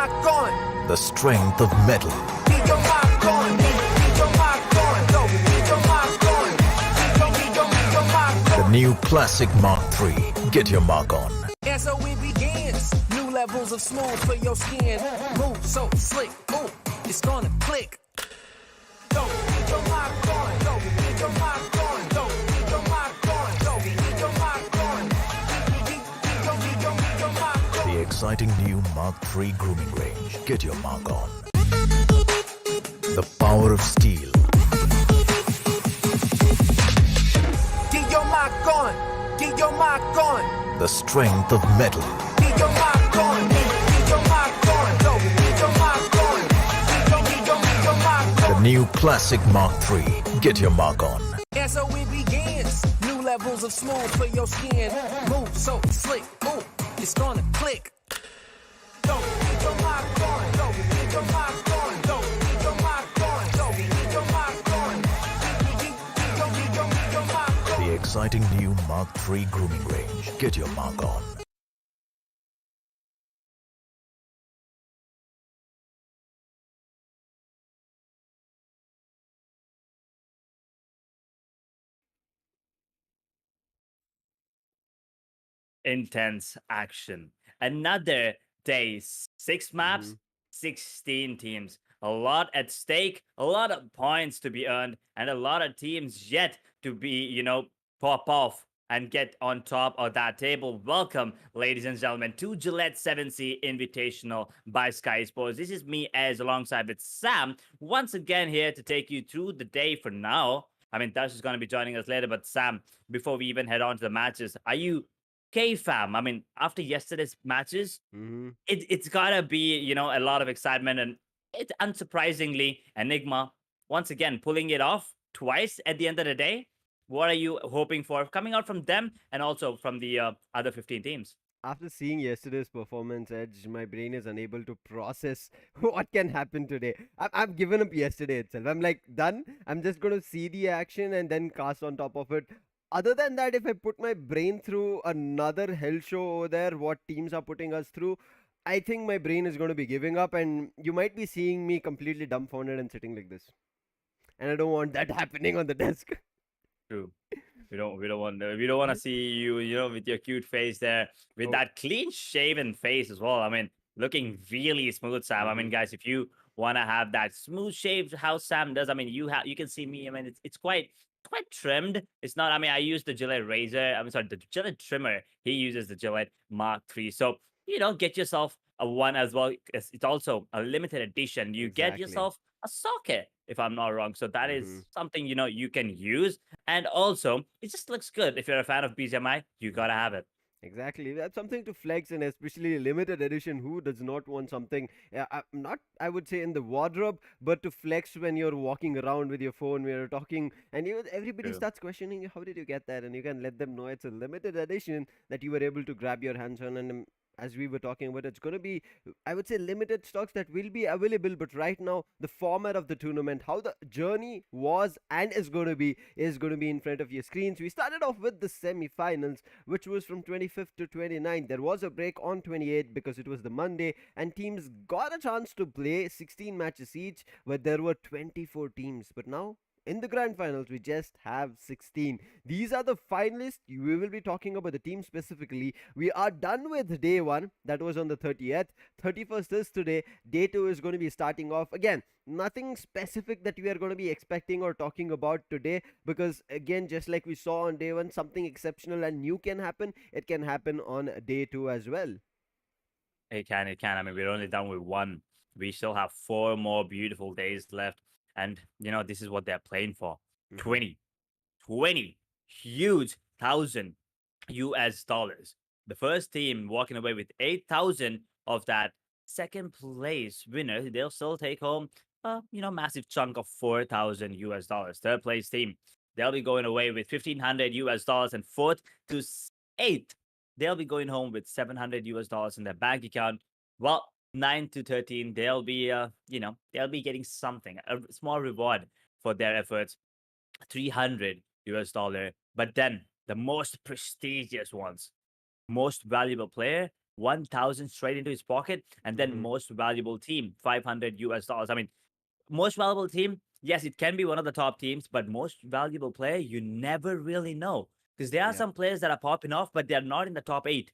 mic on. The strength of metal. Get your mic on. Get your mic on. Yo, get your mic on. Get your mic on. The new Classic Mark III. Get your mark on. And so it begins. New levels of smooth for your skin. Move so slick. Ooh, it's gonna click. Yo, get your mic on. Yo, get your mic on. Yo, get your mic on. Yo, get your mic on. Get your mic on. The exciting new Mark III grooming range. Get your mark on. The power of steel. Get your mic on. Get your mic on. The strength of metal. Get your mic on. Get your mic on. Yo, get your mic on. Get your mic on. The new Classic Mark III. Get your mark on. And so it begins. New levels of smooth for your skin. Move so slick. Ooh, it's gonna click. Yo, get your mic on. Yo, get your mic on. Yo, get your mic on. Yo, get your mic on. Get your mic on. The exciting new Mark III grooming range. Get your mark on. Intense action. Another day, 6 maps, 16 teams. A lot at stake, a lot of points to be earned, and a lot of teams yet to be, pop off and get on top of that table. Welcome, ladies and gentlemen, to Gillette 7Sea Invitational by Skyesports. This is me, as alongside with Sam, once again here to take you through the day for now. I mean, Dash is going to be joining us later, but Sam, before we even head on to the matches, are you okay, fam? I mean, after yesterday's matches, it's gotta be, a lot of excitement, and it unsurprisingly, Enigma once again pulling it off twice at the end of the day. What are you hoping for coming out from them and also from the other 15 teams? After seeing yesterday's performance, Edge, my brain is unable to process what can happen today. I've given up yesterday itself. I'm like, done. I'm just going to see the action and then cast on top of it. Other than that, if I put my brain through another hell show over there, what teams are putting us through, I think my brain is going to be giving up, and you might be seeing me completely dumbfounded and sitting like this. And I don't want that happening on the desk. True. We don't want to see you, with your cute face there, with that clean shaven face as well. I mean, looking really smooth, Sam. I mean, guys, if you want to have that smooth shaved how Sam does, I mean, you can see me. I mean, it's quite trimmed. It's not, I mean, I use the Gillette razor. I'm sorry, the Gillette trimmer. He uses the Gillette Mark III. So, get yourself a one as well. It's also a limited edition. You get yourself a socket, if I'm not wrong. So that is something, you can use. And also, it just looks good. If you're a fan of BGMI, you gotta have it. Exactly. That's something to flex, and especially limited edition. Who does not want something, not, I would say, in the wardrobe, but to flex when you're walking around with your phone, when you're talking, and everybody starts questioning you, how did you get that? And you can let them know it's a limited edition that you were able to grab your hands on. And as we were talking about, it's going to be, I would say, limited stocks that will be available. But right now, the format of the tournament, how the journey was and is going to be in front of your screens. We started off with the semi-finals, which was from 25th to 29th. There was a break on 28th because it was the Monday, and teams got a chance to play 16 matches each, but there were 24 teams. But now, in the grand finals, we just have 16. These are the finalists. We will be talking about the team specifically. We are done with day 1. That was on the 30th. 31st is today. Day 2 is going to be starting off. Again, nothing specific that we are going to be expecting or talking about today, because again, just like we saw on day 1, something exceptional and new can happen. It can happen on day 2 as well. It can. I mean, we're only done with 1. We still have 4 more beautiful days left. And, this is what they're playing for. 20 huge thousand US dollars. The first team walking away with 8,000 of that. Second place winner, they'll still take home a, massive chunk of 4,000 US dollars. Third place team, they'll be going away with 1,500 US dollars. And fourth to 8th, they'll be going home with 700 US dollars in their bank account. Well, 9 to 13, they'll be, they'll be getting something, a small reward for their efforts, 300 US dollar. But then the most prestigious ones, most valuable player, 1,000 straight into his pocket, and then Mm-hmm. most valuable team, $500. I mean, most valuable team, yes, it can be one of the top teams, but most valuable player, you never really know. Because there are Yep. some players that are popping off, but they're not in the top 8,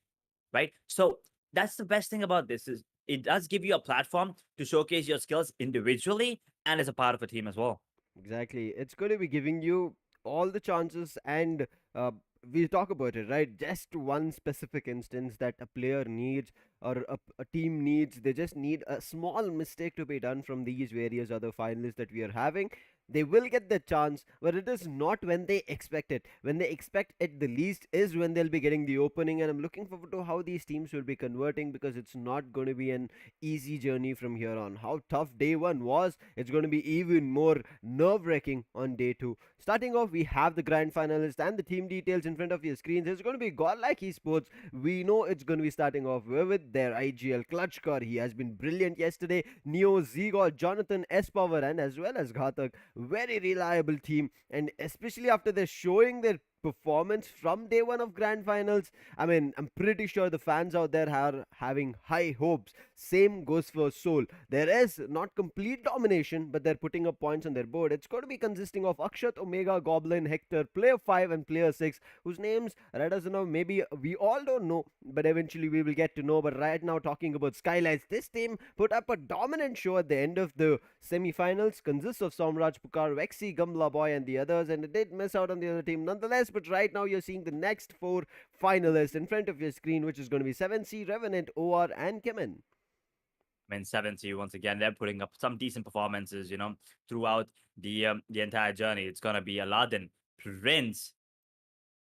right? So that's the best thing about this is it does give you a platform to showcase your skills individually and as a part of a team as well. Exactly. It's going to be giving you all the chances, and uh, we talk about it, right? Just one specific instance that a player needs or a team needs. They just need a small mistake to be done from these various other finalists that we are having. They will get the chance, but it is not when they expect it. When they expect it the least is when they'll be getting the opening, and I'm looking forward to how these teams will be converting because it's not going to be an easy journey from here on. How tough day one was, it's going to be even more nerve wracking on day two. Starting off, we have the grand finalists and the team details in front of your screens. It's going to be Godlike Esports. We know it's going to be starting off with their IGL Clutchkar. He has been brilliant yesterday. Neo, Zigol, Jonathan, S Power, and as well as Ghatak. Very reliable team, and especially after they're showing their performance from day one of grand finals, I mean, I'm pretty sure the fans out there are having high hopes. Same goes for Soul. There is not complete domination, but they're putting up points on their board. It's going to be consisting of Akshat, Omega, Goblin, Hector, player 5 and player 6, whose names right as now maybe we all don't know, but eventually we will get to know. But right now, talking about SKYLIGHTZ, this team put up a dominant show at the end of the semi-finals. Consists of Somraj Pukar, Vexi, Gamla Boy, and the others, and it did miss out on the other team nonetheless. But right now, you're seeing the next 4 finalists in front of your screen, which is going to be 7C, Revenant, OR, and CHEMIN. I mean, 70 once again, they're putting up some decent performances, throughout the entire journey. It's gonna be Aladdin, Prince,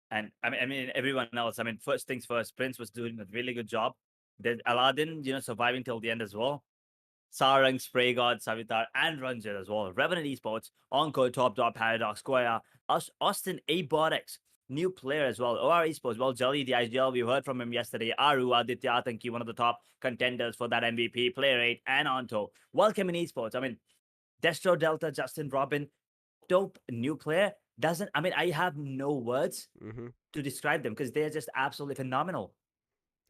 and I mean everyone else. I mean, first things first, Prince was doing a really good job. Then Aladdin, surviving till the end as well. Sarang, Spray God, Savitar, and Ranjit as well. Revenant Esports, Encore, Top Dog, Paradox, Square, Austin, Abotics, new player as well. OR Esports, well, Jelly, the IGL, we heard from him yesterday. Aru, Aditya Atanki, one of the top contenders for that MVP, Player 8, and Anto. Welcome in Esports. I mean, Destro, Delta, Justin, Robin, dope new player. I mean, I have no words Mm-hmm. to describe them because they're just absolutely phenomenal.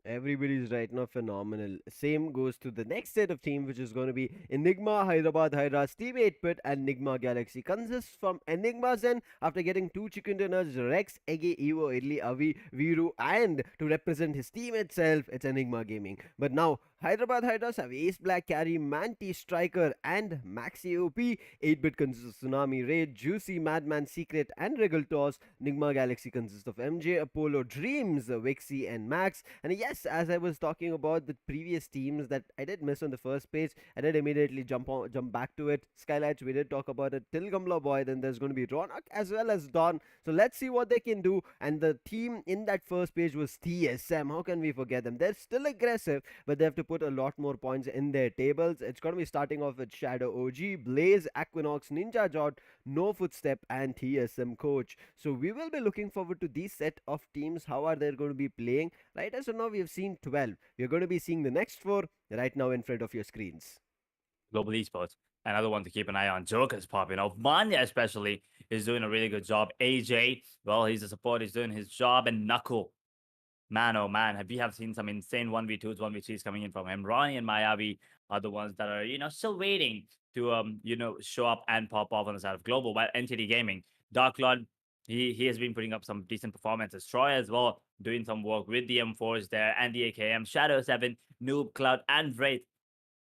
Everybody's right now phenomenal. Same goes to the next set of team, which is going to be Enigma, Hyderabad, HYDRAS, Team 8 Pit, and Enigma Galaxy. Consists from Enigma's end after getting 2 chicken dinners, Rex, Ege, Evo, Idli, Avi, Viru, and to represent his team itself, it's Enigma Gaming. But now, Hyderabad HYDRAS have Ace Black Carry, Manti Striker, and Maxi OP. 8-bit consists of Tsunami Raid, Juicy, Madman Secret, and Regal Toss. Enigma Galaxy consists of MJ, Apollo, Dreams, Vixie, and Max. And yes, as I was talking about the previous teams that I did miss on the first page, I did immediately jump back to it. SKYLIGHTZ, we did talk about it. Till Gamla Boy, then there's going to be Ronak as well as Don. So let's see what they can do. And the team in that first page was TSM. How can we forget them? They're still aggressive, but they have to put a lot more points in their tables. It's going to be starting off with Shadow OG, Blaze, Equinox, Ninja Jot, No Footstep, and TSM Coach. So we will be looking forward to these set of teams. How are they going to be playing? Right as of now, we have seen 12. We are going to be seeing the next 4 right now in front of your screens. Global Esports, another one to keep an eye on. Joker's popping off. Manya, especially, is doing a really good job. AJ, well, he's a support. He's doing his job. And Knuckle, man, oh man, we have seen some insane 1v2s, 1v3s coming in from him. Ronnie and Mayavi are the ones that are, still waiting to, show up and pop off on the side of Global. While NTD Gaming, Dark Lord, he has been putting up some decent performances. Troy as well, doing some work with the M4s there and the AKM. Shadow 7, Noob, Cloud, and Wraith,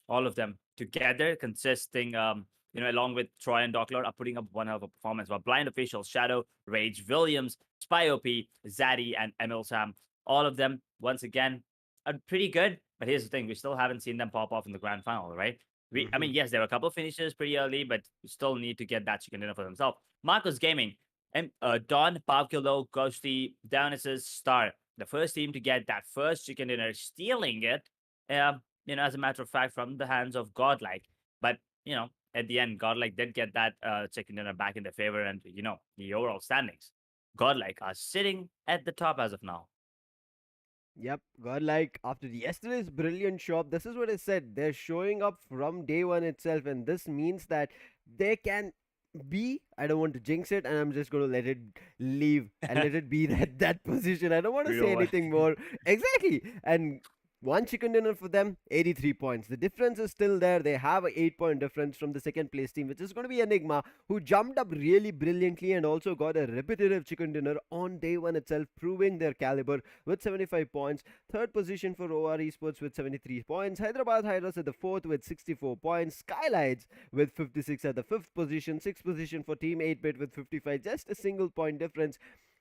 all of them together, consisting, along with Troy and Docklord, are putting up one hell of a performance. But Blind Officials, Shadow, Rage, Williams, Spy OP, Zaddy, and Emil Sam, all of them, once again, are pretty good. But here's the thing, we still haven't seen them pop off in the grand final, right? I mean, yes, there were a couple of finishes pretty early, but we still need to get that chicken dinner for themselves. Marcos Gaming, and Don, Pavkilo, Ghosty, Dionysus, Star, the first team to get that first chicken dinner, stealing it. As a matter of fact, from the hands of Godlike. But, at the end, Godlike did get that chicken dinner back in their favor and, the overall standings. Godlike are sitting at the top as of now. Yep, Godlike, after yesterday's brilliant show, this is what I said. They're showing up from day one itself, and this means that they can be. I don't want to jinx it, and I'm just going to let it leave and let it be that position. I don't want to say anything more. Exactly. And One chicken dinner for them, 83 points. The difference is still there. They have a 8-point difference from the second place team, which is going to be Enigma, who jumped up really brilliantly and also got a repetitive chicken dinner on day one itself, proving their caliber with 75 points. Third position for OR Esports with 73 points. Hyderabad HYDRAS at the fourth with 64 points. SKYLIGHTZ with 56 at the fifth position. Sixth position for Team 8-bit with 55. Just a single point difference.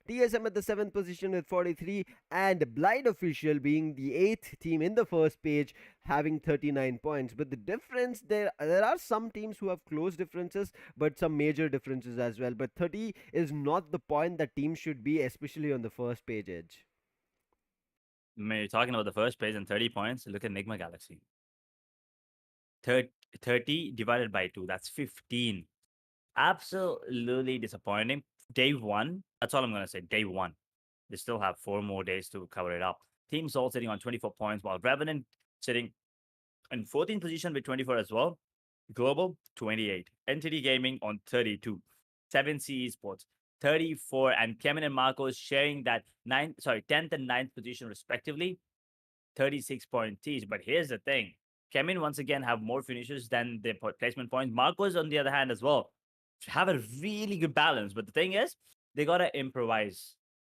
TSM at the 7th position with 43, and Blind Official being the 8th team in the first page having 39 points. But the difference there are some teams who have close differences, but some major differences as well. But 30 is not the point that teams should be, especially on the first page edge. When you're talking about the first page and 30 points, look at Enigma Galaxy. 30 divided by 2, that's 15. Absolutely disappointing. Day one, that's all I'm going to say. Day one. They still have 4 more days to cover it up. Team Soul sitting on 24 points, while Revenant sitting in 14th position with 24 as well. Global, 28. Entity Gaming on 32. 7Sea Esports, 34. And Chemin and Marcos sharing that 10th and 9th position respectively. 36 point each. But here's the thing. Chemin once again have more finishes than their placement points. Marcos, on the other hand, as well, have a really good balance. But the thing is, they gotta improvise.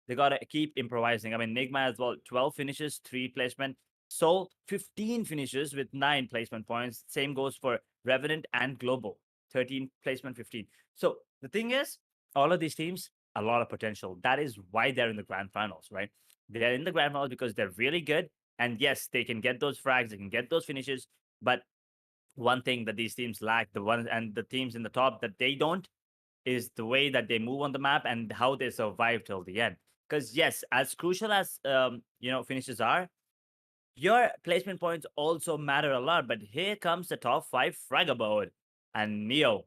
They gotta keep improvising. I mean, Nigma as well, 12 finishes, 3 placement. Soul, 15 finishes with 9 placement points. Same goes for Revenant and Global, 13 placement, 15. So the thing is, all of these teams, a lot of potential. That is why they're in the grand finals, right? They're in the grand finals because they're really good. And yes, they can get those frags, they can get those finishes. But one thing that these teams lack, the teams in the top that they don't, is the way that they move on the map and how they survive till the end. Because yes, as crucial as finishes are, your placement points also matter a lot. But here comes the top 5 Fragabode and Neo.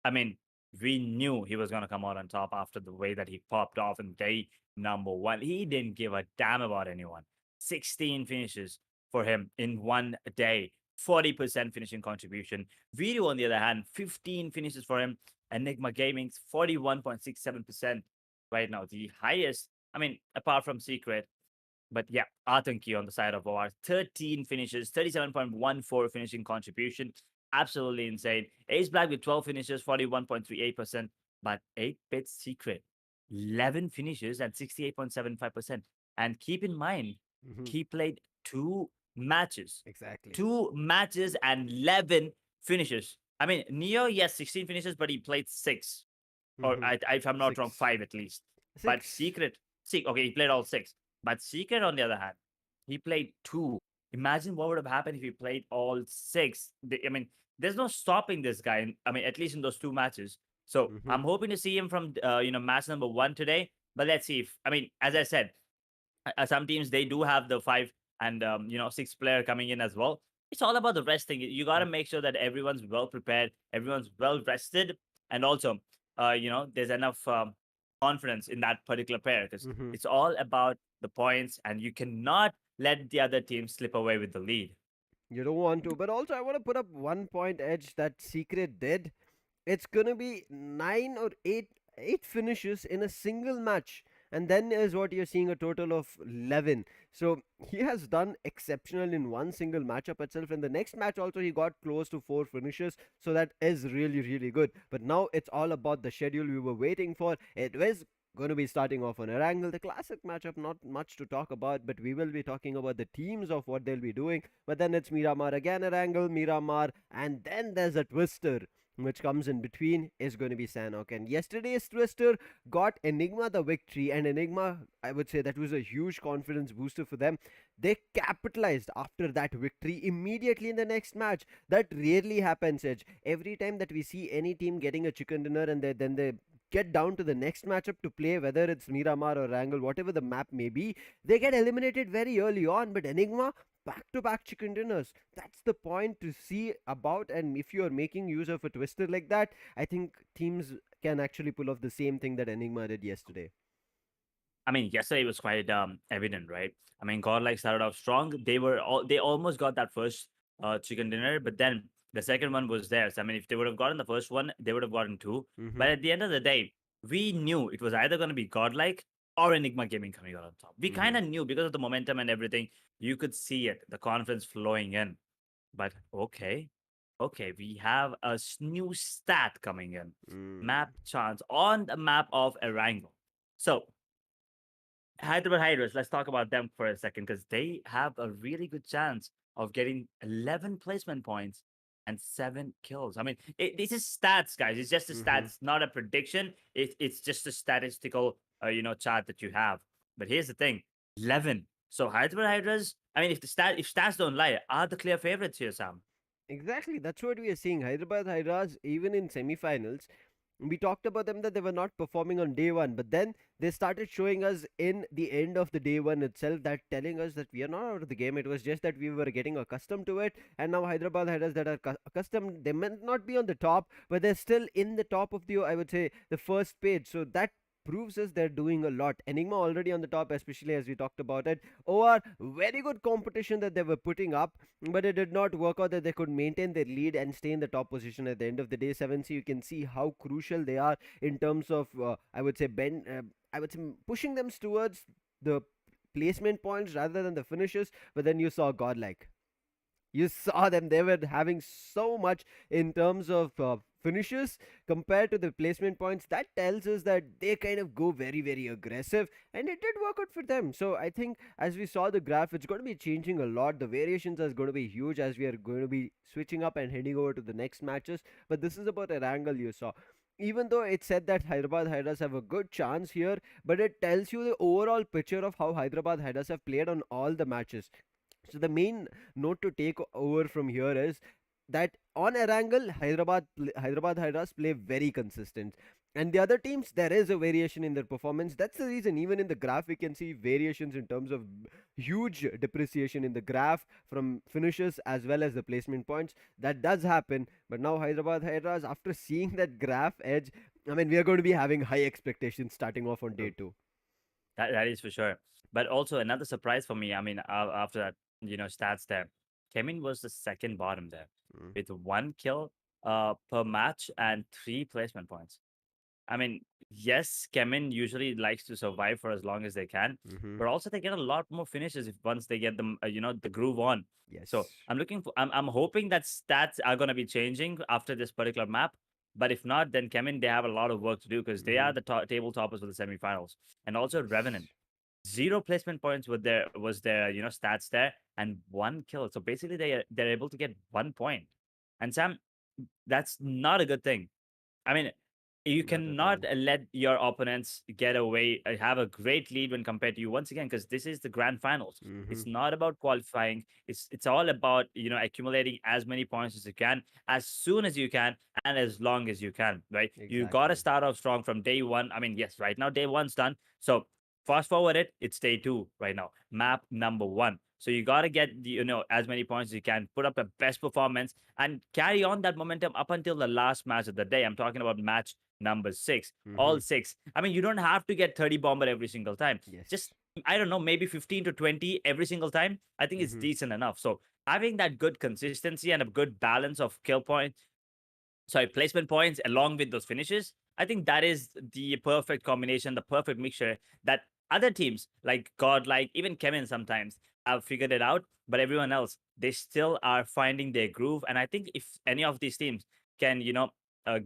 I mean, we knew he was gonna come out on top after the way that he popped off in day number 1. He didn't give a damn about anyone. 16 finishes for him in one day. 40% finishing contribution. Video, on the other hand, 15 finishes for him. Enigma Gaming's 41.67% right now, the highest. I mean, apart from Secret, but yeah, Atanki on the side of OR, 13 finishes, 37.14 finishing contribution. Absolutely insane. Ace Black with 12 finishes, 41.38%. But 8-bit Secret, 11 finishes and 68.75%. And keep in mind, he played 2 matches. Exactly. 2 matches and 11 finishes. I mean, Neo, yes, 16 finishes, but he played 6. Or if I'm not wrong, 5 at least. 6. But Secret, okay, he played all 6. But Secret, on the other hand, he played 2. Imagine what would have happened if he played all 6. I mean, there's no stopping this guy. I mean, at least in those 2 matches. So I'm hoping to see him from match number 1 today. But let's see if, I mean, as I said, some teams, they do have the 5 and 6 player coming in as well. It's all about the resting. You got to make sure that everyone's well prepared, everyone's well rested, and also there's enough confidence in that particular pair, because it's all about the points, and you cannot let the other team slip away with the lead. You don't want to, but also I want to put up 1-point edge that Secret did. It's gonna be 9 or 8 finishes in a single match, and then is what you're seeing, a total of 11. So he has done exceptional in one single matchup itself. In the next match also, he got close to 4 finishes, so that is really good. But now it's all about the schedule we were waiting for. It was going to be starting off on Erangel, the classic matchup, not much to talk about, but we will be talking about the teams of what they'll be doing. But then it's Miramar again, Erangel, Miramar, and then there's a twister which comes in between, is going to be Sanhok. And yesterday's twister got Enigma the victory, and Enigma, I would say that was a huge confidence booster for them. They capitalized after that victory immediately in the next match. That rarely happens, Edge. Every time that we see any team getting a chicken dinner and then they get down to the next matchup to play, whether it's Miramar or Erangel, whatever the map may be, they get eliminated very early on. But Enigma, back-to-back chicken dinners. That's the point to see about. And if you're making use of a twister like that, I think teams can actually pull off the same thing that Enigma did yesterday. I mean, yesterday was quite evident, right? I mean, GODLIKE started off strong. They almost got that first chicken dinner, but then the second one was theirs. I mean, if they would have gotten the first one, they would have gotten 2. But at the end of the day, we knew it was either going to be GODLIKE or Enigma Gaming coming out on top. We Mm-hmm. kind of knew because of the momentum and everything. You could see it, the confidence flowing in. But okay, we have a new stat coming in. Mm. Map chance on the map of Erangel. So Hyderabad Hydras, let's talk about them for a second because they have a really good chance of getting 11 placement points and 7 kills. I mean, this is stats, guys. It's just a Mm-hmm. stats, not a prediction. It's just a statistical, chart that you have. But here's the thing: 11. So Hyderabad Hydras. I mean, if stats don't lie, are the clear favorites here, Sam? Exactly, that's what we are seeing. Hyderabad Hydras, even in semi-finals, we talked about them that they were not performing on day one, but then they started showing us in the end of the day one itself that telling us that we are not out of the game. It was just that we were getting accustomed to it, and now Hyderabad Hydras that are accustomed, they might not be on the top, but they're still in the top of the, I would say, the first page. So that proves us they're doing a lot. Enigma already on the top, especially as we talked about it. OR, very good competition that they were putting up, but it did not work out that they could maintain their lead and stay in the top position at the end of the day. 7C, you can see how crucial they are in terms of, I would say, I would say pushing them towards the placement points rather than the finishes. But then you saw Godlike. You saw them; they were having so much in terms of finishes compared to the placement points. That tells us that they kind of go very, very aggressive, and it did work out for them. So I think as we saw the graph, it's going to be changing a lot. The variations are going to be huge as we are going to be switching up and heading over to the next matches. But this is about an angle you saw. Even though it said that Hyderabad Hydras have a good chance here, but it tells you the overall picture of how Hyderabad Hydras have played on all the matches. So the main note to take over from here is that on Erangel, Hyderabad Hydras play very consistent. And the other teams, there is a variation in their performance. That's the reason, even in the graph, we can see variations in terms of huge depreciation in the graph from finishes as well as the placement points. That does happen. But now, Hyderabad Hydras, after seeing that graph edge, I mean, we are going to be having high expectations starting off on day two. That is for sure. But also another surprise for me. I mean, after that, stats there, CHEMIN was the second bottom there Mm. with 1 kill per match and 3 placement points. I mean, yes, CHEMIN usually likes to survive for as long as they can, Mm-hmm. but also they get a lot more finishes if once they get them, the groove on. So Yes. I'm hoping that stats are gonna be changing after this particular map. But if not, then CHEMIN they have a lot of work to do because they Mm-hmm. are the table toppers for the semifinals, and also Yes. Revenant. Zero placement points with their stats there and 1 kill. So basically they're able to get 1 point. And Sam, that's not a good thing. I mean, you Not at cannot all. let your opponents get away, have a great lead when compared to you once again, because this is the grand finals. Mm-hmm. It's not about qualifying. It's all about accumulating as many points as you can, as soon as you can, and as long as you can. Right? You got to Exactly. start off strong from day one. I mean, yes, right now day one's done. So fast forward it, it's day two right now. Map number one. So you got to get as many points as you can, put up a best performance, and carry on that momentum up until the last match of the day. I'm talking about match number six, Mm-hmm. all six. I mean, you don't have to get 30 bomber every single time. Yes. Just, I don't know, maybe 15 to 20 every single time. I think it's Mm-hmm. decent enough. So having that good consistency and a good balance of kill point, sorry, placement points along with those finishes, I think that is the perfect combination, the perfect mixture that other teams like Godlike, even Kevin sometimes have figured it out, but everyone else, they still are finding their groove. And I think if any of these teams can,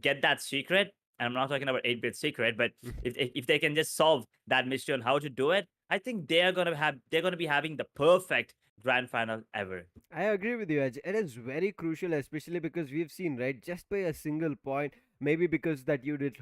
get that secret, and I'm not talking about 8-bit secret, but if they can just solve that mystery on how to do it, I think they're gonna be having the perfect grand final ever. I agree with you, Edge. It is very crucial, especially because we've seen, right, just by a single point, maybe because that you did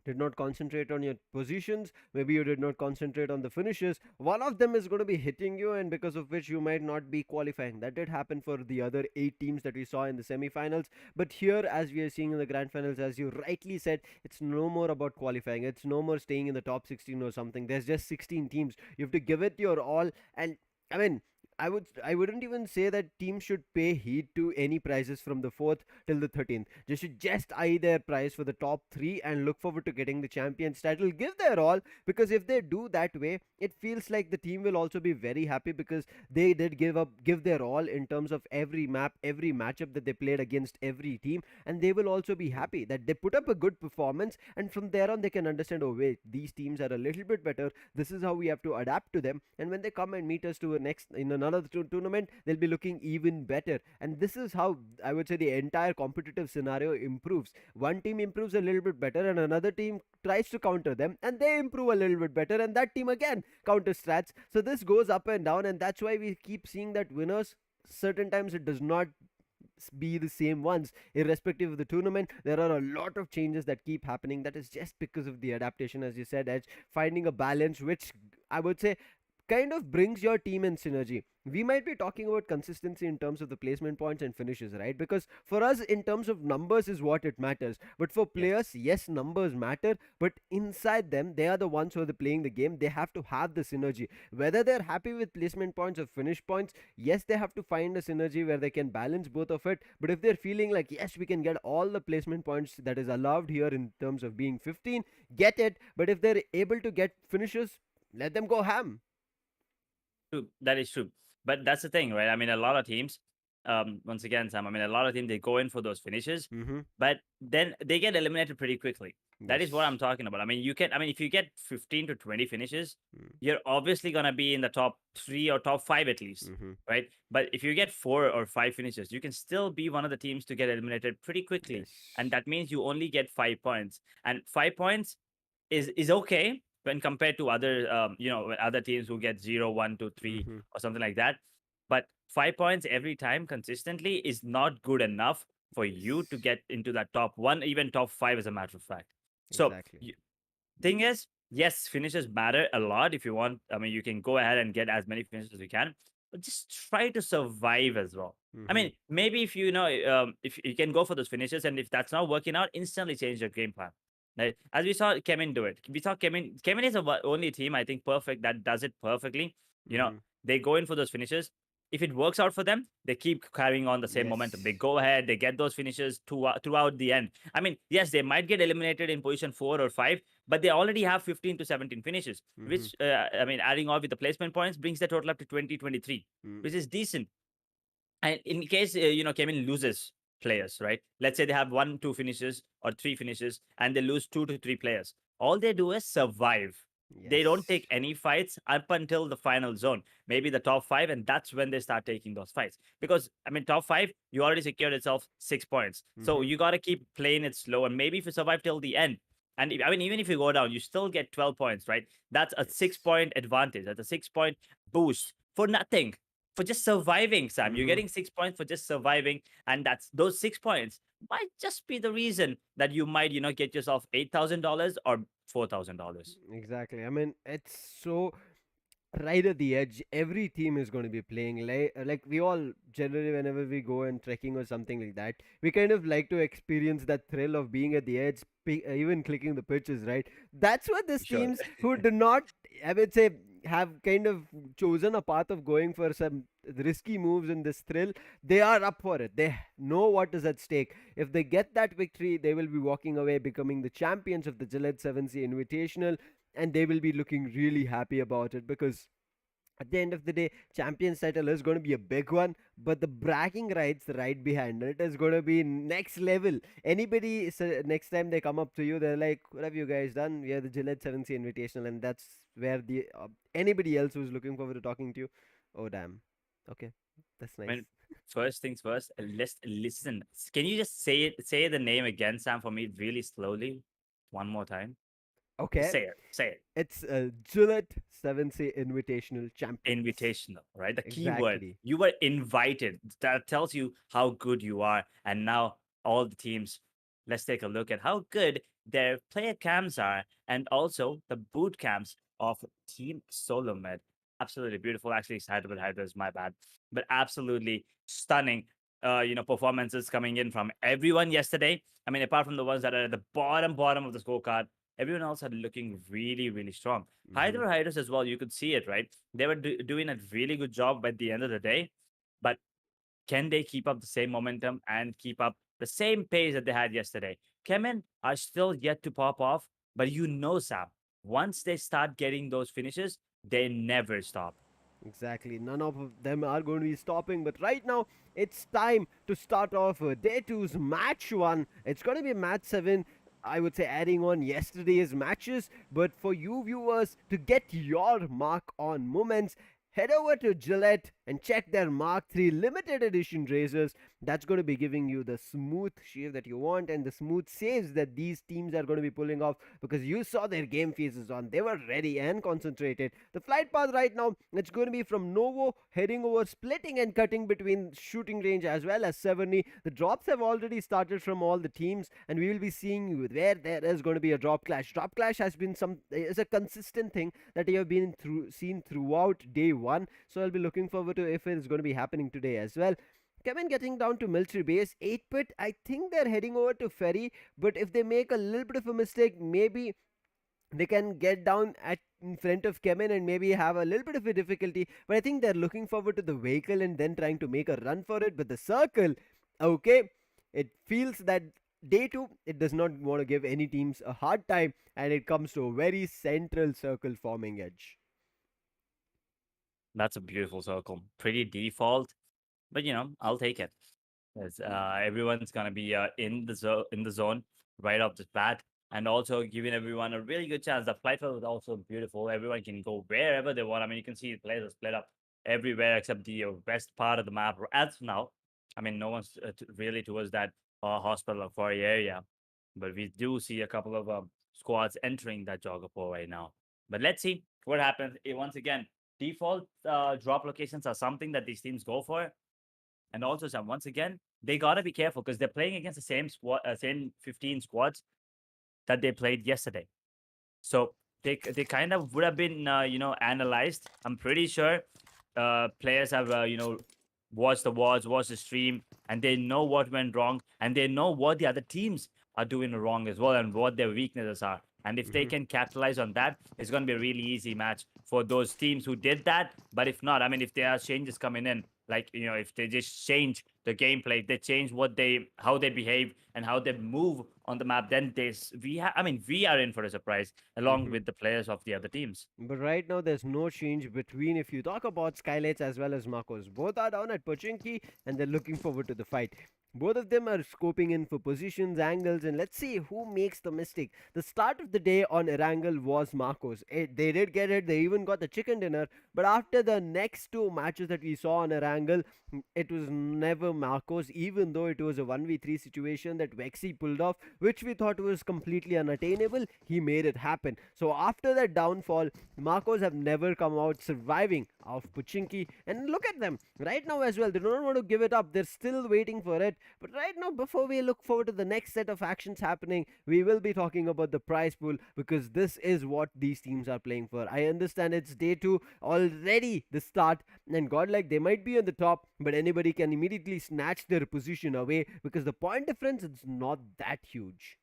not concentrate on your positions, maybe you did not concentrate on the finishes. One of them is going to be hitting you, and because of which you might not be qualifying. That did happen for the other 8 teams that we saw in the semifinals. But here, as we are seeing in the grand finals, as you rightly said, it's no more about qualifying. It's no more staying in the top 16 or something. There's just 16 teams. You have to give it your all, and I mean, I wouldn't even say that teams should pay heed to any prizes from the 4th till the 13th. They should just eye their prize for the top 3 and look forward to getting the champions title. Give their all, because if they do that way, it feels like the team will also be very happy because they did give their all in terms of every map, every matchup that they played against every team, and they will also be happy that they put up a good performance, and from there on they can understand, oh wait, these teams are a little bit better, this is how we have to adapt to them, and when they come and meet us to a next in another tournament, they'll be looking even better. And this is how I would say the entire competitive scenario improves. One team improves a little bit better and another team tries to counter them, and they improve a little bit better and that team again counter strats. So this goes up and down, and that's why we keep seeing that winners certain times it does not be the same ones irrespective of the tournament. There are a lot of changes that keep happening. That is just because of the adaptation, as you said, Edge. Finding a balance which I would say kind of brings your team in synergy. We might be talking about consistency in terms of the placement points and finishes, right? Because for us, in terms of numbers, is what it matters. But for players, yes, numbers matter. But inside them, they are the ones who are playing the game. They have to have the synergy. Whether they're happy with placement points or finish points, yes, they have to find a synergy where they can balance both of it. But if they're feeling like, yes, we can get all the placement points that is allowed here in terms of being 15, get it. But if they're able to get finishes, let them go ham. True. That is true. But that's the thing, right? I mean, a lot of teams, once again, Sam, I mean, a lot of teams, they go in for those finishes, Mm-hmm. but then they get eliminated pretty quickly. That is what Yes. I'm talking about. I mean, if you get 15 to 20 finishes, Mm. you're obviously going to be in the top 3 or top 5 at least, Mm-hmm. right? But if you get 4 or 5 finishes, you can still be one of the teams to get eliminated pretty quickly. Yes. And that means you only get 5 points. And 5 points is okay when compared to other other teams who get 0, 1, 2, 3 Mm-hmm. or something like that. But 5 points every time consistently is not good enough for you to Yes. get into that top 1, even top 5, as a matter of fact. So Exactly. thing is, yes, finishes matter a lot. If you want, I mean, you can go ahead and get as many finishes as you can, but just try to survive as well. I Mm-hmm. mean, maybe if if you can go for those finishes, and if that's not working out, instantly change your game plan. Right? As we saw Kemin do it. We saw Kemin. Kemin is the only team, I think, perfect that does it perfectly. You know, Mm-hmm. they go in for those finishes. If it works out for them, they keep carrying on the same momentum. They Yes. go ahead, they get those finishes throughout the end. I mean, yes, they might get eliminated in position 4 or 5, but they already have 15 to 17 finishes, Mm-hmm. which, I mean, adding all with the placement points brings the total up to 20, 23, Mm. which is decent. And in case, Kevin loses players, right? Let's say they have 1, 2 finishes or 3 finishes and they lose 2 to 3 players. All they do is survive. They don't Yes. take any fights up until the final zone, maybe the top 5, and that's when they start taking those fights. Because, I mean, top 5, you already secured yourself 6 points. So Mm-hmm. you got to keep playing it slow. And maybe if you survive till the end, and I mean, even if you go down, you still get 12 points, right? That's a six Yes. point advantage. That's a 6 point boost for nothing, for just surviving, Sam. You're Mm-hmm. getting 6 points for just surviving, and that's those 6 points might just be the reason that you might, get yourself $8,000 or $4,000. Exactly. I mean, it's so right at the edge. Every team is going to be playing like we all generally whenever we go and trekking or something like that, we kind of like to experience that thrill of being at the edge, even clicking the pitches, right? That's what these Sure. teams who do not, I would say, have kind of chosen a path of going for some risky moves in this thrill. They are up for it. They know what is at stake. If they get that victory, they will be walking away becoming the champions of the Gillette 7Sea Invitational, and they will be looking really happy about it because at the end of the day, champions title is going to be a big one, but the bragging rights right behind it is going to be next level. Anybody, next time they come up to you, they're like, "What have you guys done? We are the Gillette 7C Invitational," and that's where the anybody else who's looking forward to talking to you. Oh damn. Okay, that's I nice. mean, first things first, let's listen. Can you just say the name again, Sam, for me really slowly, one more time? Just Okay, say it. Say it. it's a Gillette 7C Invitational Champions. Invitational, right? The keyword. Exactly. You were invited. That tells you how good you are. And now all the teams, let's take a look at how good their player cams are, and also the boot cams of Team Solomed. Absolutely beautiful. Actually, excited with Hydras, my bad. But absolutely stunning performances coming in from everyone yesterday. I mean, apart from the ones that are at the bottom of the scorecard, everyone else are looking really, really strong. Hmm. HYDRAS as well, you could see it, right? They were doing a really good job at the end of the day, but can they keep up the same momentum and keep up the same pace that they had yesterday? CHEMIN are still yet to pop off, but Sam, once they start getting those finishes, they never stop. Exactly. None of them are going to be stopping. But right now, it's time to start off day two's match one. It's going to be match seven. I would say adding on yesterday's matches. But for you viewers to get your mark on moments, head over to Gillette and check their Mark III limited edition razors. That's going to be giving you the smooth shave that you want and the smooth saves that these teams are going to be pulling off, because you saw their game faces on. They were ready and concentrated. The flight path right now, it's going to be from Novo heading over, splitting and cutting between shooting range as well as Severny. The drops have already started from all the teams, and we will be seeing where there is going to be a drop clash. Drop clash has been some is a consistent thing that you have been seen throughout day one. So I'll be looking forward to if it is going to be happening today as well. Kevin getting down to military base 8 pit. I think they're heading over to ferry, but if they make a little bit of a mistake, maybe they can get down at in front of Kemen and maybe have a little bit of a difficulty. But I think they're looking forward to the vehicle and then trying to make a run for it. But the circle, okay, it feels that day two, it does not want to give any teams a hard time, and it comes to a very central circle forming edge. That's a beautiful circle. Pretty default, but I'll take it. Yes, everyone's gonna be in the zone right off the bat, and also giving everyone a really good chance. The flight field is also beautiful. Everyone can go wherever they want. I mean, you can see the players are split up everywhere except the west part of the map. As of now, I mean, no one's really towards that hospital or quarry area, but we do see a couple of squads entering that Jogapur right now. But let's see what happens. Once again, default drop locations are something that these teams go for, and also some once again they gotta be careful because they're playing against the same squad, same 15 squads that they played yesterday. So they kind of would have been analyzed. I'm pretty sure players have watched the wards, watched the stream, and they know what went wrong, and they know what the other teams are doing wrong as well, and what their weaknesses are. And if they Mhm. can capitalize on that, it's going to be a really easy match for those teams who did that. But if not, I mean, if there are changes coming in, like if they just change the gameplay, they change how they behave and how they move on the map, then I mean, we are in for a surprise along Mhm. with the players of the other teams. But right now, there's no change between if you talk about SKYLIGHTZ as well as Marcos. Both are down at Pochinki and they're looking forward to the fight. Both of them are scoping in for positions, angles, and let's see who makes the mistake. The start of the day on Erangel was Marcos. They did get it, they even got the chicken dinner, but after the next two matches that we saw on Erangel, it was never Marcos, even though it was a 1v3 situation that Vexi pulled off, which we thought was completely unattainable. He made it happen. So after that downfall, Marcos have never come out surviving of Puchinki. And look at them right now as well. They don't want to give it up. They're still waiting for it. But right now, before we look forward to the next set of actions happening, we will be talking about the prize pool, because this is what these teams are playing for. I understand it's day two already, the start, and godlike they might be on the top, but anybody can immediately snatch their position away because the point difference is not that huge.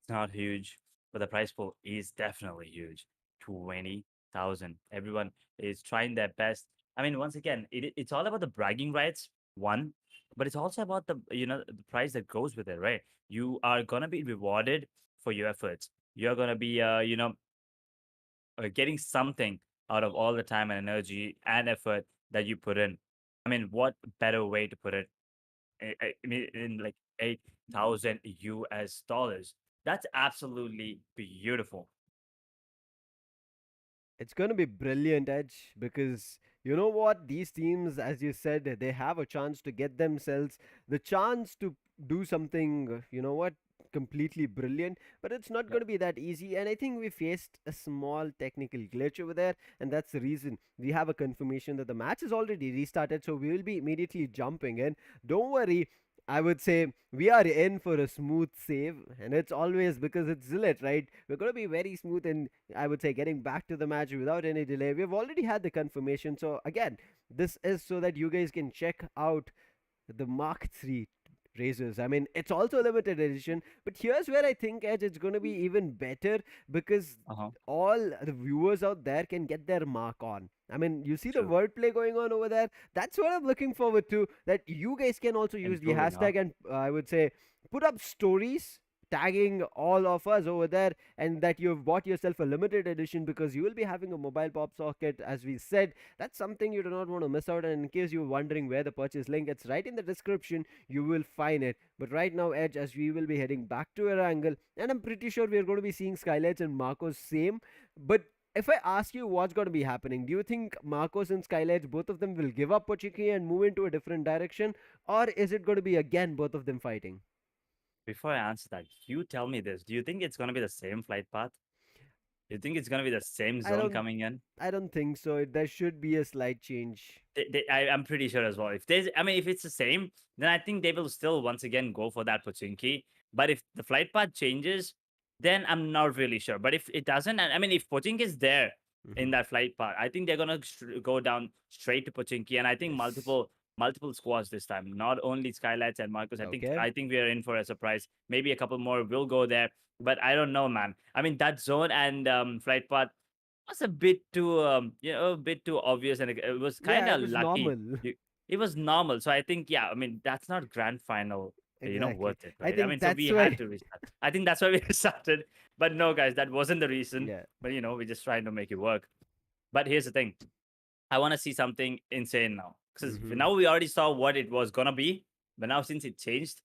It's not huge, but the price pool is definitely huge. 20,000. Everyone is trying their best. I mean, once again, it's all about the bragging rights, one, but it's also about the price that goes with it, right? You are gonna be rewarded for your efforts. You're gonna be getting something out of all the time and energy and effort that you put in. I mean, what better way to put it? I mean, in like 8,000 US dollars. That's absolutely beautiful. It's going to be brilliant, Edge, because you know what? These teams, as you said, they have a chance to get themselves the chance to do something, you know what? Completely brilliant, but it's not Yep. going to be that easy. And I think we faced a small technical glitch over there, and that's the reason we have a confirmation that the match is already restarted. So we will be immediately jumping in. Don't worry, I would say we are in for a smooth save, and it's always because it's Zillet, right? We're going to be very smooth in, I would say, getting back to the match without any delay. We've already had the confirmation, so again, this is so that you guys can check out the Mark 3 razors. I mean, it's also a limited edition, but here's where I think, Edge, it's going to be even better because Uh-huh. all the viewers out there can get their mark on. I mean, you see the True. wordplay going on over there. That's what I'm looking forward to. That you guys can also use the Improving, huh? hashtag and I would say put up stories tagging all of us over there, and that you've bought yourself a limited edition because you will be having a mobile pop socket, as we said. That's something you do not want to miss out. And in case you're wondering where the purchase link, it's right in the description. You will find it. But right now, Edge, as we will be heading back to Erangel, and I'm pretty sure we're going to be seeing SKYLIGHTZ and Marcos same. But if I ask you what's going to be happening, do you think Marcos and SKYLIGHTZ, both of them will give up Pochiki and move into a different direction? Or is it going to be again both of them fighting? Before I answer that, you tell me this. Do you think it's gonna be the same flight path? Do you think it's gonna be the same I zone don't coming in? I don't think so. There should be a slight change. I'm pretty sure as well. If there's, I mean, if it's the same, then I think they will still once again go for that Pochinki. But if the flight path changes, then I'm not really sure. But if it doesn't, I mean, if Pochinki is there Hmm. in that flight path, I think they're gonna go down straight to Pochinki, and I think Yes. multiple squads this time. Not only SKYLIGHTZ and Marcos. Okay. I think we are in for a surprise. Maybe a couple more will go there, but I don't know, man. I mean, that zone and flight path was a bit too a bit too obvious, and it was kind Yeah, it of was lucky. normal. It was normal, so I think, yeah, I mean, that's not grand final, Exactly. worth it, I right? I think mean, so that's we why. had to restart. I think that's why we restarted. But no, guys, that wasn't the reason. Yeah. But we're just trying to make it work. But here's the thing: I want to see something insane now, because Hmm. now we already saw what it was gonna be. But now, since it changed,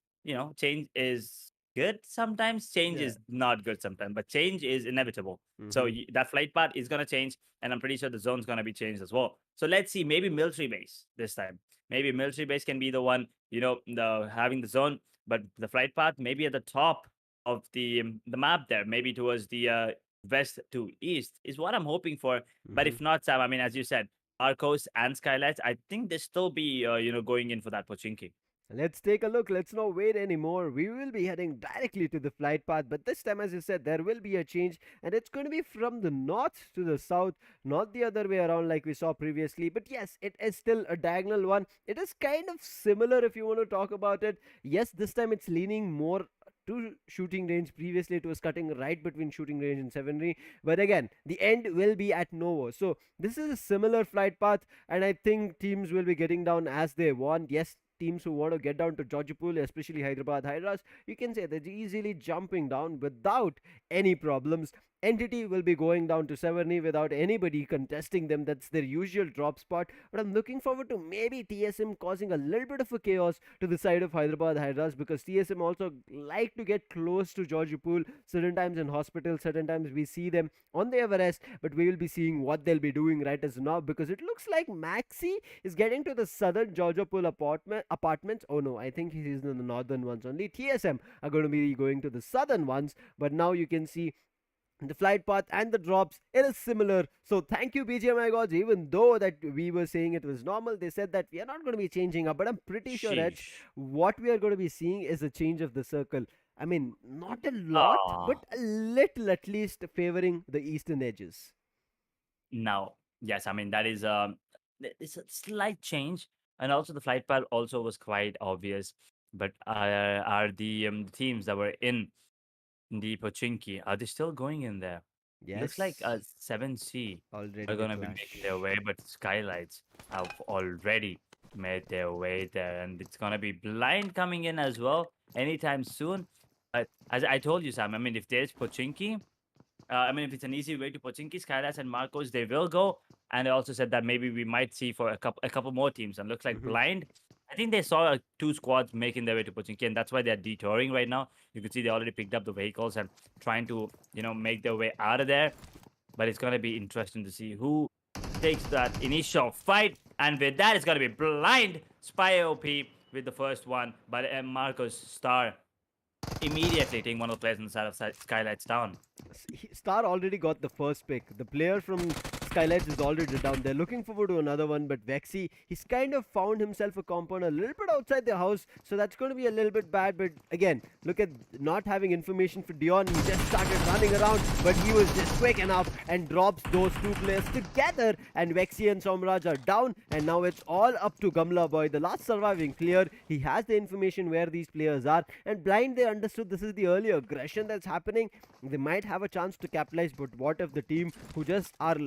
change is good sometimes, change Yeah. is not good sometimes, but change is inevitable. So Hmm. that flight path is gonna change, and I'm pretty sure the zone's gonna be changed as well. So let's see, maybe military base this time. Maybe military base can be the one, the having the zone, but the flight path maybe at the top of the map there, maybe towards the west to east is what I'm hoping for. But Hmm. if not, Sam, I mean, as you said, Arcos and SKYLIGHTZ, I think they still be going in for that Pochinki. Let's take a look. Let's not wait anymore. We will be heading directly to the flight path, but this time, as you said, there will be a change, and it's going to be from the north to the south, not the other way around like we saw previously. But yes, it is still a diagonal one. It is kind of similar if you want to talk about it. Yes, this time it's leaning more to shooting range. Previously, it was cutting right between shooting range and 7 but again, the end will be at Novo. So this is a similar flight path, and I think teams will be getting down as they want. Yes, teams who want to get down to Georgipul, especially Hyderabad HYDRAS, you can say they're easily jumping down without any problems. Entity will be going down to Severny without anybody contesting them. That's their usual drop spot. But I'm looking forward to maybe TSM causing a little bit of a chaos to the side of Hyderabad HYDRAS, because TSM also like to get close to Georgipul. Certain times in hospital, certain times we see them on the Everest, but we will be seeing what they'll be doing right as now, because it looks like Maxi is getting to the southern Georgia Pool apartments. Oh no, I think he's in the northern ones. Only TSM are going to be going to the southern ones. But now you can see the flight path and the drops, it is similar. So thank you, BGMI gods. Even though that we were saying it was normal, they said that we are not going to be changing up. But I'm pretty sure, Edge, Sheesh. what we are going to be seeing is a change of the circle. I mean, not a lot, but Ah, a little at least favoring the eastern edges. now, yes, I mean, that is it's a slight change, and also the flight path also was quite obvious. But are the teams that were in the Pochinki, are they still going in there? Looks like Yes, 7C are already the gonna be making clash. their way, but SKYLIGHTZ have already made their way there, and it's gonna be blind coming in as well anytime soon. But as I told you, Sam, I mean, if there's Pochinki, I mean, if it's an easy way to Pochinki, SKYLIGHTZ and Marcos, they will go. And they also said that maybe we might see for a couple more teams. And looks like Hmm. blind. I think they saw two squads making their way to Pochinki, and that's why they're detouring right now. You can see they already picked up the vehicles and trying to, make their way out of there. But it's gonna be interesting to see who takes that initial fight. And with that, it's gonna be blind Spy OP with the first one. But Marcos Star immediately taking one of the players on the side of SKYLIGHTZ down. Star already got the first pick. The player from SKYLIGHTZ is already down. They're looking forward to another one, but Vexy, he's kind of found himself a compound a little bit outside the house, so that's going to be a little bit bad. But again, look at not having information for Dion. He just started running around, but he was just quick enough and drops those two players together. And Vexy and Somraj are down, and now it's all up to Gamla Boy, the last surviving player. He has the information where these players are, and Blind, they understood this is the early aggression that's happening. They might have a chance to capitalize, but what if the team who just are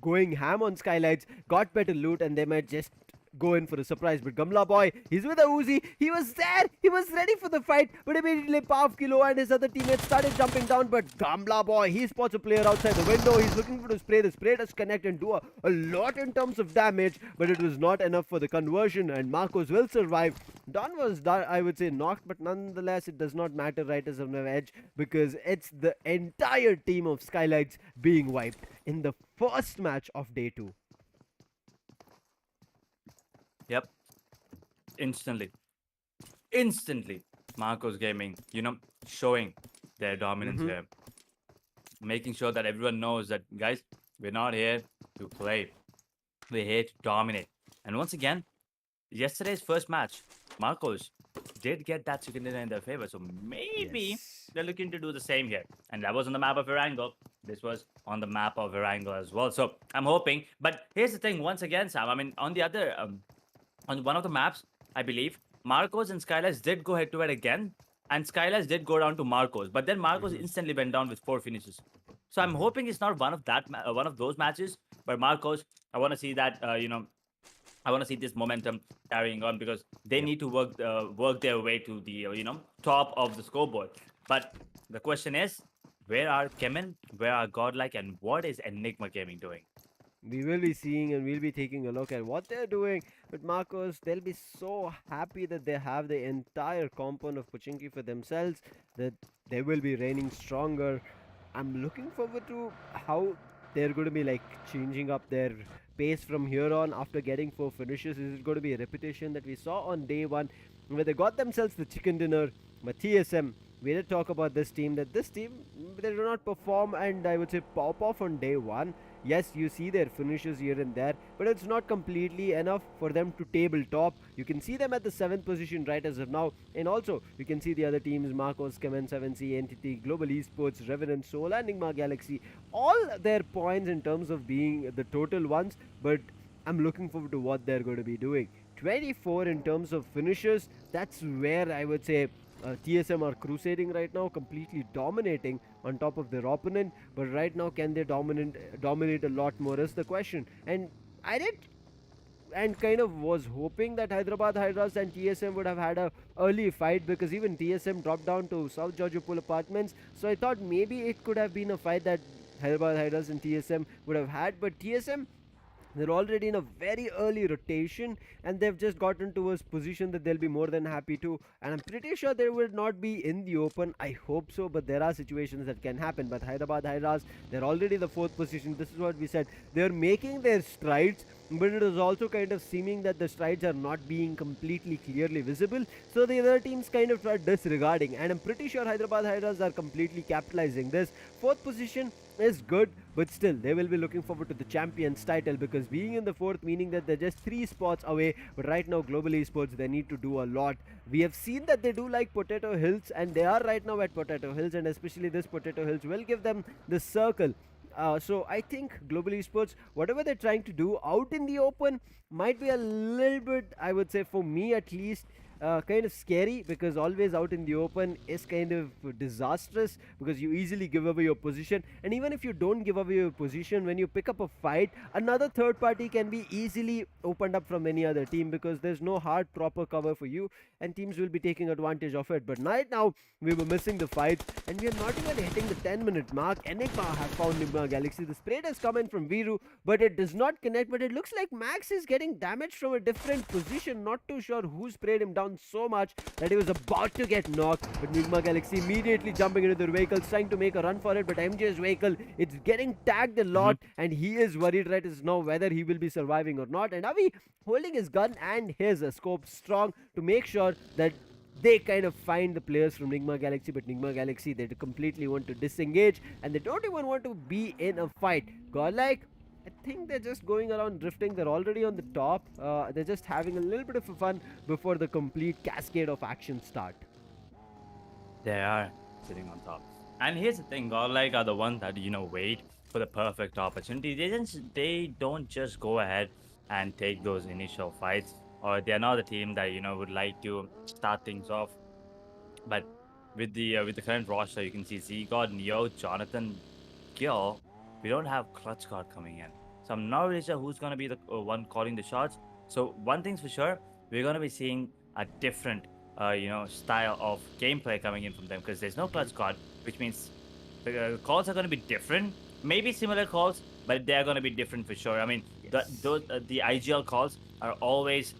going ham on SKYLIGHTZ got better loot, and they might just go in for a surprise? But Gamla Boy, he's with a Uzi. He was there. He was ready for the fight, but immediately Pav Kilo and his other teammates started jumping down. But Gamla Boy, he spots a player outside the window. He's looking for the spray. The spray does connect and do a lot in terms of damage, but it was not enough for the conversion, and Marcos will survive. Don was, I would say, knocked, but nonetheless, it does not matter right as an edge, because it's the entire team of SKYLIGHTZ being wiped in the first match of day 2. Yep. Instantly, Marcos Gaming, showing their dominance here. Making sure that everyone knows that, guys, we're not here to play. We're here to dominate. And once again, yesterday's first match, Marcos did get that chicken dinner in their favor. So maybe they're looking to do the same here. And that was on the map of Erangel. This was on the map of Erangel as well. So I'm hoping. But here's the thing, once again, Sam. I mean, on the other... on one of the maps, I believe, Marcos and SKYLIGHTZ did go head-to-head again, and SKYLIGHTZ did go down to Marcos, but then Marcos instantly went down with 4 finishes. So I'm hoping it's not one of those matches, but Marcos, I want to see that, I want to see this momentum carrying on, because they need to work their way to the, top of the scoreboard. But the question is, where are CHEMIN, where are GODLIKE, and what is ENIGMA Gaming doing? We will be seeing, and we'll be taking a look at what they're doing. But Marcos, they'll be so happy that they have the entire compound of Pochinki for themselves, that they will be reigning stronger. I'm looking forward to how they're going to be like changing up their pace from here on after getting 4 finishes. Is it going to be a repetition that we saw on day 1, where they got themselves the chicken dinner? But TSM, we did talk about this team, that this team, they do not perform and I would say pop off on day 1. Yes, you see their finishes here and there, but it's not completely enough for them to table top. You can see them at the 7th position right as of now, and also you can see the other teams, Marcos, Gillette 7Sea, Entity, Global ESPORTS, Revenant, Soul and NIGMA Galaxy, all their points in terms of being the total ones, but I'm looking forward to what they're going to be doing. 24 in terms of finishes, that's where I would say TSM are crusading right now, completely dominating on top of their opponent. But right now, can they dominate a lot more is the question. And I did and kind of was hoping that Hyderabad HYDRAS and TSM would have had a early fight, because even TSM dropped down to South Georgia Pool Apartments. So I thought maybe it could have been a fight that Hyderabad HYDRAS and TSM would have had, but TSM, they're already in a very early rotation, and they've just gotten to a position that they'll be more than happy to. And I'm pretty sure they will not be in the open. I hope so, but there are situations that can happen. But Hyderabad HYDRAS, they're already the 4th position. This is what we said. They're making their strides, but it is also kind of seeming that the strides are not being completely clearly visible. So the other teams kind of are disregarding. And I'm pretty sure Hyderabad HYDRAS are completely capitalizing this. 4th position is good, but still they will be looking forward to the champions title, because being in the 4th meaning that they're just 3 spots away. But right now Global Esports, they need to do a lot. We have seen that they do like Potato Hills, and they are right now at Potato Hills, and especially this Potato Hills will give them the circle. So I think Global Esports, whatever they're trying to do out in the open, might be a little bit, I would say for me at least, kind of scary, because always out in the open is kind of disastrous, because you easily give away your position. And even if you don't give away your position, when you pick up a fight, another third party can be easily opened up from any other team, because there's no hard proper cover for you, and teams will be taking advantage of it. But right now we were missing the fights, and we are not even hitting the 10-minute mark. Enigma have found NIGMA Galaxy. The spray does come in from Viru, but it does not connect. But it looks like Max is getting damaged from a different position. Not too sure who sprayed him down so much that he was about to get knocked. But NIGMA Galaxy immediately jumping into their vehicles, trying to make a run for it. But MJ's vehicle, it's getting tagged a lot, and he is worried right as now whether he will be surviving or not. And Avi holding his gun and his scope strong to make sure that they kind of find the players from NIGMA Galaxy. But NIGMA Galaxy, they completely want to disengage, and they don't even want to be in a fight. GODLIKE, I think they're just going around drifting. They're already on the top. They're just having a little bit of fun before the complete cascade of action start. They are sitting on top. And here's the thing, Godlike are the ones that, wait for the perfect opportunity. They don't just go ahead and take those initial fights, or they're not the team that, would like to start things off. But with the current roster, you can see Z God, Neo, Jonathan, Gil. We don't have Clutch God coming in. So I'm not really sure who's gonna be the one calling the shots. So one thing's for sure, we're gonna be seeing a different style of gameplay coming in from them because there's no Clutch God, which means the calls are gonna be different. Maybe similar calls, but they're gonna be different for sure. I mean, the IGL calls are always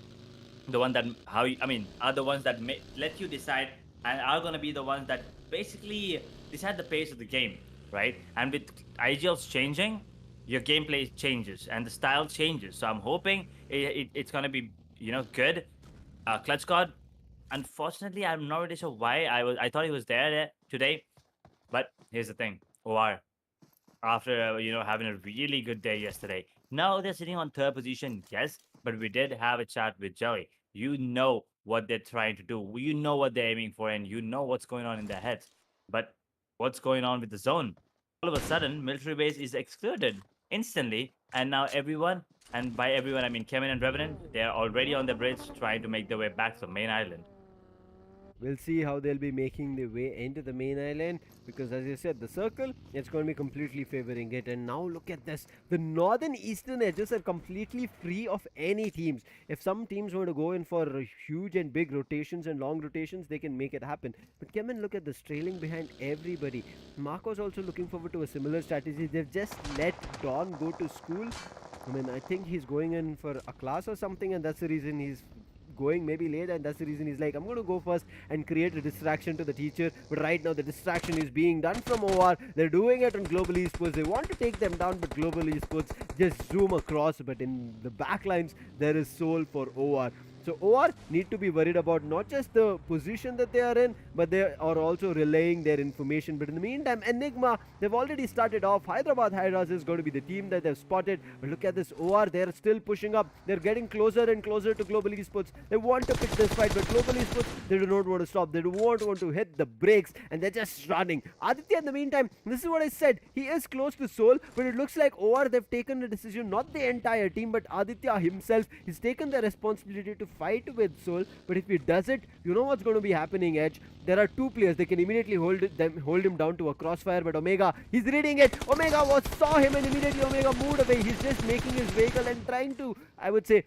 the one that are the ones that let you decide and are going to be the ones that basically decide the pace of the game, right? And with IGLs changing, your gameplay changes and the style changes. So I'm hoping it's going to be good. Clutch God, unfortunately, I'm not really sure why. I thought he was there today, but here's the thing: OR after having a really good day yesterday. Now they're sitting on third position, yes, but we did have a chat with Jelly. You know what they're trying to do. You know what they're aiming for, and you know what's going on in their heads. But what's going on with the zone? All of a sudden, military base is excluded instantly, and now everyone, and by everyone I mean CHEMIN and REVENANT, they're already on the bridge trying to make their way back to the main island. We'll see how they'll be making their way into the main island because, as you said, the circle, it's going to be completely favoring it. And now look at this. The northern eastern edges are completely free of any teams. If some teams want to go in for huge and big rotations and long rotations, they can make it happen. But Kevin, look at this, trailing behind everybody. Marco's also looking forward to a similar strategy. They've just let Don go to school. I mean, I think he's going in for a class or something, and that's the reason he's going maybe late, and that's the reason he's like, I'm going to go first and create a distraction to the teacher. But right now the distraction is being done from OR. They're doing it on Global Esports. They want to take them down, but Global Esports just zoom across. But in the backlines there is soul for OR. So OR need to be worried about not just the position that they are in, but they are also relaying their information. But in the meantime, Enigma, they've already started off. Hyderabad HYDRAS is going to be the team that they've spotted. But look at this OR, they're still pushing up. They're getting closer and closer to Global Esports. They want to pick this fight, but Global Esports, they do not want to stop. They do not want to hit the brakes, and they're just running. Aditya, in the meantime, this is what I said. He is close to Soul, but it looks like OR, they've taken a decision, not the entire team, but Aditya himself. He's taken the responsibility to fight with Soul, but if he does it, you know what's going to be happening, Edge. There are two players. They can immediately hold him down to a crossfire, but Omega, he's reading it. Omega saw him, and immediately Omega moved away. He's just making his vehicle and trying to, I would say,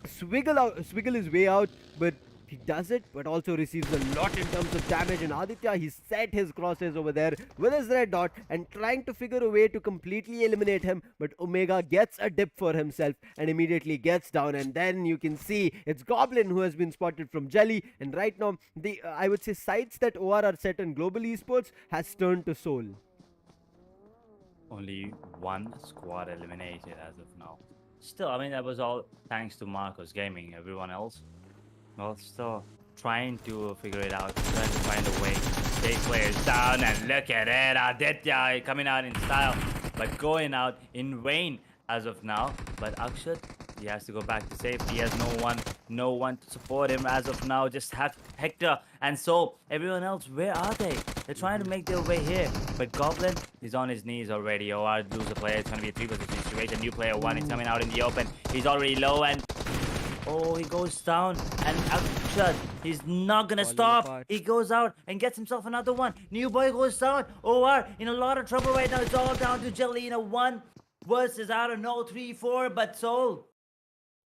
swiggle his way out, but he does it, but also receives a lot in terms of damage. And Aditya, he set his crosses over there with his red dot and trying to figure a way to completely eliminate him, but Omega gets a dip for himself and immediately gets down. And then you can see it's Goblin who has been spotted from Jelly, and right now the I would say sights that OR are set on Global Esports has turned to Soul. Only one squad eliminated as of now. Still, I mean, that was all thanks to Marcos Gaming. Everyone else, well, still trying to figure it out, trying to find a way to take players down. And look at it, Aditya coming out in style, but going out in vain as of now. But Akshat, he has to go back to safety. He has no one to support him as of now. Just Hector and so everyone else. Where are they? They're trying to make their way here, but Goblin is on his knees already. OR lose a player. It's gonna be a 3-position situation. New player one is coming out in the open. He's already low, and oh, he goes down. And Akshat, he's not gonna stop. Apart. He goes out and gets himself another one. New boy goes down. OR in a lot of trouble right now. It's all down to Jelly in a 1 versus, I don't know, 3-4, but Soul,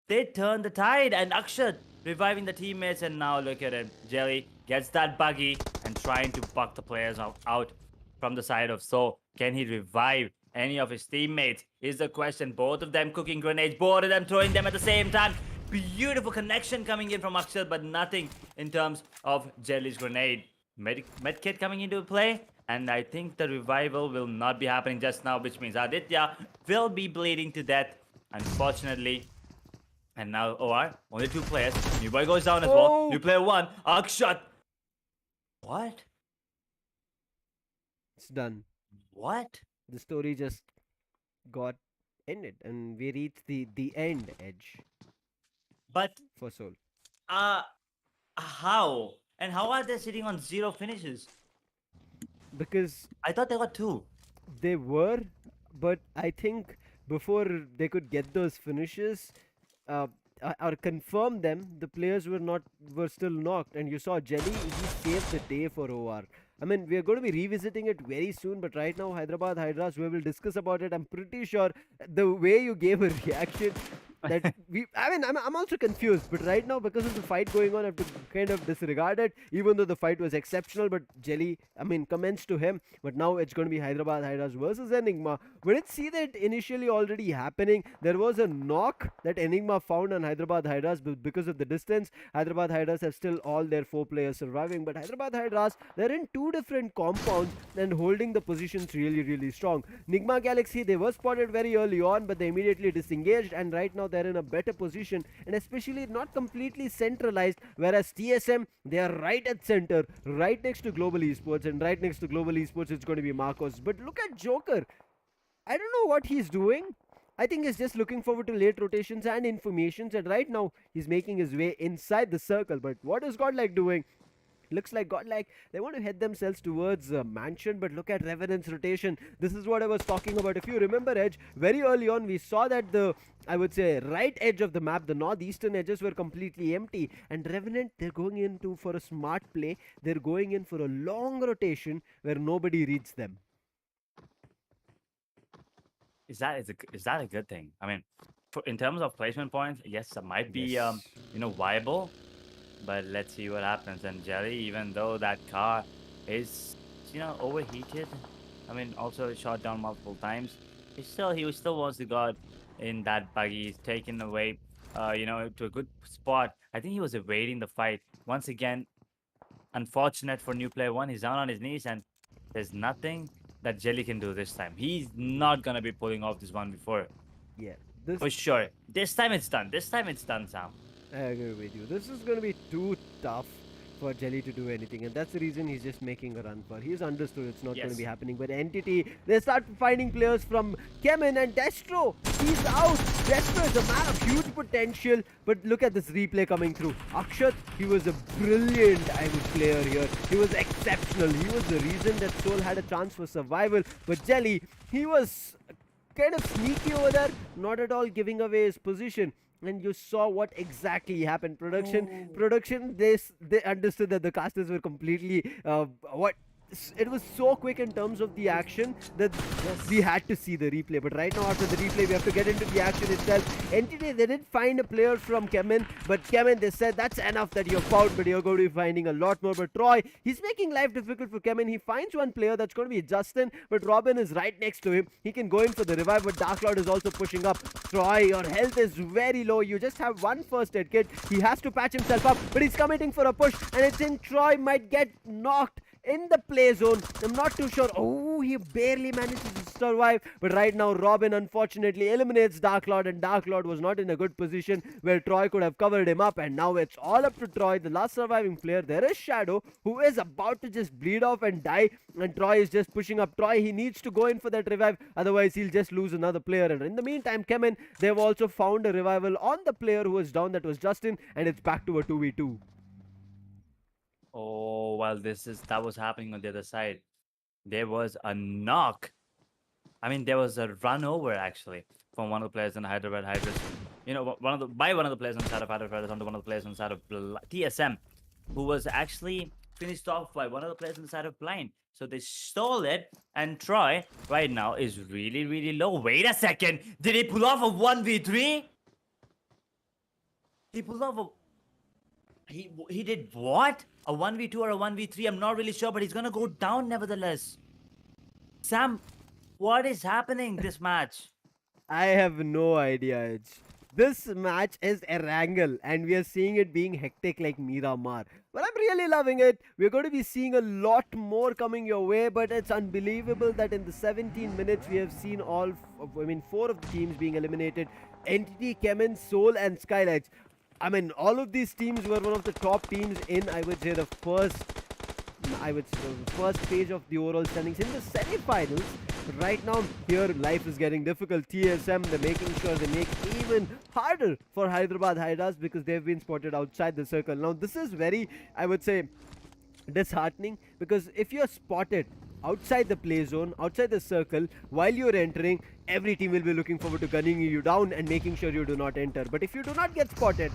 they turn the tide, and Akshat reviving the teammates. And now look at it. Jelly gets that buggy and trying to buck the players out from the side of Soul. Can he revive any of his teammates is the question. Both of them cooking grenades, both of them throwing them at the same time. Beautiful connection coming in from Akshat, but nothing in terms of Jelly's grenade. Medkit coming into play, and I think the revival will not be happening just now, which means Aditya will be bleeding to death, unfortunately. And now OR, only 2 players. New boy goes down as well. New player 1, Akshat. What? It's done. What? The story just got ended, and we reached the end edge But for Seoul. uh, how? And how are they sitting on 0 finishes? Because I thought they got 2. they were, but I think before they could get those finishes, uh, or confirm them, the players were still knocked, and you saw Jelly. He saved the day for OR. I mean, we are going to be revisiting it very soon, but right now, Hyderabad HYDRAS, we will discuss about it. I'm pretty sure the way you gave a reaction, that I mean, I'm also confused, but right now, because of the fight going on, I have to kind of disregard it, even though the fight was exceptional. But Jelly, I mean, comments to him, but now it's going to be Hyderabad HYDRAS versus Enigma. We did see that initially already happening. There was a knock that Enigma found on Hyderabad HYDRAS, but because of the distance, Hyderabad HYDRAS have still all their 4 players surviving. But Hyderabad HYDRAS, they're in 2 different compounds and holding the positions really strong. NIGMA Galaxy, they were spotted very early on, but they immediately disengaged, and right now they're in a better position, and especially not completely centralized, whereas TSM, they are right at center, right next to Global Esports, and right next to Global Esports it's going to be Marcos. But look at Joker. I don't know what he's doing. I think he's just looking forward to late rotations and informations, and right now he's making his way inside the circle. But what is Godlike doing? Looks like Godlike, they want to head themselves towards Mansion, but look at Revenant's rotation. This is what I was talking about. If you remember, Edge, very early on we saw that I would say, right edge of the map, the northeastern edges were completely empty, and Revenant, they're going into for a smart play. They're going in for a long rotation where nobody reads them. Is that a good thing? I mean, in terms of placement points, yes, it might be Yes. viable, but let's see what happens. And Jelly, even though that car is overheated, I mean, also shot down multiple times, he still wants to go out in that buggy. He's taken away, to a good spot. I think he was evading the fight once again. Unfortunate for new player 1. He's down on his knees, and there's nothing that Jelly can do this time. He's not gonna be pulling off this one before. Yeah, this For sure. This time it's done. This time it's done, Sam. I agree with you. This is going to be too tough for Jelly to do anything, and that's the reason he's just making a run for. He's understood it's not going to Yes. be happening. But Entity, they start finding players from CHEMIN, and Destro, he's out. Destro is a man of huge potential, but look at this replay coming through. Akshat, he was a brilliant, player here. He was exceptional. He was the reason that Soul had a chance for survival. But Jelly, he was kind of sneaky over there, not at all giving away his position. And you saw what exactly happened. Production, they understood that the casters were completely it was so quick in terms of the action that we had to see the replay. But right now, after the replay, we have to get into the action itself. Entity, they did find a player from CHEMIN, but CHEMIN, they said that's enough that you're found, but you're going to be finding a lot more. But Troy, he's making life difficult for CHEMIN. He finds one player, that's going to be Justin, but Robin is right next to him. He can go in for the revive, but Dark Lord is also pushing up. Troy, your health is very low. You just have one first aid kit. He has to patch himself up, but he's committing for a push, and I think Troy might get knocked in the play zone. I'm not too sure. Oh, he barely manages to survive. But right now, Robin unfortunately eliminates Dark Lord, and Dark Lord was not in a good position where Troy could have covered him up. And now it's all up to Troy, the last surviving player. There is Shadow, who is about to just bleed off and die, and Troy is just pushing up. Troy, he needs to go in for that revive, otherwise he'll just lose another player. And in the meantime, CHEMIN, they've also found a revival on the player who was down, that was Justin, and it's back to a 2v2. Oh, while that was happening on the other side, there was a knock. I mean, there was a run over actually from one of the players in Hyderabad HYDRAS. One of the players on the side of Hyderabad onto one of the players on the side of TSM, who was actually finished off by one of the players on the side of Blind. So they stole it, and Troy right now is really low. Wait a second, did he pull off a 1v3? He pulled off a He did what? A 1v2 or a 1v3? I'm not really sure, but he's gonna go down nevertheless. Sam, what is happening this match? I have no idea. This match is Erangel, and we are seeing it being hectic like Miramar. But I'm really loving it. We're going to be seeing a lot more coming your way, but it's unbelievable that in the 17 minutes we have seen 4 of the teams being eliminated. Entity, CHEMIN, Soul, and SKYLIGHTZ. I mean, all of these teams were one of the top teams in, I would say, the first page of the overall standings in the semi-finals. Right now, here life is getting difficult. TSM, they're making sure they make even harder for Hyderabad HYDRAS because they've been spotted outside the circle. Now, this is very, I would say, disheartening because if you're spotted outside the play zone, outside the circle, while you're entering, every team will be looking forward to gunning you down and making sure you do not enter. But if you do not get spotted,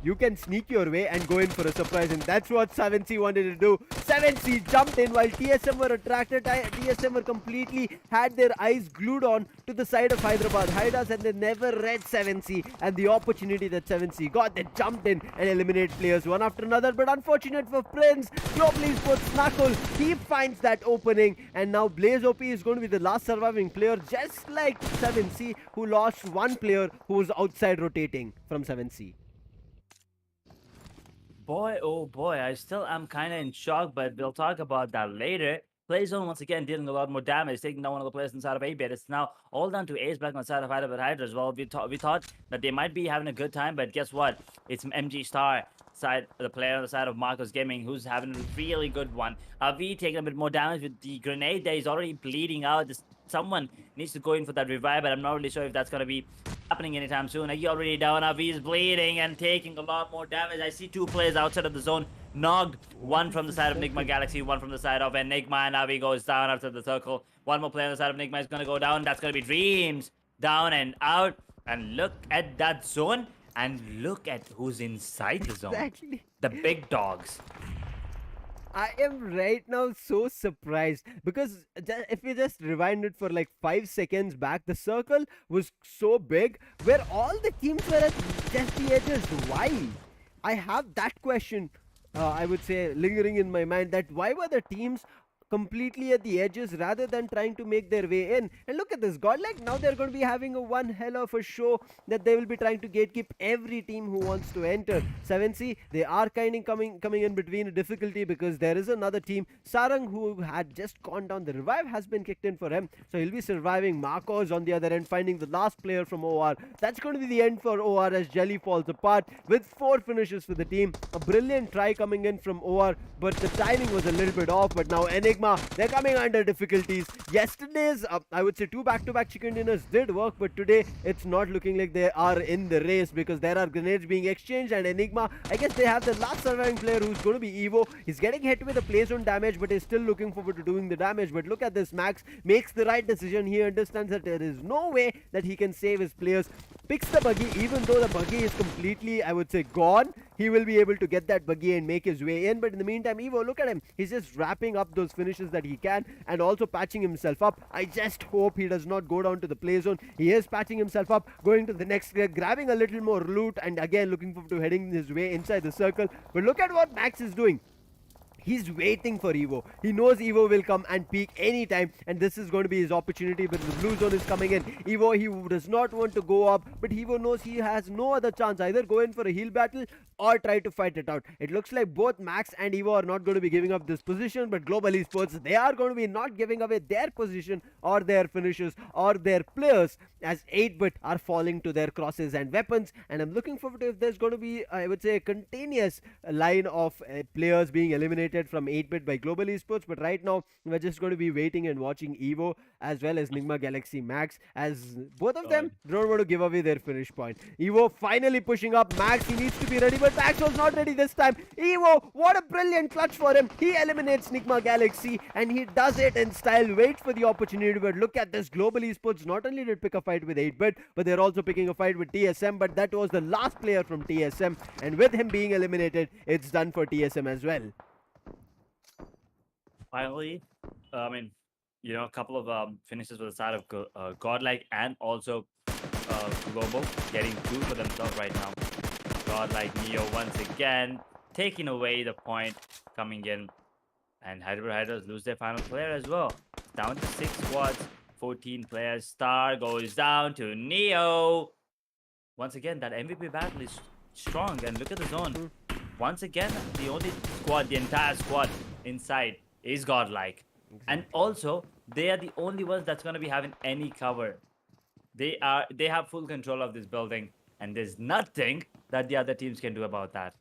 you can sneak your way and go in for a surprise, and that's what 7C wanted to do. 7C jumped in while TSM were attracted. TSM were completely had their eyes glued on to the side of Hyderabad HYDRAS, and they never read 7C and the opportunity that 7C got. They jumped in and eliminated players one after another, but unfortunate for Prince, Global Esports Knuckle, he finds that opening, and now Blaze OP is going to be the last surviving player, just like 7C, who lost one player who was outside rotating from 7C. Boy, oh boy, I still am kind of in shock, but we'll talk about that later. Playzone once again dealing a lot more damage, taking down one of the players inside of 8-bit. It's now all down to Ace back on the side of Hyderabad HYDRAS. Well, we thought that they might be having a good time, but guess what? It's MG Star side, the player on the side of Marcos Gaming, who's having a really good one. Avi taking a bit more damage with the grenade there. He's already bleeding out. Someone needs to go in for that revive, but I'm not really sure if that's going to be happening anytime soon. He already down. Avi is bleeding and taking a lot more damage. I see two players outside of the zone knocked. One from the side of NIGMA Galaxy, one from the side of ENIGMA, and Avi goes down after the circle. One more player on the side of NIGMA is going to go down. That's going to be Dreams. Down and out. And look at that zone. And look at who's inside the zone. Exactly. The big dogs. I am right now so surprised because if we just rewind it for like 5 seconds back, the circle was so big where all the teams were at just the edges. Why? I have that question, I would say, lingering in my mind, that why were the teams completely at the edges rather than trying to make their way in? And look at this, Godlike, now they're going to be having a one hell of a show that they will be trying to gatekeep every team who wants to enter. 7C, they are kind of coming in between a difficulty because there is another team, Sarang, who had just gone down. The revive has been kicked in for him, so he'll be surviving. Marcos on the other end, finding the last player from OR. That's going to be the end for OR as Jelly falls apart with 4 finishes for the team. A brilliant try coming in from OR, but the timing was a little bit off. But now Enigma, they're coming under difficulties. Yesterday's, I would say, 2 back-to-back chicken dinners did work, but today it's not looking like they are in the race because there are grenades being exchanged, and Enigma, I guess they have the last surviving player who's going to be Evo. He's getting hit with a play zone damage, but is still looking forward to doing the damage. But look at this, Max makes the right decision. He understands that there is no way that he can save his players. Picks the buggy, even though the buggy is completely, I would say, gone. He will be able to get that buggy and make his way in. But in the meantime, Evo, look at him. He's just wrapping up those finishes that he can and also patching himself up. I just hope he does not go down to the play zone. He is patching himself up, going to the next clear, grabbing a little more loot, and again looking forward to heading his way inside the circle. But look at what Max is doing. He's waiting for Evo. He knows Evo will come and peek anytime, and this is going to be his opportunity. But the blue zone is coming in. Evo, he does not want to go up, but Evo knows he has no other chance. Either go in for a heal battle or try to fight it out. It looks like both Max and Evo are not going to be giving up this position, but Global Esports, they are going to be not giving away their position or their finishes or their players, as 8-bit are falling to their crosses and weapons. And I'm looking forward to if there's going to be, I would say, a continuous line of players being eliminated from 8-bit by Global Esports. But right now we're just going to be waiting and watching Evo as well as NIGMA Galaxy Max, as both of them don't want to give away their finish point. Evo finally pushing up. Max, he needs to be ready, but Max was not ready this time. Evo, what a brilliant clutch for him. He eliminates NIGMA Galaxy, and he does it in style. Waits for the opportunity, but look at this. Global Esports not only did pick a fight with 8-bit, but they're also picking a fight with TSM, but that was the last player from TSM, and with him being eliminated, it's done for TSM as well. Finally, I mean, you know, a couple of finishes with the side of Godlike and also Global getting 2 for themselves right now. Godlike Neo once again taking away the point coming in, and Hyderabad HYDRAS lose their final player as well. Down to 6 squads, 14 players. Star goes down to Neo. Once again, that MVP battle is strong, and look at the zone. Once again, the only squad, the entire squad inside is Godlike. And also, they are the only ones that's going to be having any cover. They have full control of this building, and there's nothing that the other teams can do about that.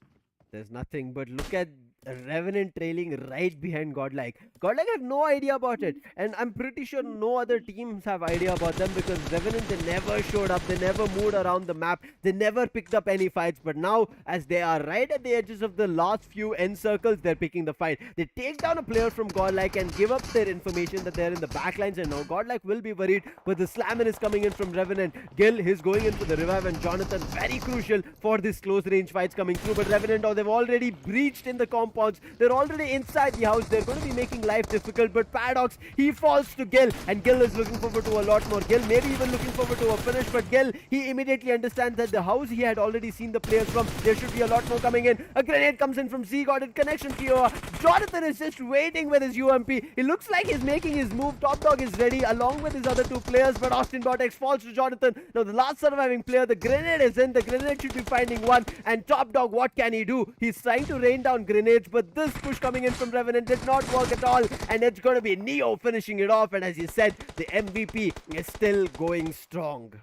There's nothing, but look at Revenant trailing right behind Godlike. Godlike had no idea about it, and I'm pretty sure no other teams have idea about them because Revenant, they never showed up, they never moved around the map, they never picked up any fights. But now, as they are right at the edges of the last few end circles, they're picking the fight. They take down a player from Godlike and give up their information that they're in the backlines, and now Godlike will be worried. But the slammer is coming in from Revenant. Gil is going in for the revive, and Jonathan, very crucial for this close range fights coming through. But Revenant, oh, they've already breached in the compounds. They're already inside the house. They're going to be making life difficult. But Paradox, he falls to Gil, and Gil is looking forward to a lot more. Gil maybe even looking forward to a finish, but Gil, he immediately understands that the house he had already seen the players from, there should be a lot more coming in. A grenade comes in from Z, got it, connection Kiowa. Jonathan is just waiting with his UMP. It looks like he's making his move. Top Dog is ready along with his other two players, but Austin Botex falls to Jonathan. Now the last surviving player, the grenade is in. The grenade should be finding one, and Top Dog, what can he do? He's trying to rain down grenades, but this push coming in from Revenant did not work at all, and it's going to be Neo finishing it off. And as you said, the MVP is still going strong.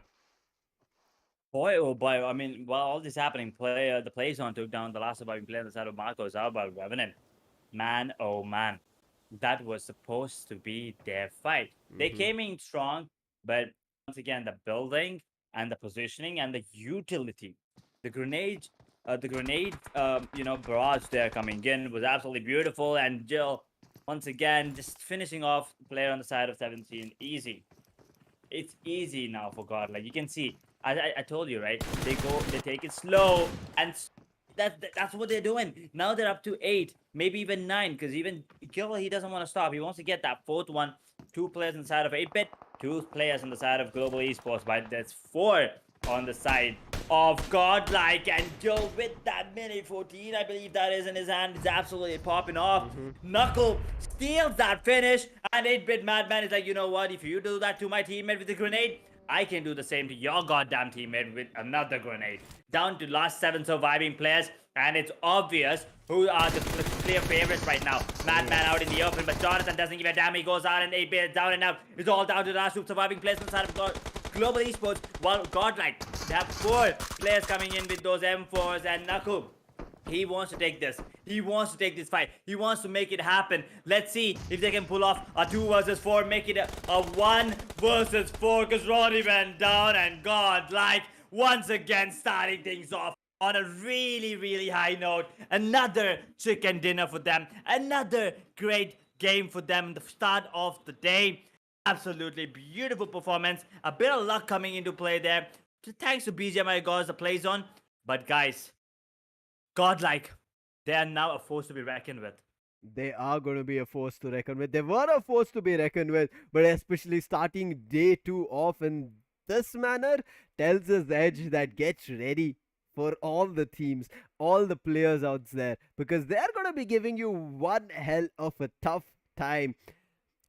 Boy, oh boy. I mean, while all this happening, the play zone took down the last surviving player on the side of Marcos. How about Revenant? Man, oh man. That was supposed to be their fight. They came in strong, but once again, the building and the positioning and the utility. The grenade, barrage there coming in was absolutely beautiful. And Jill, once again, just finishing off the player on the side of 17. Easy. It's easy now for God. Like you can see, I told you, right? They take it slow, and that's what they're doing. Now they're up to 8, maybe even 9, because even Gil, he doesn't want to stop. He wants to get that 4th one. 2 players on the side of 8-bit, 2 players on the side of Global Esports, but there's 4 on the side of Godlike, and Joe with that mini 14, I believe that is in his hand, is absolutely popping off. Knuckle steals that finish, and 8-bit Madman is like, you know what, if you do that to my teammate with a grenade, I can do the same to your goddamn teammate with another grenade. Down to last 7 surviving players, and it's obvious who are the clear favorites right now. Madman out in the open, but Jonathan doesn't give a damn. He goes out, and 8-bit down and out. It's all down to the last 2 surviving players on the side of Global Esports. While Godlike, they have 4 players coming in with those M4s, and Knuckle, he wants to take this. He wants to take this fight. He wants to make it happen. Let's see if they can pull off a 2 versus 4, make it a 1 versus 4, because Ronnie went down, and Godlike once again starting things off on a really, really high note. Another chicken dinner for them. Another great game for them. The start of the day. Absolutely beautiful performance. A bit of luck coming into play there. Thanks to BGMI guys, the play zone. But guys, Godlike, they are now a force to be reckoned with. They are going to be a force to reckon with. They were a force to be reckoned with, but especially starting day 2 off in this manner tells us Edge that gets ready for all the teams, all the players out there, because they're going to be giving you one hell of a tough time.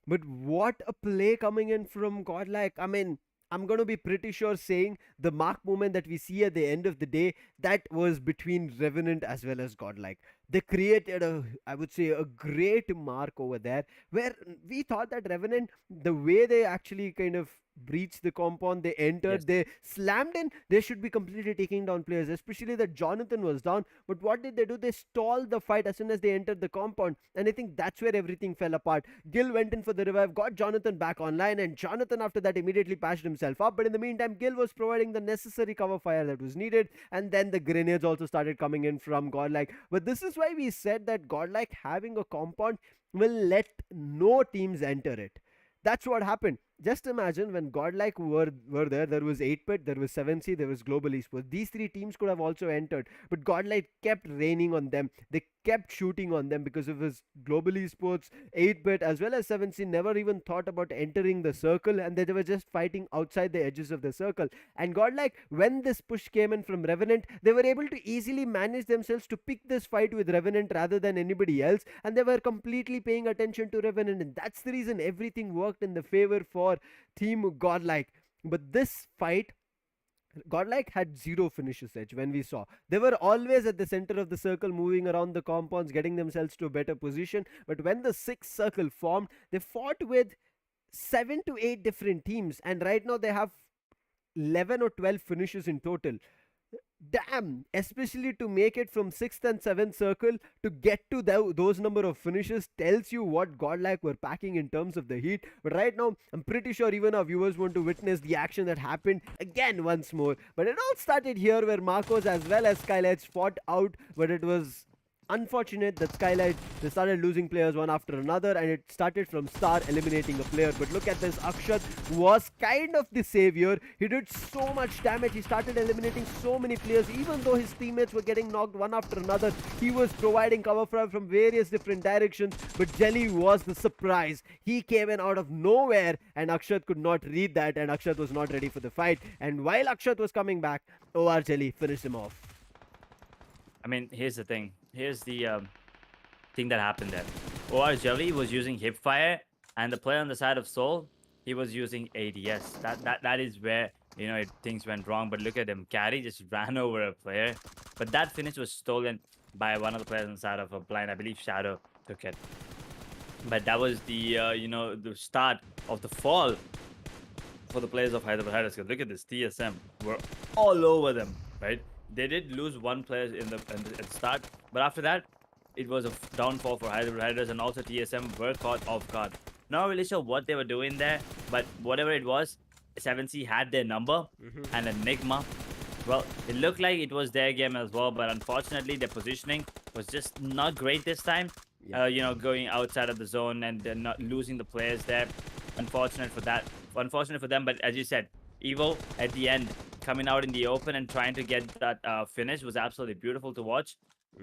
But what a play coming in from Godlike. I mean, I'm going to be pretty sure saying the mark moment that we see at the end of the day, that was between Revenant as well as Godlike. They created I would say, a great mark over there, where we thought that Revenant, the way they actually kind of breached the compound, they entered, they slammed in, they should be completely taking down players, especially that Jonathan was down. But what did they do? They stalled the fight as soon as they entered the compound, and I think that's where everything fell apart. Gil went in for the revive, got Jonathan back online, and Jonathan after that immediately patched himself up. But in the meantime, Gil was providing the necessary cover fire that was needed, and then the grenades also started coming in from Godlike. But this is why we said that Godlike having a compound will let no teams enter it. That's what happened. Just imagine when Godlike were there was 8-bit, there was 7C, there was Global Esports. These 3 teams could have also entered, but Godlike kept raining on them. They kept shooting on them because of his Global Esports, 8-bit as well as 7C never even thought about entering the circle, and they were just fighting outside the edges of the circle. And Godlike, when this push came in from Revenant, they were able to easily manage themselves to pick this fight with Revenant rather than anybody else, and they were completely paying attention to Revenant, and that's the reason everything worked in the favor for Team Godlike. But this fight, Godlike had 0 finishes, Edge. When we saw, they were always at the center of the circle, moving around the compounds, getting themselves to a better position. But when the 6th circle formed, they fought with 7 to 8 different teams, and right now they have 11 or 12 finishes in total. Damn, especially to make it from 6th and 7th circle to get to those number of finishes tells you what Godlike were packing in terms of the heat. But right now, I'm pretty sure even our viewers want to witness the action that happened again once more. But it all started here where Marcos as well as SKYLIGHTZ fought out, but it was unfortunate that SKYLIGHTZ, they started losing players one after another, and it started from Star eliminating a player. But look at this, Akshat was kind of the savior. He did so much damage. He started eliminating so many players. Even though his teammates were getting knocked one after another, he was providing cover from various different directions. But Jelly was the surprise. He came in out of nowhere, and Akshat could not read that, and Akshat was not ready for the fight. And while Akshat was coming back, OR Jelly finished him off. I mean, here's the thing. Here's the thing that happened there. OR Jelly was using hip fire, and the player on the side of Soul, he was using ADS. That is where things went wrong. But look at him, Carry just ran over a player. But that finish was stolen by one of the players on the side of a blind. I believe Shadow took it. But that was the the start of the fall for the players of HYDRAS. Look at this, TSM. We're all over them, right? They did lose one player at the start, but after that, it was a downfall for HYDRAS, and also TSM were caught off guard. Not really sure what they were doing there, but whatever it was, 7C had their number, and ENIGMA. Well, it looked like it was their game as well, but unfortunately, their positioning was just not great this time. Going outside of the zone and not losing the players there. Unfortunate for that. Unfortunate for them, but as you said, Evo at the end coming out in the open and trying to get that finish was absolutely beautiful to watch.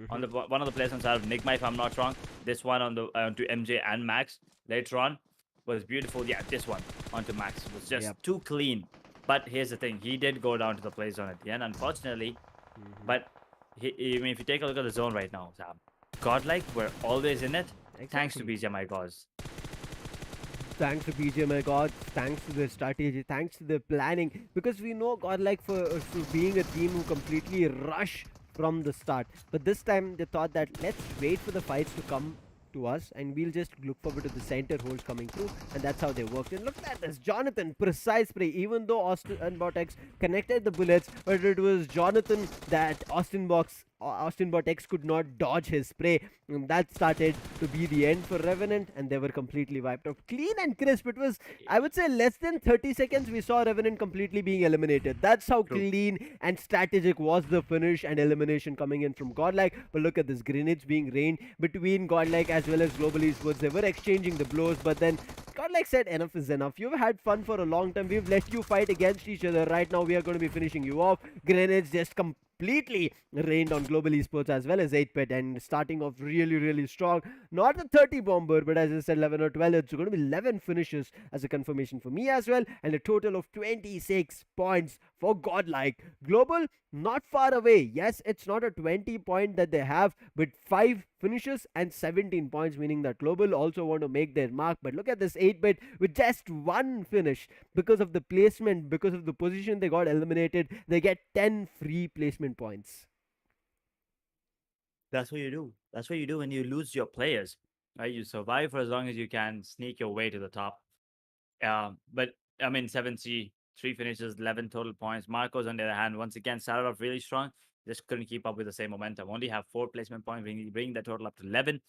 On the one of the players on side of NIGMA, if I'm not wrong, this one on the to MJ and Max later on was beautiful. Yeah, this one onto Max was just too clean. But here's the thing, he did go down to the play zone at the end, unfortunately. But I mean, if you take a look at the zone right now, Sam, Godlike were always in it, thanks to BGMI gods. Thanks to BGMI gods, thanks to the strategy, thanks to the planning, because we know Godlike for being a team who completely rush from the start. But this time they thought that let's wait for the fights to come to us and we'll just look forward to the center holes coming through, and that's how they worked. And look at this, Jonathan, precise spray, even though Austin Botex connected the bullets, but it was Jonathan that Austin Botex could not dodge his spray, and that started to be the end for Revenant, and they were completely wiped out. Clean and crisp. It was, I would say, less than 30 seconds we saw Revenant completely being eliminated. That's how clean and strategic was the finish and elimination coming in from Godlike. But look at this, grenades being rained between Godlike as well as Global Esports. They were exchanging the blows, but then Godlike said enough is enough. You've had fun for a long time. We've let you fight against each other. Right now we are going to be finishing you off. Grenades just completely rained on Global Esports as well as 8-Bit, and starting off really strong. Not a 30 bomber, but as I said, 11 or 12. It's going to be 11 finishes as a confirmation for me as well, and a total of 26 points for Godlike. Global, not far away. Yes, it's not a 20 point that they have, but 5 finishes and 17 points, meaning that Global also want to make their mark. But look at this 8-Bit with just one finish. Because of the placement, because of the position they got eliminated, they get 10 free placement points. That's what you do. That's what you do when you lose your players, right? You survive for as long as you can, sneak your way to the top. But I mean, 7C, 3 finishes, 11 total points. Marcos, on the other hand, once again, started off really strong. Just couldn't keep up with the same momentum. Only have 4 placement points, bringing the total up to 11.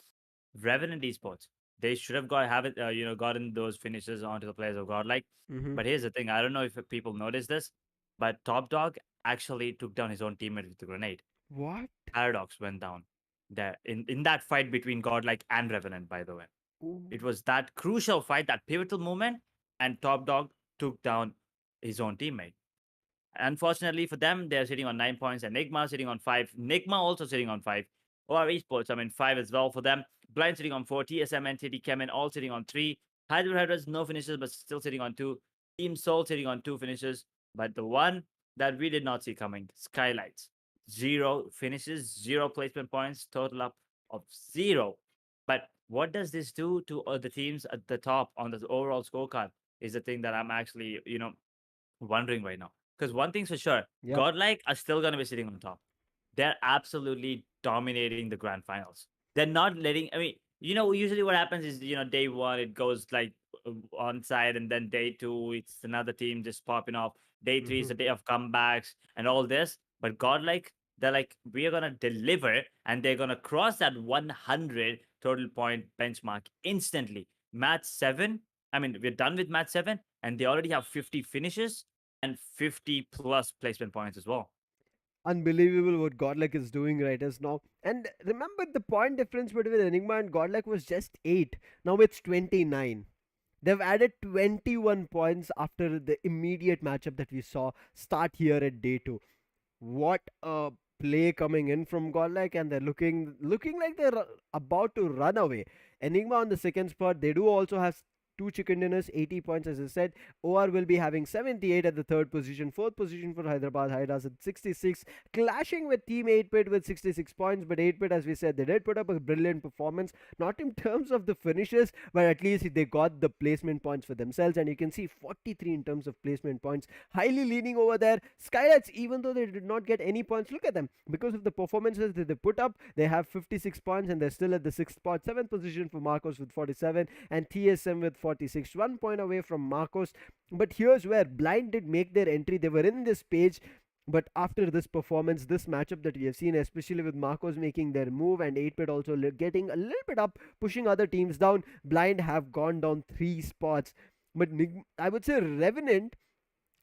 Revenant Esports, they should have gotten those finishes onto the players of Godlike. But here's the thing, I don't know if people noticed this, but Top Dog actually took down his own teammate with the grenade. What? Paradox went down there in that fight between Godlike and Revenant, by the way. Ooh. It was that crucial fight, that pivotal moment, and Top Dog took down his own teammate. Unfortunately for them, they're sitting on 9 points. Enigma sitting on 5. NIGMA also sitting on 5. OR Esports, I mean, 5 as well for them. Blind sitting on 4. TSM, NTT, CHEMIN all sitting on 3. HYDRAS, no finishes, but still sitting on 2. Team Soul sitting on 2 finishes. But the one that we did not see coming, SKYLIGHTZ. 0 finishes, 0 placement points, total up of 0. But what does this do to the teams at the top on the overall scorecard is the thing that I'm actually, wondering right now. Because one thing's for sure, Godlike are still going to be sitting on top. They're absolutely dominating the grand finals. They're not letting, I mean, usually what happens is, day 1, it goes like on side, and then day 2, it's another team just popping off. Day 3 is the day of comebacks and all this. But Godlike, they're like, we are gonna deliver, and they're gonna cross that 100 total point benchmark instantly. Match 7, I mean, we're done with match 7, and they already have 50 finishes and 50 plus placement points as well. Unbelievable what Godlike is doing right as now. And remember, the point difference between Enigma and Godlike was just 8. Now it's 29. They've added 21 points after the immediate matchup that we saw start here at day 2. What a play coming in from Godlike, and they're looking like they're about to run away. Enigma on the second spot. They do also have two chicken dinners, 80 points as I said. OR will be having 78 at the third position. Fourth position for Hyderabad HYDRAS at 66, clashing with Team 8-Bit with 66 points. But 8-Bit, as we said, they did put up a brilliant performance, not in terms of the finishes, but at least they got the placement points for themselves. And you can see 43 in terms of placement points, highly leaning over there. SKYLIGHTZ, even though they did not get any points, look at them, because of the performances that they put up, they have 56 points and they're still at the sixth spot. Seventh position for Marcos with 47 and TSM with 46, 1 point away from Marcos. But here's where Blind did make their entry. They were in this page, but after this performance, this matchup that we have seen, especially with Marcos making their move and 8-Bit also getting a little bit up, pushing other teams down, Blind have gone down 3 spots. But I would say Revenant,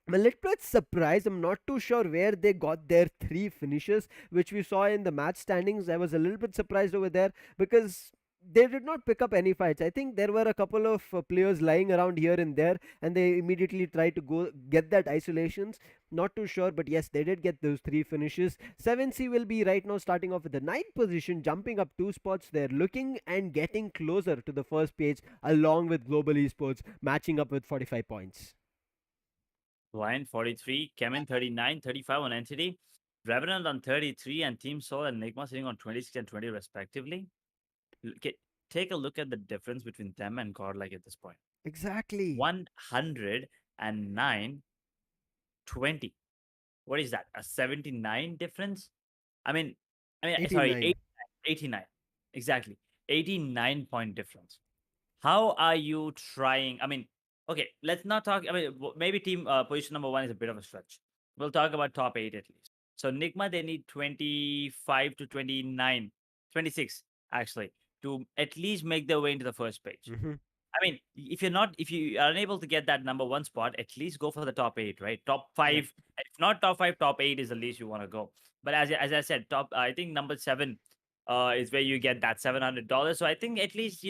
I'm a little bit surprised. I'm not too sure where they got their 3 finishes, which we saw in the match standings. I was a little bit surprised over there because they did not pick up any fights. I think there were a couple of players lying around here and there, and they immediately tried to go get that isolations. Not too sure, but yes, they did get those 3 finishes. 7C will be right now starting off with the ninth position, jumping up 2 spots. They're looking and getting closer to the first page, along with Global Esports, matching up with 45 points. Blind 43, CHEMIN 39, 35 on Entity, Revenant on 33, and Team Soul and Enigma sitting on 26 and 20 respectively. Take a look at the difference between them and Godlike at this point. Exactly. 109, 20. What is that? A 79 difference? I mean, sorry, 89. 89. Exactly. 89 point difference. How are you trying? I mean, okay, let's not talk. I mean, maybe team position number 1 is a bit of a stretch. We'll talk about top 8 at least. So NIGMA, they need 25 to 29, 26 actually, to at least make their way into the first page. Mhm. I mean, if you are unable to get that number 1 spot, at least go for the top 8, right? Top 5, if not top 5, top 8 is the least you want to go. But as I said, I think number 7 is where you get that $700. So I think at least,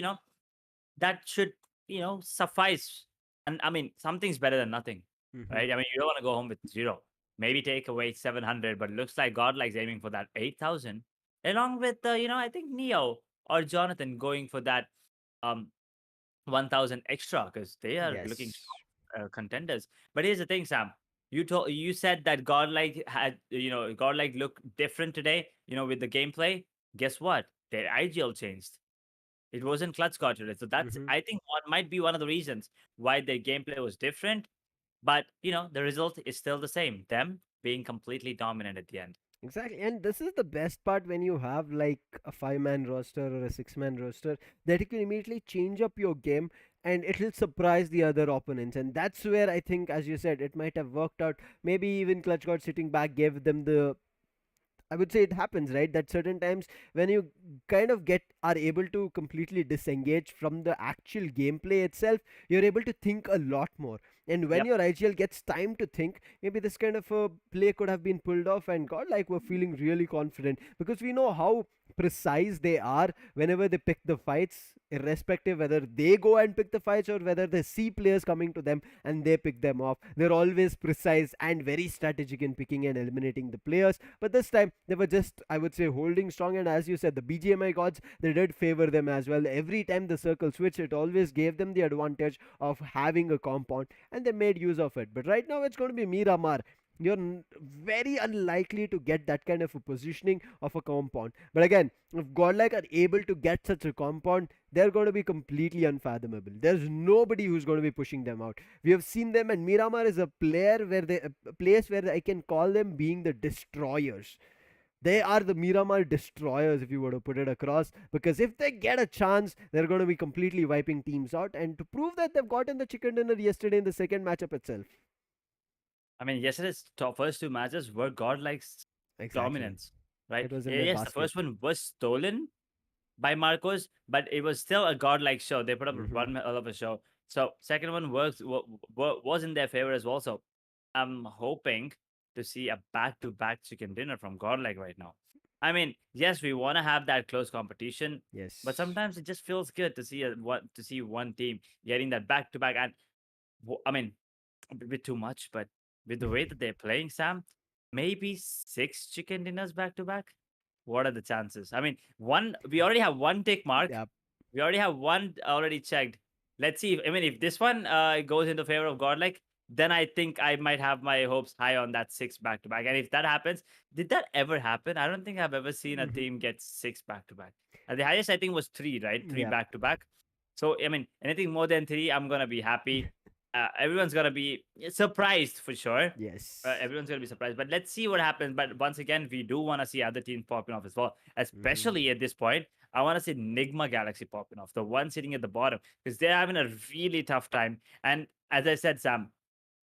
that should, suffice. And I mean, something's better than nothing, Mhm. right? I mean, you don't want to go home with 0. Maybe take away 700, but looks like Godlike's aiming for that 8,000, along with, I think Neo or Jonathan going for that um 1,000 extra because they are looking Yes. strong contenders. But here's the thing, Sam. You said that Godlike had, Godlike looked different today, with the gameplay. Guess what? Their IGL changed. It wasn't Clutch got to it. So that's, Mhm. I think, what might be one of the reasons why their gameplay was different. But, the result is still the same. Them being completely dominant at the end. Exactly, and this is the best part when you have like a 5-man roster or a 6-man roster, that you can immediately change up your game and it'll surprise the other opponents. And that's where I think, as you said, it might have worked out. Maybe even Clutch God sitting back gave them the, I would say it happens, right? That certain times when you kind of are able to completely disengage from the actual gameplay itself, you're able to think a lot more. And when Yep. your IGL gets time to think, maybe this kind of a play could have been pulled off. And God, like we're feeling really confident because we know how precise they are whenever they pick the fights, irrespective whether they go and pick the fights or whether they see players coming to them and they pick them off. They're always precise and very strategic in picking and eliminating the players. But this time they were just, I would say, holding strong. And as you said, the BGMI gods, they did favor them as well. Every time the circle switched, it always gave them the advantage of having a compound, and they made use of it. But right now it's going to be Miramar. You're very unlikely to get that kind of a positioning of a compound. But again, if Godlike are able to get such a compound, they're going to be completely unfathomable. There's nobody who's going to be pushing them out. We have seen them, and Miramar is a place where I can call them being the destroyers. They are the Miramar destroyers, if you were to put it across, because if they get a chance, they're going to be completely wiping teams out. And to prove that, they've gotten the chicken dinner yesterday in the second matchup itself. I mean, yesterday's first 2 matches were Godlike's Exactly. dominance, right? It was in their Yes, the basket. first one was stolen by Marcos, but it was still a godlike show. They put up Hmm. one hell of a show. So second one was in their favor as well. So I'm hoping to see a back-to-back chicken dinner from Godlike right now. I mean, yes, we want to have that close competition, but Yes. sometimes it just feels good to see one team getting that back-to-back. And I mean, a bit too much, but with the way that they're playing, Sam, maybe six chicken dinners back to back. What are the chances? I mean, one we already have one tick mark. Yeah. We already have one already checked. Let's see. I mean, if this one goes into favor of Godlike, then I think I might have my hopes high on that six back to back. And if that happens, did that ever happen? I don't think I've ever seen a Hmm. team get six back to back. The highest I think was three, right? Three Yeah. back to back. So I mean, anything more than three, I'm gonna be happy. Everyone's gonna be surprised for sure. Yes. Everyone's gonna be surprised, but let's see what happens. But once again, we do want to see other teams popping off as well, Hmm. especially at this point. I want to see Nigma Galaxy popping off, the one sitting at the bottom, because they're having a really tough time. And as I said, Sam,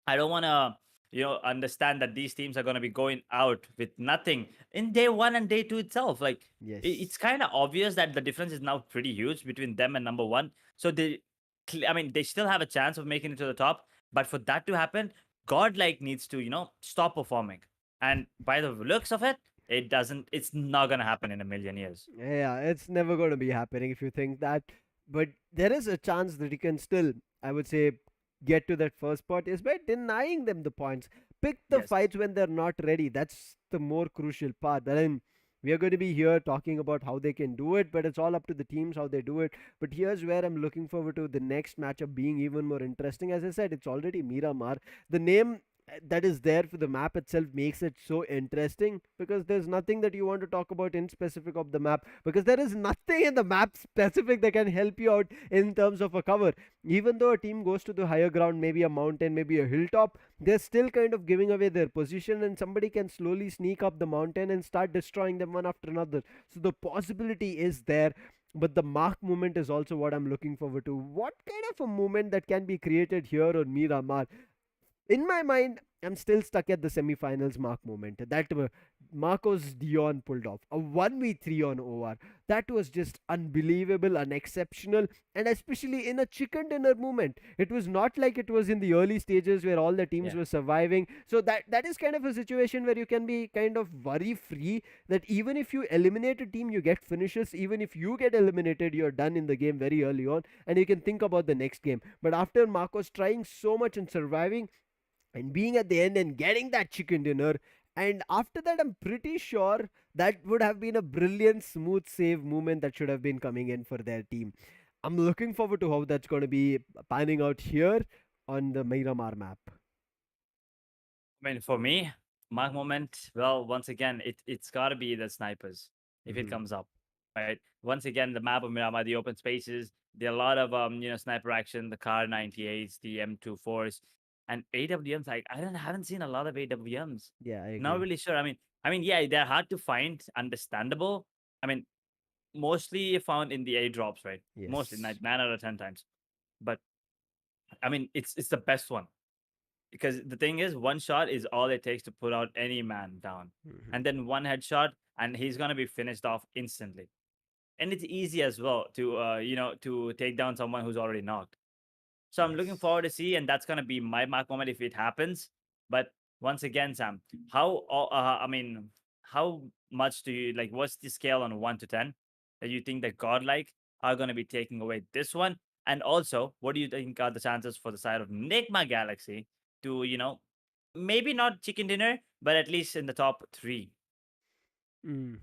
I don't want to, understand that these teams are going to be going out with nothing in day one and day two itself. Like it's Yes. kind of obvious that the difference is now pretty huge between them and number one. So I mean, they still have a chance of making it to the top. But for that to happen, Godlike needs to, stop performing. And by the looks of it, it doesn't. It's not going to happen in a million years. Yeah, it's never going to be happening if you think that. But there is a chance that you can still, I would say, get to that first spot is by denying them the points. Pick the Yes. fights when they're not ready. That's the more crucial part. I mean, we are going to be here talking about how they can do it, but it's all up to the teams how they do it. But here's where I'm looking forward to the next matchup being even more interesting. As I said, it's already Miramar. The name that is there for the map itself makes it so interesting because there's nothing that you want to talk about in specific of the map because there is nothing in the map specific that can help you out in terms of a cover. Even though a team goes to the higher ground, maybe a mountain, maybe a hilltop, they're still kind of giving away their position and somebody can slowly sneak up the mountain and start destroying them one after another. So the possibility is there, but the mark movement is also what I'm looking forward to. What kind of a movement that can be created here on Miramar? In my mind, I'm still stuck at the semi-finals mark moment. That Marcos Dion pulled off a 1v3 on OR. That was just unbelievable, unexceptional, and especially in a chicken dinner moment. It was not like it was in the early stages where all the teams Yeah. were surviving. So that is kind of a situation where you can be kind of worry free that even if you eliminate a team, you get finishes. Even if you get eliminated, you're done in the game very early on, and you can think about the next game. But after Marcos trying so much and surviving, and being at the end and getting that chicken dinner. And after that, I'm pretty sure that would have been a brilliant, smooth save movement that should have been coming in for their team. I'm looking forward to how that's going to be panning out here on the Miramar map. I mean, for me, mark moment. Well, once again, it's got to be the snipers if it Hmm. comes up, right? Once again, the map of Miramar, the open spaces, there are a lot of sniper action, the Car 98s, the M24s, and AWMs. Like haven't seen a lot of AWMs. Yeah, I Not agree. really sure. I mean, yeah, they're hard to find, understandable. I mean, mostly found in the airdrops, right? Mostly Yes. 9 out of 10 times. But I mean, it's the best one because the thing is, one shot is all it takes to put out any man down, Hmm. and then one headshot, and he's gonna be finished off instantly. And it's easy as well to to take down someone who's already knocked. So I'm looking Yes. forward to see, and that's gonna be my mark moment if it happens. But once again, Sam, how much do you like? What's the scale on 1 to 10 that you think that Godlike are gonna be taking away this one? And also, what do you think are the chances for the side of Nigma Galaxy to maybe not chicken dinner, but at least in the top three? Mm.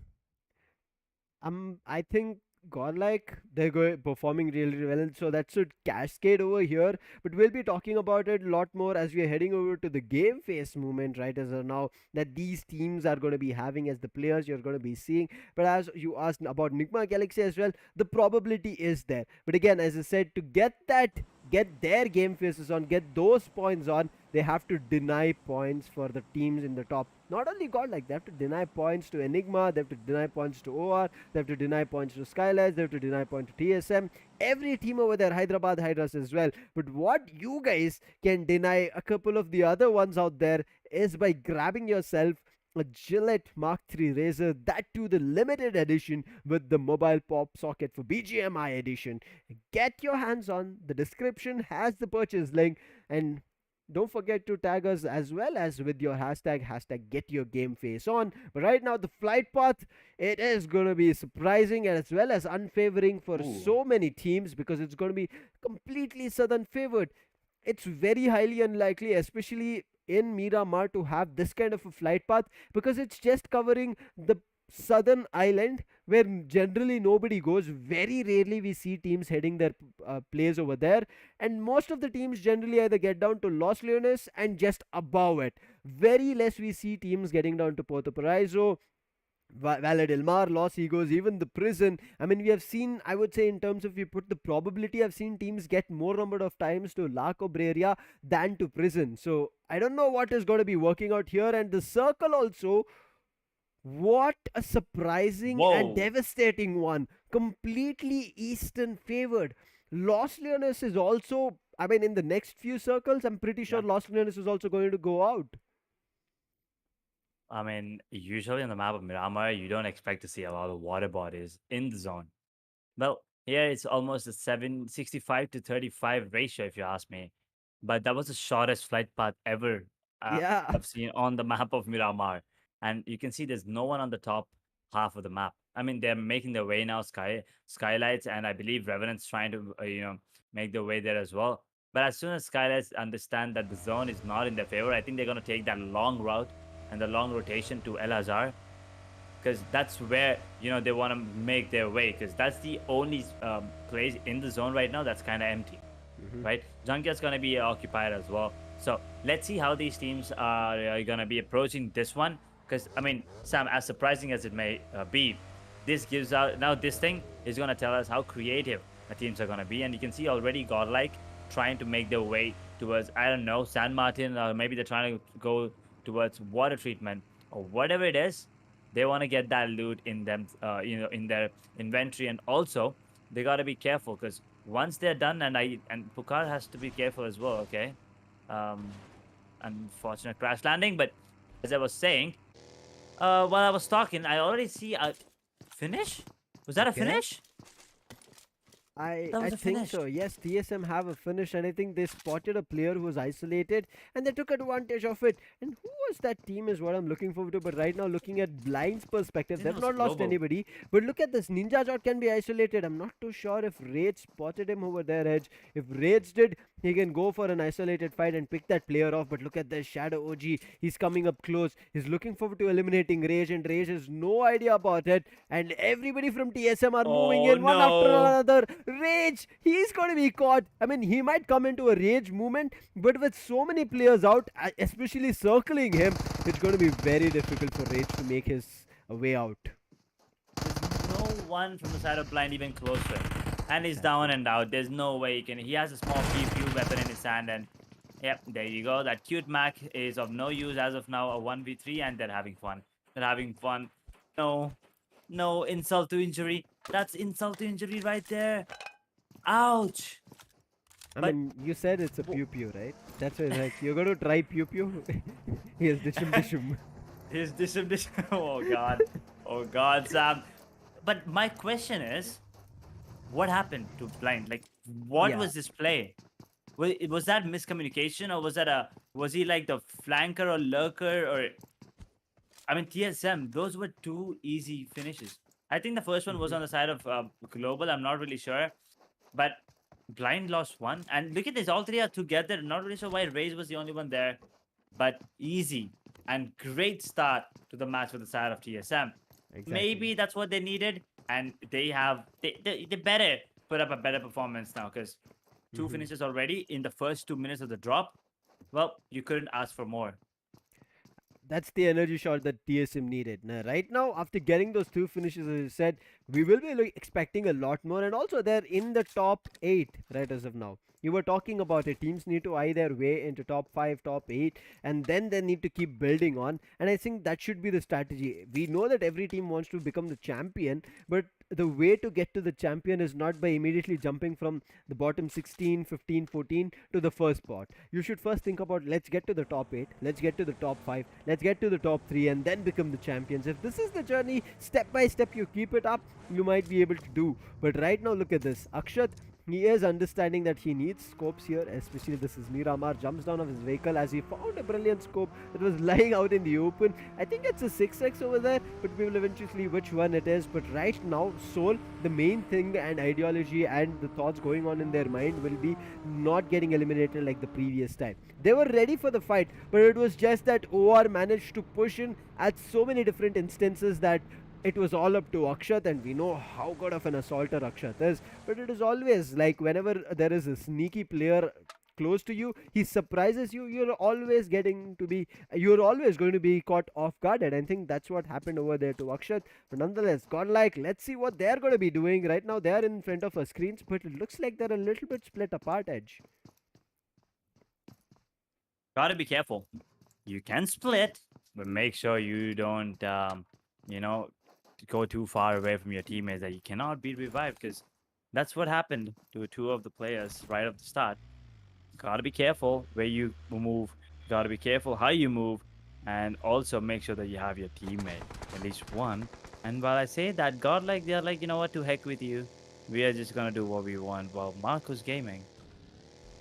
I think Godlike they're going performing really well, so that should cascade over here. But we'll be talking about it a lot more as we are heading over to the game phase movement, right? As of now, that these teams are going to be having as the players you're going to be seeing. But as you asked about Nigma Galaxy as well, the probability is there. But again, as I said, to get their game faces on, get those points on, they have to deny points for the teams in the top. Not only Godlike, they have to deny points to Enigma, they have to deny points to OR, they have to deny points to SKYLIGHTZ, they have to deny points to TSM. Every team over there, Hyderabad HYDRAS as well. But what you guys can deny a couple of the other ones out there is by grabbing yourself a Gillette Mark III razor, that too the limited edition with the mobile pop socket for BGMI edition. Get your hands on. The description has the purchase link, and don't forget to tag us as well as with your hashtag get your game face on. But right now the flight path, it is going to be surprising and as well as unfavoring for Ooh. so many teams because it's going to be completely southern favored. It's very highly unlikely, especially in Miramar, to have this kind of a flight path because it's just covering the southern island where generally nobody goes. Very rarely we see teams heading their plays over there, and most of the teams generally either get down to Los Leones and just above it. Very less we see teams getting down to Puerto Paraiso, Valle del Mar, Los Egos, even the prison. I mean, we have seen, I would say, in terms of you put the probability, I've seen teams get more number of times to La Cobreria than to prison. So I don't know what is going to be working out here. And the circle also, what a surprising and Whoa. devastating one. Completely Eastern favored. Los Leones is also, I mean, in the next few circles, I'm pretty sure Yeah. Los Leones is also going to go out. I mean, usually on the map of Miramar, you don't expect to see a lot of water bodies in the zone. Well, here it's almost a 765 to 35 ratio, if you ask me. But that was the shortest flight path ever Yeah. I've seen on the map of Miramar. And you can see there's no one on the top half of the map. I mean, they're making their way now, SKYLIGHTZ, and I believe Revenant's trying to, make their way there as well. But as soon as SKYLIGHTZ understand that the zone is not in their favor, I think they're going to take that long route and the long rotation to El Hazar because that's where they want to make their way because that's the only place in the zone right now that's kind of empty, right? Junkyard's going to be occupied as well. So let's see how these teams are going to be approaching this one because I mean, Sam, as surprising as it may be, this gives out now this thing is going to tell us how creative the teams are going to be, and you can see already Godlike trying to make their way towards, I don't know, San Martin, or maybe they're trying to go towards water treatment or whatever it is. They want to get that loot in them, in their inventory, and also they got to be careful because once they're done, and Pukar has to be careful as well. Okay, um, unfortunate crash landing, but as I was saying, while I was talking, I already see a finish. Was that a Okay. finish? I That I was a think finish. so. Yes, TSM have a finish, and I think they spotted a player who was isolated, and they took advantage of it. And who was that team is what I'm looking forward to. But right now, looking at Blind's perspective, This they've was not lost global. anybody. But look at this, Ninja Jot can be isolated. I'm not too sure if Rage spotted him over their edge. If Rage did, he can go for an isolated fight and pick that player off. But look at this Shadow OG. He's coming up close. He's looking forward to eliminating Rage, and Rage has no idea about it. And everybody from TSM are moving Oh in one after no! another. Rage, he's going to be caught. I mean, he might come into a Rage movement, but with so many players out, especially circling him, it's going to be very difficult for Rage to make his way out. There's no one from the side of Blind even close to him. And he's down and out. There's no way he can. He has a small PPU weapon in his hand, and yep, there you go. That cute Mac is of no use as of now. A 1v3, and they're having fun. They're having fun. No, no insult to injury. That's insult to injury right there. Ouch. I But mean, you said it's a pew pew, right? That's why, like, you're going to try pew pew? Yes, dishum dishum. his this. Oh god. Oh god, Sam. But my question is, what happened to Blind? Like, what Yeah. was this play? Was that miscommunication, or was he like the flanker or lurker, or I mean TSM? Those were two easy finishes. I think the first one was on the side of Global. I'm not really sure, but Blind lost one. And look at this, all three are together. Not really sure why Raze was the only one there, but easy and great start to the match with the side of TSM. Exactly. Maybe that's what they needed, and they better put up a better performance now because two finishes already in the first 2 minutes of the drop. Well, you couldn't ask for more. That's the energy shot that TSM needed. Now, right now, after getting those two finishes, as you said, we will be expecting a lot more. And also, they're in the top 8 right as of now. You were talking about it. Teams need to eye their way into top 5, top 8, and then they need to keep building on. And I think that should be the strategy. We know that every team wants to become the champion, but the way to get to the champion is not by immediately jumping from the bottom 16, 15, 14 to the first spot. You should first think about, let's get to the top 8, let's get to the top 5, let's get to the top 3, and then become the champions. If this is the journey, step by step, you keep it up, you might be able to do. But right now, look at this. Akshat, he is understanding that he needs scopes here, especially this is Miramar, jumps down of his vehicle as he found a brilliant scope that was lying out in the open. I think it's a 6x over there, but we will eventually see which one it is. But right now, Soul, the main thing and ideology and the thoughts going on in their mind will be not getting eliminated like the previous time. They were ready for the fight, but it was just that OR managed to push in at so many different instances that it was all up to Akshat, and we know how good of an assaulter Akshat is. But it is always like whenever there is a sneaky player close to you, he surprises you. You're always going to be caught off guard, and I think that's what happened over there to Akshat. But nonetheless, godlike, let's see what they're going to be doing. Right now, they're in front of our screens, but it looks like they're a little bit split apart, Edge. Gotta be careful. You can split, but make sure you don't, you know, go too far away from your teammates that you cannot be revived, because that's what happened to two of the players right off the start. Gotta be careful where you move, gotta be careful how you move, and also make sure that you have your teammate, at least one. And while I say that, Godlike, they're like, you know what, to heck with you. We are just gonna do what we want. Well, Marcus Gaming,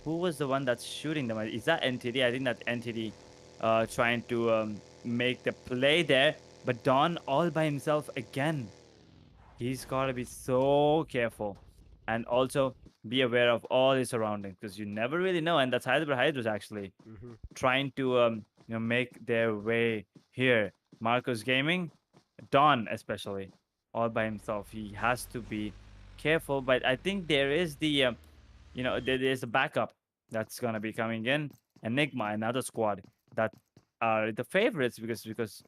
who was the one that's shooting them? Is that NTD? I think that NTD trying to make the play there. But Don all by himself again. He's got to be so careful. And also be aware of all his surroundings, because you never really know. And that's HYDRAS actually trying to make their way here. Marcus Gaming, Don especially, all by himself. He has to be careful. But I think there is the there's a backup that's gonna be coming in. Enigma, another squad that are the favorites, because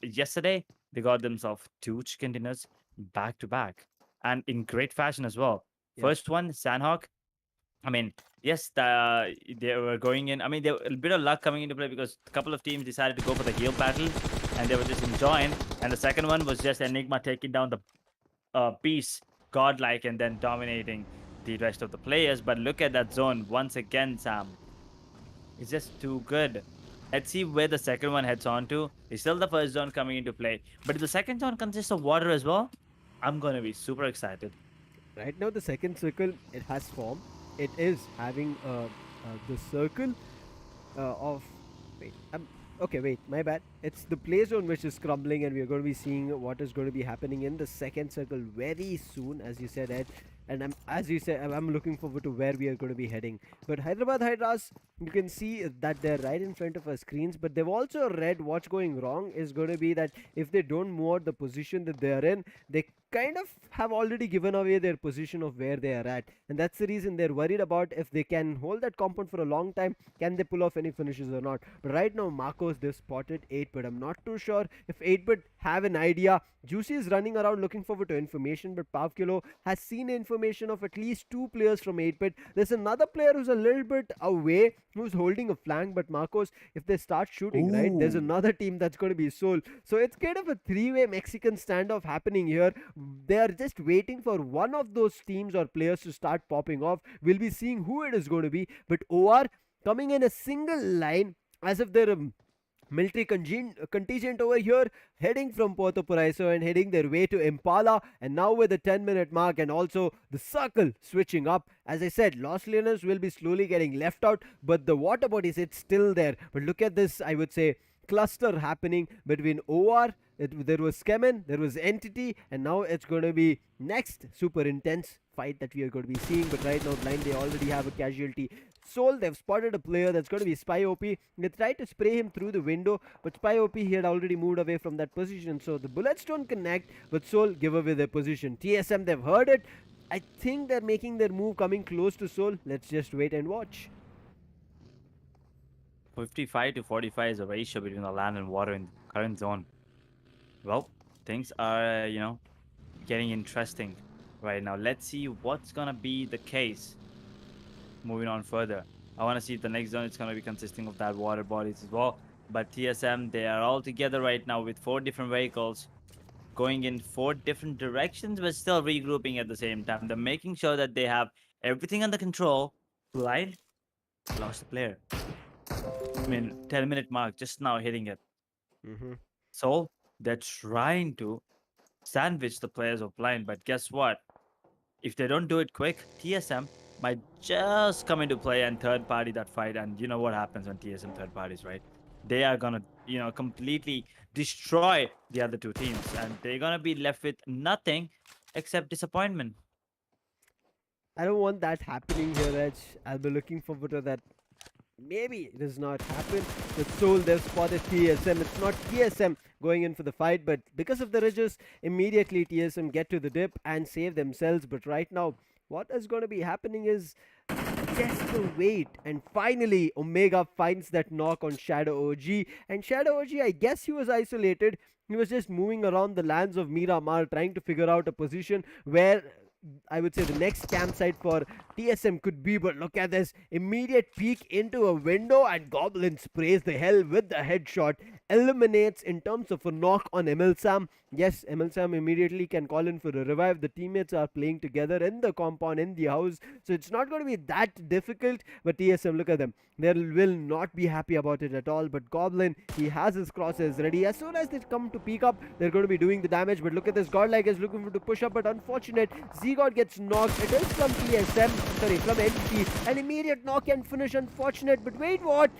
yesterday they got themselves two chicken dinners back to back, and in great fashion as well. Yeah. First one, Sanhok. I mean, yes, they were going in. I mean, there a bit of luck coming into play, because a couple of teams decided to go for the heal battle, and they were just enjoying. And the second one was just Enigma taking down the piece godlike and then dominating the rest of the players. But look at that zone once again, Sam. It's just too good. Let's see where the second one heads on to. It's still the first zone coming into play. But if the second zone consists of water as well, I'm going to be super excited. Right now, the second circle, it has formed. It is having the circle of... Wait, okay, wait, my bad. It's the play zone which is crumbling, and we're going to be seeing what is going to be happening in the second circle very soon, as you said, Ed. And I'm looking forward to where we are going to be heading. But Hyderabad Hydras, you can see that they're right in front of our screens, but they've also read what's going wrong is going to be that if they don't move out the position that they're in, they kind of have already given away their position of where they are at. And that's the reason they're worried about if they can hold that compound for a long time, can they pull off any finishes or not. But right now, Marcos, they've spotted 8-bit. I'm not too sure if 8-bit have an idea. Juicy is running around looking forward to information, but Pavkilo has seen information of at least 2 players from 8-bit. There's another player who's a little bit away, who's holding a flank, but Marcos, if they start shooting, right, there's another team that's going to be Soul. So it's kind of a 3-way Mexican standoff happening here. They are just waiting for one of those teams or players to start popping off. We'll be seeing who it is going to be, but OR coming in a single line as if they're military contingent over here, heading from Puerto Paraiso and heading their way to Impala, and now with the 10-minute mark and also the circle switching up. As I said, Los Leones will be slowly getting left out, but the water bodies, it's still there. But look at this, I would say, cluster happening between OR, there was CHEMIN, there was Entity, and now it's going to be next super intense fight that we are going to be seeing. But right now, Blind, they already have a casualty. Soul, they've spotted a player that's going to be Spy OP. They tried to spray him through the window, but Spy OP, he had already moved away from that position, so the bullets don't connect, but Soul give away their position. TSM, they've heard it. I think they're making their move coming close to Soul. Let's just wait and watch. 55 to 45 is a ratio between the land and water in the current zone. Well, things are, getting interesting right now. Let's see what's gonna be the case. moving on further. I want to see the next zone. It's going to be consisting of that water bodies as well. But TSM, they are all together right now with 4 different vehicles going in 4 different directions, but still regrouping at the same time. They're making sure that they have everything under control. Blind lost the player. I mean, 10-minute mark just now hitting it. Hmm. So they're trying to sandwich the players of blind, but guess what? If they don't do it quick, TSM might just come into play and third party that fight. And you know what happens when TSM third parties, right? They are gonna, completely destroy the other 2 teams, and they're gonna be left with nothing except disappointment. I don't want that happening here, Edge. I'll be looking forward to that. Maybe it does not happen. The Soul, they've spotted TSM. It's not TSM going in for the fight, but because of the ridges, immediately TSM get to the dip and save themselves. But right now, what is going to be happening is just to wait. And finally, Omega finds that knock on Shadow OG. And Shadow OG, I guess he was isolated. He was just moving around the lands of Miramar, trying to figure out a position where I would say the next campsite for TSM could be. But look at this immediate peek into a window, and Goblin sprays the hell with the headshot, eliminates in terms of a knock on Emilsam. Yes, Emilsam immediately can call in for a revive. The teammates are playing together in the compound, in the house, so it's not going to be that difficult. But TSM, look at them, they will not be happy about it at all. But Goblin, he has his crosses ready. As soon as they come to peek up, they're going to be doing the damage. But look at this, Godlike is looking for to push up, but unfortunate, Z-God gets knocked. It is from TSM, sorry, from NT. An immediate knock and finish, unfortunate. But wait, what?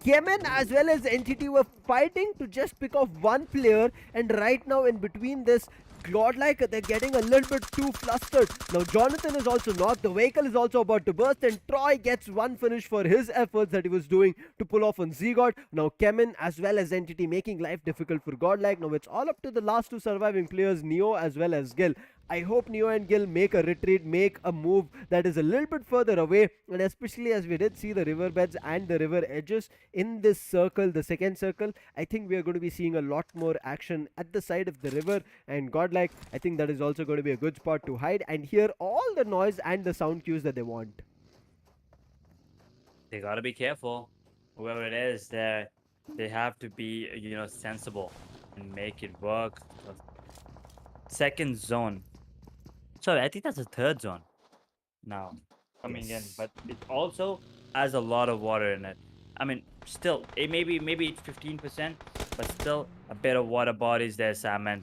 CHEMIN as well as Entity were fighting to just pick off one player, and right now in between this, Godlike, they're getting a little bit too flustered. Now Jonathan is also knocked, the vehicle is also about to burst, and Troy gets one finish for his efforts that he was doing to pull off on Z-God. Now CHEMIN as well as Entity making life difficult for Godlike. Now it's all up to the last 2 surviving players, Neo as well as Gil. I hope Neo and Gil make a retreat, make a move that is a little bit further away, and especially as we did see the riverbeds and the river edges in this circle, the second circle, I think we are going to be seeing a lot more action at the side of the river. And Godlike, I think that is also going to be a good spot to hide and hear all the noise and the sound cues that they want. They gotta be careful. Whoever it is, they have to be, sensible and make it work. Second zone. Sorry, I think that's the third zone now coming in, but it also has a lot of water in it. I mean, still, maybe it's 15%, but still a bit of water bodies there, Sam. And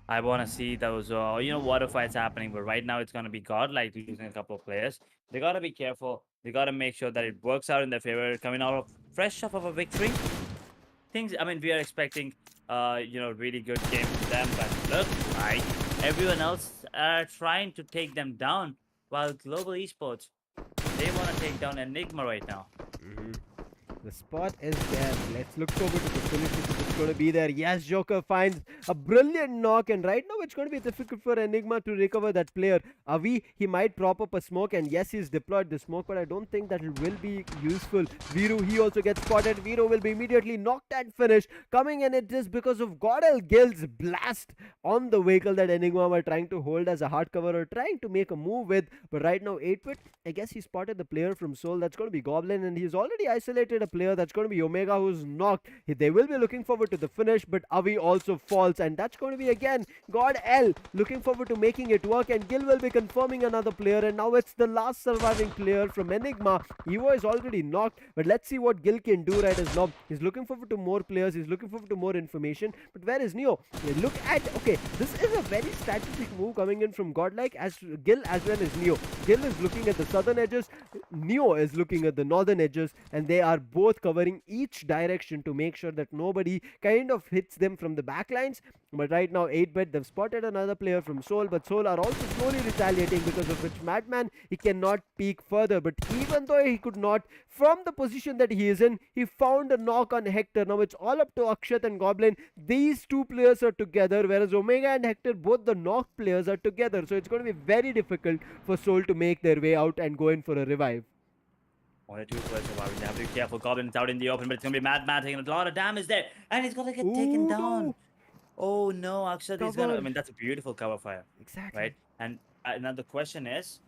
I want to see those, water fights happening. But right now, it's gonna be Godlike losing a couple of players. They gotta be careful. They gotta make sure that it works out in their favor. Coming out of fresh off of a victory, things. I mean, we are expecting, really good game from them, but look like everyone else are trying to take them down, while Global Esports, they want to take down Enigma right now. The spot is there. Let's look forward to the finish if it's going to be there. Yes, Joker finds a brilliant knock, and right now it's going to be difficult for Enigma to recover that player. Avi, he might prop up a smoke, and yes, he's deployed the smoke, but I don't think that it will be useful. Viru, he also gets spotted. Viru will be immediately knocked and finished. Coming in it just because of GODL Gill's blast on the vehicle that Enigma were trying to hold as a hard cover or trying to make a move with. But right now, 8-bit, I guess he spotted the player from Seoul. That's going to be Goblin, and he's already isolated a player. That's going to be Omega, who's knocked. They will be looking forward to the finish, but Avi also falls, and that's going to be again GODL looking forward to making it work, and Gil will be confirming another player. And now it's the last surviving player from Enigma. Evo is already knocked, but let's see what Gil can do right as now. He's looking forward to more players, he's looking forward to more information. But where is Neo? Look at, okay, this is a very strategic move coming in from Godlike, as Gil as well as Neo. Gil is looking at the southern edges, Neo is looking at the northern edges, and they are both covering each direction to make sure that nobody kind of hits them from the backlines. But right now, 8-bit, they've spotted another player from Seoul, but Seoul are also slowly retaliating, because of which Madman, he cannot peek further. But even though he could not, from the position that he is in, he found a knock on Hector. Now it's all up to Akshat and Goblin. These two players are together, whereas Omega and Hector, both the knocked players, are together. So it's going to be very difficult for Seoul to make their way out and go in for a revive. 1 or 2 players surviving. They have to be careful. Goblin's out in the open, but it's going to be Madman taking a lot of damage there, and he's going to get taken down. Oh no, Akshat is going to... I mean, that's a beautiful cover fire. Exactly. Right? And now the question is,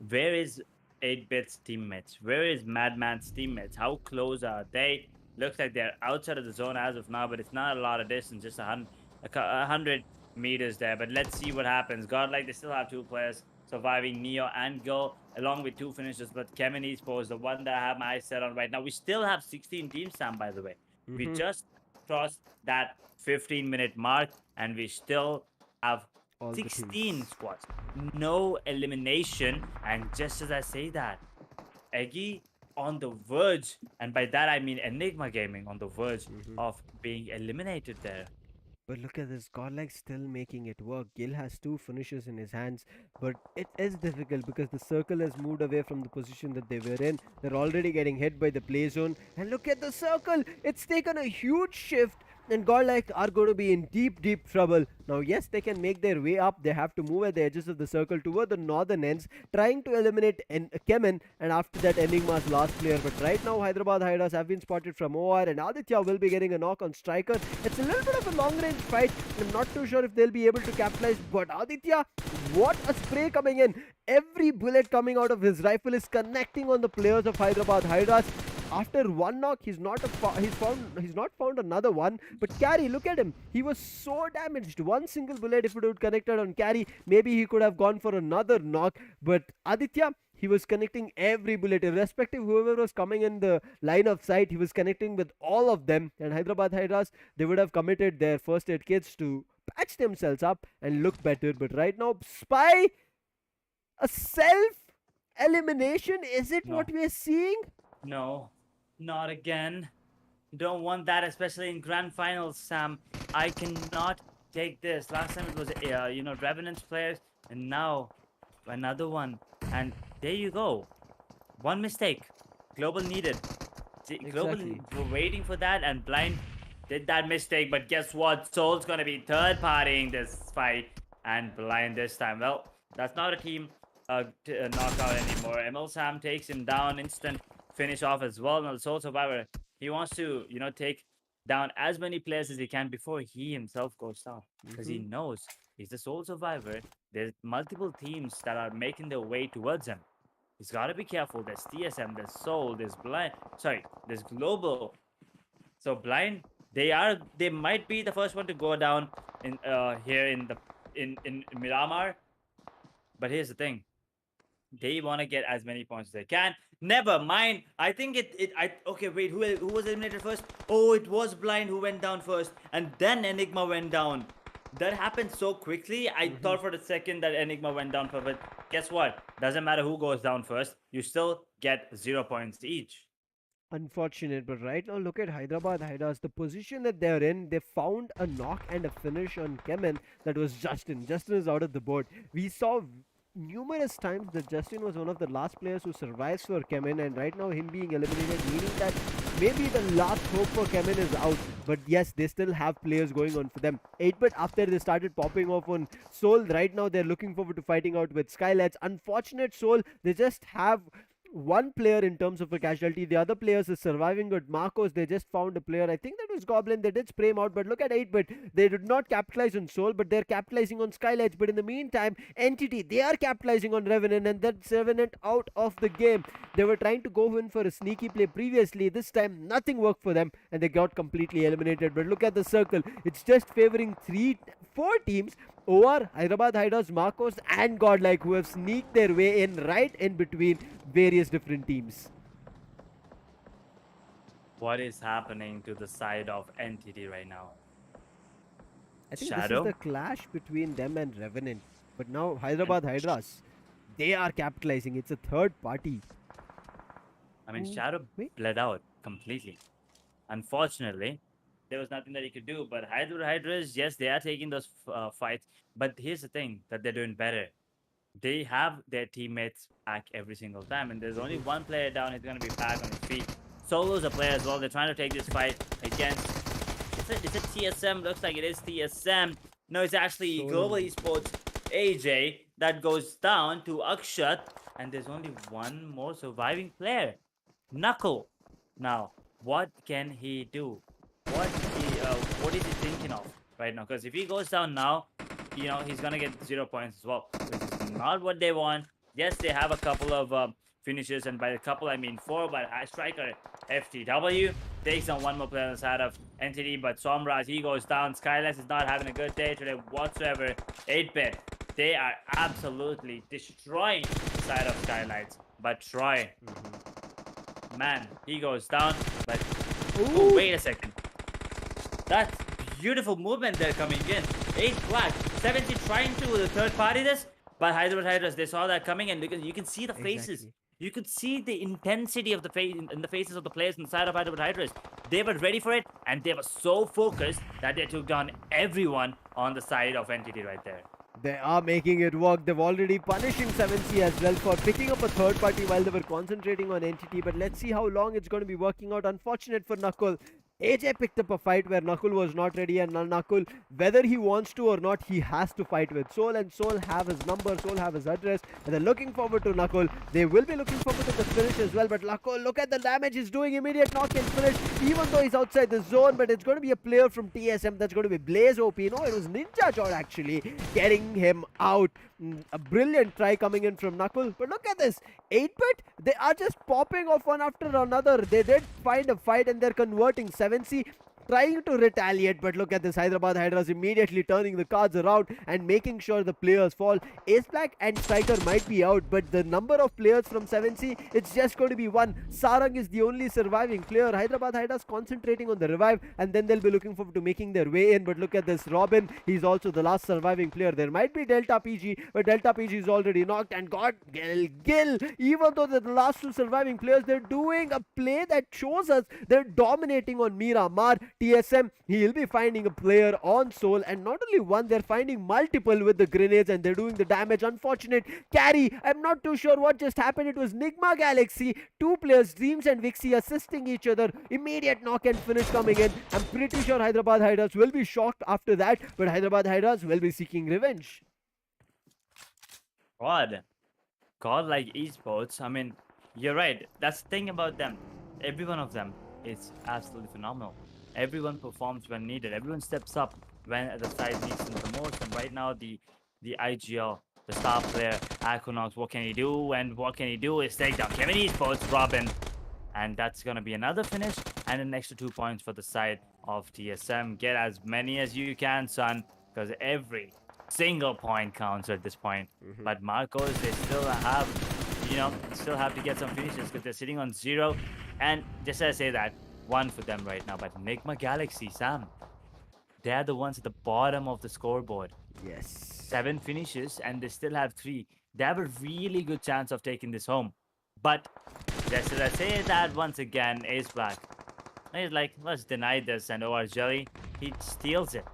where is 8-Bit's teammates? Where is Madman's teammates? How close are they? Looks like they're outside of the zone as of now, but it's not a lot of distance, just 100 meters there. But let's see what happens. Godlike, they still have 2 players surviving, Neo and Go, along with 2 finishers. But CHEMIN Esports, the one that I have my eyes set on right now. We still have 16 teams, Sam, by the way. We just crossed that 15-minute mark, and we still have All the 16 teams. squads. No elimination. And just as I say that, Eggy on the verge, and by that I mean Enigma Gaming on the verge of being eliminated there. But look at this, Godlike still making it work. Gil has 2 finishes in his hands, but it is difficult because the circle has moved away from the position that they were in. They're already getting hit by the play zone. And look at the circle, it's taken a huge shift. And Godlike are going to be in deep, deep trouble. Now, yes, they can make their way up. They have to move at the edges of the circle toward the northern ends, trying to eliminate CHEMIN, and after that, Enigma's last player. But right now, Hyderabad HYDRAS have been spotted from OR, and Aditya will be getting a knock on Striker. It's a little bit of a long-range fight. I'm not too sure if they'll be able to capitalize, but Aditya, what a spray coming in. Every bullet coming out of his rifle is connecting on the players of Hyderabad HYDRAS. After one knock, he's not found another one. But Carry, look at him. He was so damaged. One single bullet, if it would connected on Carry, maybe he could have gone for another knock. But Aditya, he was connecting every bullet, irrespective whoever was coming in the line of sight. He was connecting with all of them. And Hyderabad HYDRAS, they would have committed their first aid kits to patch themselves up and look better. But right now, Spy, a self elimination. Is it No. what we are seeing? No, not again. Don't want that, especially in grand finals, Sam. I cannot take this. Last time it was, Revenant's players, and now another one. And there you go. One mistake. Global needed. Global Exactly. were waiting for that, and Blind did that mistake. But guess what? Soul's gonna be third partying this fight, and Blind this time. Well, that's not a team knockout anymore. ML Sam takes him down, instant finish off as well. Now the Soul Survivor, he wants to, take down as many players as he can before he himself goes down, because he knows he's the Soul Survivor. There's multiple teams that are making their way towards him. He's got to be careful. There's TSM, there's Soul, there's there's Global. So Blind, they might be the first one to go down in here in Miramar. But here's the thing. They want to get as many points as they can. Never mind. I think okay, wait, who was eliminated first? Oh, it was Blind who went down first, and then Enigma went down. That happened so quickly. I thought for the second that Enigma went down first, but guess what? Doesn't matter who goes down first. You still get 0 points each. Unfortunate, but right now look at Hyderabad HYDRAS. The position that they're in, they found a knock and a finish on CHEMIN. That was Justin. Justin is out of the board. We saw numerous times that Justin was one of the last players who survives for CHEMIN, and right now him being eliminated, meaning that maybe the last hope for CHEMIN is out. But yes, they still have players going on for them. 8-Bit, after they started popping off on Soul, right now they're looking forward to fighting out with SKYLIGHTZ. Unfortunate Soul, they just have one player in terms of a casualty. The other players is surviving. But Marcos, they just found a player. I think that was Goblin. They did spray him out. But look at 8-Bit. They did not capitalize on Soul, but they're capitalizing on SKYLIGHTZ. But in the meantime, Entity, they are capitalizing on Revenant, and that's Revenant out of the game. They were trying to go in for a sneaky play previously. This time, nothing worked for them, and they got completely eliminated. But look at the circle. It's just favoring 4 teams. OR, Hyderabad HYDRAS, Marcos, and Godlike, who have sneaked their way in right in between various different teams. What is happening to the side of Entity right now? I think Shadow? this is the clash between them and Revenant. But now Hyderabad HYDRAS, they are capitalizing. It's a third party. I mean, Shadow bled out completely. Unfortunately, there was nothing that he could do. But Hydras, yes, they are taking those fights. But here's the thing that they're doing better. They have their teammates back every single time. And there's only one player down. He's going to be back on his feet. Solo's a player as well. They're trying to take this fight against... Is it TSM? Looks like it is TSM. No, it's actually Global Esports AJ that goes down to Akshat. And there's only one more surviving player. Knuckle. Now, what can he do? What is he thinking of right now? Because if he goes down now, he's gonna get 0 points as well, which is not what they want. Yes, they have a couple of finishes, and by a couple I mean 4. But high striker FTW takes on one more player on the side of Entity, but Somraj, he goes down. SKYLIGHTZ is not having a good day today whatsoever. 8-bit, they are absolutely destroying the side of SKYLIGHTZ. But Troy, man, he goes down. But oh, wait a second, that's beautiful movement there coming in. 8 black, 70 trying to the third party this, but HYDRAS, they saw that coming, and you can see the faces. Exactly. You could see the intensity of the face in the faces of the players inside of HYDRAS. They were ready for it, and they were so focused that they took down everyone on the side of Entity right there. They are making it work. They've already punishing 7C as well for picking up a third party while they were concentrating on Entity. But let's see how long it's going to be working out. Unfortunate for Knuckle. AJ picked up a fight where Knuckle was not ready, and Knuckle, whether he wants to or not, he has to fight with Soul, and Soul have his number, Soul have his address, and they're looking forward to Knuckle. They will be looking forward to the finish as well, but Knuckle, look at the damage he's doing. Immediate knock and finish, even though he's outside the zone, but it's going to be a player from TSM that's going to be Blaze OP. No, it was Ninja Jot actually getting him out. A brilliant try coming in from Knuckle, but look at this. 8-bit, they are just popping off one after another. They did find a fight and they're converting. 7C trying to retaliate, but look at this. Hyderabad Hydras immediately turning the cards around and making sure the players fall. Ace Black and Striker might be out, but the number of players from 7C, it's just going to be one. Sarang is the only surviving player. Hyderabad Hydras concentrating on the revive, and then they'll be looking forward to making their way in. But look at this. Robin, he's also the last surviving player. There might be Delta PG, but Delta PG is already knocked, and Gil, even though they're the last 2 surviving players, they're doing a play that shows us they're dominating on Miramar. TSM, he'll be finding a player on Soul, and not only one, they're finding multiple with the grenades, and they're doing the damage. Unfortunate carry. I'm not too sure what just happened. It was NIGMA Galaxy. 2 players, Dreams and Vixie, assisting each other. Immediate knock and finish coming in. I'm pretty sure Hyderabad Hydras will be shocked after that, but Hyderabad Hydras will be seeking revenge. Godlike esports. I mean, you're right. That's the thing about them. Every one of them is absolutely phenomenal. Everyone performs when needed. Everyone steps up when the side needs them the most. And right now, the IGL, the star player, Aquanox, what can he do? And what can he do is take down CHEMIN Esports, Robin. And that's going to be another finish and an extra 2 points for the side of TSM. Get as many as you can, son, because every single point counts at this point. But Marcos, they still have, still have to get some finishes because they're sitting on 0. And just as I say that, 1 for them right now. But NIGMA Galaxy, Sam, they're the ones at the bottom of the scoreboard. Yes. 7 finishes and they still have 3. They have a really good chance of taking this home. But just as I say that once again, Ace Black, he's like, let's deny this, and OR Jelly, he steals it.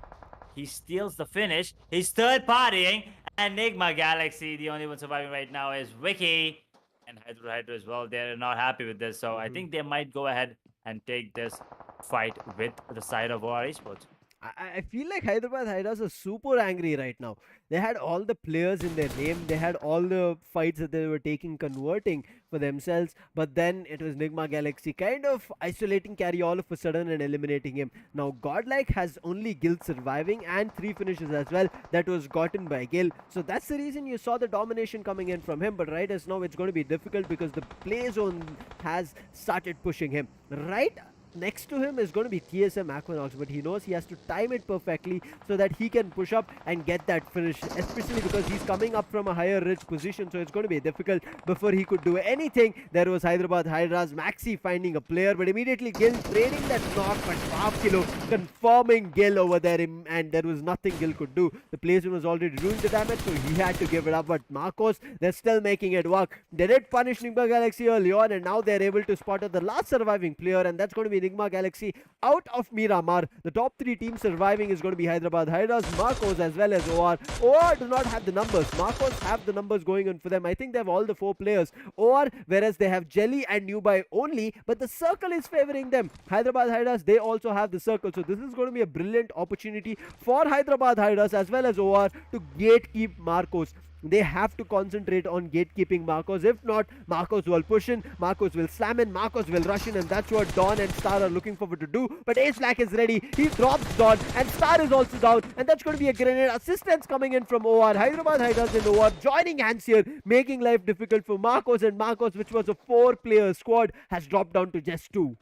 He steals the finish. He's third partying, and NIGMA Galaxy, the only one surviving right now is Wiki. And Hydra as well, they're not happy with this. So I think they might go ahead and take this fight with the side of OR Esports. I feel like Hyderabad Hydras are super angry right now. They had all the players in their name. They had all the fights that they were taking, converting for themselves. But then it was NIGMA Galaxy kind of isolating Carry all of a sudden and eliminating him. Now Godlike has only Gil surviving and 3 finishes as well. That was gotten by Gil. So that's the reason you saw the domination coming in from him. But right as now it's going to be difficult because the play zone has started pushing him. Right next to him is going to be TSM Aquanox, but he knows he has to time it perfectly so that he can push up and get that finish, especially because he's coming up from a higher ridge position, so it's going to be difficult before he could do anything. There was Hyderabad Hydras, Maxi finding a player, but immediately Gil trading that knock, but half kilo confirming Gil over there, and there was nothing Gil could do. The placement was already doing the damage, so he had to give it up, but Marcos, they're still making it work. They did punish NIGMA Galaxy early on, and now they're able to spot out the last surviving player, and that's going to be NIGMA Galaxy out of Miramar. The top 3 teams surviving is going to be Hyderabad Hydras, Marcos as well as OR. OR do not have the numbers. Marcos have the numbers going on for them. I think they have all the 4 players. OR, whereas they have Jelly and Newby only, but the circle is favoring them. Hyderabad Hydras, they also have the circle. So this is going to be a brilliant opportunity for Hyderabad Hydras as well as OR to gatekeep Marcos. They have to concentrate on gatekeeping Marcos. If not, Marcos will push in, Marcos will slam in, Marcos will rush in, and that's what Dawn and Star are looking forward to do. But Ace Black is ready. He drops Dawn, and Star is also down, and that's going to be a grenade. Assistance coming in from OR. Hyderabad Hydras and OR joining hands here, making life difficult for Marcos, and Marcos, which was a 4-player squad, has dropped down to just 2.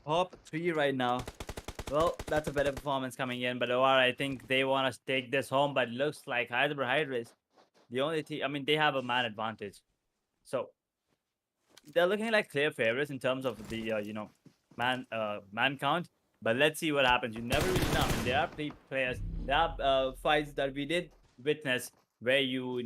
Top 3 right now. Well, that's a better performance coming in, but OR, I think they want to take this home, but looks like Hyderabad Hydras, the only team, I mean, they have a man advantage. So they're looking like clear favorites in terms of the, man count. But let's see what happens. You never really know. I mean, there are players, there are fights that we did witness where you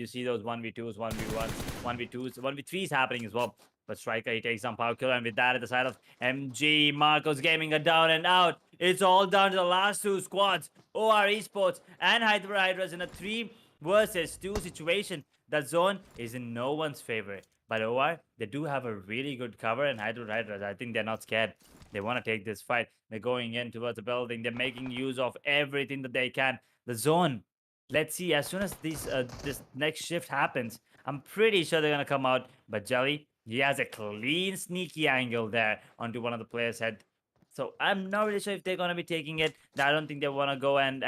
see those 1v2s, 1v1s, 1v2s, 1v3s happening as well. But Striker, he takes some power killer, and with that at the side of MG, Marcos Gaming are down and out. It's all down to the last 2 squads, OR Esports and Hyderabad Hydras in a 3 versus 2 situation. That zone is in no one's favor. But OR, they do have a really good cover, and Hyderabad Hydras, I think they're not scared. They want to take this fight. They're going in towards the building. They're making use of everything that they can. The zone. Let's see. As soon as this next shift happens, I'm pretty sure they're gonna come out. But Jelly, he has a clean, sneaky angle there onto one of the players' head. So I'm not really sure if they're gonna be taking it. I don't think they want to go and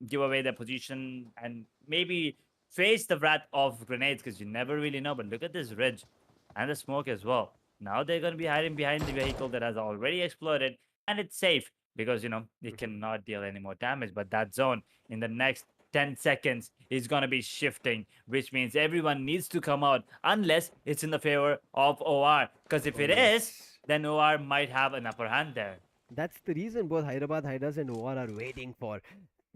give away their position and maybe face the wrath of grenades, because you never really know. But look at this ridge and the smoke as well. Now they're going to be hiding behind the vehicle that has already exploded, and it's safe because they cannot deal any more damage. But that zone in the next 10 seconds is going to be shifting, which means everyone needs to come out unless it's in the favor of OR. Because if it is, then OR might have an upper hand there. That's the reason both Hyderabad Hydras and OR are waiting for.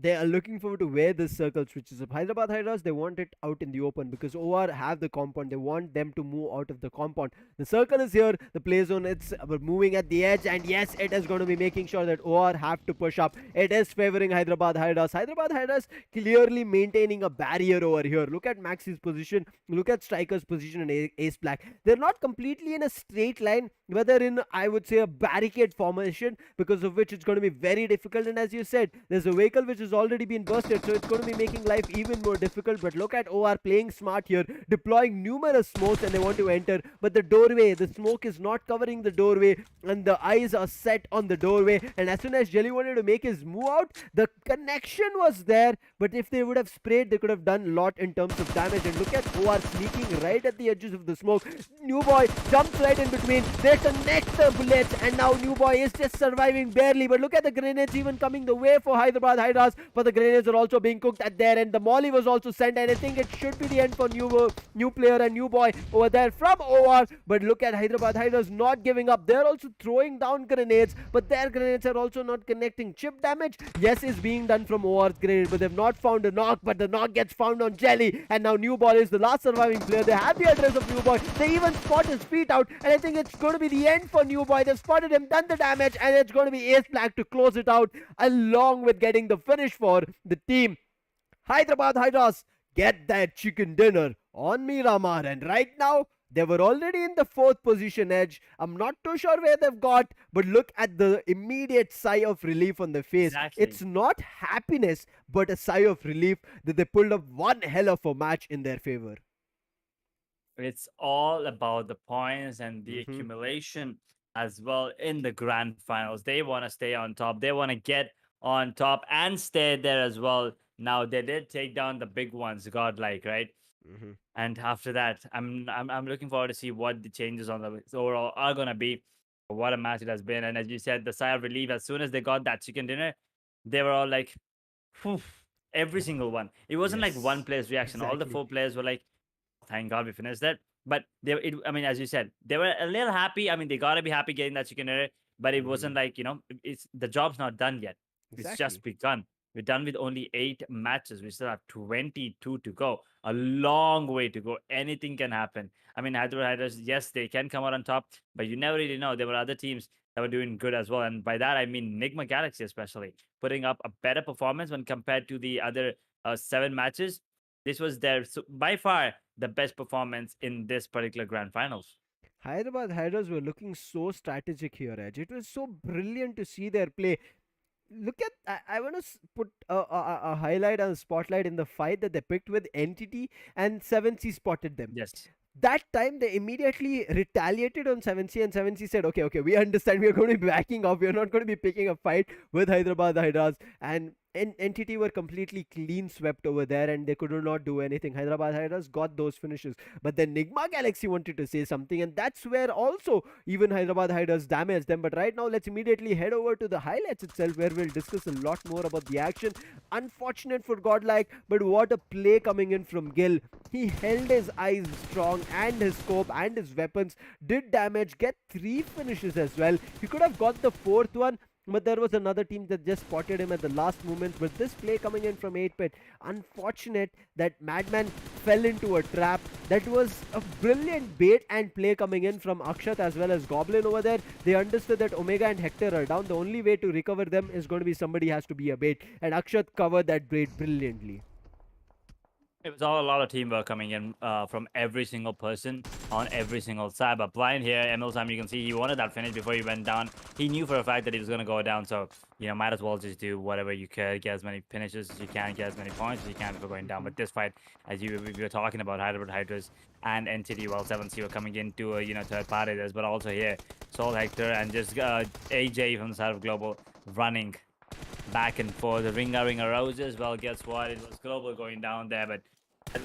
They are looking forward to where this circle switches up. Hyderabad Hydras, they want it out in the open because OR have the compound. They want them to move out of the compound. The circle is here, the play zone, it's moving at the edge, and yes, it is going to be making sure that OR have to push up. It is favoring Hyderabad Hydras. Hyderabad Hydras clearly maintaining a barrier over here. Look at Maxi's position, look at Striker's position and Ace Black. They're not completely in a straight line, but they're in, I would say, a barricade formation, because of which it's going to be very difficult. And as you said, there's a vehicle which is already been busted, so it's going to be making life even more difficult. But look at OR playing smart here, deploying numerous smokes, and they want to enter, but the doorway, the smoke is not covering the doorway, and the eyes are set on the doorway. And as soon as Jelly wanted to make his move out, the connection was there, but if they would have sprayed, they could have done a lot in terms of damage. And look at OR sneaking right at the edges of the smoke. New Boy jumps right in between, they connect the bullets, and now New Boy is just surviving barely. But look at the grenades even coming the way for Hyderabad Hydras, but the grenades are also being cooked at their end. The molly was also sent, and I think it should be the end for new player and New Boy over there from OR. But look at Hyderabad Hydras not giving up. They're also throwing down grenades, but their grenades are also not connecting. Chip damage, yes, is being done from OR's grenade, but they've not found a knock, but the knock gets found on Jelly, and now New Boy is the last surviving player. They have the address of New Boy. They even spot his feet out, and I think it's going to be the end for New Boy. They've spotted him, done the damage, and it's going to be Ace Black to close it out, along with getting the finish for the team. Hyderabad Hydras get that chicken dinner on Miramar, and right now they were already in the 4th position edge. I'm not too sure where they've got, but look at the immediate sigh of relief on their face. Exactly. It's not happiness, but a sigh of relief that they pulled up one hell of a match in their favor. It's all about the points and the accumulation as well in the grand finals. They want to stay on top. They want to get on top and stay there as well. Now they did take down the big ones, godlike, right? And after that, I'm looking forward to see what the changes on the overall are gonna be. What a match it has been. And as you said, the sigh of relief as soon as they got that chicken dinner, they were all like, "Phew," every single one. It wasn't like one player's reaction. All the Exactly. 4 players were like, thank God we finished that. But I mean, as you said, they were a little happy. I mean, they gotta be happy getting that chicken dinner, but it wasn't like, it's the job's not done yet. It's just Exactly. begun. We're done with only 8 matches. We still have 22 to go. A long way to go. Anything can happen. I mean, Hyderabad, yes, they can come out on top, but you never really know. There were other teams that were doing good as well. And by that, I mean NIGMA Galaxy, especially, putting up a better performance when compared to the other 7 matches. This was by far the best performance in this particular grand finals. Hyderabad Hydras were looking so strategic here, Edge. It was so brilliant to see their play. look at I want to put a highlight and a spotlight in the fight that they picked with Entity, and 7C spotted them. Yes. That time they immediately retaliated on 7C, and 7C said, okay, we understand, we are going to be backing off, we are not going to be picking a fight with Hyderabad Hydras. And Entity were completely clean swept over there, and they could not do anything. Hyderabad Hydras got those finishes, but then Nigma Galaxy wanted to say something, and that's where also even Hyderabad Hydras damaged them. But right now, let's immediately head over to the highlights itself, where we'll discuss a lot more about the action. Unfortunate for Godlike, but what a play coming in from Gil. He held his eyes strong, and his scope and his weapons did damage, get 3 finishes as well. He could have got the 4th one, but there was another team that just spotted him at the last moment. But this play coming in from 8-Pit, unfortunate that Madman fell into a trap. That was a brilliant bait and play coming in from Akshat as well as Goblin over there. They understood that Omega and Hector are down. The only way to recover them is going to be somebody has to be a bait, and Akshat covered that bait brilliantly. It was all a lot of teamwork coming in from every single person on every single side. But Blind here, Emil Sam, you can see he wanted that finish before he went down. He knew for a fact that he was going to go down. So, might as well just do whatever you could, get as many finishes as you can, get as many points as you can before going down. But this fight, as we were talking about, Hyderabad Hydras and NTD, while 7C were coming into, third party this. But also here, Soul Hector and just AJ from the side of Global running back and forth. The Ringa Roses. Well, guess what? It was Global going down there, but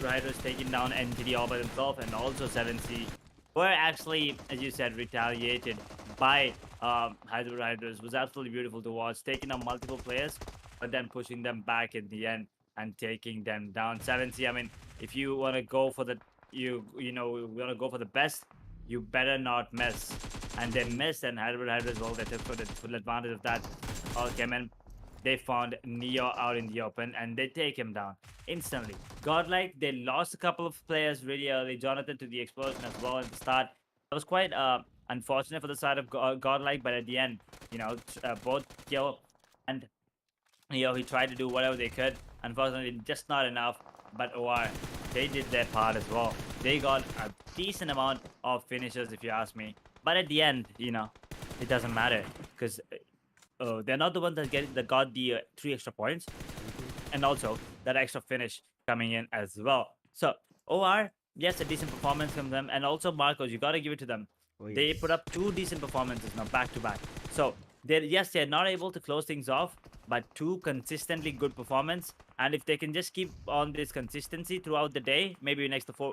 Riders taking down NTD all by themselves, and also 7C were actually, as you said, retaliated by Hyderabad Riders. Was absolutely beautiful to watch, taking down multiple players, but then pushing them back in the end and taking them down. 7C, I mean, if you want to go for the want to go for the best, you better not miss. And they missed, and Hyderabad Riders, well, they took full advantage of that. CHEMIN, they found Neo out in the open, and they take him down instantly. Godlike, they lost a couple of players really early. Jonathan to the explosion as well at the start. That was quite unfortunate for the side of Godlike, but at the end, both Kill and he tried to do whatever they could. Unfortunately, just not enough. But OR, they did their part as well. They got a decent amount of finishes, if you ask me. But at the end, it doesn't matter because they're not the ones that got the 3 extra points, and also that extra finish coming in as well. So OR, yes, a decent performance from them, and also Marcos, you gotta give it to them. Oh, They yes. put up 2 decent performances now back to back. So they're not able to close things off, but 2 consistently good performance. And if they can just keep on this consistency throughout the day, maybe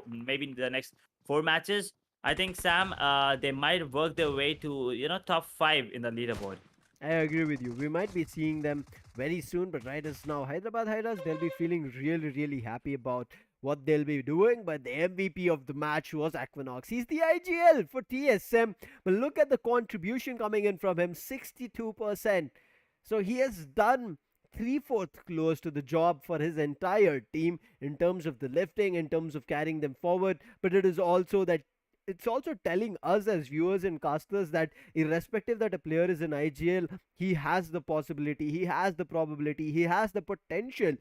maybe the next 4 matches, I think Sam, they might work their way to top 5 in the leaderboard. I agree with you. We might be seeing them very soon, but right as now, Hyderabad Hydras, they'll be feeling really, really happy about what they'll be doing. But the MVP of the match was Equinox. He's the IGL for TSM. But look at the contribution coming in from him, 62%. So he has done 3/4 close to the job for his entire team in terms of the lifting, in terms of carrying them forward. But it's also telling us as viewers and casters that irrespective that a player is in IGL, he has the possibility, he has the probability, he has the potential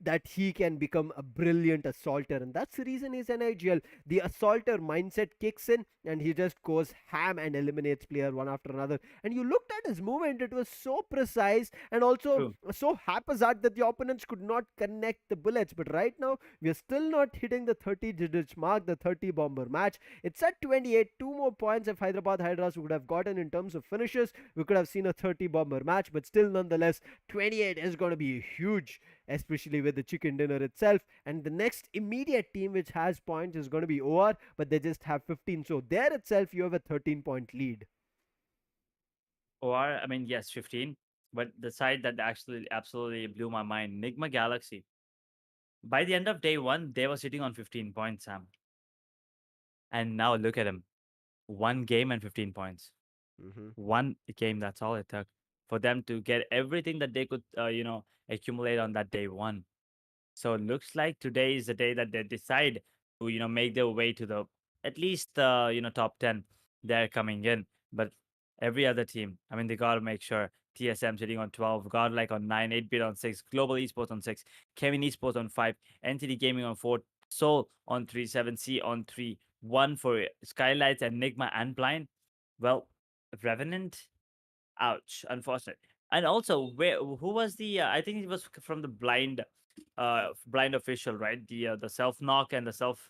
that he can become a brilliant assaulter, and that's the reason he's an IGL. The assaulter mindset kicks in, and he just goes ham and eliminates player one after another. And you looked at his movement; it was so precise and also True. so haphazard that the opponents could not connect the bullets. But right now, we are still not hitting the 30 digits mark, the 30 bomber match. It's at 28. 2 more points if Hyderabad Hydras would have gotten in terms of finishes. We could have seen a 30 bomber match, but still, nonetheless, 28 is going to be huge, especially with the chicken dinner itself. And the next immediate team which has points is going to be OR, but they just have 15. So there itself, you have a 13-point lead. Or, I mean, yes, 15. But the side that actually absolutely blew my mind, Nigma Galaxy. By the end of day 1, they were sitting on 15 points, Sam. And now look at them. 1 game and 15 points. Mm-hmm. 1 game, that's all it took for them to get everything that they could, accumulate on that day 1. So it looks like today is the day that they decide to, make their way to the at least top 10. They're coming in. But every other team, I mean, they gotta make sure TSM sitting on 12, Godlike on 9, 8-bit on 6, Global Esports on 6, Kevin Esports on 5, Entity Gaming on 4, Soul on 3, 7C on 3, 1 for SKYLIGHTZ, Enigma and Blind. Well, Revenant, ouch, unfortunate. And also, who was the? I think it was from the blind official, right? The self knock and the self,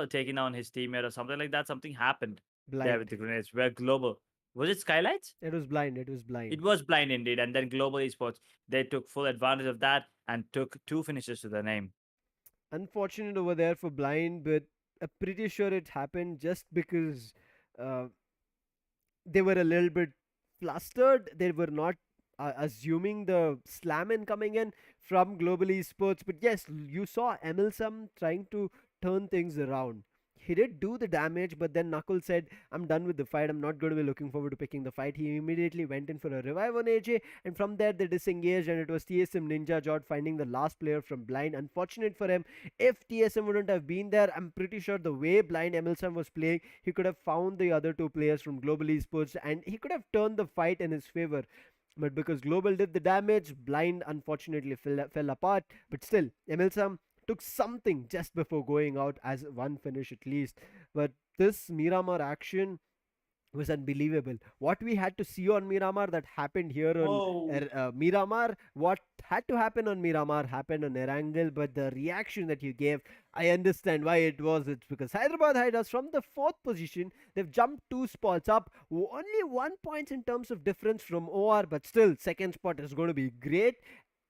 taking down his teammate or something like that. Something happened there with Blind. the grenades. Where global was it? Skylights? It was blind. It was It blind. was blind indeed, and then global esports they took full advantage of that and took two finishes to their name. Unfortunate over there for blind, but I'm pretty sure it happened just because uh, they were a little bit flustered. They were not assuming the slam in coming in from Global Esports. But yes, you saw Emilsam trying to turn things around. He did do the damage, but then Knuckles said, I'm done with the fight. I'm not going to be looking forward to picking the fight. He immediately went in for a revive on AJ, and from there they disengaged, and it was TSM Ninja Jod finding the last player from Blind. Unfortunate for him, if TSM wouldn't have been there, I'm pretty sure the way Blind Emilson was playing, he could have found the other two players from Global Esports and he could have turned the fight in his favor. But because Global did the damage, Blind unfortunately fell apart. But still, Emilsam took something just before going out as one finish at least. But this Miramar action was unbelievable. What we had to see on Miramar that happened here on Oh, Miramar, what had to happen on Miramar happened on Erangel, but the reaction that you gave, I understand why it was. It's because Hyderabad Hydras from the fourth position, they've jumped two spots up, only 1 point in terms of difference from OR, but still, second spot is going to be great.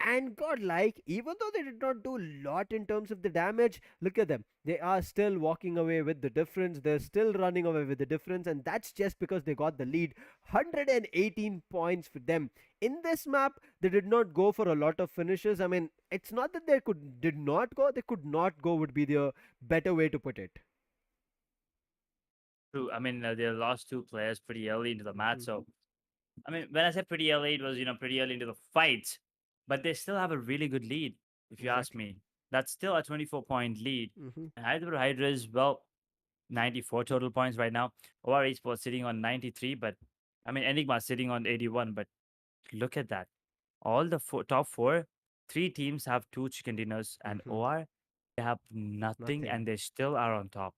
And godlike, even though they did not do a lot in terms of the damage, look at them. They are still walking away with the difference. They're still running away with the difference, and that's just because they got the lead. 118 points for them. In this map, they did not go for a lot of finishes. I mean, it's not that did not go, they could not go would be the better way to put it. true. I mean, they lost two players pretty early into the match. Mhm. So, I mean, when I said pretty early, it was pretty early into the fight, but they still have a really good lead. If you ask Exactly. me, that's still a 24-point lead. Hmm. And Hyderabad Hydras, well, 94 total points right now. OR Esports sitting on 93, but I mean, Enigma sitting on 81. But look at that. All the top four, three teams have two chicken dinners, and Hmm. OR, they have nothing, Nothing. and they still are on top.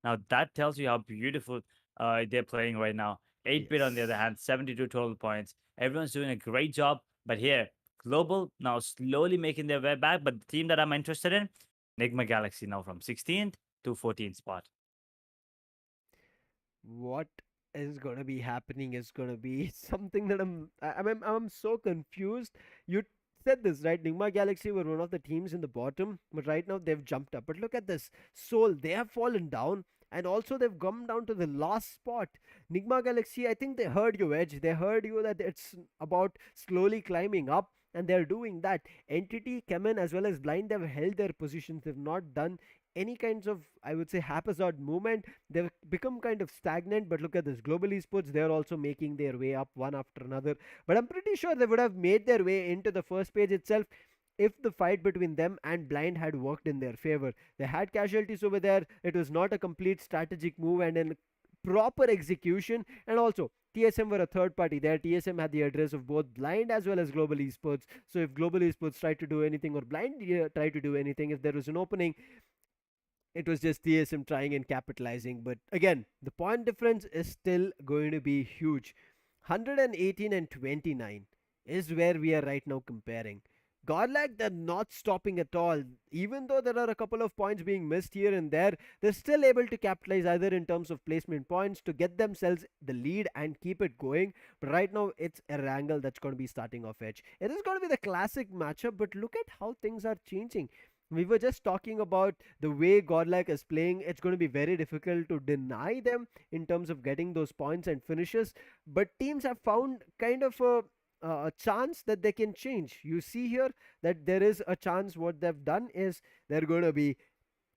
Now, that tells you how beautiful they're playing right now. 8-bit, on the other Yes. hand, 72 total points. Everyone's doing a great job. But here, Global now slowly making their way back. But the team that I'm interested in, NIGMA Galaxy now from 16th to 14th spot. What is gonna be happening is gonna be something that I'm so confused. You said this right? Nigma Galaxy were one of the teams in the bottom, but right now they've jumped up. But look at this, Soul. They have fallen down, and also they've come down to the last spot. Nigma Galaxy, I think they heard you, Edge. They heard you that it's about slowly climbing up. And they're doing that. Entity, Kemen, as well as Blind, they've held their positions. They've not done any kinds of, I would say, haphazard movement. They've become kind of stagnant, but look at this. Global Esports, they're also making their way up one after another. But I'm pretty sure they would have made their way into the first page itself if the fight between them and Blind had worked in their favor. They had casualties over there. It was not a complete strategic move and in proper execution. And also, TSM were a third party there. TSM had the address of both Blind as well as Global Esports. So if Global Esports tried to do anything or Blind tried to do anything, if there was an opening, it was just TSM trying and capitalizing. But again, the point difference is still going to be huge. 118 and 29 is where we are right now comparing. Godlike, they're not stopping at all. Even though there are a couple of points being missed here and there, they're still able to capitalize either in terms of placement points to get themselves the lead and keep it going. But right now, it's Erangel that's going to be starting off edge. It is going to be the classic matchup, but look at how things are changing. We were just talking about the way Godlike is playing. It's going to be very difficult to deny them in terms of getting those points and finishes. But teams have found kind of a chance that they can change. You see here that there is a chance. What they've done is they're going to be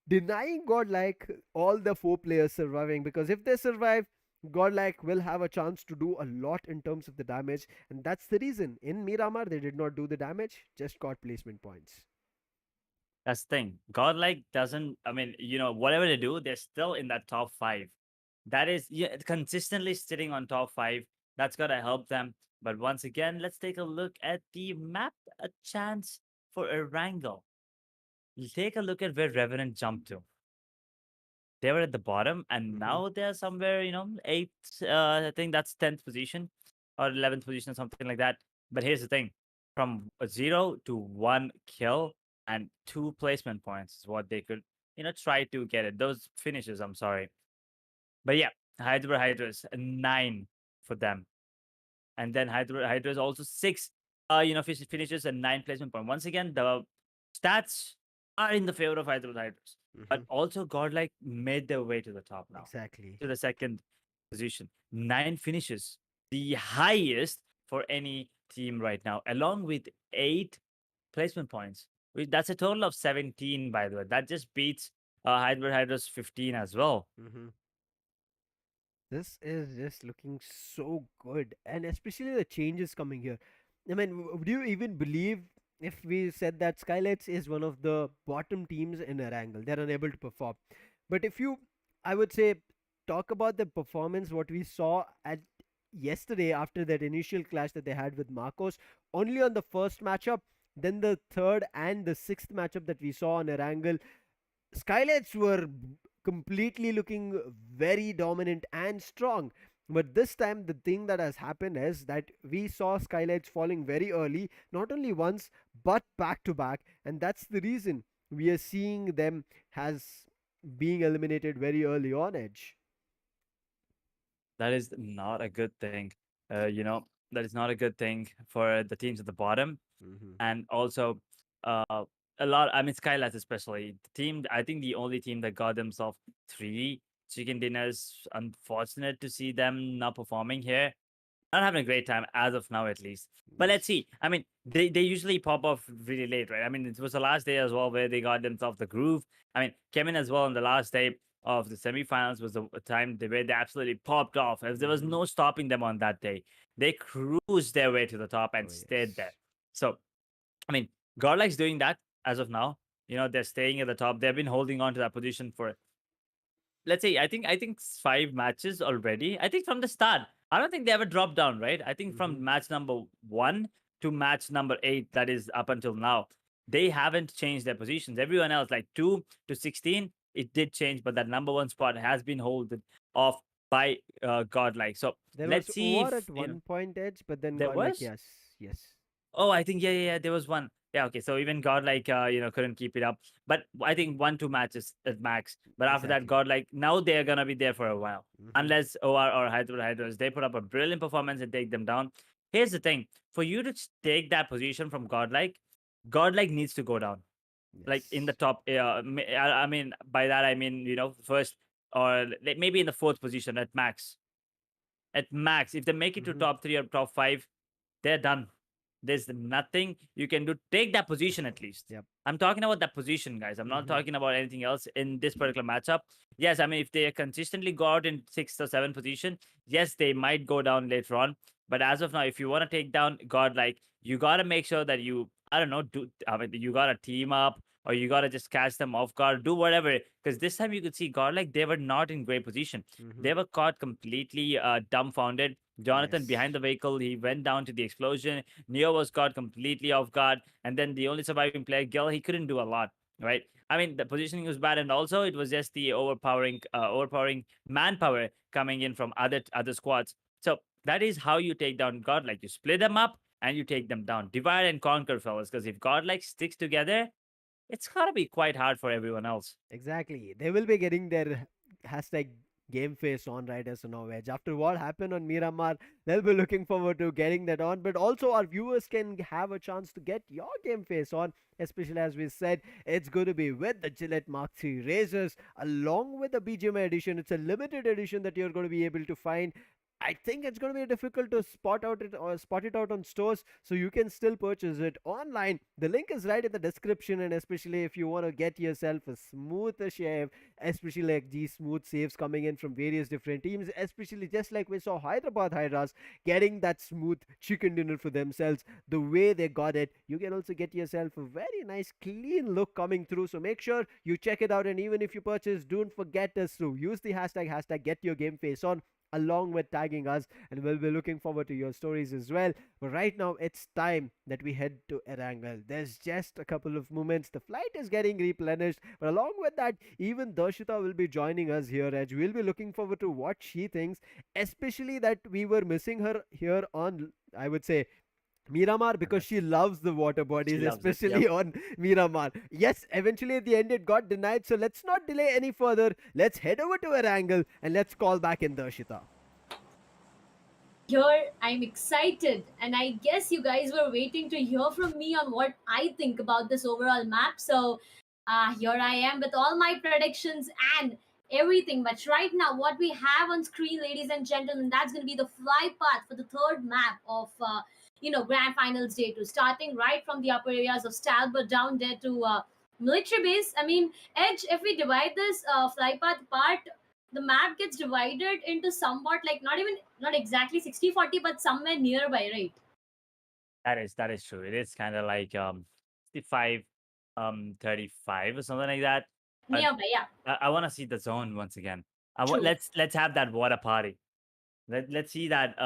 denying Godlike all the four players surviving, because if they survive, Godlike will have a chance to do a lot in terms of the damage, and that's the reason in Miramar they did not do the damage, just got placement points. That's the thing. Godlike doesn't, I mean, whatever they do, they're still in that top five. That is, yeah, consistently sitting on top five. That's got to help them. But once again, let's take a look at the map. A chance for Erangel. Take a look at where Revenant jumped to. They were at the bottom, and Hmm. now they're somewhere, eighth. I think that's 10th position. or 11th position, something like that. But here's the thing: from a 0 to 1 kill and 2 placement points is what they could, try to get it. Those finishes, I'm sorry. But yeah, Hydras 9 for them. And then Hydras also 6 finishes and 9 placement point. Once again, the stats are in the favor of Hydras. But Hmm. also Godlike made their way to the top now, Exactly. to the second position. 9 finishes, the highest for any team right now, along with 8 placement points. That's a total of 17, by the way. That just beats Hydras 15 as well. Hmm. This is just looking so good, and especially the changes coming here. I mean, would you even believe if we said that Skylights is one of the bottom teams in Erangel? They're unable to perform. But if you, I would say, talk about the performance, what we saw at yesterday after that initial clash that they had with Marcos, only on the first matchup, then the third and the sixth matchup that we saw on Erangel, Skylights were completely looking very dominant and strong. But this time, the thing that has happened is that we saw Skylights falling very early, not only once, but back to back. And that's the reason we are seeing them as being eliminated very early on Edge. That is not a good thing. That is not a good thing for the teams at the bottom. Mm-hmm. And also, uh, a lot, I mean, Skylights especially. The team, I think the only team that got themselves 3 chicken dinners. Unfortunate to see them not performing here. Not having a great time as of now, at least. But let's Yes. see. I mean, they usually pop off really late, right? I mean, it was the last day as well where they got themselves the groove. I mean, CHEMIN as well on the last day of the semifinals was the time where they absolutely popped off. As there was Mm-hmm. no stopping them on that day. They cruised their way to the top and Oh, stayed there. yes. So, I mean, Godlike's doing that as of now. They're staying at the top. They've been holding on to that position for, let's say, I think 5 matches already. I think from the start. I don't think they ever dropped down, right? I think Mm-hmm. from match number 1 to match number 8, that is up until now, they haven't changed their positions. Everyone else, like 2 to 16, it did change, but that number 1 spot has been holded off by Godlike. So There was let's see OR if at one point Edge, but then there got like, was. yes, yes. Oh, I think yeah. There was one. Yeah, okay. So even God couldn't keep it up. But I think 1, 2 matches at max. But after that, Exactly. God now they're gonna be there for a while. Mm-hmm. Unless OR or Hydras, they put up a brilliant performance and take them down. Here's the thing: for you to take that position from Godlike needs to go down. Like in the Yes. top. I mean, by that I mean first or maybe in the fourth position at max. At max, if they make it to Mm-hmm. top 3 or top 5, they're done. There's nothing you can do. Take that position at least. Yep. I'm talking about that position, guys. I'm not Mm-hmm. talking about anything else in this particular matchup. Yes, I mean, if they consistently go out in 6 or 7 position, yes, they might go down later on. But as of now, if you want to take down God, you got to make sure that you, I don't know, you got to team up or you got to just catch them off guard, do whatever. Because this time you could see God, they were not in great position. Mm-hmm. They were caught completely dumbfounded. Jonathan Yes. behind the vehicle, he went down to the explosion. Neo was caught completely off guard. And then the only surviving player, Gil, he couldn't do a lot, right? I mean, the positioning was bad, and also it was just the overpowering manpower coming in from other squads. So that is how you take down God. You split them up and you take them down. Divide and conquer, fellas. Because if God sticks together, it's gotta be quite hard for everyone else. Exactly. They will be getting their hashtag game face on right as of now, Edge. After what happened on Miramar, they'll be looking forward to getting that on. But also, our viewers can have a chance to get your game face on, especially as we said, it's going to be with the Gillette Mark III razors along with the BGMI edition. It's a limited edition that you're going to be able to find. I think it's going to be difficult to spot it out on stores, so you can still purchase it online. The link is right in the description, and especially if you want to get yourself a smoother shave, especially like these smooth saves coming in from various different teams, especially just like we saw Hyderabad Hydras getting that smooth chicken dinner for themselves, the way they got it, you can also get yourself a very nice clean look coming through. So make sure you check it out, and even if you purchase, don't forget us to use the hashtag get your game face on along with tagging us, and we'll be looking forward to your stories as well. But right now, it's time that we head to Erangel. There's just a couple of moments. The flight is getting replenished, but along with that, even Darshita will be joining us here, as we'll be looking forward to what she thinks, especially that we were missing her here on, I would say, Miramar, because she loves the water She bodies, loves it. Yep. especially on Miramar. Yes, eventually at the end it got denied, so let's not delay any further. Let's head over to Erangel and let's call back in Darshita. Here I'm excited, and I guess you guys were waiting to hear from me on what I think about this overall map. So here I am with all my predictions and everything. But right now, what we have on screen, ladies and gentlemen, that's going to be the fly path for the third map of Grand Finals Day 2, starting right from the upper areas of Stalbert down there to military base. I mean, Edge. If we divide this fly path part, the map gets divided into somewhat like not exactly 60-40, but somewhere nearby, right? That is true. It is kind of like 65 35 or something like that. I Nearby, yeah. I want to see the zone once again. True. Let's have that water party. Let's see that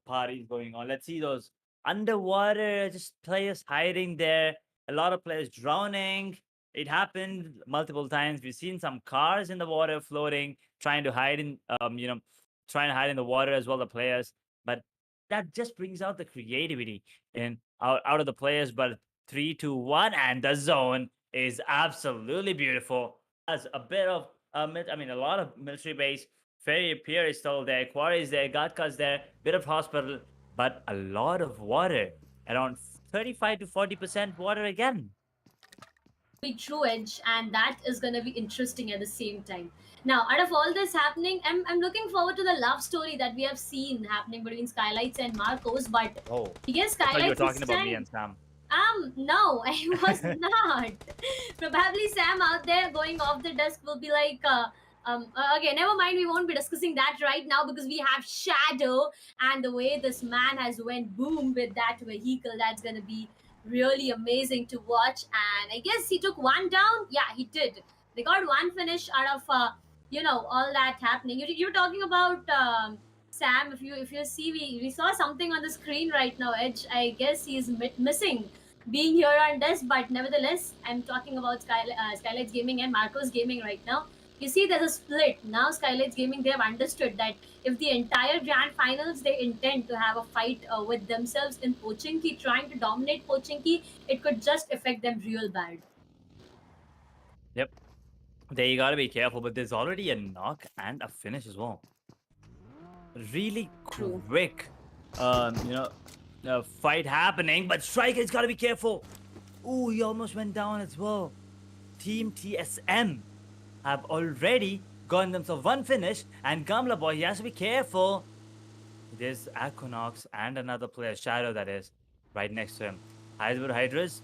parties going on. Let's see those underwater just players hiding there. A lot of players drowning. It happened multiple times. We've seen some cars in the water floating, trying to hide in trying to hide in the water as well, the players. But that just brings out the creativity in out of the players. But 3, 2, 1, and the zone is absolutely beautiful. As a bit of a lot of military base. Ferry Pier is still there, Quarry is there, Gatka's there, bit of hospital, but a lot of water. Around 35 to 40% water again. Be true, Edge, and that is going to be interesting at the same time. Now, out of all this happening, I'm looking forward to the love story that we have seen happening between SKYLIGHTZ and Marcos. But Oh, yes, I thought you were SKYLIGHTZ talking this about me time. and Sam. No, I was not. Probably Sam out there going off the desk will be like, okay, never mind. We won't be discussing that right now because we have Shadow, and the way this man has went boom with that vehicle, that's gonna be really amazing to watch. And I guess he took one down. Yeah, he did. They got one finish out of all that happening. You're talking about. Sam, if you see, we saw something on the screen right now. Edge, I guess he's missing being here on this, but nevertheless, I'm talking about SKYLIGHTZ Gaming and Marcos Gaming right now. You see, there's a split now. SKYLIGHTZ Gaming, they have understood that if the entire grand finals they intend to have a fight with themselves in Pochinki, trying to dominate Pochinki, it could just affect them real bad. Yep. There you gotta be careful, but there's already a knock and a finish as well. Really True. quick, fight happening, but Striker's gotta be careful. Ooh, he almost went down as well. Team TSM have already gotten themselves one finish, and Gamla Boy, he has to be careful. There's Equinox and another player, Shadow, that is, right next to him. HYDRAS,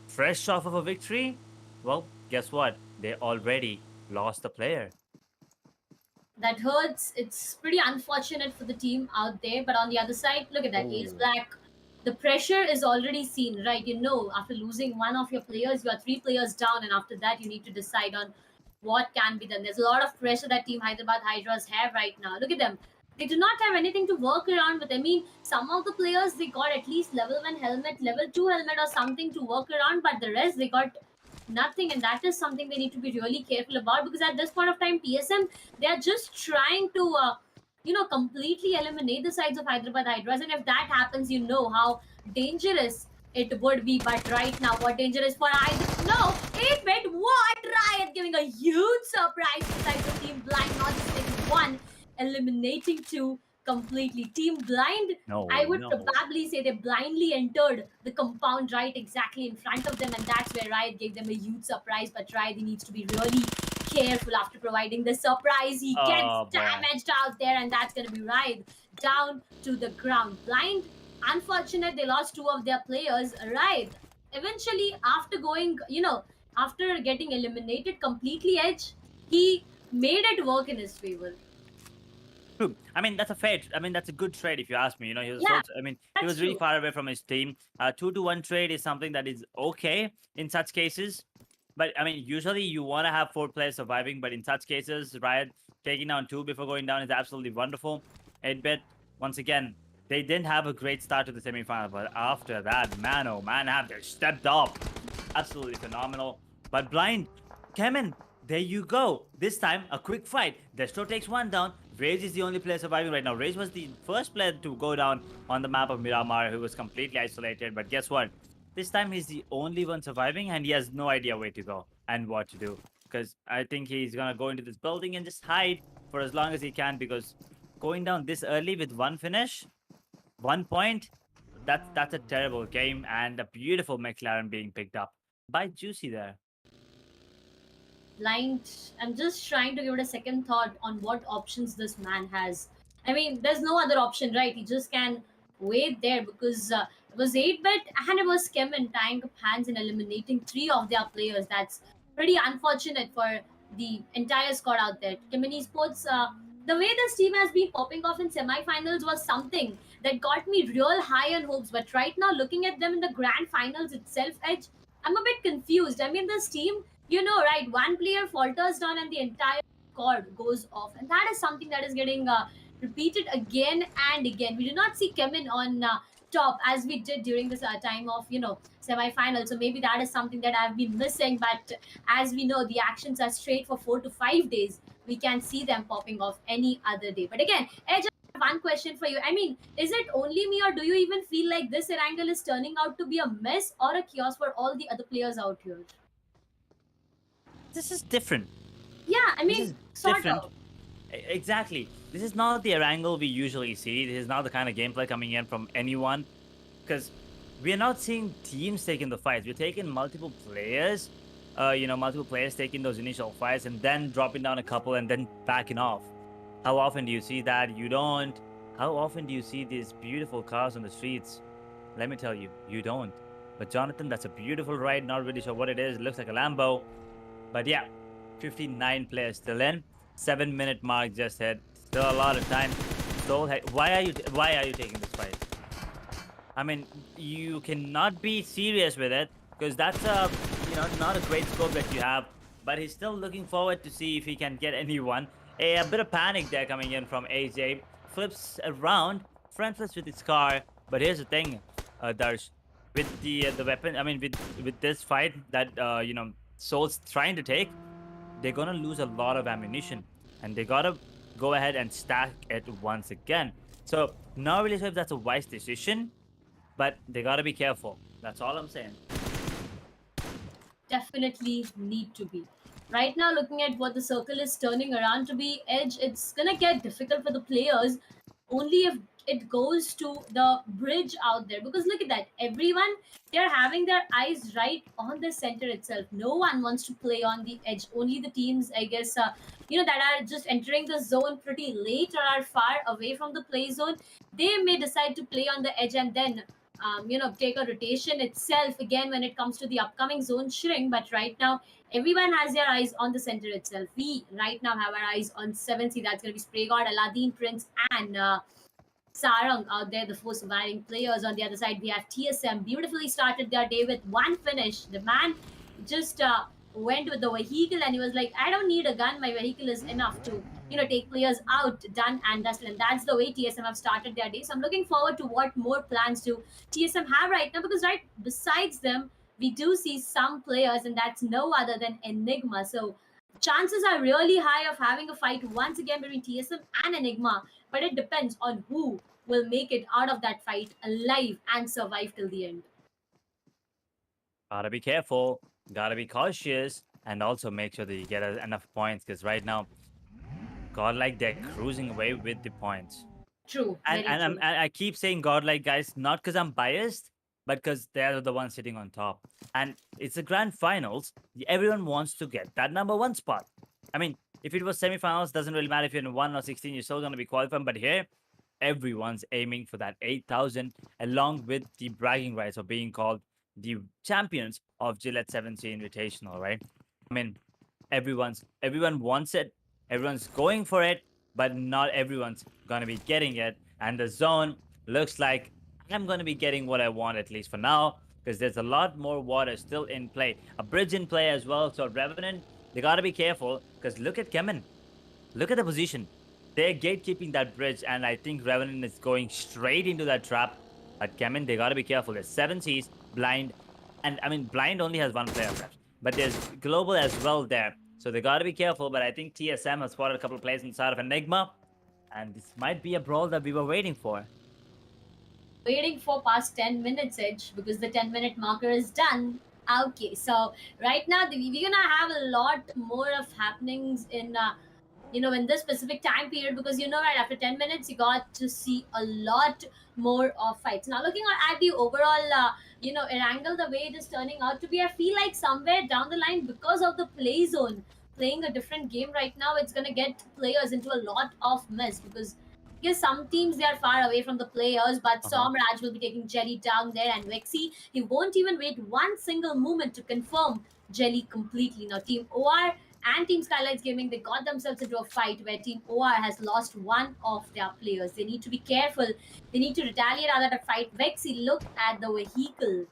fresh off of a victory. Well, guess what? They already lost the player. That hurts. It's pretty unfortunate for the team out there. But on the other side, look at that. Ace Oh. Black. The pressure is already seen, right? After losing one of your players, you are 3 players down, and after that, you need to decide on what can be done. There's a lot of pressure that Team Hyderabad Hydras have right now. Look at them. They do not have anything to work around with. I mean, some of the players, they got at least level 1 helmet, level 2 helmet, or something to work around, but the rest, they got nothing, and that is something they need to be really careful about, because at this point of time, TSM, they are just trying to completely eliminate the sides of Hyderabad Hydras, and if that happens, you know how dangerous it would be. But right now, what dangerous for Hyderabad? No, it went what? Riot giving a huge surprise to the Team Blind, not just taking one, eliminating two completely. Team Blind, No, I would no. probably say they blindly entered the compound right exactly in front of them, and that's where Riot gave them a huge surprise. But Riot needs to be really careful after providing the surprise. He Oh, gets boy. damaged out there, and that's going to be Riot down to the ground. Blind, unfortunate, they lost two of their players. Riot, eventually, after going, after getting eliminated completely, Edge, he made it work in his favor. True. I mean, that's a fair. I mean, that's a good trade if you ask me. He was. Yeah, He that's was really true. far away from his team. 2-1 trade is something that is okay in such cases. But I mean, usually you want to have 4 players surviving. But in such cases, Riot taking down 2 before going down is absolutely wonderful. 8-bit, once again, they didn't have a great start to the semifinal, but after that, man, oh man, have they stepped up. Absolutely phenomenal. But Blind, CHEMIN, there you go. This time, a quick fight. Destro takes 1 down. Rage is the only player surviving right now. Rage was the first player to go down on the map of Miramar, who was completely isolated. But guess what? This time, he's the only one surviving, and he has no idea where to go and what to do. Because I think he's going to go into this building and just hide for as long as he can, because going down this early with 1 finish, 1 point, that's a terrible game, and a beautiful McLaren being picked up by Juicy there. Blind, I'm just trying to give it a second thought on what options this man has. I mean, there's no other option, right? He just can wait there because it was 8-bit and it was CHEMIN tying up hands and eliminating 3 of their players. That's pretty unfortunate for the entire squad out there. CHEMIN ESPORTS, the way this team has been popping off in semifinals was something that got me real high on hopes. But right now, looking at them in the grand finals itself, Edge, I'm a bit confused. I mean, this team, you know, right? One player falters down and the entire squad goes off, and that is something that is getting repeated again and again. We do not see CHEMIN on top as we did during this time of semi-final. So maybe that is something that I've been missing. But as we know, the actions are straight for 4 to 5 days. We can see them popping off any other day. But again, Edge, I have one question for you. I mean, is it only me, or do you even feel like this Erangel is turning out to be a mess or a chaos for all the other players out here? This is different. Yeah, I This mean, is sort different. of. Exactly. This is not the Erangel we usually see. This is not the kind of gameplay coming in from anyone. Because we are not seeing teams taking the fights. We're taking multiple players. Multiple players taking those initial fights and then dropping down a couple and then backing off. How often do you see that? You don't. How often do you see these beautiful cars on the streets? Let me tell you, you don't. But Jonathan, that's a beautiful ride. Not really sure what it is. It looks like a Lambo. But yeah, 59 players still in. 7-minute mark just hit. Still a lot of time. So why are you taking this fight? I mean, you cannot be serious with it, because that's not a great scope that you have. But he's still looking forward to see if he can get anyone. A bit of panic there coming in from AJ. Flips around, front flips with his car. But here's the thing, Darsh, with the weapon. I mean, with this fight that Soul's trying to take, they're gonna lose a lot of ammunition, and they gotta go ahead and stack it once again. So not really sure if that's a wise decision, but they gotta be careful. That's all I'm saying. Definitely need to be. Right now, looking at what the circle is turning around to be, Edge, it's gonna get difficult for the players only if it goes to the bridge out there. Because look at that, everyone, they're having their eyes right on the center itself. No one wants to play on the edge. Only the teams, I guess, that are just entering the zone pretty late or are far away from the play zone, they may decide to play on the edge and then take a rotation itself again when it comes to the upcoming zone shrink. But right now, everyone has their eyes on the center itself. We right now have our eyes on 7C. That's going to be Spray God, Aladdin Prince, and Sarang out there, the 4 surviving players. On the other side, we have TSM. Beautifully started their day with 1 finish. The man just went with the vehicle and he was like, I don't need a gun. My vehicle is enough to, take players out, done and dusted. And that's the way TSM have started their day. So I'm looking forward to what more plans do TSM have right now, because right besides them, we do see some players, and that's no other than Enigma. So chances are really high of having a fight once again between TSM and Enigma, but it depends on who will make it out of that fight alive and survive till the end. Gotta be careful. Gotta be cautious, and also make sure that you get enough points. Because right now, Godlike, they're cruising away with the points. True. And very true. I keep saying Godlike, guys, not because I'm biased, but because they're the ones sitting on top. And it's the grand finals. Everyone wants to get that #1 spot. I mean, if it was semifinals, doesn't really matter if you're in 1 or 16, you're still going to be qualified. But here, everyone's aiming for that 8,000, along with the bragging rights of being called the champions of Gillette 7Sea Invitational, right? I mean, everyone wants it. Everyone's going for it, but not everyone's going to be getting it. And the zone looks like I'm going to be getting what I want, at least for now, because there's a lot more water still in play. A bridge in play as well. So Revenant, they got to be careful, because look at CHEMIN. Look at the position. They're gatekeeping that bridge, and I think Revenant is going straight into that trap. But CHEMIN, they gotta be careful. There's 7Cs, Blind, and I mean, Blind only has one player left. But there's Global as well there. So they gotta be careful, but I think TSM has spotted a couple of players inside of ENIGMA. And this might be a brawl that we were waiting for. Waiting for past 10 minutes, Edge, because the 10-minute marker is done. Okay, so right now we're gonna have a lot more of happenings in in this specific time period, because right after 10 minutes you got to see a lot more of fights. Now looking at the overall Erangel, the way it is turning out to be, I feel like somewhere down the line, because of the play zone playing a different game right now, it's gonna get players into a lot of mess, because some teams they are far away from the players, but Somraj will be taking Jelly down there, and Vexy, he won't even wait one single moment to confirm Jelly completely. Now Team OR and Team SKYLIGHTZ Gaming, they got themselves into a fight where Team OR has lost one of their players. They need to be careful. They need to retaliate rather than fight. Vexy, look at the vehicle.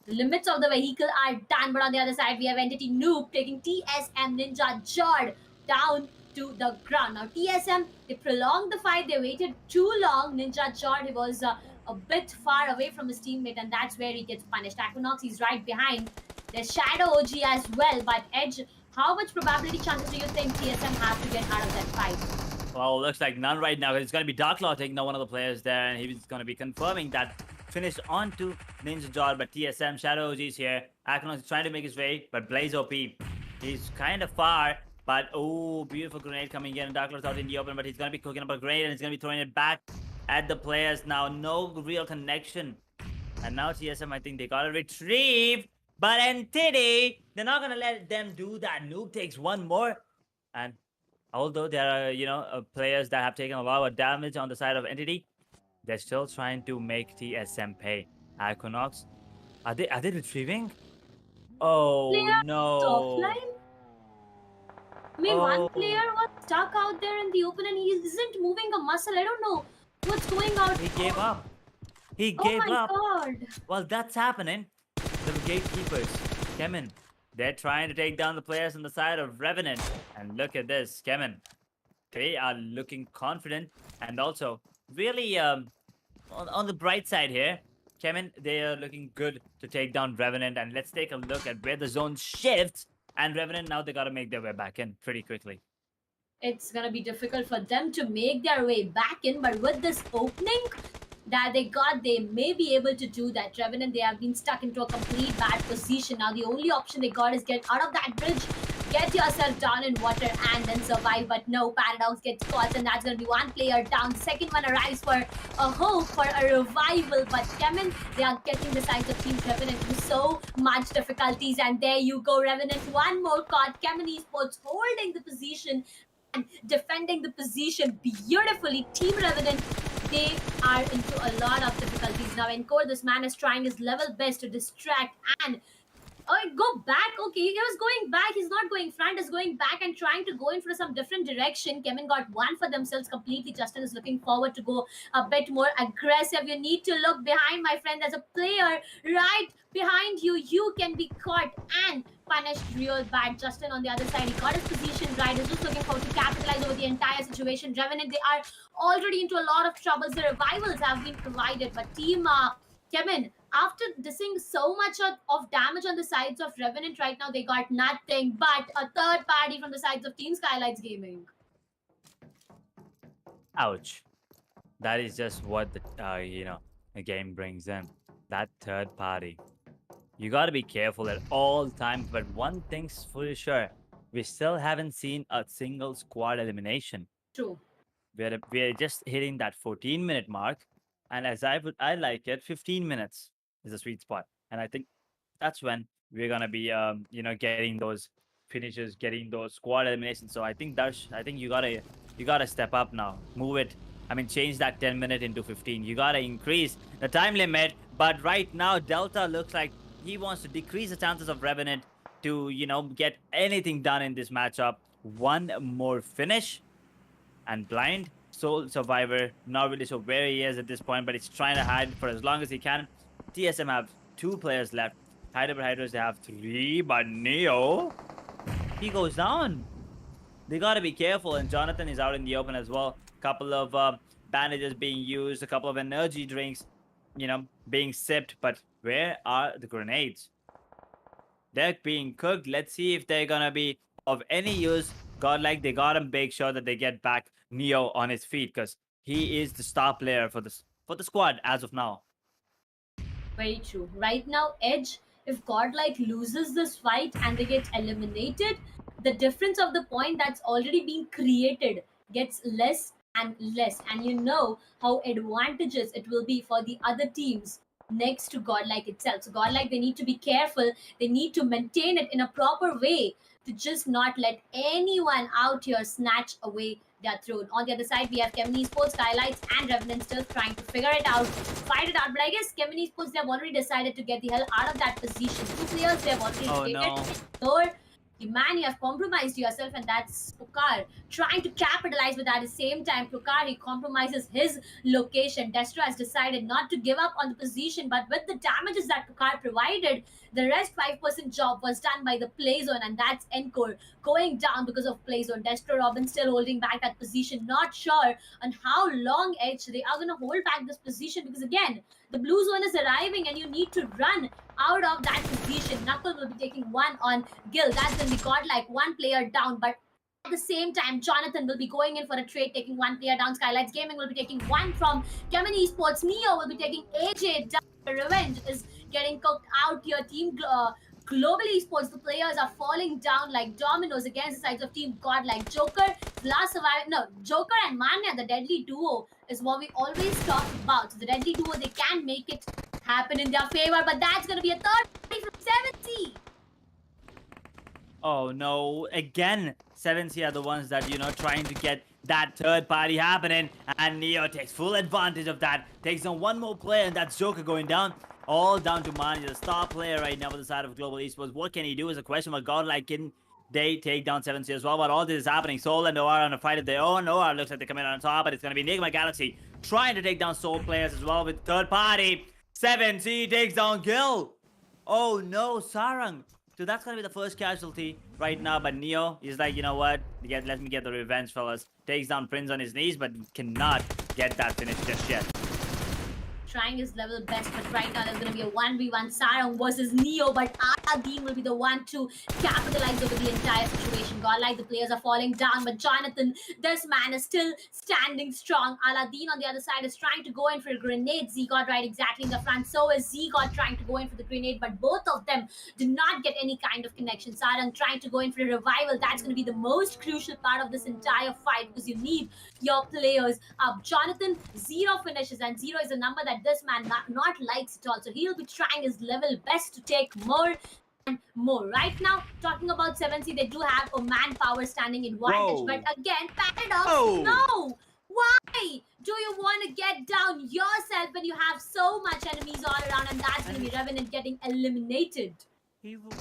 The limits of the vehicle are done, but on the other side, we have Entity Noob taking TSM Ninja Jord down to the ground. Now TSM, they prolonged the fight. They waited too long. Ninja Jord, he was a bit far away from his teammate, and that's where he gets punished. Aquanox, he's right behind. There's Shadow OG as well, but Edge, how much probability chances do you think TSM have to get out of that fight? Well, looks like none right now. It's going to be Darklaw taking down one of the players there, and he's going to be confirming that finish onto Ninja Jord. But TSM, Shadow OG is here. Aquanox is trying to make his way, but Blaze OP, he's kind of far. But, oh, beautiful grenade coming in. Darklaw's out in the open, but he's going to be cooking up a grenade, and he's going to be throwing it back at the players now. No real connection. And now TSM, I think they got to retrieve. But Entity, they're not going to let them do that. Noob takes one more. And although there are, players that have taken a lot of damage on the side of Entity, they're still trying to make TSM pay. Aquanox, are they retrieving? Oh, Player no. offline? I mean, one player was stuck out there in the open and he isn't moving a muscle. I don't know what's going on. He gave up. He gave up. Oh my god. Well, that's happening. The gatekeepers, CHEMIN, they're trying to take down the players on the side of Revenant. And look at this, CHEMIN. They are looking confident and also really on the bright side here. CHEMIN, they are looking good to take down Revenant. And let's take a look at where the zone shifts. And Revenant, now they got to make their way back in pretty quickly. It's going to be difficult for them to make their way back in, but with this opening that they got, they may be able to do that. Revenant, they have been stuck into a complete bad position. Now the only option they got is get out of that bridge, get yourself down in water and then survive. But no, Paradox gets caught, and that's going to be one player down. The second one arrives for a hope for a revival, but CHEMIN, they are getting the sides of Team Revenant with so much difficulties. And there you go, Revenant, one more caught. CHEMIN Esports holding the position and defending the position beautifully. Team Revenant, they are into a lot of difficulties now. Encore, this man is trying his level best to distract and go back. Okay, he was going back. He's not going front. He's going back and trying to go in for some different direction. CHEMIN got one for themselves completely. Justin is looking forward to go a bit more aggressive. You need to look behind, my friend. There's a player right behind you. You can be caught and punished real bad. Justin on the other side, he got his position right. He's just looking forward to capitalize over the entire situation. Revenant, they are already into a lot of troubles. The revivals have been provided, but Team CHEMIN, after dissing so much of damage on the sides of Revenant right now, they got nothing but a third party from the sides of Team SKYLIGHTZ Gaming. Ouch. That is just what the game brings in. That third party. You got to be careful at all times, but one thing's for sure. We still haven't seen a single squad elimination. True. We're just hitting that 14-minute mark. And as I like it, 15 minutes is a sweet spot. And I think that's when we're gonna be getting those finishes, getting those squad eliminations. So I think you gotta step up now. Move it. I mean, change that 10-minute into 15. You gotta increase the time limit. But right now, Delta looks like he wants to decrease the chances of Revenant to get anything done in this matchup. One more finish, and Blind Soul Survivor, not really sure where he is at this point, but he's trying to hide for as long as he can. TSM have 2 players left. HYDRAS, they have 3, but Neo, he goes down. they gotta be careful. And Jonathan is out in the open as well. Couple of bandages being used, a couple of energy drinks, being sipped. But where are the grenades? They're being cooked. Let's see if they're gonna be of any use. Godlike, they gotta make sure that they get back Neo on his feet, because he is the star player for the squad as of now. Very true. Right now, Edge, if Godlike loses this fight and they get eliminated, the difference of the point that's already been created gets less and less. And you know how advantageous it will be for the other teams next to Godlike itself. So, Godlike, they need to be careful. They need to maintain it in a proper way to just not let anyone out here snatch away their throne. On the other side, we have CHEMIN ESPORTS, SKYLIGHTZ, and REVENANT still trying to figure it out, fight it out. But I guess CHEMIN ESPORTS, they have already decided to get the hell out of that position. Two players they have already taken. No. Third, man, you have compromised yourself, and that's Pukar trying to capitalize, but at the same time, Pukar, he compromises his location. Destro has decided not to give up on the position, but with the damages that Pukar provided, the rest 5% job was done by the play zone, and that's Encore going down because of play zone. Destro Robin still holding back that position, not sure on how long Edge they are going to hold back this position, because again, the blue zone is arriving and you need to run out of that position. Knuckle will be taking one on Gil. That's when we got like one player down, but at the same time, Jonathan will be going in for a trade, taking one player down. SKYLIGHTZ Gaming will be taking one from CHEMIN ESPORTS. Neo will be taking AJ down. Revenge is getting cooked out here. Team Global Esports, the players are falling down like dominoes against the sides of Team Godlike. Joker, last survivor. No, Joker and Manya, the deadly duo, is what we always talk about. So the deadly duo, they can make it happen in their favor, but that's going to be a third party from 7Sea. Oh no, again, 7Sea are the ones that, trying to get that third party happening, and Neo takes full advantage of that, takes on one more player, and that's Joker going down. All down to Mani, the star player right now on the side of Global Esports. What can he do is a question, but Godlike, can they take down 7Sea as well? But all this is happening. Soul and Noir on a fight of their own. Noir looks like they're coming on top, but it's going to be ENIGMA Galaxy trying to take down Soul players as well with third party. 7Sea takes down Gil. Oh no, Sarang. So that's going to be the first casualty right now, but Neo is like, you know what? Let me get the revenge, fellas. Takes down Prince on his knees, but cannot get that finish just yet. Trying his level best, but right now there's going to be a 1v1 Sarang versus Neo, but Aladdin will be the one to capitalize over the entire situation. Godlike, the players are falling down, but Jonathan, this man is still standing strong. Aladdin on the other side is trying to go in for a grenade. Z-God right exactly in the front. So is Z-God trying to go in for the grenade, but both of them did not get any kind of connection. Sarang trying to go in for a revival. That's going to be the most crucial part of this entire fight, because you need your players up. Jonathan, 0 finishes, and 0 is a number that this man not likes at all. So he'll be trying his level best to take more and more. Right now, talking about 7Sea, they do have a manpower standing advantage. Whoa. But again, Paradox, Oh. no! Why do you want to get down yourself when you have so much enemies all around? And that's going to be Revenant getting eliminated. He will...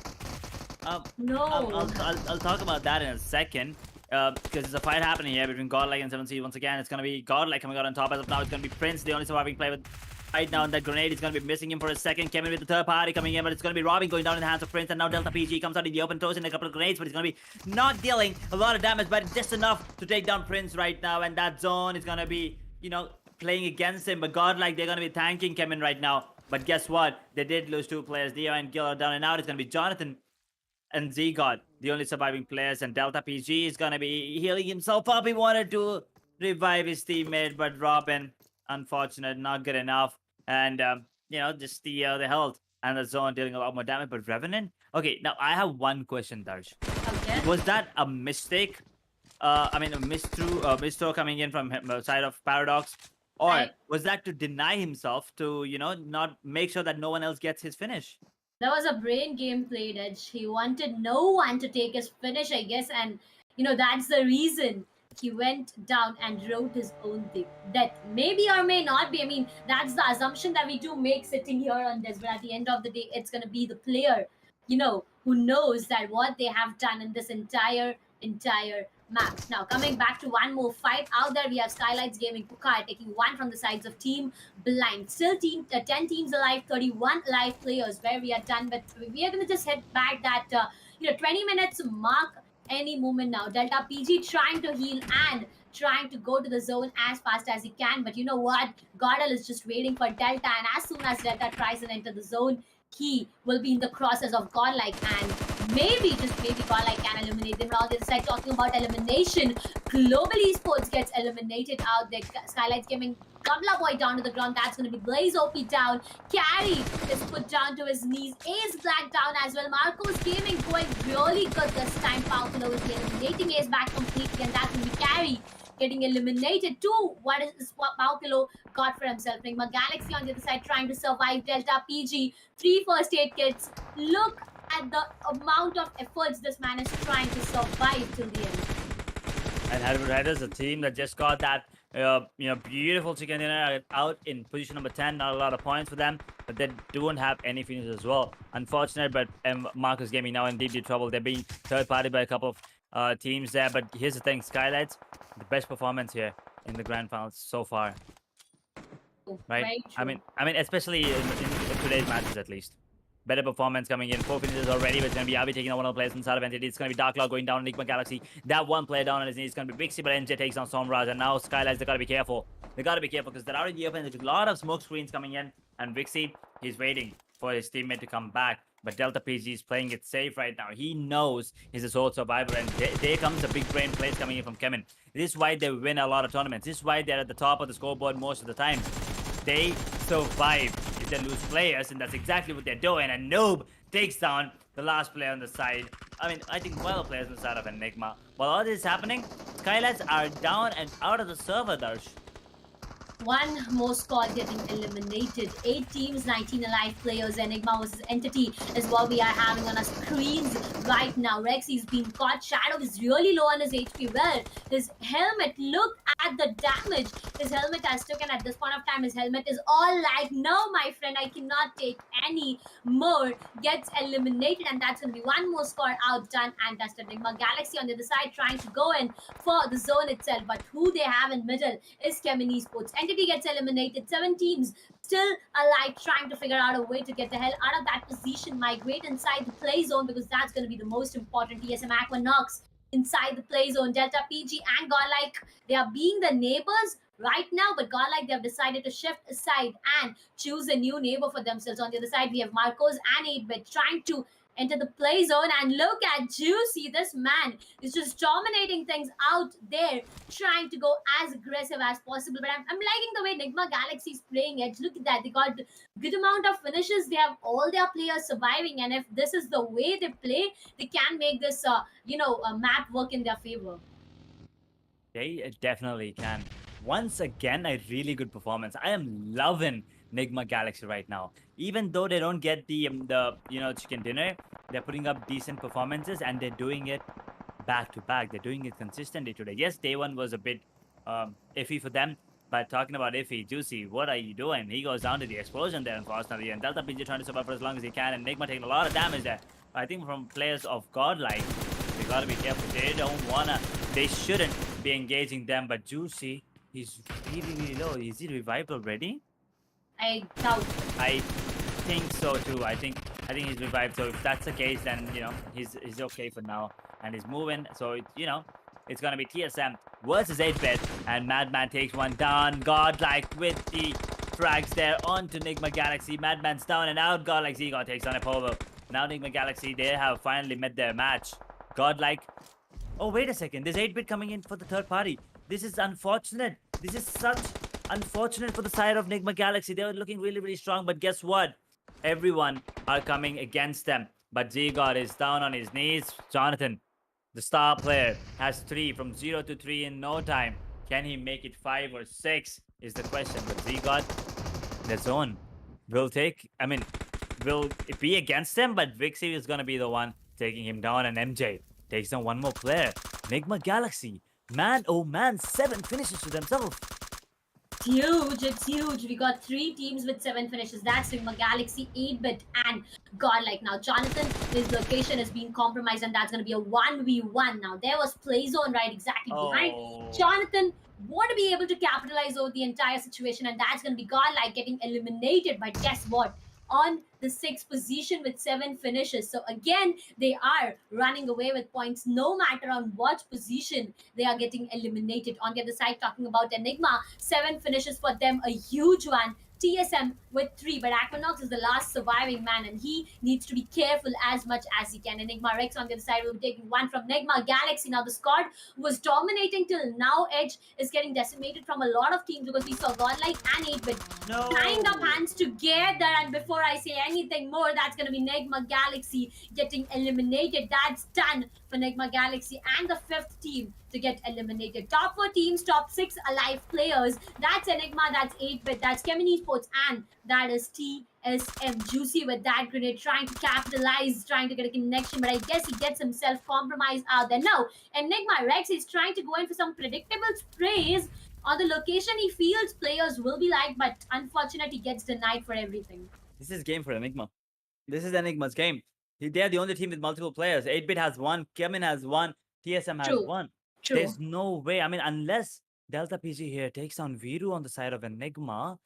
No. I'll talk about that in a second. Because there's a fight happening here between Godlike and 7Sea. Once again, it's going to be Godlike coming out on top. As of now, it's going to be Prince, the only surviving player with right now. And that grenade is going to be missing him for a second. CHEMIN with the third party coming in, but it's going to be Robin going down in the hands of Prince. And now Delta PG comes out in the open, throws in a couple of grenades, but he's going to be not dealing a lot of damage, but just enough to take down Prince right now. And that zone is going to be, playing against him. But Godlike, they're going to be thanking CHEMIN right now. But guess what? They did lose 2 players. Dio and Gil are down and out. It's going to be Jonathan and Z-God, the only surviving players, and Delta PG is gonna be healing himself up. He wanted to revive his teammate, but Robin, unfortunate, not good enough. And, just the health and the zone dealing a lot more damage. But Revenant? Okay, now I have one question, Darsh. Okay. Was that a mistake? A mistro coming in from the side of Paradox? Or was that to deny himself to, not make sure that no one else gets his finish? That was a brain game played, Edge. He wanted no one to take his finish, I guess, and that's the reason he went down and wrote his own death. Maybe or may not be. I mean, that's the assumption that we do make sitting here on this. But at the end of the day, it's gonna be the player, who knows that what they have done in this entire map. Now, coming back to one more fight out there, we have SKYLIGHTZ Gaming Pukar taking one from the sides of Team Blind. Still 10 teams alive, 31 live players, where we are done. But we are going to just hit back that 20 minutes mark. any moment now. Delta PG trying to heal and trying to go to the zone as fast as he can. But you know what? GODL is just waiting for Delta, and as soon as Delta tries and enter the zone, he will be in the crosses of Godlike, and maybe, just maybe, Godlike can eliminate them. Now, on the other side, talking about elimination, Global Esports gets eliminated out there. SKYLIGHTZ Gaming, Gamla Boy down to the ground. That's going to be Blaze OP down. Carry is put down to his knees. Ace Black down as well. Marcos Gaming going really good this time. Paulo is eliminating Ace back completely, and that's going to be Carry getting eliminated too. What is what Paulo got for himself? Enigma Galaxy on the other side trying to survive. Delta PG, 3 first aid kits. Look at the amount of efforts this man is trying to survive till the end. And HYDRAS, a team that just got that beautiful chicken dinner out in position number 10. Not a lot of points for them, but they don't have any finishes as well. Unfortunate, but Marcus Gaming now in deep trouble. They're being third party by a couple of teams there. But here's the thing, SKYLIGHTZ, the best performance here in the grand finals so far. Right? Very true. I mean, especially in today's matches at least. Better performance coming in. 4 finishes already, but it's going to be Avi taking out one of the players inside of Entity. It's going to be Darklaw going down Enigma Galaxy. That one player down on his knees. It's going to be Bixie, but NJ takes down Somraj. And now SKYLIGHTZ, they got to be careful. They got to be careful because they're out in the open. There's a lot of smoke screens coming in. And Bixie, he's waiting for his teammate to come back. But Delta PG is playing it safe right now. He knows he's a sole survivor. And there comes a big brain plays coming in from CHEMIN. This is why they win a lot of tournaments. This is why they're at the top of the scoreboard most of the time. They survive if they lose players, and that's exactly what they're doing. And Noob takes down the last player on the side. I mean, I think 12 players on the side of Enigma. While all this is happening, SKYLIGHTZ are down and out of the server, Darsh. One more squad getting eliminated. 8 teams, 19 alive players. Enigma versus Entity is what we are having on our screens right now. Rexy's being caught. Shadow is really low on his HP. Well, his helmet, look at the damage his helmet has taken at this point of time. His helmet is all like, no, my friend, I cannot take any more. Gets eliminated, and that's going to be one more score out, done and dusted. Enigma Galaxy on the other side trying to go in for the zone itself, but who they have in middle is CHEMIN Esports. Entity gets eliminated. 7 teams still alive, trying to figure out a way to get the hell out of that position, migrate inside the play zone, because that's going to be the most important. TSM Aquanox inside the play zone. Delta PG and GODLIKE, they are being the neighbors right now, but GODLIKE, they have decided to shift aside and choose a new neighbor for themselves. On the other side, we have Marcos and 8-Bit trying to enter the play zone, and look at Juicy. This man is just dominating things out there, trying to go as aggressive as possible. But I'm liking the way Enigma Galaxy is playing it. Look at that. They got good amount of finishes. They have all their players surviving, and if this is the way they play, they can make this map work in their favor. They definitely can. Once again, a really good performance. I am loving Enigma Galaxy right now. Even though they don't get the chicken dinner, they're putting up decent performances, and they're doing it back to back. They're doing it consistently today. Yes, day one was a bit iffy for them, but talking about iffy, Juicy, what are you doing? He goes down to the explosion there, unfortunately, and Delta PG trying to survive for as long as he can, and Enigma taking a lot of damage there. I think from players of GODLIKE, they gotta be careful. They shouldn't be engaging them, but Juicy, he's really low. Is he revived already? I doubt. I think so too. I think he's revived. So if that's the case, then he's okay for now, and he's moving. So it's gonna be TSM versus 8-Bit, and Madman takes one down. GODLIKE with the frags there onto Enigma Galaxy. Madman's down and out. GODLIKE Zigot takes on Apollo. Now Enigma Galaxy, they have finally met their match. GODLIKE. Oh, wait a second. There's 8-Bit coming in for the third party. This is unfortunate. This is such unfortunate for the side of Enigma Galaxy. They were looking really, really strong, but guess what? Everyone are coming against them. But Zigot is down on his knees. Jonathan, the star player, has 3 from 0 to 3 in no time. Can he make it 5 or 6 is the question. But Zigot, the zone will it be against him? But Vixie is going to be the one taking him down, and MJ takes down one more player. Enigma Galaxy, man, oh man, 7 finishes to themselves. Huge, it's huge. We got 3 teams with 7 finishes. That's Enigma Galaxy, 8-Bit, and GODLIKE. Now, Jonathan, his location has been compromised, and that's going to be a 1v1. Now, there was play zone right exactly behind. Jonathan want to be able to capitalize over the entire situation, and that's going to be GODLIKE getting eliminated. But guess what? On the 6th position with 7 finishes. So again, they are running away with points no matter on what position they are getting eliminated. On the other side, talking about Enigma, 7 finishes for them, a huge one. TSM with 3, but Aquanox is the last surviving man, and he needs to be careful as much as he can. Enigma Rex on the other side will be taking 1 from Enigma Galaxy. Now the squad was dominating till now. Edge is getting decimated from a lot of teams because we saw Godlike and 8-bit tying up hands together. And before I say anything more, that's going to be Enigma Galaxy getting eliminated. That's done for Enigma Galaxy and the 5th team to get eliminated. Top 4 teams, top 6 alive players. That's Enigma, that's 8-bit, that's CHEMIN ESPORTS, and that is TSM. Juicy with that grenade, trying to capitalize, trying to get a connection, but I guess he gets himself compromised out there. Now, Enigma Rex is trying to go in for some predictable sprays on the location he feels players will be like, but unfortunately he gets denied for everything. This is game for Enigma. This is Enigma's game. They're the only team with multiple players. 8-bit has 1, CHEMIN has 1, TSM has True. 1. True. There's no way. I mean, unless Delta PG here takes down Viru on the side of Enigma,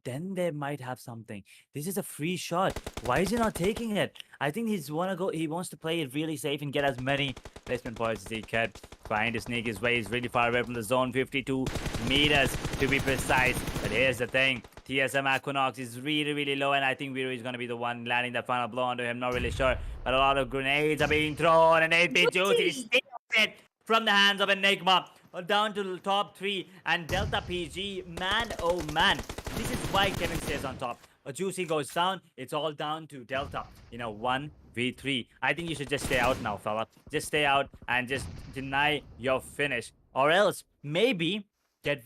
then they might have something. This is a free shot. Why is he not taking it? I think he wants to play it really safe and get as many placement points as he can. Trying to sneak his way. He's really far away from the zone, 52 meters to be precise. But here's the thing. TSM Aquanox is really, really low, and I think Viru is going to be the one landing that final blow onto him. Not really sure. But a lot of grenades are being thrown, and 8-bit Juicy steals it from the hands of Enigma. Down to the top 3, and Delta PG, man oh man, this is why Kevin stays on top. Juicy goes down, it's all down to Delta, 1v3. I think you should just stay out now, fella. Just stay out and just deny your finish, or else maybe get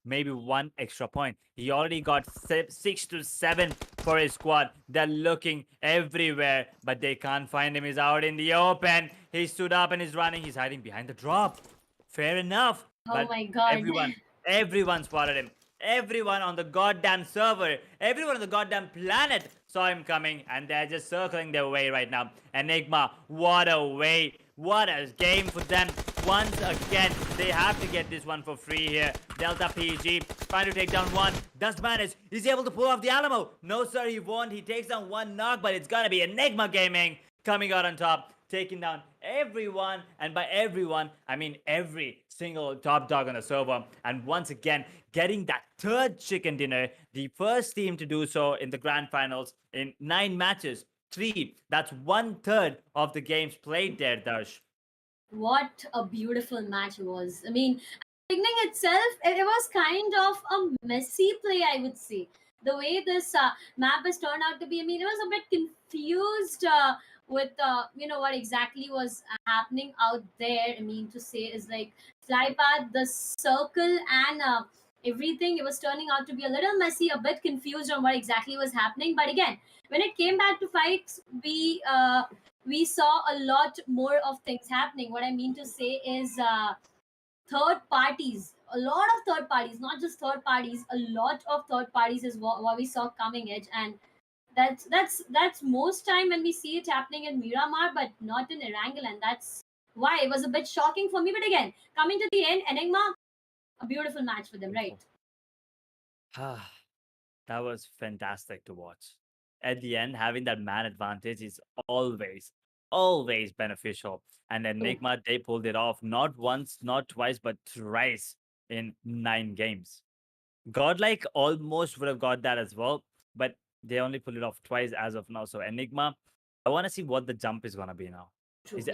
maybe one extra point. He already got 6 to 7 for his squad. They're looking everywhere, but they can't find him. He's out in the open. He stood up and is running. He's hiding behind the drop. Fair enough. Oh but my god. everyone spotted him. Everyone on the goddamn server, everyone on the goddamn planet saw him coming, and they're just circling their way right now. Enigma, what a way. What a game for them. Once again, they have to get this one for free here. Delta PG trying to take down 1. Does manage. Is he able to pull off the Alamo? No, sir, he won't. He takes down 1 knock, but it's going to be Enigma Gaming coming out on top, taking down everyone. And by everyone, I mean every single top dog on the server. And once again, getting that 3rd chicken dinner. The first team to do so in the grand finals in 9 matches. 3. That's 1/3 of the games played there, Darsh. What a beautiful match it was. I mean, beginning itself, it was kind of a messy play, I would say. The way this map has turned out to be, I mean, it was a bit confused with, what exactly was happening out there. I mean, to say is like flypath, the circle, and everything. It was turning out to be a little messy, a bit confused on what exactly was happening. But again, when it came back to fights, we saw a lot more of things happening. What I mean to say is third parties, a lot of third parties, not just third parties, a lot of third parties is what we saw coming Edge. And that's most time when we see it happening in Miramar, but not in Erangel, and that's why it was a bit shocking for me. But again, coming to the end, Enigma, a beautiful match for them, right? That was fantastic to watch. At the end, having that man advantage is always beneficial. And Enigma, they pulled it off not once, not twice, but thrice in 9 games. Godlike almost would have got that as well, but they only pulled it off twice as of now. So Enigma, I want to see what the jump is going to be now.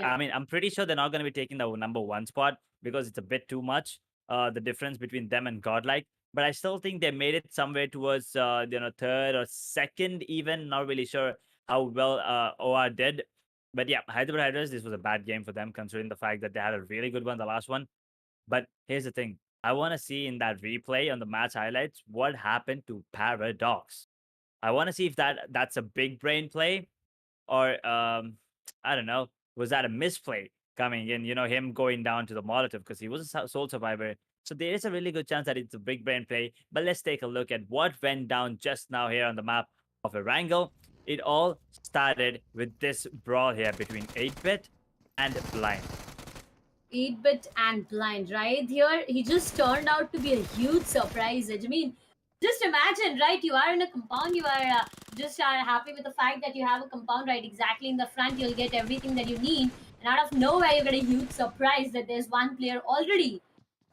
I mean, I'm pretty sure they're not going to be taking the number 1 spot because it's a bit too much, the difference between them and Godlike. But I still think they made it somewhere towards 3rd or 2nd even. Not really sure how well OR did. But yeah, HYDRAS, this was a bad game for them considering the fact that they had a really good one, the last one. But here's the thing. I want to see in that replay on the match highlights what happened to Paradox. I want to see if that's a big brain play or, I don't know, was that a misplay coming in? Him going down to the Molotov because he was a sole survivor. So there is a really good chance that it's a big brain play. But let's take a look at what went down just now here on the map of Erangel. It all started with this brawl here between 8-bit and Blind. 8-bit and Blind, right? Here, he just turned out to be a huge surprise. I mean, Just imagine, right? You are in a compound. You are just are happy with the fact that you have a compound right exactly in the front. You'll get everything that you need, and out of nowhere, you get a huge surprise that there's one player already.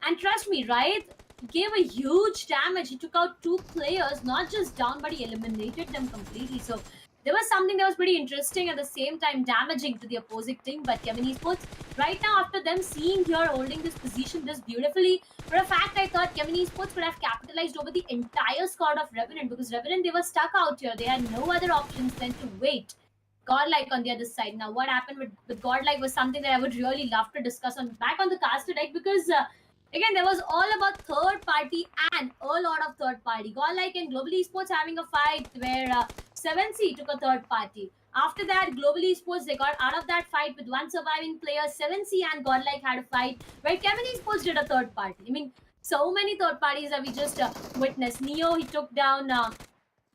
And trust me, right? Gave a huge damage. He took out two players, not just down, but he eliminated them completely. So there was something that was pretty interesting at the same time damaging to the opposing team. But CHEMIN Esports, right now, after them seeing here holding this position this beautifully, for a fact, I thought CHEMIN Esports could have capitalized over the entire squad of Revenant because Revenant, they were stuck out here. They had no other options than to wait. Godlike on the other side. Now, what happened with Godlike was something that I would really love to discuss on back on the caster deck because again, there was all about third party and a lot of third party. Godlike and Global Esports having a fight where 7C took a third party. After that, Global Esports, they got out of that fight with one surviving player. 7C and Godlike had a fight where Kevin Esports did a third party. I mean, so many third parties that we just witnessed. Neo, he took down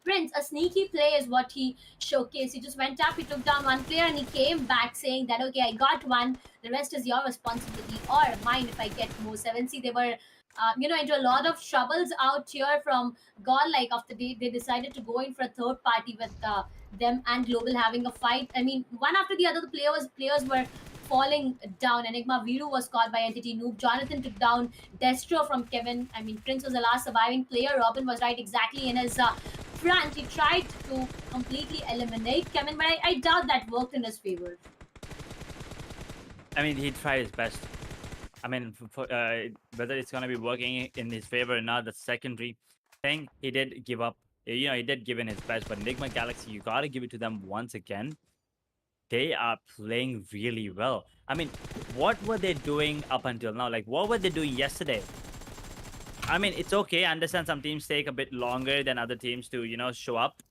Prince. A sneaky play is what he showcased. He just went up, he took down one player, and he came back saying that, okay, I got one. The rest is your responsibility or mine if I get more. 7C, they were, into a lot of troubles out here from Godlike after they decided to go in for a third party with them and Global having a fight. I mean, one after the other, the players were falling down. Enigma Viru was caught by Entity Noob. Jonathan took down Destro from Kevin. I mean, Prince was the last surviving player. Robin was right exactly in his front. He tried to completely eliminate Kevin, but I doubt that worked in his favor. I mean, he tried his best. I mean, whether it's gonna be working in his favor or not, the secondary thing. He did give up. You know, he did give in his best. But Enigma Galaxy, you gotta give it to them once again. They are playing really well. I mean, what were they doing up until now? Like, what were they doing yesterday? I mean, it's okay. I understand some teams take a bit longer than other teams to, show up.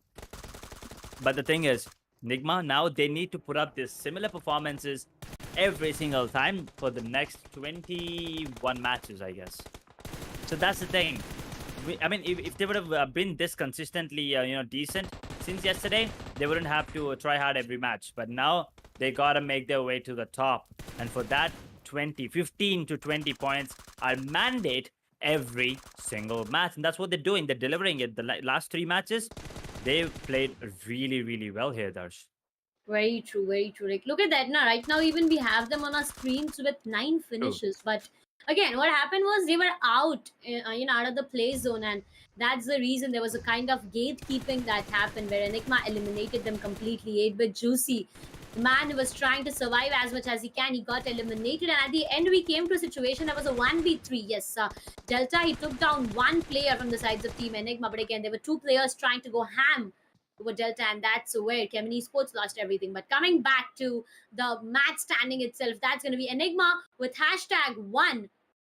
But the thing is, Nigma, now they need to put up these similar performances every single time for the next 21 matches, I guess. So that's the thing. I mean, if they would have been this consistently, decent since yesterday, they wouldn't have to try hard every match. But now they gotta make their way to the top. And for that, 15 to 20 points are mandate every single match. And that's what they're doing. They're delivering it. The last 3 matches, they played really, really well here, Darsh. Very true, very true. Like, look at that now. Right now, even we have them on our screens with 9 finishes. But again, what happened was they were out, out of the play zone, and that's the reason there was a kind of gatekeeping that happened where Enigma eliminated them completely. 8-bit Juicy, the man who was trying to survive as much as he can, he got eliminated, and at the end we came to a situation that was a 1v3. Yes, Delta, he took down one player from the sides of Team Enigma, but again, there were 2 players trying to go ham over Delta, and that's where CHEMIN Esports lost everything. But coming back to the match standing itself, that's going to be Enigma with #1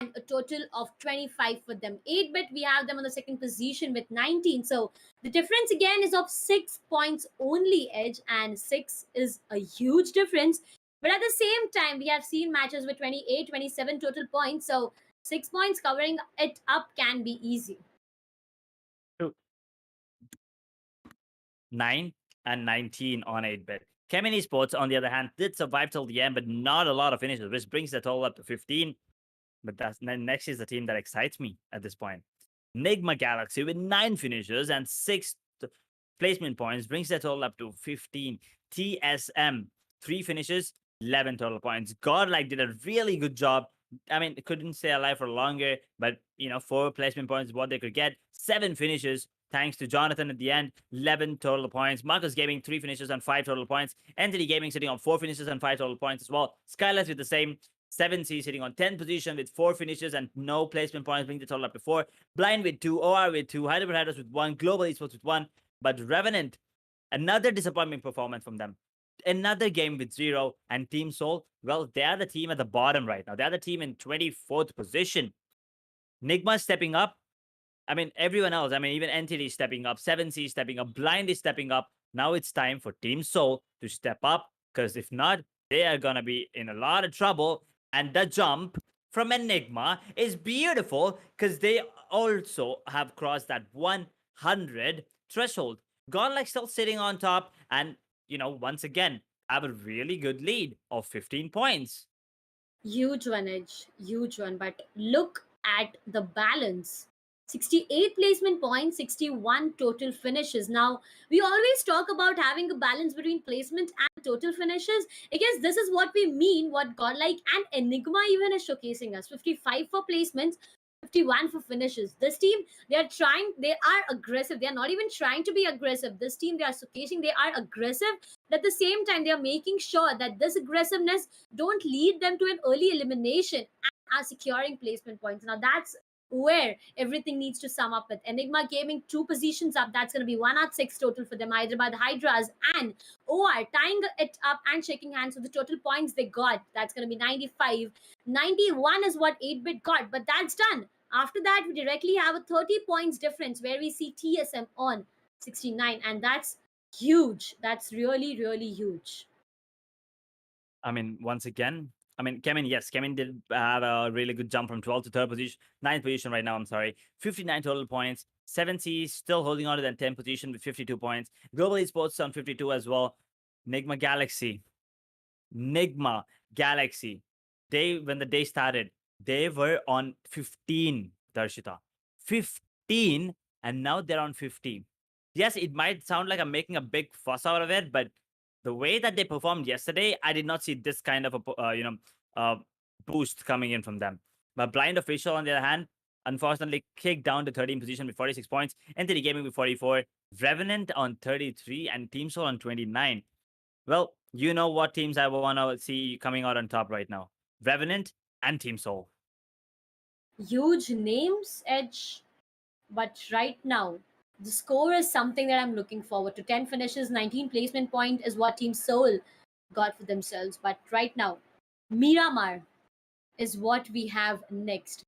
and a total of 25 for them. 8-bit, we have them on the second position with 19. So the difference again is of 6 points only edge, and 6 is a huge difference. But at the same time, we have seen matches with 28, 27 total points. So 6 points covering it up can be easy. 9 and 19 on 8-bit. CHEMIN Esports, on the other hand, did survive till the end, but not a lot of finishes, which brings the total up to 15. But next is the team that excites me at this point. NIGMA Galaxy with 9 finishes and 6 placement points brings the total up to 15. TSM, 3 finishes, 11 total points. Godlike did a really good job. I mean, couldn't stay alive for longer, but 4 placement points is what they could get. 7 finishes, thanks to Jonathan at the end. 11 total points. Marcus Gaming, 3 finishes and 5 total points. Entity Gaming sitting on 4 finishes and 5 total points as well. SKYLIGHTZ with the same. 7C sitting on 10th position with 4 finishes and no placement points, bringing the total up to 4. Blind with 2, OR with 2, HYDRAS with 1, Global Esports with 1. But Revenant, another disappointing performance from them. Another game with 0. And Team Soul, well, they are the team at the bottom right now. They are the team in 24th position. NIGMA stepping up. I mean, everyone else, even Entity is stepping up, 7C is stepping up, Blind is stepping up. Now it's time for Team Soul to step up, because if not, they are going to be in a lot of trouble. And the jump from Enigma is beautiful, because they also have crossed that 100 threshold. Godlike still sitting on top, and, once again, have a really good lead of 15 points. Huge one, Edge. Huge one. But look at the balance. 68 placement points, 61 total finishes. Now, we always talk about having a balance between placement and total finishes. I guess this is what we mean, what Godlike and Enigma even is showcasing us. 55 for placements, 51 for finishes. This team, they are aggressive. They are not even trying to be aggressive. This team, they are showcasing they are aggressive. But at the same time, they are making sure that this aggressiveness don't lead them to an early elimination and are securing placement points. Now, that's where everything needs to sum up with. Enigma Gaming 2 positions up. That's going to be 106 total for them. Hyderabad HYDRAS and OR tying it up and shaking hands with the total points they got. That's going to be 95. 91 is what 8-bit got, but that's done. After that, we directly have a 30 points difference where we see TSM on 69, and that's huge. That's really, really huge. I mean, once again, I mean, CHEMIN, yes, CHEMIN did have a really good jump from 12th to 3rd position, 9th position right now, I'm sorry. 59 total points. 7C still holding on to that 10th position with 52 points. Global Esports on 52 as well. NIGMA Galaxy. NIGMA Galaxy. When the day started, they were on 15, Darshita. 15, and now they're on 50. Yes, it might sound like I'm making a big fuss out of it, but the way that they performed yesterday, I did not see this kind of a boost coming in from them. But Blind Official, on the other hand, unfortunately kicked down to 13th position with 46 points. Entity Gaming with 44. Revenant on 33 and Team Soul on 29. Well, you know what teams I want to see coming out on top right now. Revenant and Team Soul. Huge names, Edge, but right now, the score is something that I'm looking forward to. 10 finishes, 19 placement point is what Team Soul got for themselves. But right now, Miramar is what we have next.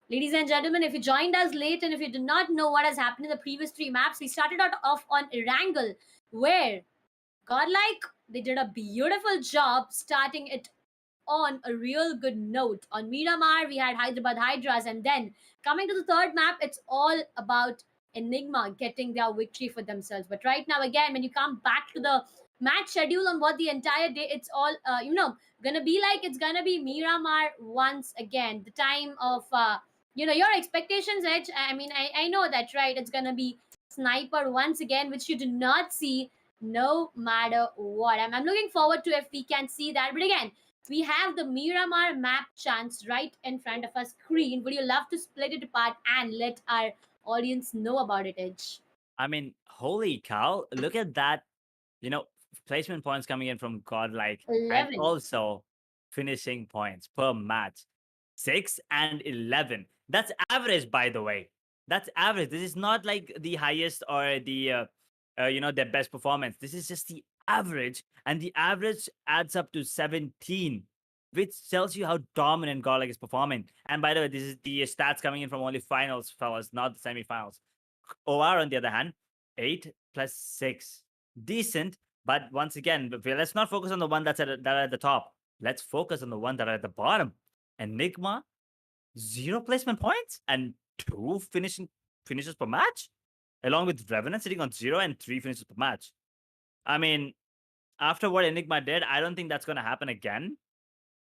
Ladies and gentlemen, if you joined us late and if you did not know what has happened in the previous 3 maps, we started out off on Erangel, where Godlike, they did a beautiful job starting it on a real good note. On Miramar, we had Hyderabad HYDRAS, and then coming to the 3rd map, it's all about Enigma getting their victory for themselves. But right now, again, when you come back to the match schedule on what the entire day, it's all gonna be like. It's gonna be Miramar once again. The time of your expectations, Edge. I mean, I know that, right? It's gonna be Sniper once again, which you do not see no matter what. I'm looking forward to if we can see that. But again, we have the Miramar map chance right in front of our screen. Would you love to split it apart and let our audience know about it, Edge? I mean, holy cow, look at that, placement points coming in from Godlike and 11. also finishing points per match. 6 and 11. That's average, by the way. That's average. This is not like the highest or the their best performance. This is just the average, and the average adds up to 17, which tells you how dominant Godlike is performing. And by the way, this is the stats coming in from only finals, fellas, not the semifinals. OR, on the other hand, 8 plus 6. Decent, but once again, let's not focus on the one that are at the top. Let's focus on the one that are at the bottom. Enigma, 0 placement points and 2 finishes per match, along with Revenant sitting on 0 and 3 finishes per match. I mean, after what Enigma did, I don't think that's going to happen again.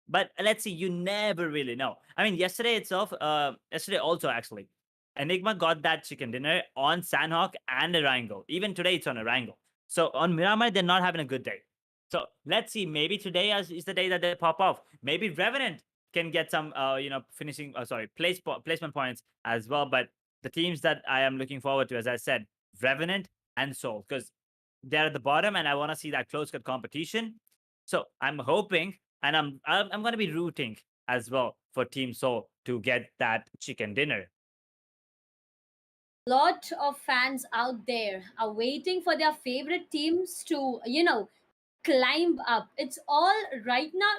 But let's see, you never really know. I mean, yesterday also, actually, Enigma got that chicken dinner on Sanhok and Erangel. Even today, it's on Erangel. So on Miramar, they're not having a good day. So let's see, maybe today is the day that they pop off. Maybe Revenant can get some, placement points as well. But the teams that I am looking forward to, as I said, Revenant and Soul, because they're at the bottom, and I want to see that close cut competition. So I'm hoping, and I'm going to be rooting as well for Team Soul to get that chicken dinner. Lot of fans out there are waiting for their favorite teams to, climb up. It's all right now,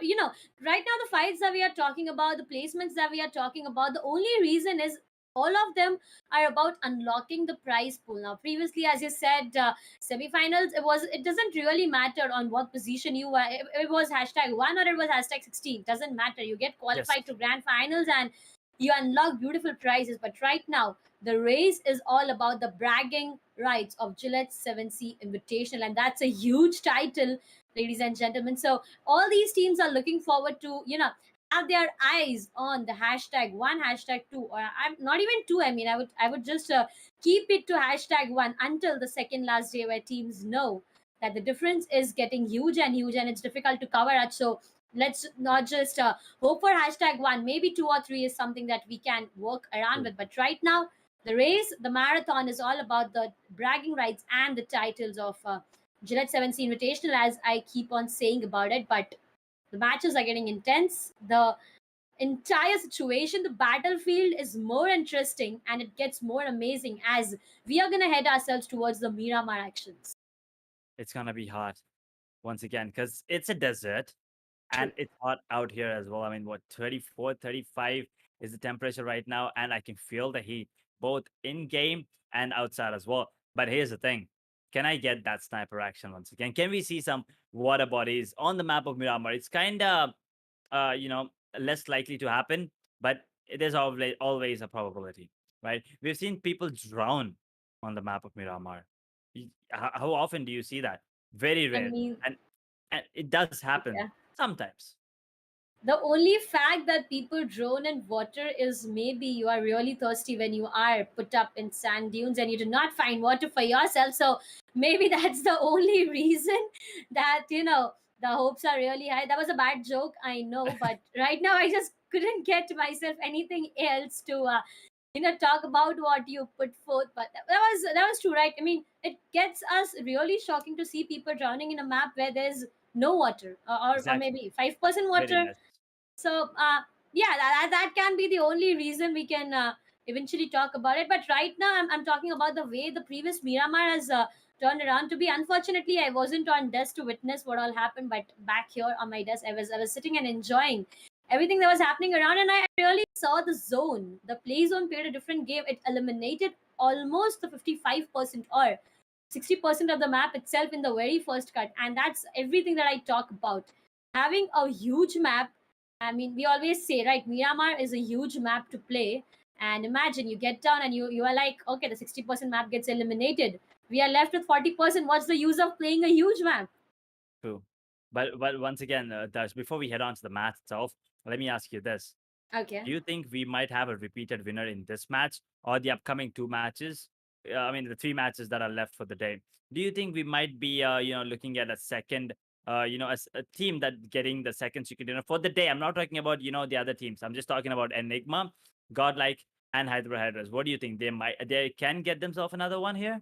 right now the fights that we are talking about, the placements that we are talking about, the only reason is all of them are about unlocking the prize pool. Now, previously, as you said, semifinals, it doesn't really matter on what position you were. It was #1 or it was #16. Doesn't matter. You get qualified to grand finals and you unlock beautiful prizes. But right now, the race is all about the bragging rights of Gillette 7Sea Invitational, and that's a huge title, ladies and gentlemen. So all these teams are looking forward to, have their eyes on the #1, #2, or I'm not even two. I mean, I would just keep it to #1 until the second last day, where teams know that the difference is getting huge and huge, and it's difficult to cover it. So let's not just hope for #1. Maybe 2 or 3 is something that we can work around True. with. But right now, the race, the marathon, is all about the bragging rights and the titles of Gillette 7Sea Invitational, as I keep on saying about it. But the matches are getting intense. The entire situation, the battlefield is more interesting and it gets more amazing as we are going to head ourselves towards the Miramar actions. It's gonna be hot once again because it's a desert True. and it's hot out here as well. I mean, what, 34, 35 is the temperature right now, and I can feel the heat both in game and outside as well. But here's the thing: can I get that sniper action once again? Can we see some water bodies on the map of Miramar? It's kind of, you know, less likely to happen, but it is always a probability, right? We've seen people drown on the map of Miramar. How often do you see that? Very I rare, mean, and it does happen yeah. sometimes. The only fact that people drown in water is maybe you are really thirsty when you are put up in sand dunes and you do not find water for yourself. So maybe that's the only reason that, the hopes are really high. That was a bad joke, I know, but right now I just couldn't get myself anything else to talk about what you put forth. But that was true, right? I mean, it gets us really shocking to see people drowning in a map where there's no water, or Exactly. maybe 5% Very water. nice. So yeah, that can be the only reason we can eventually talk about it. But right now, I'm talking about the way the previous Miramar has turned around to be. Unfortunately, I wasn't on desk to witness what all happened, but back here on my desk, I was sitting and enjoying everything that was happening around, and I really saw the zone. The play zone played a different game. It eliminated almost the 55% or 60% of the map itself in the very first cut, and that's everything that I talk about. Having a huge map, I mean, we always say, right, Miramar is a huge map to play. And imagine you get down and you are like, okay, the 60% map gets eliminated. We are left with 40%. What's the use of playing a huge map? True. But once again, Dash, before we head on to the match itself, let me ask you this. Okay. Do you think we might have a repeated winner in this match or the upcoming 2 matches? I mean, the 3 matches that are left for the day. Do you think we might be, looking at a second, a team that getting the second chicken dinner for the day? I'm not talking about, the other teams. I'm just talking about Enigma, Godlike, and HYDRAS. What do you think? They can get themselves another one here?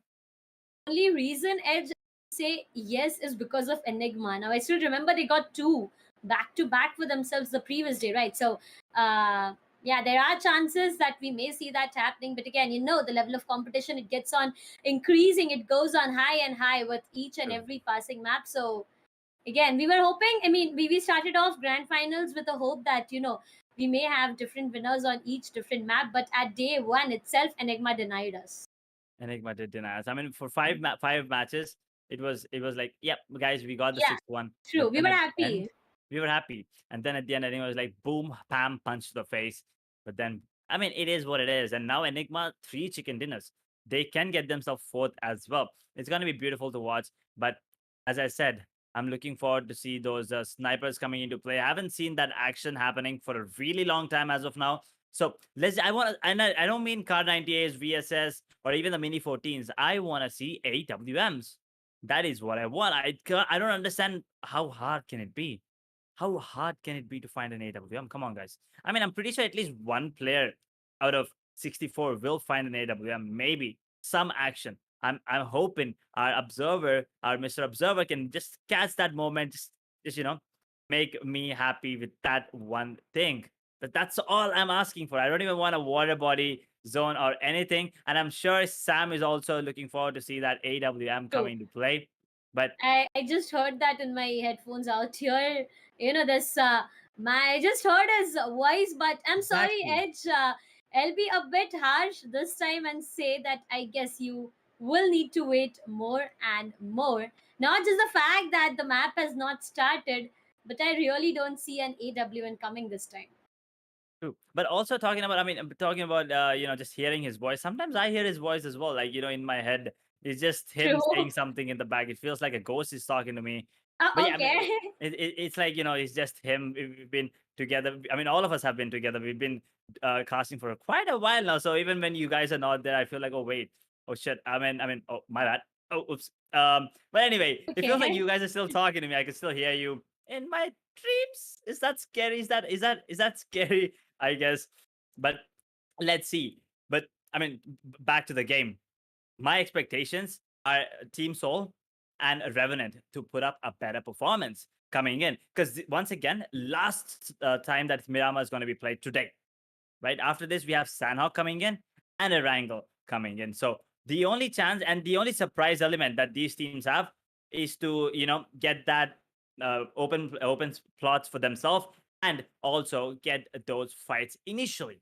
Only reason Edge say yes is because of Enigma. Now I still remember they got two back to back for themselves the previous day, right? So yeah, there are chances that we may see that happening. But again, the level of competition, it gets on increasing, it goes on high and high with each and True. every passing map. So again, we were hoping, I mean, we started off grand finals with a hope that, we may have different winners on each different map, but at day one itself, Enigma denied us. Enigma did deny us. I mean, for 5 matches, it was like, yep, guys, we got the Yeah, sixth one. true. But We then were at the happy. end, we were happy. And then at the end, Enigma was like, boom, pam, punch to the face. But then, I mean, it is what it is. And now Enigma, 3 chicken dinners. They can get themselves fourth as well. It's gonna be beautiful to watch. But as I said, I'm looking forward to see those snipers coming into play. I haven't seen that action happening for a really long time as of now. So let's. I want. And I don't mean Car 98s, VSS, or even the Mini 14s. I want to see AWMs. That is what I want. I don't understand how hard can it be. How hard can it be to find an AWM? Come on, guys. I mean, I'm pretty sure at least one player out of 64 will find an AWM. Maybe some action. I'm hoping our observer, our Mr. Observer, can just catch that moment. Just make me happy with that one thing. But that's all I'm asking for. I don't even want a water body zone or anything. And I'm sure Sam is also looking forward to see that AWM True. coming to play. But I just heard that in my headphones out here. This I just heard his voice, but I'm sorry, exactly. Edge. I'll be a bit harsh this time and say that I guess you will need to wait more and more. Not just the fact that the map has not started, but I really don't see an AWN coming this time. True. But also talking about, I mean, talking about, just hearing his voice. Sometimes I hear his voice as well. Like, in my head, it's just him True. saying something in the back. It feels like a ghost is talking to me. But yeah, I mean, Okay. it's like, it's just him. We've been together. I mean, all of us have been together. We've been casting for quite a while now. So even when you guys are not there, I feel like, oh wait, oh shit. Oh my bad. Oh oops. But anyway, it feels like Okay. you guys are still talking to me. I can still hear you in my dreams. Is that scary? Is that scary? I guess. But let's see. But I mean, back to the game. My expectations are Team Soul and Revenant to put up a better performance coming in. Because once again, last time that Miramar is going to be played today, right? After this, we have Sanhok coming in and Erangel coming in. So the only chance and the only surprise element that these teams have is to, get that open plots for themselves and also get those fights initially.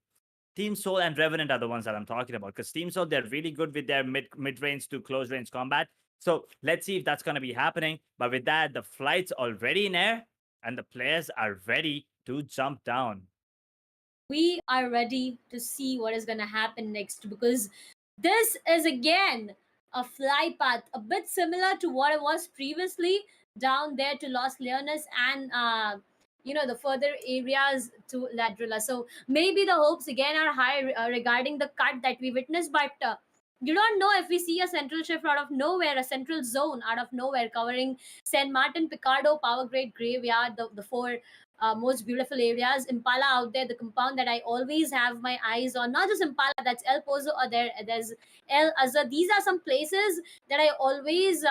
Team Soul and Revenant are the ones that I'm talking about because Team Soul, they're really good with their mid range to close range combat. So let's see if that's going to be happening. But with that, the flight's already in air and the players are ready to jump down. We are ready to see what is going to happen next because this is again a fly path, a bit similar to what it was previously down there to Los Leones and the further areas to Ladrilla. So maybe the hopes again are high regarding the cut that we witnessed, but you don't know if we see a central shift out of nowhere, a central zone out of nowhere covering San Martin, Picardo, Power Grade, Graveyard, the four most beautiful areas. Impala out there, the compound that I always have my eyes on. Not just Impala, that's El Pozo, or there's El Azhar. These are some places that I always,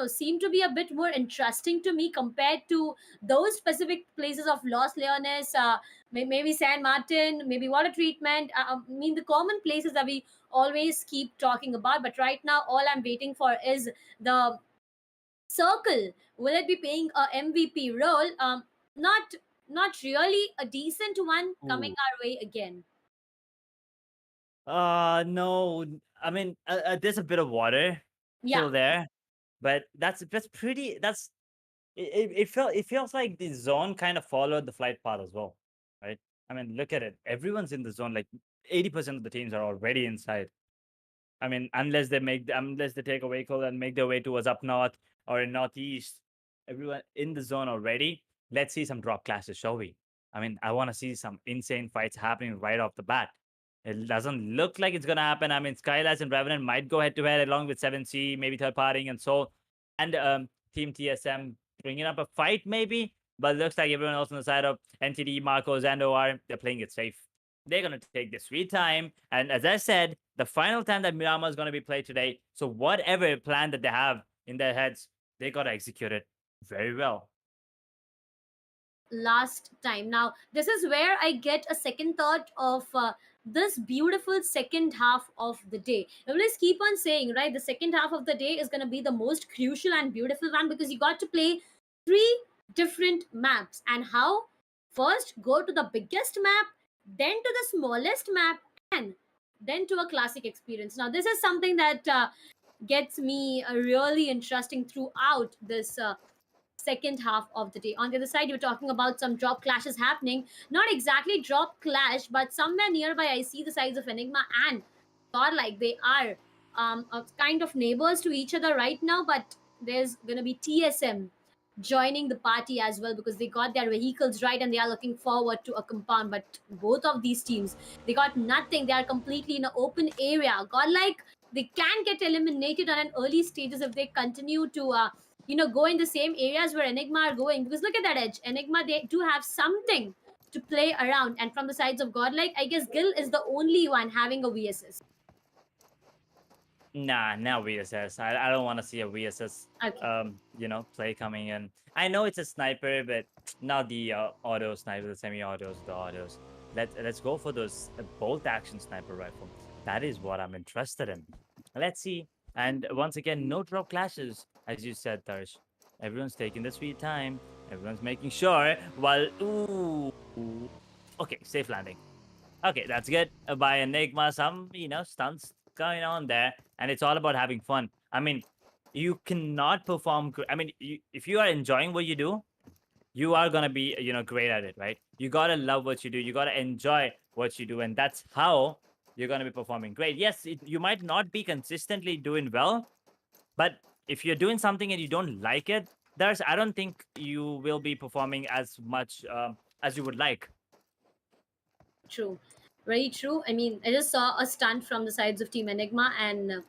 seem to be a bit more interesting to me compared to those specific places of Los Leones, maybe San Martin, maybe water treatment. I mean, the common places that we always keep talking about. But right now, all I'm waiting for is the circle. Will it be playing a MVP role? Not really a decent one coming Ooh. our way again. No. I mean, there's a bit of water Yeah, still there, but that's pretty. It feels like the zone kind of followed the flight path as well, right? I mean, look at it. Everyone's in the zone. Like 80% of the teams are already inside. I mean, unless they take a vehicle and make their way towards up north or in northeast, everyone in the zone already. Let's see some drop classes, shall we? I mean, I want to see some insane fights happening right off the bat. It doesn't look like it's gonna happen. I mean, SKYLIGHTZ and Revenant might go head to head along with 7C, maybe third partying and so, and Team TSM bringing up a fight maybe. But it looks like everyone else on the side of NTD, Marcos, and OR, they're playing it safe. They're going to take their sweet time. And as I said, the final time that Miramar is going to be played today. So whatever plan that they have in their heads, they got to execute it very well. last time. Now, this is where I get a second thought of this beautiful second half of the day. I always keep on saying, right, the second half of the day is going to be the most crucial and beautiful one because you got to play three different maps. And how? First, go to the biggest map, then to the smallest map, and then to a classic experience. Now, this is something that gets me really interesting throughout this second half of the day. On the other side, you're talking about some drop clashes happening. Not exactly drop clash, but somewhere nearby, I see the sides of Enigma and Godlike. They are kind of neighbors to each other right now, but there's going to be TSM joining the party as well because they got their vehicles right and they are looking forward to a compound. But both of these teams, they got nothing. They are completely in an open area. Godlike, they can get eliminated on an early stages if they continue to go in the same areas where Enigma are going. Because look at that edge. Enigma, they do have something to play around. And from the sides of Godlike, I guess Gil is the only one having a VSS. Nah, now VSS. I don't want to see a VSS Okay. play coming in. I know it's a sniper, but not the auto sniper, the semi-autos, the autos. Let's go for those bolt action sniper rifle. That is what I'm interested in. Let's see. And once again, no drop clashes, as you said, Tarsh. Everyone's taking the sweet time. Everyone's making sure. While okay, safe landing. Okay, that's good. By Enigma, some stunts going on there, and it's all about having fun. I mean, you cannot perform. I mean, if you are enjoying what you do, you are gonna be great at it, right? You gotta love what you do. You gotta enjoy what you do, and that's how you're gonna be performing great. Yes, you might not be consistently doing well, but if you're doing something and you don't like it, I don't think you will be performing as much as you would like. True. Very true. I mean, I just saw a stunt from the sides of Team Enigma, and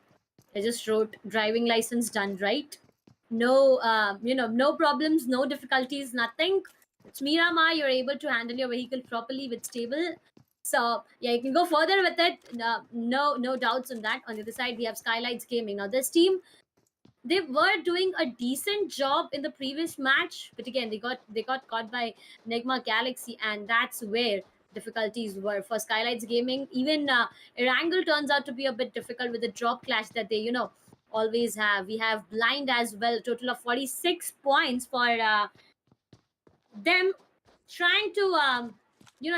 I just wrote driving license done right. No, no problems, no difficulties, nothing. It's Miramar. You're able to handle your vehicle properly with stable. So yeah, you can go further with it. No doubts on that. On the other side, we have SKYLIGHTZ Gaming. Now this team, they were doing a decent job in the previous match, but again they got caught by NIGMA Galaxy, and that's where difficulties were for SKYLIGHTZ Gaming. Even Erangel turns out to be a bit difficult with the drop clash that they always have. We have blind as well, total of 46 points for them trying to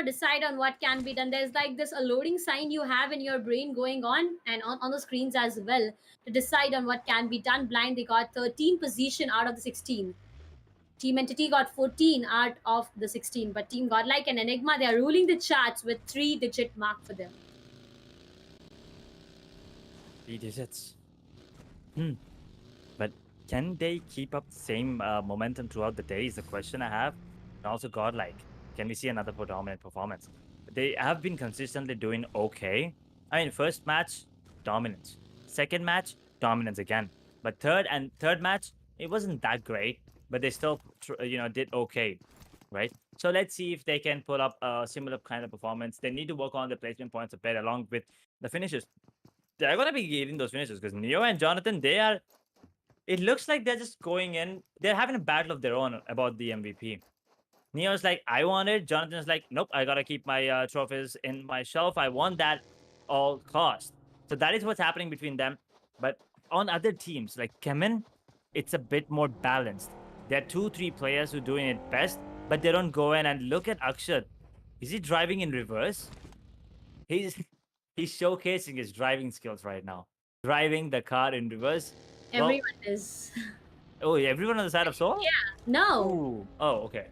decide on what can be done. There's like this a loading sign you have in your brain going on, and on the screens as well, to decide on what can be done. Blind, they got 13 position out of the 16. Team Entity got 14 out of the 16, but Team Godlike and Enigma, they are ruling the charts with 3-digit mark for them. 3 digits. But can they keep up the same momentum throughout the day is the question I have. And also Godlike. Can we see another dominant performance? They have been consistently doing okay. I mean, first match, dominance. Second match, dominance again. But third match, it wasn't that great, but they still, did okay, right? So let's see if they can put up a similar kind of performance. They need to work on the placement points a bit along with the finishes. They're going to be getting those finishes because Neo and Jonathan, it looks like they're just going in. They're having a battle of their own about the MVP. Neo's like, I want it. Jonathan's like, nope, I gotta keep my trophies in my shelf. I want that all cost. So that is what's happening between them. But on other teams like CHEMIN, it's a bit more balanced. There are 2-3 players who are doing it best, but they don't go in. And look at Akshat. Is he driving in reverse? He's showcasing his driving skills right now. Driving the car in reverse. Everyone is. Oh, everyone on the side of Soul? Yeah. No. Ooh. Oh, okay.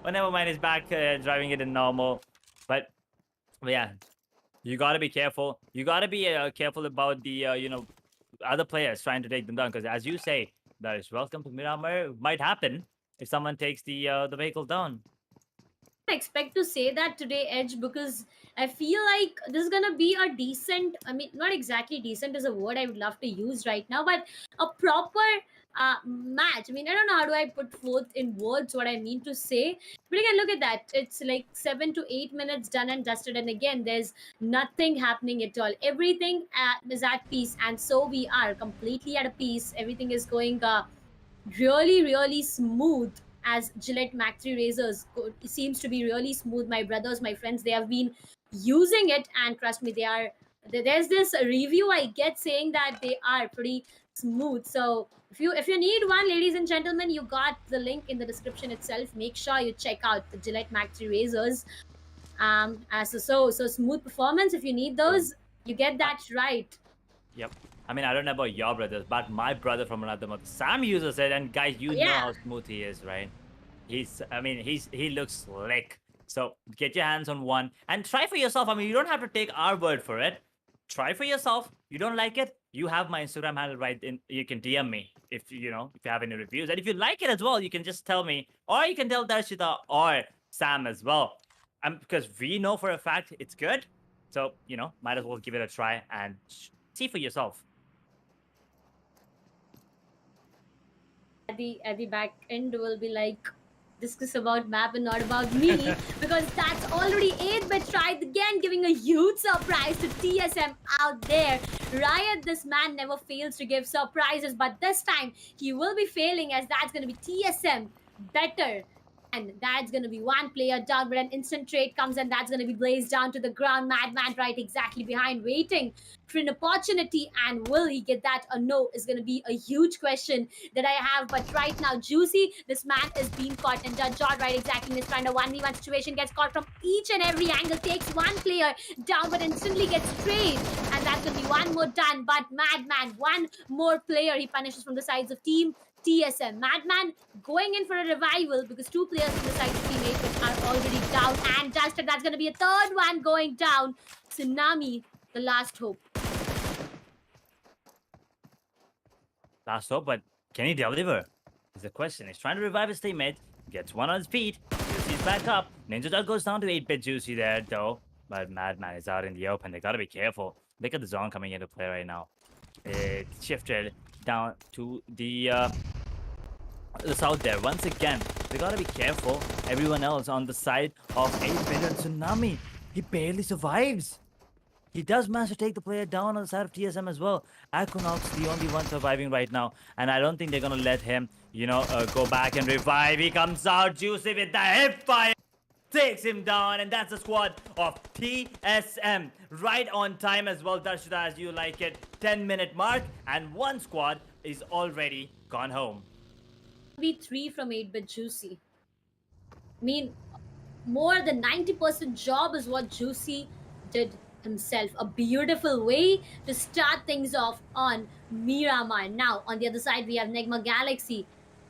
Well, never mind. He's back driving it in normal. But yeah, you got to be careful. You got to be careful about the, other players trying to take them down. Because as you say, that is welcome to Miramar. Might happen if someone takes the vehicle down. I expect to say that today, Edge, because I feel like this is gonna be a decent, I mean, not exactly decent is a word I would love to use right now, but a proper match. I mean, I don't know how do I put forth in words what I mean to say, but again, look at that. It's like 7 to 8 minutes done and dusted, and again, there's nothing happening at all. Everything is at peace, and so we are completely at a peace. Everything is going really, really smooth. As Gillette Mac 3 razors, it seems to be really smooth. My brothers, my friends, they have been using it, and trust me, there's this review I get saying that they are pretty smooth. So if you need one, ladies and gentlemen, you got the link in the description itself. Make sure you check out the Gillette Mac 3 razors. So smooth performance. If you need those, you get that right. Yep. I mean, I don't know about your brothers, but my brother from another mother, Sam, uses it, and guys, you know how smooth he is, right? He looks slick. So get your hands on one and try for yourself. I mean, you don't have to take our word for it. Try for yourself. You don't like it, you have my Instagram handle right in. You can DM me if you have any reviews, and if you like it as well, you can just tell me, or you can tell Darshita or Sam as well. Because we know for a fact it's good. So might as well give it a try and see for yourself. At the back end will be like, discuss about map and not about me, because that's already 8-bit tried again, giving a huge surprise to TSM out there. Riot, this man never fails to give surprises, but this time he will be failing, as that's going to be TSM better. And that's going to be one player down, but an instant trade comes, and that's going to be blazed down to the ground. Madman right exactly behind, waiting for an opportunity. And will he get that or no is going to be a huge question that I have. But right now, Juicy, this man is being caught, and Judge right exactly in this kind of 1v1 situation, gets caught from each and every angle, takes one player down, but instantly gets trade. And that's going to be one more done. But Madman, one more player he punishes from the sides of Team TSM. Madman going in for a revival, because 2 players from the side of Team 8 are already down, and just that's going to be a 3rd one going down. Tsunami, the last hope. Last hope, but can he deliver? Is the question. He's trying to revive his teammate, gets one on his feet, Juicy's back up. Ninja Dog goes down to 8-bit Juicy there, though. But Madman is out in the open. They gotta be careful. Look at the zone coming into play right now. It shifted down to the south there. Once again, they gotta be careful. Everyone else on the side of 8-bit and Tsunami. He barely survives. He does manage to take the player down on the side of TSM as well. Aquanaut's the only one surviving right now. And I don't think they're going to let him, go back and revive. He comes out juicy with the hip fire. Takes him down. And that's the squad of TSM. Right on time as well, Darshita, as you like it. 10-minute mark. And one squad is already gone home. Be 3 from 8-bit Juicy. I mean, more than 90% job is what Juicy did himself. A beautiful way to start things off on Miramar. Now, on the other side, we have NIGMA Galaxy.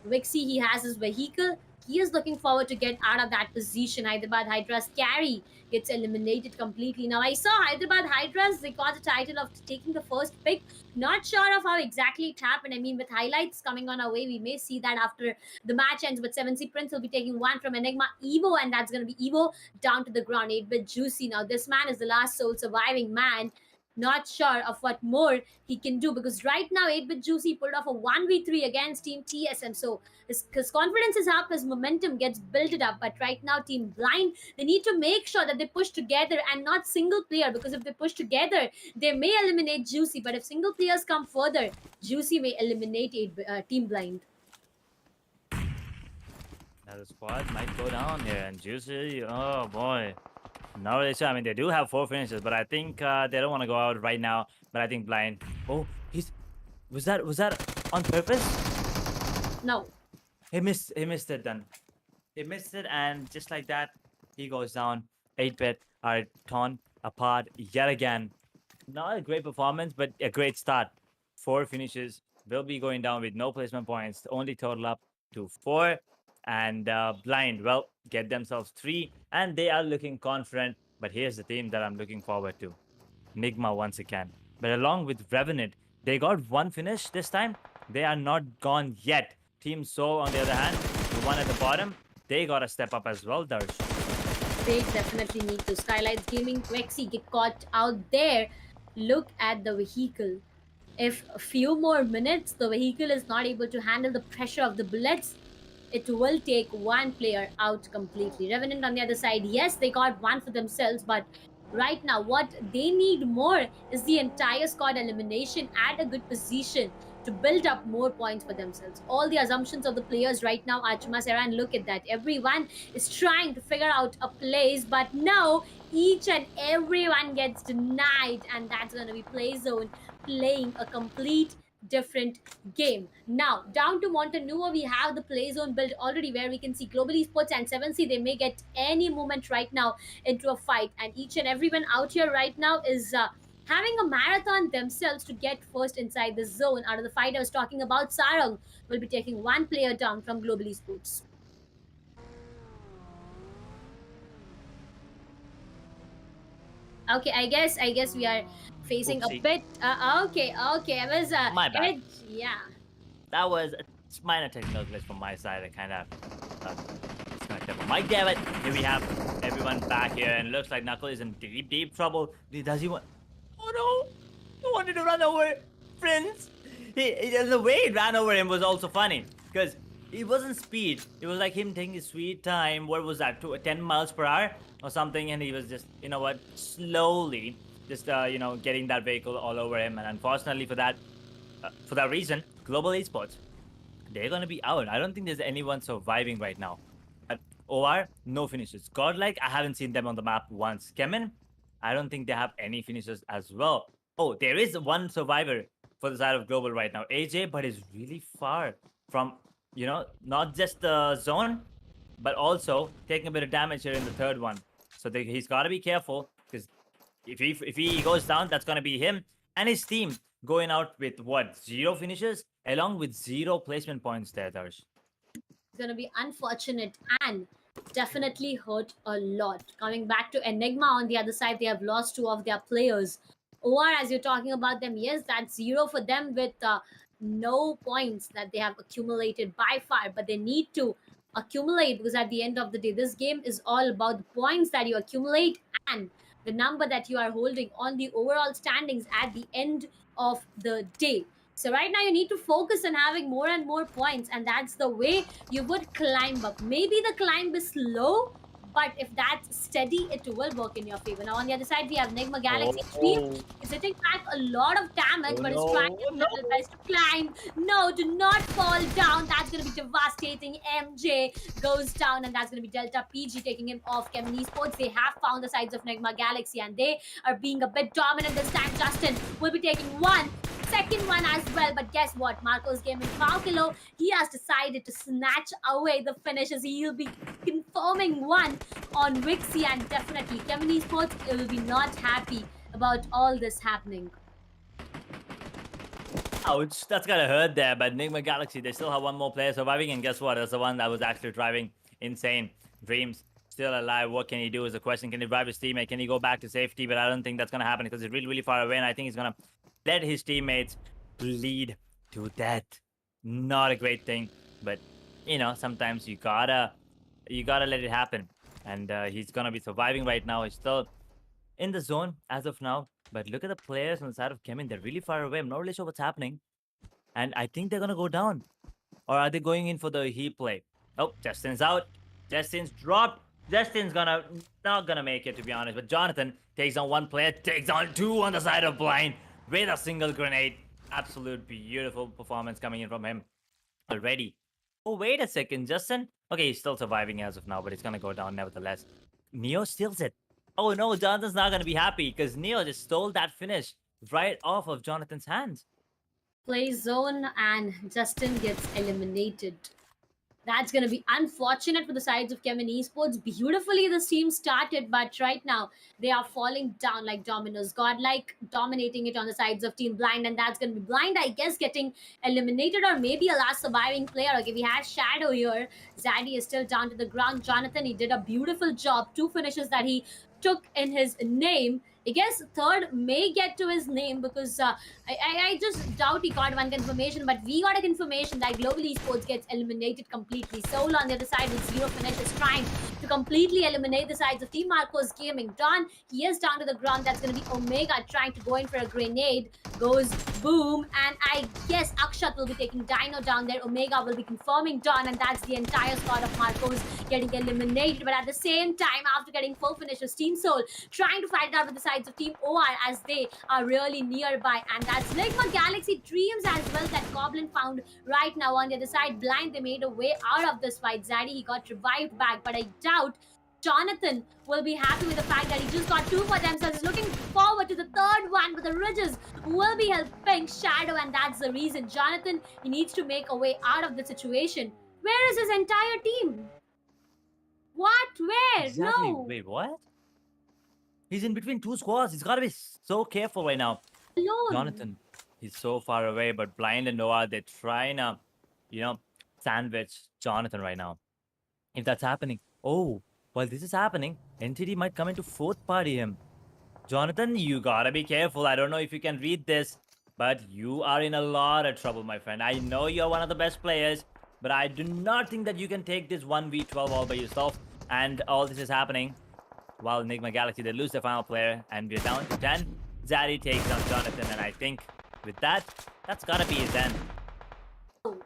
Wixie, he has his vehicle. He is looking forward to get out of that position. Hyderabad HYDRAS carry gets eliminated completely. Now, I saw Hyderabad HYDRAS, they got the title of taking the first pick. Not sure of how exactly it happened. I mean, with highlights coming on our way, we may see that after the match ends. But 7C Prince will be taking one from Enigma Evo, and that's going to be Evo down to the ground. 8-bit Juicy. Now, this man is the last sole surviving man. Not sure of what more he can do, because right now 8-bit Juicy pulled off a 1v3 against Team TSM. So his confidence is up, his momentum gets built up. But right now Team Blind, they need to make sure that they push together and not single player, because if they push together, they may eliminate Juicy. But if single players come further, Juicy may eliminate Team Blind. Now the squad might go down here, and Juicy, oh boy. Not really sure. I mean, they do have 4 finishes, but I think they don't want to go out right now. But I think Blind. Oh, was that on purpose? No. He missed it then. He missed it, and just like that, he goes down. 8-bit are torn apart yet again. Not a great performance, but a great start. 4 finishes. Will be going down with no placement points. Only total up to 4. And Blind, well, get themselves 3, and they are looking confident. But here's the team that I'm looking forward to. NIGMA once again. But along with REVENANT, they got 1 finish this time. They are not gone yet. Team Soul, on the other hand, the one at the bottom, they got to step up as well, Darsh. They definitely need to. SKYLIGHTZ Gaming Wexy get caught out there. Look at the vehicle. If a few more minutes, the vehicle is not able to handle the pressure of the bullets, it will take one player out completely. REVENANT on the other side, yes, they got 1 for themselves, but right now what they need more is the entire squad elimination at a good position to build up more points for themselves. All the assumptions of the players right now are Chumasera, and look at that. Everyone is trying to figure out a place, but no, each and everyone gets denied, and that's going to be Play Zone playing a complete different game. Now, down to Montanua, we have the play zone built already, where we can see Global Esports and 7C. They may get any moment right now into a fight, and each and everyone out here right now is having a marathon themselves to get first inside the zone. Out of the fight I was talking about, Sarang will be taking 1 player down from Global Esports. Okay, I guess we are facing Oopsie. a bit. Okay. I was My bad. yeah. That was a minor technical glitch from my side. I kind of disconnected from Mike. Damn it. Here we have everyone back here, and looks like Knuckle is in deep trouble. Does he want? Oh no! He wanted to run over friends. The way he ran over him was also funny, because it wasn't speed. It was like him taking his sweet time. What was that? 10 miles per hour or something, and he was just, slowly just getting that vehicle all over him. And unfortunately for that reason, Global Esports, they're gonna be out. I don't think there's anyone surviving right now. At OR, no finishes. GODLIKE, I haven't seen them on the map once. CHEMIN, I don't think they have any finishes as well. Oh, there is one survivor for the side of Global right now, AJ, but is really far from, not just the zone, but also taking a bit of damage here in the third one. So he's got to be careful, because if he goes down, that's going to be him and his team going out with, 0 finishes, along with 0 placement points there, Darsh. It's going to be unfortunate and definitely hurt a lot. Coming back to Enigma on the other side, they have lost 2 of their players. OR, as you're talking about them, yes, that's 0 for them with no points that they have accumulated by far, but they need to accumulate, because at the end of the day, this game is all about the points that you accumulate and the number that you are holding on the overall standings at the end of the day. So right now you need to focus on having more and more points, and that's the way you would climb up. Maybe the climb is slow, but if that's steady, it will work in your favor. Now on the other side, we have Enigma Galaxy Dream. Oh, He's hitting back a lot of damage, oh but is trying no, his no. level best to climb. No, do not fall down. That's going to be devastating. MJ goes down, and that's going to be Delta PG taking him off. CHEMIN Esports, they have found the sides of Enigma Galaxy, and they are being a bit dominant this time. Justin will be taking one. Second one as well, but guess what? Marco's Gaming Falkilo, he has decided to snatch away the finishes. He'll be confirming one on Wixie, and definitely CHEMIN Esports will be not happy about all this happening. Ouch, that's gotta hurt there, but Enigma Galaxy, they still have one more player surviving, and guess what? That's the one that was actually driving insane. Dreams still alive. What can he do is the question. Can he drive his teammate? Can he go back to safety? But I don't think that's gonna happen because he's really, really far away, and I think he's gonna let his teammates bleed to death. Not a great thing, but you know, sometimes you gotta let it happen. And he's gonna be surviving right now. He's still in the zone as of now. But look at the players on the side of CHEMIN. They're really far away. I'm not really sure what's happening. And I think they're gonna go down. Or are they going in for the heat play? Oh, Justin's out. Justin's dropped. Justin's not gonna make it, to be honest. But Jonathan takes on one player, takes on two on the side of Blind with a single grenade. Absolute beautiful performance coming in from him already. Oh, wait a second, Justin. Okay, he's still surviving as of now, but he's gonna go down nevertheless. Neo steals it. Oh no, Jonathan's not gonna be happy because Neo just stole that finish right off of Jonathan's hands. Play zone, and Justin gets eliminated. That's going to be unfortunate for the sides of CHEMIN Esports. Beautifully, this team started, but right now they are falling down like dominoes. Godlike dominating it on the sides of Team Blind, and that's going to be Blind, I guess, getting eliminated, or maybe a last surviving player. Okay, we have Shadow here. Zaddy is still down to the ground. Jonathan, he did a beautiful job. 2 finishes that he took in his name. I guess third may get to his name because I just doubt he got one confirmation, but we got a confirmation that Global Esports gets eliminated completely. Soul on the other side with 0 finishes, trying to completely eliminate the sides of Team Marcos Gaming. Don, he is down to the ground. That's going to be Omega trying to go in for a grenade. Goes boom, and I guess Akshat will be taking Dino down there. Omega will be confirming Don, and that's the entire squad of Marcos getting eliminated. But at the same time, after getting 4 finishes, Team Soul trying to fight it out with the sides of Team OR as they are really nearby, and that's Enigma Galaxy Dreams as well that Goblin found right now on the other side. Blind, they made a way out of this fight. Zaddy, he got revived back, but I doubt Jonathan will be happy with the fact that he just got 2 for themselves. He's looking forward to the third one, but the Ridges will be helping Shadow, and that's the reason. Jonathan, he needs to make a way out of the situation. Where is his entire team? What? Where? Exactly. No. Wait, what? He's in between 2 squads. He's gotta be so careful right now. Alone. Jonathan, he's so far away, but Blind and Noah, they're trying to, sandwich Jonathan right now. If that's happening, oh, while this is happening, NTD might come into 4th party him. Jonathan, you gotta be careful. I don't know if you can read this, but you are in a lot of trouble, my friend. I know you're one of the best players, but I do not think that you can take this 1v12 all by yourself. And all this is happening while Enigma Galaxy, they lose their final player, and we're down to 10. Zaddy takes on Jonathan, and I think with that, that's gotta be his end.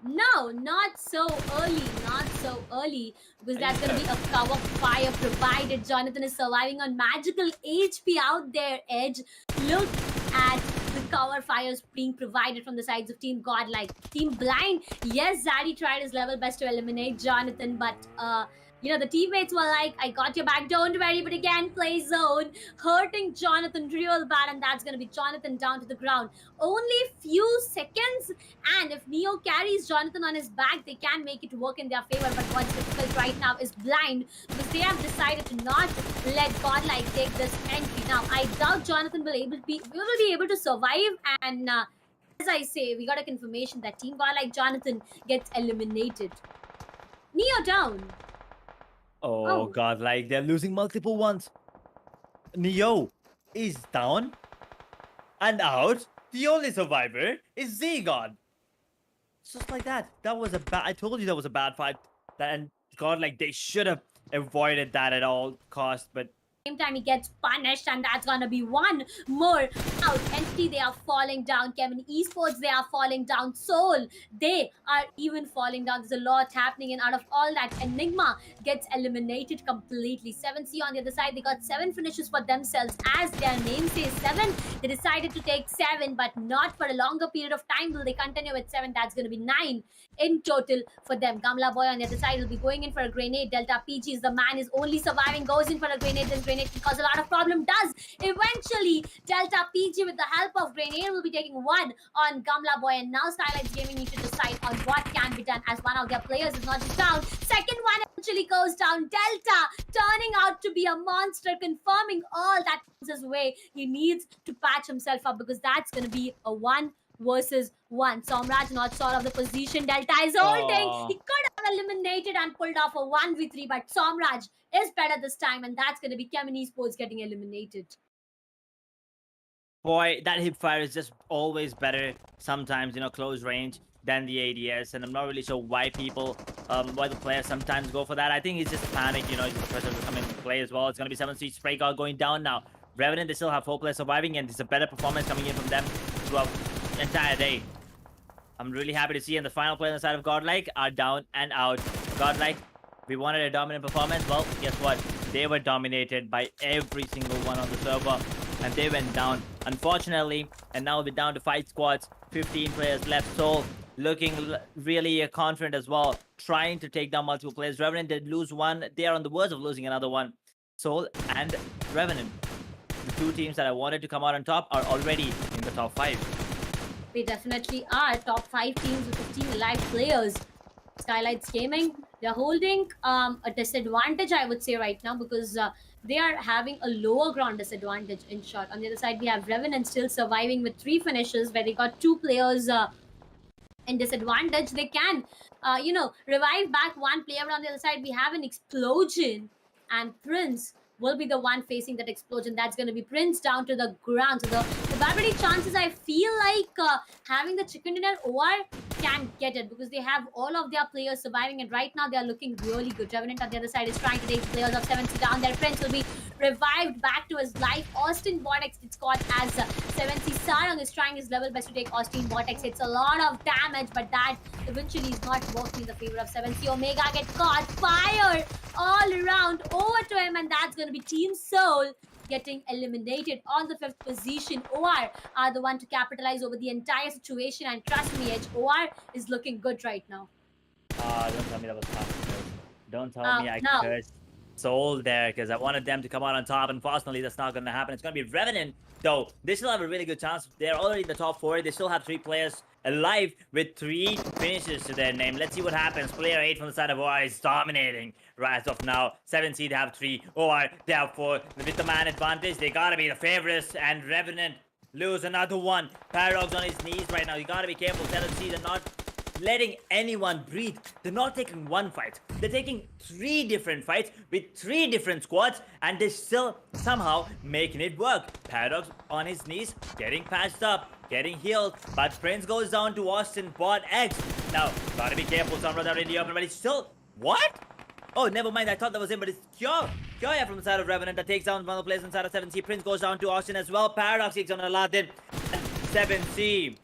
No, not so early, not so early, because that's going to be a cover fire provided. Jonathan is surviving on magical HP out there, Edge. Look at the cover fires being provided from the sides of Team Godlike. Team Blind, yes, Zaddy tried his level best to eliminate Jonathan, but the teammates were like, I got your back, don't worry, but again, play zone, hurting Jonathan real bad, and that's going to be Jonathan down to the ground. Only few seconds, and if Neo carries Jonathan on his back, they can make it work in their favor, but what's difficult right now is Blind, because they have decided to not let Godlike take this entry. Now, I doubt Jonathan will be able to survive, and as I say, we got a confirmation that Team Godlike Jonathan gets eliminated. Neo down. Oh, God, like they're losing multiple ones. Neo is down and out. The only survivor is Zegon. Just like that. That was a bad. I told you that was a bad fight. And God, like they should have avoided that at all cost, but Same time he gets punished, and that's gonna be one more out. Entity, they are falling down. CHEMIN Esports, they are falling down. Soul, they are even falling down. There's a lot happening, and out of all that, Enigma gets eliminated completely. 7C on the other side, they got 7 finishes for themselves. As their name says 7, they decided to take 7, but not for a longer period of time. Will they continue with 7? That's gonna be 9 in total for them. Gamla Boy on the other side will be going in for a grenade. Delta PG is the man, is only surviving, goes in for a grenade. This grenade can cause a lot of problem. Does eventually Delta PG with the help of grenade will be taking 1 on Gamla Boy, and now SKYLIGHTZ Gaming need to decide on what can be done, as one of their players is not just down. Second one eventually goes down. Delta turning out to be a monster, confirming all that comes his way. He needs to patch himself up, because that's going to be a 1 versus 1. Somraj not sure of the position. Delta is holding. Aw. He could have eliminated and pulled off a 1v3, but Somraj is better this time, and that's going to be CHEMIN Esports getting eliminated. boy, that hip fire is just always better sometimes, close range than the ADS, and I'm not really sure why why the players sometimes go for that. I think it's just panic, just the pressure to come into play as well. It's going to be 7C spray guard going down now. Revenant, they still have 4 players surviving, and it's a better performance coming in from them throughout the entire day. I'm really happy to see, and the final player on the side of GODLIKE are down and out. GODLIKE, we wanted a dominant performance. Well, guess what? They were dominated by every single one on the server, and they went down, unfortunately. And now we're down to 5 squads, 15 players left. Soul looking really confident as well, trying to take down multiple players. Revenant did lose one. They are on the verge of losing another one. Soul and Revenant, the 2 teams that I wanted to come out on top, are already in the top 5. They definitely are top 5 teams with 15 live players. SKYLIGHTZ Gaming, they're holding a disadvantage, I would say, right now, because they are having a lower ground disadvantage in short. On the other side, we have Revenant still surviving with 3 finishes, where they got 2 players in disadvantage. They can, revive back 1 player, but on the other side, we have an explosion, and Prince will be the one facing that explosion. That's going to be Prince down to the ground. So the probability chances, I feel like having the chicken dinner OR can get it, because they have all of their players surviving, and right now they are looking really good. Revenant on the other side is trying to take the players of 7C down. Their Prince will be revived back to his life. Austin Vortex gets caught as 7C. Sarang is trying his level best to take Austin Vortex. It's a lot of damage, but that eventually is not working in the favor of 7C. Omega gets caught. Fire all around over to him, and that's going to be Team Soul getting eliminated on the 5th position. OR are the one to capitalize over the entire situation, and trust me, OR is looking good right now. Don't tell me that was possible. Don't tell me I No. cursed Soul there, because I wanted them to come out on top. Unfortunately, that's not going to happen. It's going to be Revenant, though. They still have a really good chance. They're already in the top 4. They still have 3 players alive with 3 finishes to their name. Let's see what happens. Player 8 from the side of OR is dominating right as of now. 7C, they have 3. OR, they have 4. With the man advantage, they got to be the favorites. And Revenant lose another one. Paradox on his knees right now. You got to be careful. 7C, they're not letting anyone breathe. They're not taking 1 fight. They're taking 3 different fights with 3 different squads, and they're still somehow making it work. Paradox on his knees, getting patched up, getting healed, but Prince goes down to Austin Bot X. Now, gotta be careful, Sombra out in the open, but it's still... What? Oh, never mind, I thought that was him, but it's Kyoya from the side of Revenant that takes down one of the players inside of 7C. Prince goes down to Austin as well. Paradox takes on Aladdin. And 7C,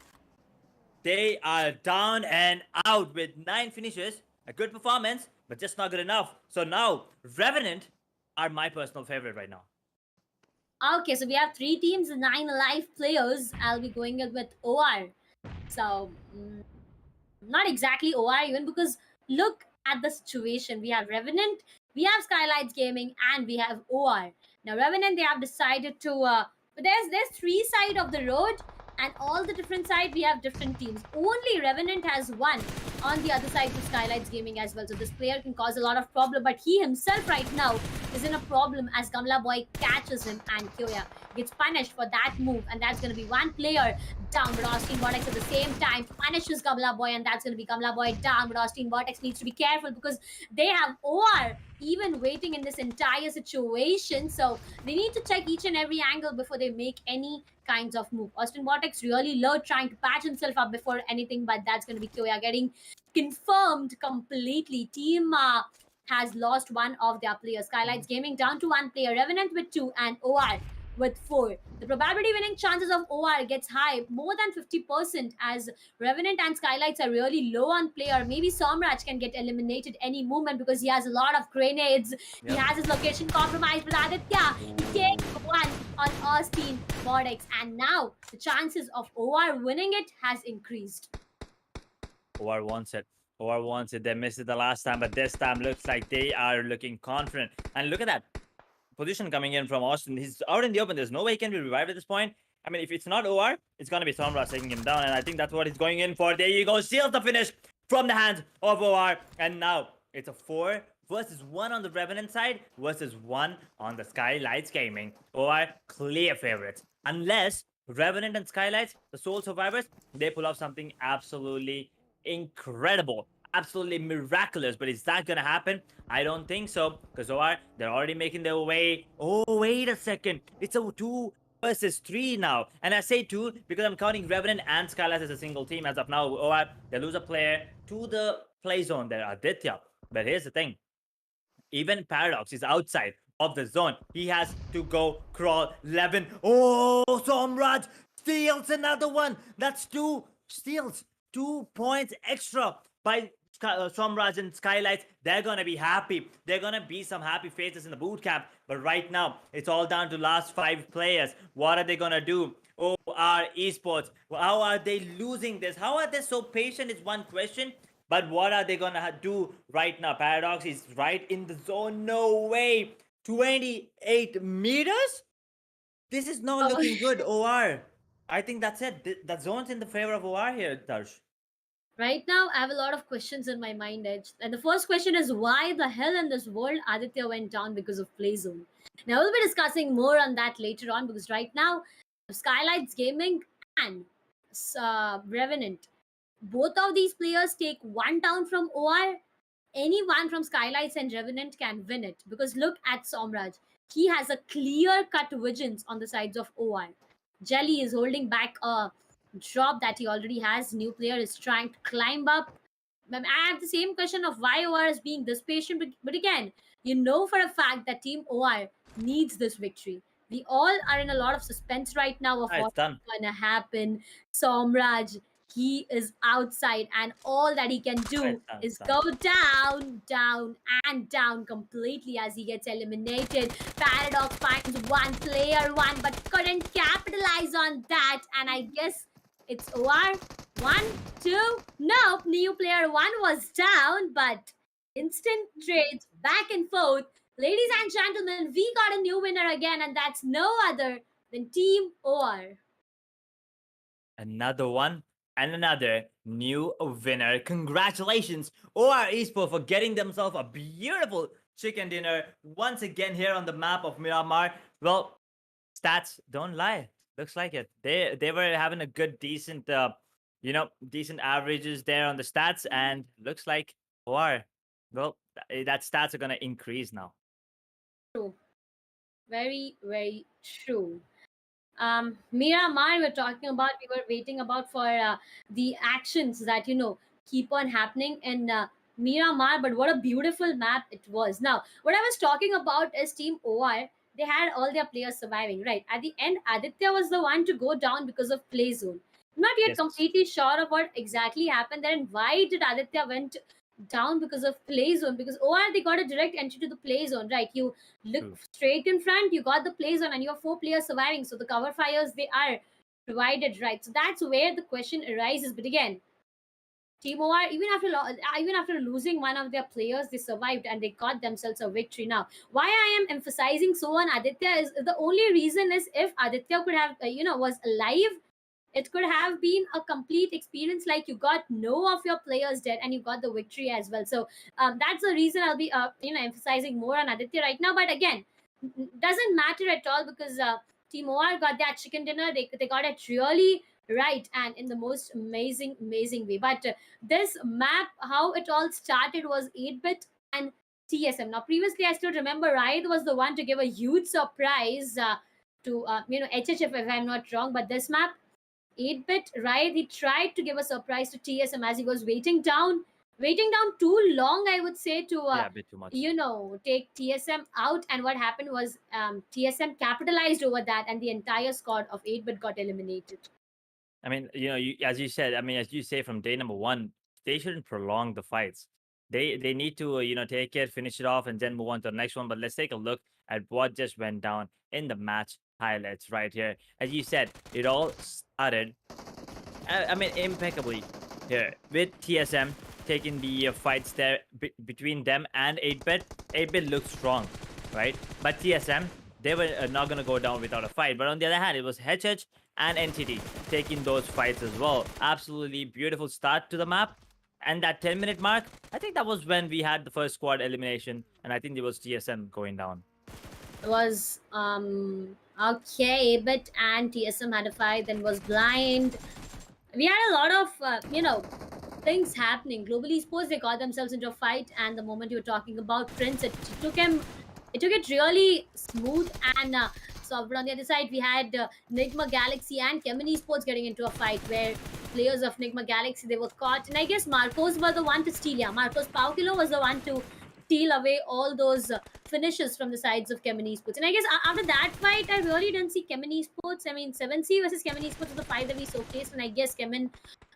they are down and out with 9 finishes. A good performance, but just not good enough. So now, Revenant are my personal favorite right now. Okay, so we have 3 teams, 9 live players. I'll be going with OR. So, not exactly OR even, because look at the situation. We have Revenant, we have SKYLIGHTZ Gaming, and we have OR. Now, Revenant, they have decided to... there's 3 sides of the road, and all the different sides, we have different teams. Only Revenant has 1 on the other side for SKYLIGHTZ Gaming as well. So this player can cause a lot of problem, but he himself right now is in a problem as Gamla Boy catches him, and Kyoya gets punished for that move, and that's going to be 1 player down. But Austin Vortex at the same time punishes Gamla Boy, and that's going to be Gamla Boy down. But Austin Vortex needs to be careful, because they have OR even waiting in this entire situation. So they need to check each and every angle before they make any kinds of move. Austin Vortex really loved trying to patch himself up before anything, but that's going to be Kyoya getting confirmed completely. Team has lost one of their players. SKYLIGHTZ Gaming down to 1 player, Revenant with 2, and OR with 4. The probability winning chances of OR gets high, more than 50%, as Revenant and SKYLIGHTZ are really low on player. Maybe Somraj can get eliminated any moment because he has a lot of grenades. He has his location compromised with Aditya. He takes one on Austin Vortex, and now the chances of OR winning it has increased. OR wants it. OR wants it. They missed it the last time, but this time looks like they are looking confident. And look at that position coming in from Austin. He's out in the open. There's no way he can be revived at this point. I mean, if it's not OR, it's going to be Somraj taking him down. And I think that's what he's going in for. There you go. Seals the finish from the hands of OR. And now it's a 4 versus 1 on the Revenant side versus 1 on the SKYLIGHTZ Gaming. OR clear favorites. Unless Revenant and SKYLIGHTZ, the sole survivors, they pull off something absolutely incredible, absolutely miraculous. But is that gonna happen? I don't think so, because OR, they're already making their way. Oh, wait a second, it's a 2 versus 3 now, and I say 2 because I'm counting Revenant and SKYLIGHTZ as a single team. As of now, OR, they lose a player to the play zone there, Aditya. But here's the thing, even Paradox is outside of the zone. He has to go crawl 11. Oh, Somraj steals another one. That's 2 steals. 2 points extra by Somraj and SKYLIGHTZ. They're gonna be happy. They're gonna be some happy faces in the boot camp. But right now, it's all down to last 5 players. What are they gonna do? Oh, our esports. How are they losing this? How are they so patient is one question. But what are they gonna do right now? Paradox is right in the zone. No way. 28 meters? This is not looking good, OR. I think that's it. The zone's in the favor of OR here, Darsh. Right now, I have a lot of questions in my mind, Edge. And the first question is, why the hell in this world Aditya went down because of play zone? Now, we'll be discussing more on that later on, because right now, SKYLIGHTZ Gaming and Revenant, both of these players take 1 down from OR. Anyone from SKYLIGHTZ and Revenant can win it, because look at Somraj. He has a clear-cut vigilance on the sides of OR. Jelly is holding back a drop that he already has. New player is trying to climb up. I have the same question of why OR is being this patient, but again, you know for a fact that Team OR needs this victory. We all are in a lot of suspense right now of what's going to happen. Somraj, he is outside, and all that he can do is go down, down, and down completely as he gets eliminated. Paradox finds 1 player, but couldn't capitalize on that. And I guess it's OR. 1, 2, nope. New player 1 was down, but instant trades back and forth. Ladies and gentlemen, we got a new winner again, and that's no other than Team OR. Another one. And another new winner. Congratulations, OR Esports, for getting themselves a beautiful chicken dinner once again here on the map of Miramar. Well, stats don't lie. Looks like it. They were having a good, decent, decent averages there on the stats, and looks like OR, well, that stats are gonna increase now. True. Very, very true. Miramar, we were waiting about for the actions that, keep on happening in Miramar, but what a beautiful map it was. Now, what I was talking about is Team OR, they had all their players surviving, right? At the end, Aditya was the one to go down because of play zone. I'm not yet completely sure of what exactly happened there and why did Aditya went down because of play zone, because OR, they got a direct entry to the play zone, right? You look straight in front, you got the play zone, and you have 4 players surviving, so the cover fires, they are provided, right? So that's where the question arises. But again, Team OR, even after losing one of their players, they survived and they got themselves a victory. Now, why I am emphasizing so on Aditya is the only reason is if Aditya could have was alive, it could have been a complete experience. Like, you got no of your players dead and you got the victory as well. So that's the reason I'll be emphasizing more on Aditya right now. But again, doesn't matter at all, because Team OR got that chicken dinner. They got it really right and in the most amazing way. But this map, how it all started was 8-bit and TSM. Now, previously, I still remember Riot was the one to give a huge surprise to HHF, if I'm not wrong. But this map, 8-bit, right? He tried to give a surprise to TSM as he was waiting down waiting down too long, I would say, to Yeah, a bit too much. take TSM out. And what happened was, TSM capitalized over that, and the entire squad of 8-bit got eliminated. I mean, as you said, I mean, as you say, from day number one, they shouldn't prolong the fights. They need to, take it, finish it off, and then move on to the next one. But let's take a look at what just went down in the match highlights right here. As you said, it all started, I mean, impeccably here with TSM taking the fights there between them and 8-bit. 8-bit looked strong, right? But TSM, they were not going to go down without a fight. But on the other hand, it was HH and NTT taking those fights as well. Absolutely beautiful start to the map. And that 10-minute mark, I think that was when we had the first squad elimination. And I think it was TSM going down. It was okay, but and TSM had a fight, then was blind. We had a lot of things happening. Global Esports, they got themselves into a fight, and the moment you were talking about Prince, it took it really smooth and soft. But on the other side, we had NIGMA Galaxy and CHEMIN Esports getting into a fight where players of NIGMA Galaxy, they were caught, and I guess Marcos was the one to steal. Yeah, Marcos Paukilo was the one to steal away all those finishes from the sides of CHEMIN Esports. And I guess after that fight, I really didn't see CHEMIN Esports. I mean, 7C versus CHEMIN Esports was the fight that we showcased, and I guess CHEMIN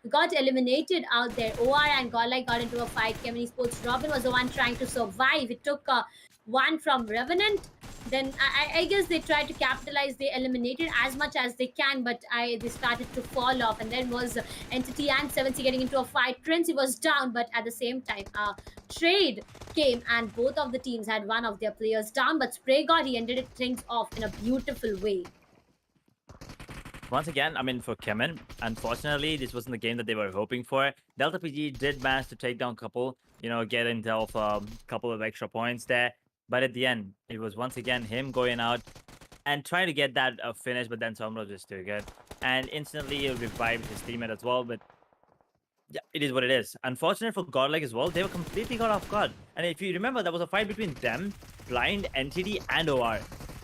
got eliminated out there. OR and GODLIKE got into a fight. CHEMIN Esports Robin was the one trying to survive. It took one from Revenant. Then I guess they tried to capitalize. They eliminated as much as they can, but they started to fall off. And then was Entity and 7C getting into a fight. Prince, he was down, but at the same time, trade came and both of the teams had one of their players down. But Spray God, he ended things off in a beautiful way. Once again, I mean, for CHEMIN, unfortunately, this wasn't the game that they were hoping for. Delta PG did manage to take down a couple, get himself a couple of extra points there. But at the end, it was once again him going out and trying to get that finish, but then Somro just too good. And instantly he revived his teammate as well, but yeah, it is what it is. Unfortunate for GODLIKE as well, they were completely caught off guard. And if you remember, there was a fight between them, Blind, NTD, and OR.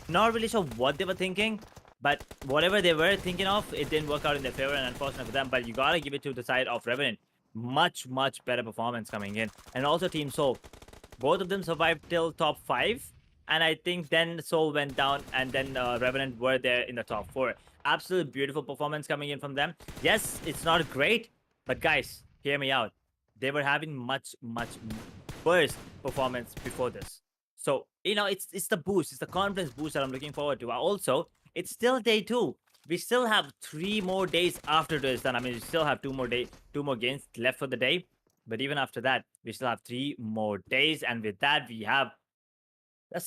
Not really sure what they were thinking, but whatever they were thinking of, it didn't work out in their favor, and unfortunate for them. But you gotta give it to the side of Revenant. Much, much better performance coming in. And also Team Soul. Both of them survived till top 5. And I think then Soul went down, and then Revenant were there in the top 4. Absolute beautiful performance coming in from them. Yes, it's not great, but guys, hear me out. They were having much, much worse performance before this. So, it's the boost. It's the confidence boost that I'm looking forward to. Also, it's still day 2. We still have 3 more days after this. And I mean, we still have 2 more games left for the day. But even after that, we still have 3 more days. And with that, we have a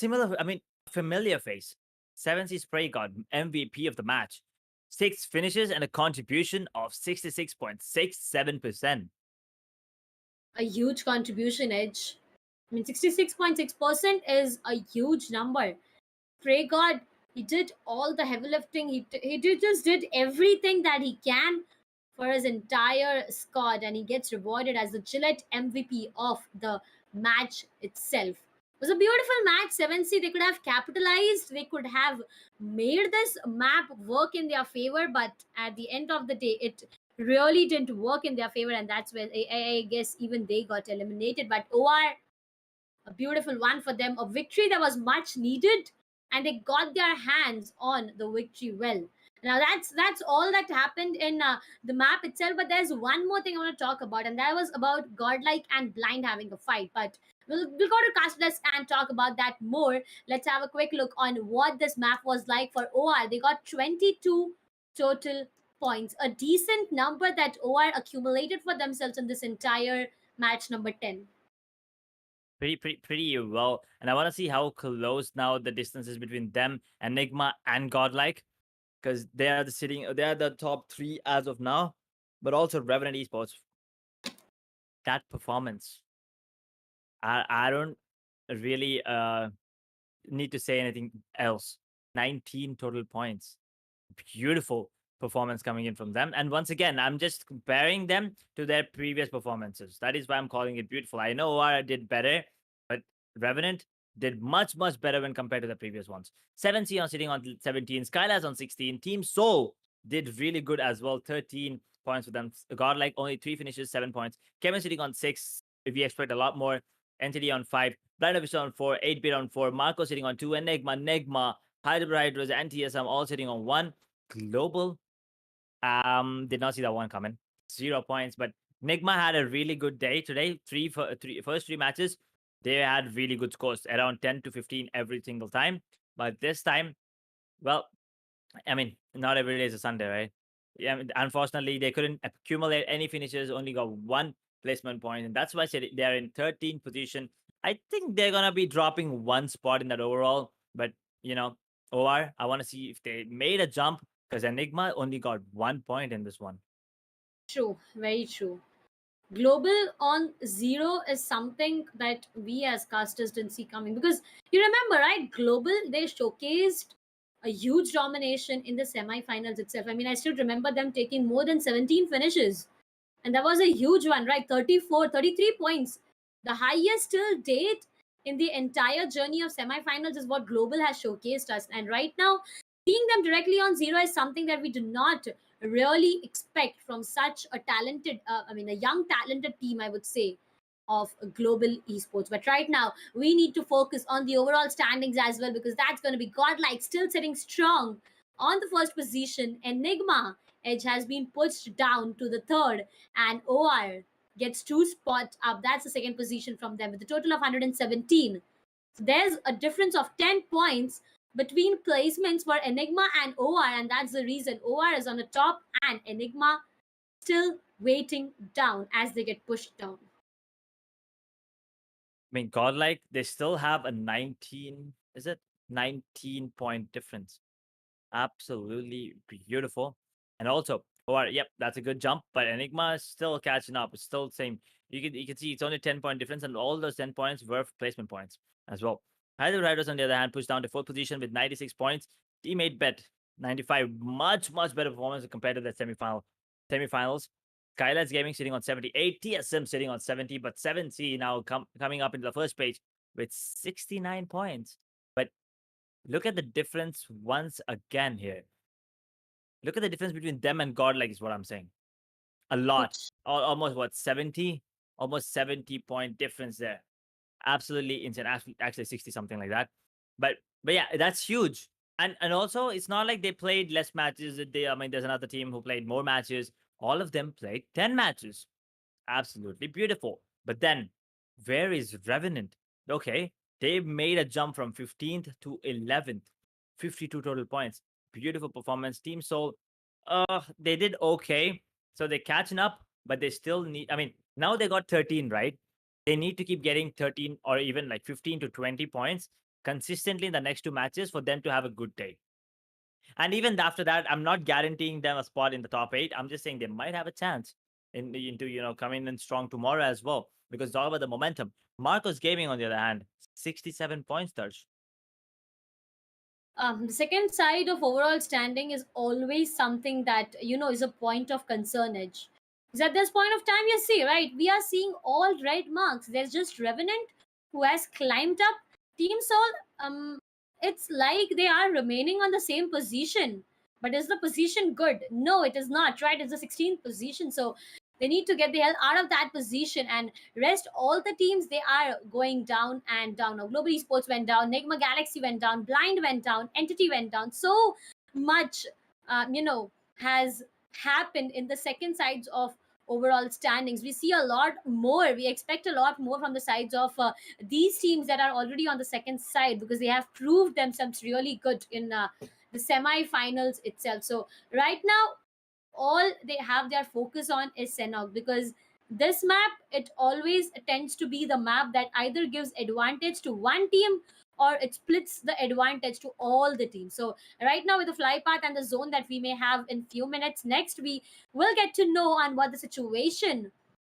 familiar face. 7C Spray God, MVP of the match. 6 finishes and a contribution of 66.67%. A huge contribution, Edge. I mean, 66.6% is a huge number. Pray God, he did all the heavy lifting. He just did everything that he can for his entire squad, and he gets rewarded as the Gillette MVP of the match itself. It was a beautiful match. 7C, they could have capitalized. They could have made this map work in their favor, but at the end of the day, it really didn't work in their favor, and that's where I guess even they got eliminated. But OR, a beautiful one for them, a victory that was much needed, and they got their hands on the victory well. Now that's all that happened in the map itself, but there's one more thing I want to talk about, and that was about GODLIKE and Blind having a fight. But we'll go to Castless and talk about that more. Let's have a quick look on what this map was like for OR. They got 22 total points, a decent number that OR accumulated for themselves in this entire match number 10. Pretty well. And I want to see how close now the distance is between them and NIGMA and GODLIKE, because they are the top 3 as of now. But also Revenant Esports, that performance, I don't really need to say anything else. 19 total points. Beautiful performance coming in from them. And once again, I'm just comparing them to their previous performances. That is why I'm calling it beautiful. I know OR did better, but Revenant did much, much better when compared to the previous ones. 7C on sitting on 17, SKYLIGHTZ on 16. Team Soul did really good as well. 13 points for them. GODLIKE only 3 finishes, 7 points. CHEMIN sitting on 6. if we expect a lot more. Entity on 5, Blind Official on 4, 8-bit on 4, Marco sitting on 2, Enigma, NIGMA, HYDRAS, and TSM all sitting on 1. Global, did not see that one coming. 0 points, but NIGMA had a really good day today. First three matches, they had really good scores, around 10 to 15 every single time. But this time, well, I mean, not every day is a Sunday, right? Yeah, I mean, unfortunately, they couldn't accumulate any finishes, only got one placement point, and that's why I said they're in 13th position. I think they're gonna be dropping one spot in that overall, but you know, OR, I want to see if they made a jump because Enigma only got 1 point in this one. True, very true. Global on 0 is something that we as casters didn't see coming, because you remember, right? Global, they showcased a huge domination in the semi-finals itself. I mean, I still remember them taking more than 17 finishes, and that was a huge one, right? 34, 33 points, the highest till date in the entire journey of semi-finals is what Global has showcased us. And right now, seeing them directly on 0 is something that we do not really expect from such a talented, a young talented team, I would say, of global esports. But right now, we need to focus on the overall standings as well, because that's going to be godlike still sitting strong on the first position. Enigma edge has been pushed down to the third, and OR gets 2 spots up. That's the second position from them with a total of 117. So there's a difference of 10 points between placements for Enigma and OR, and that's the reason OR is on the top and Enigma still waiting down as they get pushed down. I mean, Godlike, they still have a 19, is it 19-point difference? Absolutely beautiful. And also, OR, yep, that's a good jump, but Enigma is still catching up. It's still the same. You can see it's only 10-point difference, and all those 10 points were placement points as well. HYDRAS, on the other hand, pushed down to 4th position with 96 points. Teammate bet 95, much better performance compared to the semifinals. SKYLIGHTZ Gaming sitting on 78, TSM sitting on 70, but 7C now coming up into the first page with 69 points. But look at the difference once again here. Look at the difference between them and Godlike is what I'm saying. A lot. Almost what, 70? Almost 70-point difference there. Absolutely insane. Actually 60, something like that. But yeah, that's huge. And also, it's not like they played less matches. There's another team who played more matches. All of them played 10 matches. Absolutely beautiful. But then, where is Revenant? Okay, they made a jump from 15th to 11th. 52 total points. Beautiful performance. Team Soul, they did okay. So they're catching up, but they still need, now they got 13, right? They need to keep getting 13 or even like 15 to 20 points consistently in the next 2 matches for them to have a good day. And even after that, I'm not guaranteeing them a spot in the top 8. I'm just saying they might have a chance into coming in strong tomorrow as well, because it's all about the momentum. Marcos Gaming, on the other hand, 67 points, Darsh. The second side of overall standing is always something that is a point of concern edge. Because at this point of time, you see, right, we are seeing all red marks. There's just Revenant who has climbed up. Team Soul, it's like they are remaining on the same position. But is the position good? No, it is not, right? It's the 16th position. So they need to get the hell out of that position, and rest all the teams, they are going down and down. Now, Global Esports went down, Nigma Galaxy went down, Blind went down, Entity went down. So much, has happened in the second sides of overall standings. We see a lot more. We expect a lot more from the sides of these teams that are already on the second side, because they have proved themselves really good in the semi-finals itself. So right now, all they have their focus on is Sanhok, because this map, it always tends to be the map that either gives advantage to one team or it splits the advantage to all the teams. So right now, with the fly path and the zone that we may have in few minutes next, we will get to know on what the situation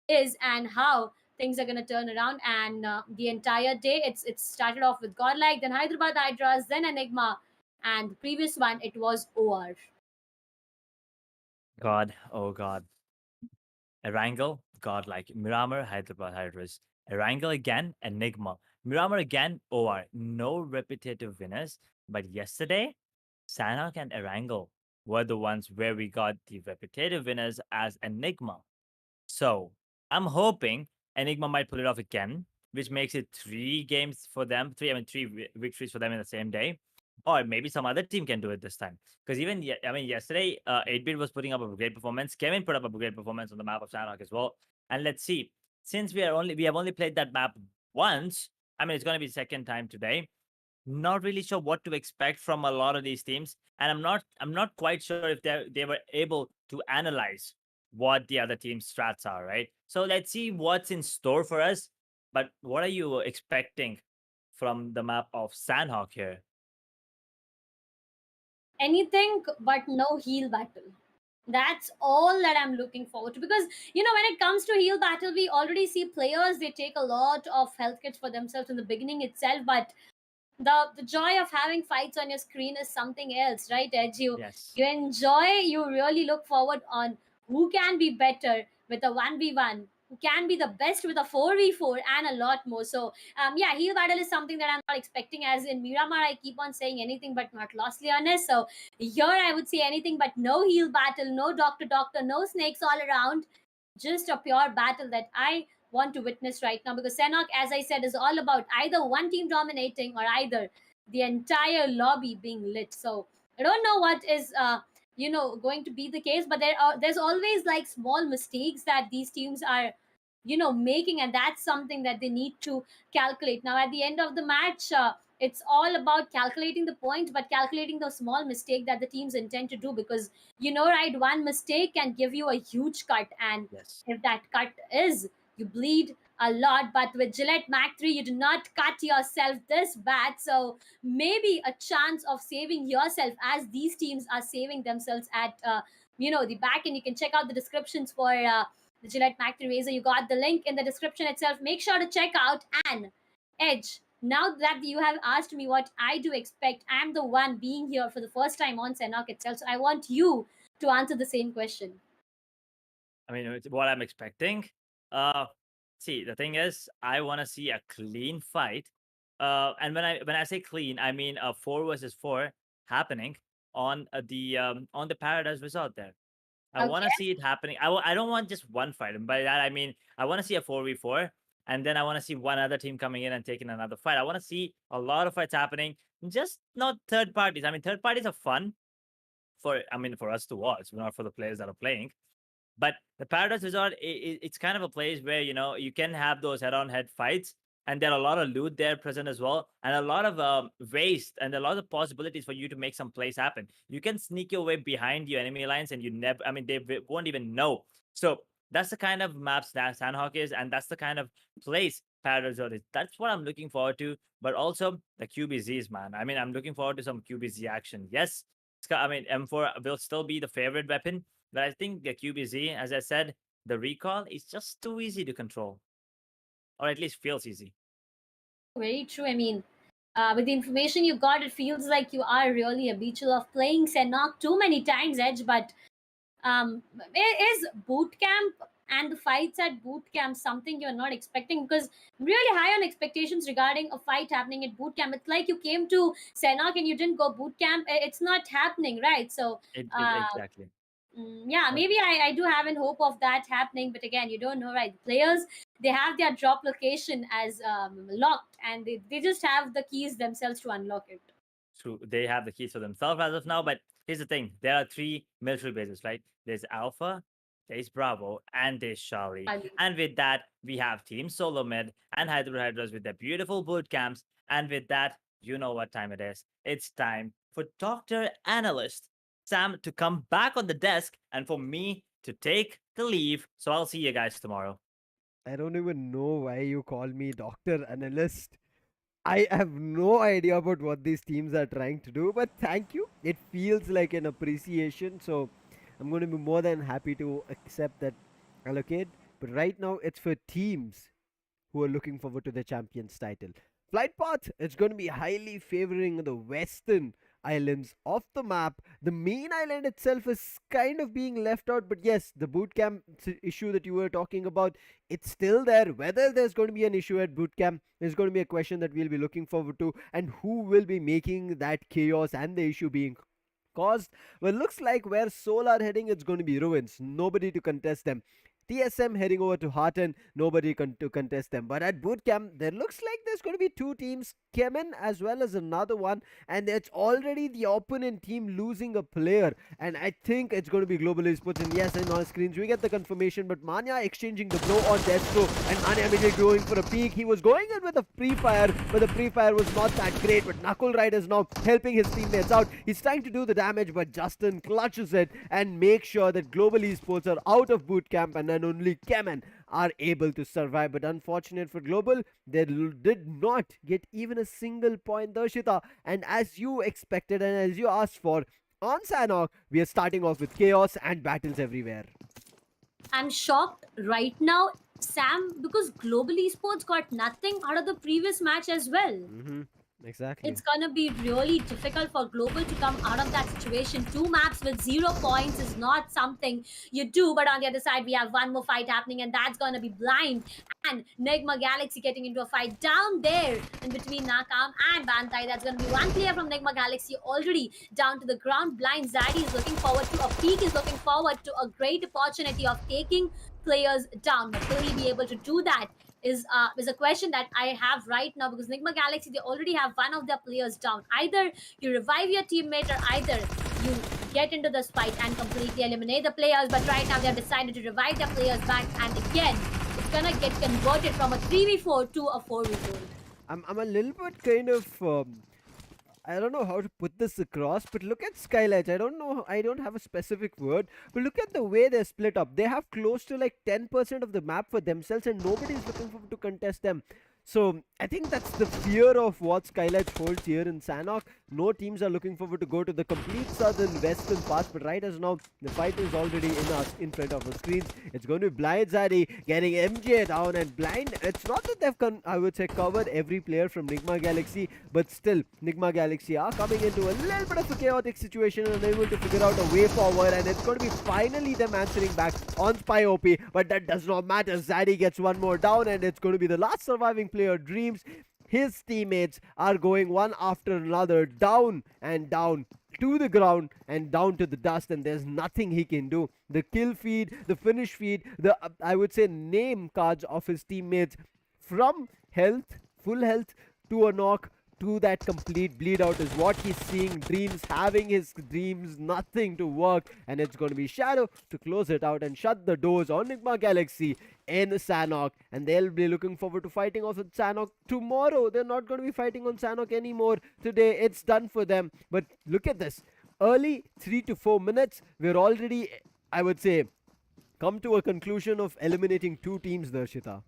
is and how things are going to turn around. And the entire day, it's started off with Godlike, then Hyderabad HYDRAS, then Enigma, and the previous one, it was OR. God, oh God. Erangel, Godlike. Miramar, Hyderabad, HYDRAS. Erangel again, Enigma. Miramar again, OR. No repetitive winners. But yesterday, Sanhok and Erangel were the ones where we got the repetitive winners as Enigma. So I'm hoping Enigma might pull it off again, which makes it 3 games for them. Three victories for them in the same day. Or maybe some other team can do it this time. Because even yesterday, 8-bit was putting up a great performance. Kevin put up a great performance on the map of Sanhok as well. And let's see, since we have only played that map once. I mean, it's going to be second time today. Not really sure what to expect from a lot of these teams, and I'm not quite sure if they were able to analyze what the other team's strats are, right? So let's see what's in store for us. But what are you expecting from the map of Sanhok here? Anything but no heal battle. That's all that I'm looking forward to, because when it comes to heal battle, we already see players, they take a lot of health kits for themselves in the beginning itself, but the joy of having fights on your screen is something else, right, Edge? you Yes. you enjoy, you really look forward on who can be better with a 1v1, who can be the best with a 4v4, and a lot more. So yeah, heal battle is something that I'm not expecting, as in Miramar I keep on saying anything but not lostly honest. So here I would say anything but no heal battle, no doctor, no snakes all around, just a pure battle that I want to witness right now, because Sanhok, as I said, is all about either one team dominating or either the entire lobby being lit. So I don't know what is going to be the case, but there's always like small mistakes that these teams are making, and that's something that they need to calculate. Now at the end of the match, it's all about calculating the points, but calculating the small mistake that the teams intend to do, because right, one mistake can give you a huge cut, and Yes. if that cut is, you bleed a lot. But with Gillette Mac 3, you do not cut yourself this bad. So maybe a chance of saving yourself, as these teams are saving themselves at the back end. You can check out the descriptions for the Gillette Mac 3 Razor. You got the link in the description itself. Make sure to check out. And Edge, now that you have asked me what I do expect, I'm the one being here for the first time on Sanhok itself. So I want you to answer the same question. I mean, it's what I'm expecting. Uh, See, the thing is, I want to see a clean fight. And when I say clean, I mean a 4 versus 4 happening on the Paradise Resort there. I want to Okay. see it happening. I don't want just one fight. And by that I mean I want to see a 4v4, and then I want to see one other team coming in and taking another fight. I want to see a lot of fights happening, just not third parties. I mean, third parties are fun for us to watch, not for the players that are playing. But the Paradise Resort, it's kind of a place where you can have those head-on-head fights, and there are a lot of loot there present as well, and a lot of waste and a lot of possibilities for you to make some plays happen. You can sneak your way behind your enemy lines, and you never, I mean, won't even know. So that's the kind of maps that Sanhok is, and that's the kind of place Paradise Resort is. That's what I'm looking forward to. But also the QBZs, man. I mean, I'm looking forward to some QBZ action. Yes, I mean, M4 will still be the favorite weapon, but I think the QBZ, as I said, the recall is just too easy to control, or at least feels easy. Very true. I mean, with the information you got, it feels like you are really habitual of playing Sanhok too many times, Edge. But is boot camp and the fights at boot camp something you're not expecting? Because I'm really high on expectations regarding a fight happening at boot camp. It's like you came to Sanhok and you didn't go boot camp. It's not happening, right? So Exactly. yeah, Uh, maybe I do have an hope of that happening, but again, you don't know, right? Players, they have their drop location as locked, and they just have the keys themselves to unlock it. True, they have the keys for themselves as of now. But here's the thing: there are 3 military bases, right? There's Alpha, there's Bravo, and there's Charlie. I mean, And with that, we have Team Solo Med and HYDRAS with their beautiful boot camps. And with that, you know what time it is. It's time for Dr. Analyst Sam to come back on the desk and for me to take the leave. So I'll see you guys tomorrow. I don't even know why you call me Doctor Analyst. I have no idea about what these teams are trying to do, but thank you. It feels like an appreciation, so I'm going to be more than happy to accept that allocate. But right now, it's for teams who are looking forward to the champions title. Flight path, it's going to be highly favoring the western islands of the map. The main island itself is kind of being left out, but yes, the boot camp issue that you were talking about, it's still there. Whether there's going to be an issue at boot camp is going to be a question that we'll be looking forward to, and who will be making that chaos and the issue being caused. Well, looks like where Soul are heading, it's going to be ruins. Nobody to contest them. TSM heading over to Hearten, nobody to contest them. But at boot camp, there looks like there's going to be two teams, CHEMIN as well as another one, and it's already the opponent team losing a player. And I think it's going to be Global Esports. And yes, in our screens we get the confirmation, but Manya exchanging the blow on Destro, and Manya immediately going for a peek. He was going in with a pre-fire, but the pre-fire was not that great. But Knuckle Ride is now helping his teammates out. He's trying to do the damage, but Justin clutches it and makes sure that Global Esports are out of boot camp, and then only CHEMIN are able to survive. But unfortunate for Global, they did not get even a single point, Darshita. And as you expected and as you asked for, on Sanhok, we are starting off with chaos and battles everywhere. I'm shocked right now, Sam, because Global Esports got nothing out of the previous match as well. Exactly. It's gonna be really difficult for Global to come out of that situation. 2 maps with 0 points is not something you do, but on the other side, we have one more fight happening, and that's gonna be Blind and NIGMA Galaxy getting into a fight down there in between Nakam and Bantai. That's gonna be one player from NIGMA Galaxy already down to the ground. Blind Zaddy is looking forward to a peak, is looking forward to a great opportunity of taking players down. But will he be able to do that? Is a question that I have right now, because NIGMA Galaxy, they already have one of their players down. Either you revive your teammate, or either you get into this fight and completely eliminate the players. But right now they have decided to revive their players back, and again it's gonna get converted from a 3v4 to a 4v4. I'm a little bit kind of I don't know how to put this across, but look at SKYLIGHTZ. I don't have a specific word, but look at the way they're split up. They have close to like 10% of the map for themselves, and nobody's looking for to contest them. So I think that's the fear of what SKYLIGHTZ holds here in Sanhok. No teams are looking forward to go to the complete southern western part, but right as now the fight is already in front of our screens. It's going to be Blind Zaddy getting MJ down, and Blind, it's not that they've I would say covered every player from NIGMA Galaxy, but still NIGMA Galaxy are coming into a little bit of a chaotic situation and able to figure out a way forward, and it's going to be finally them answering back on Spy OP, but that does not matter. Zaddy gets one more down, and it's going to be the last surviving player, Dreams. His teammates are going one after another down and down to the ground and down to the dust, and there's nothing he can do. The kill feed, the finish feed, the I would say name cards of his teammates, from health, full health, to a knock, to that complete bleed out, is what he's seeing. Dreams having his dreams, nothing to work, and it's going to be Shadow to close it out and shut the doors on NIGMA Galaxy in Sanhok, and they'll be looking forward to fighting off with Sanhok tomorrow. They're not going to be fighting on Sanhok anymore today. It's done for them. But look at this, early 3 to 4 minutes, we're already, I would say, come to a conclusion of eliminating 2 teams, Darshita.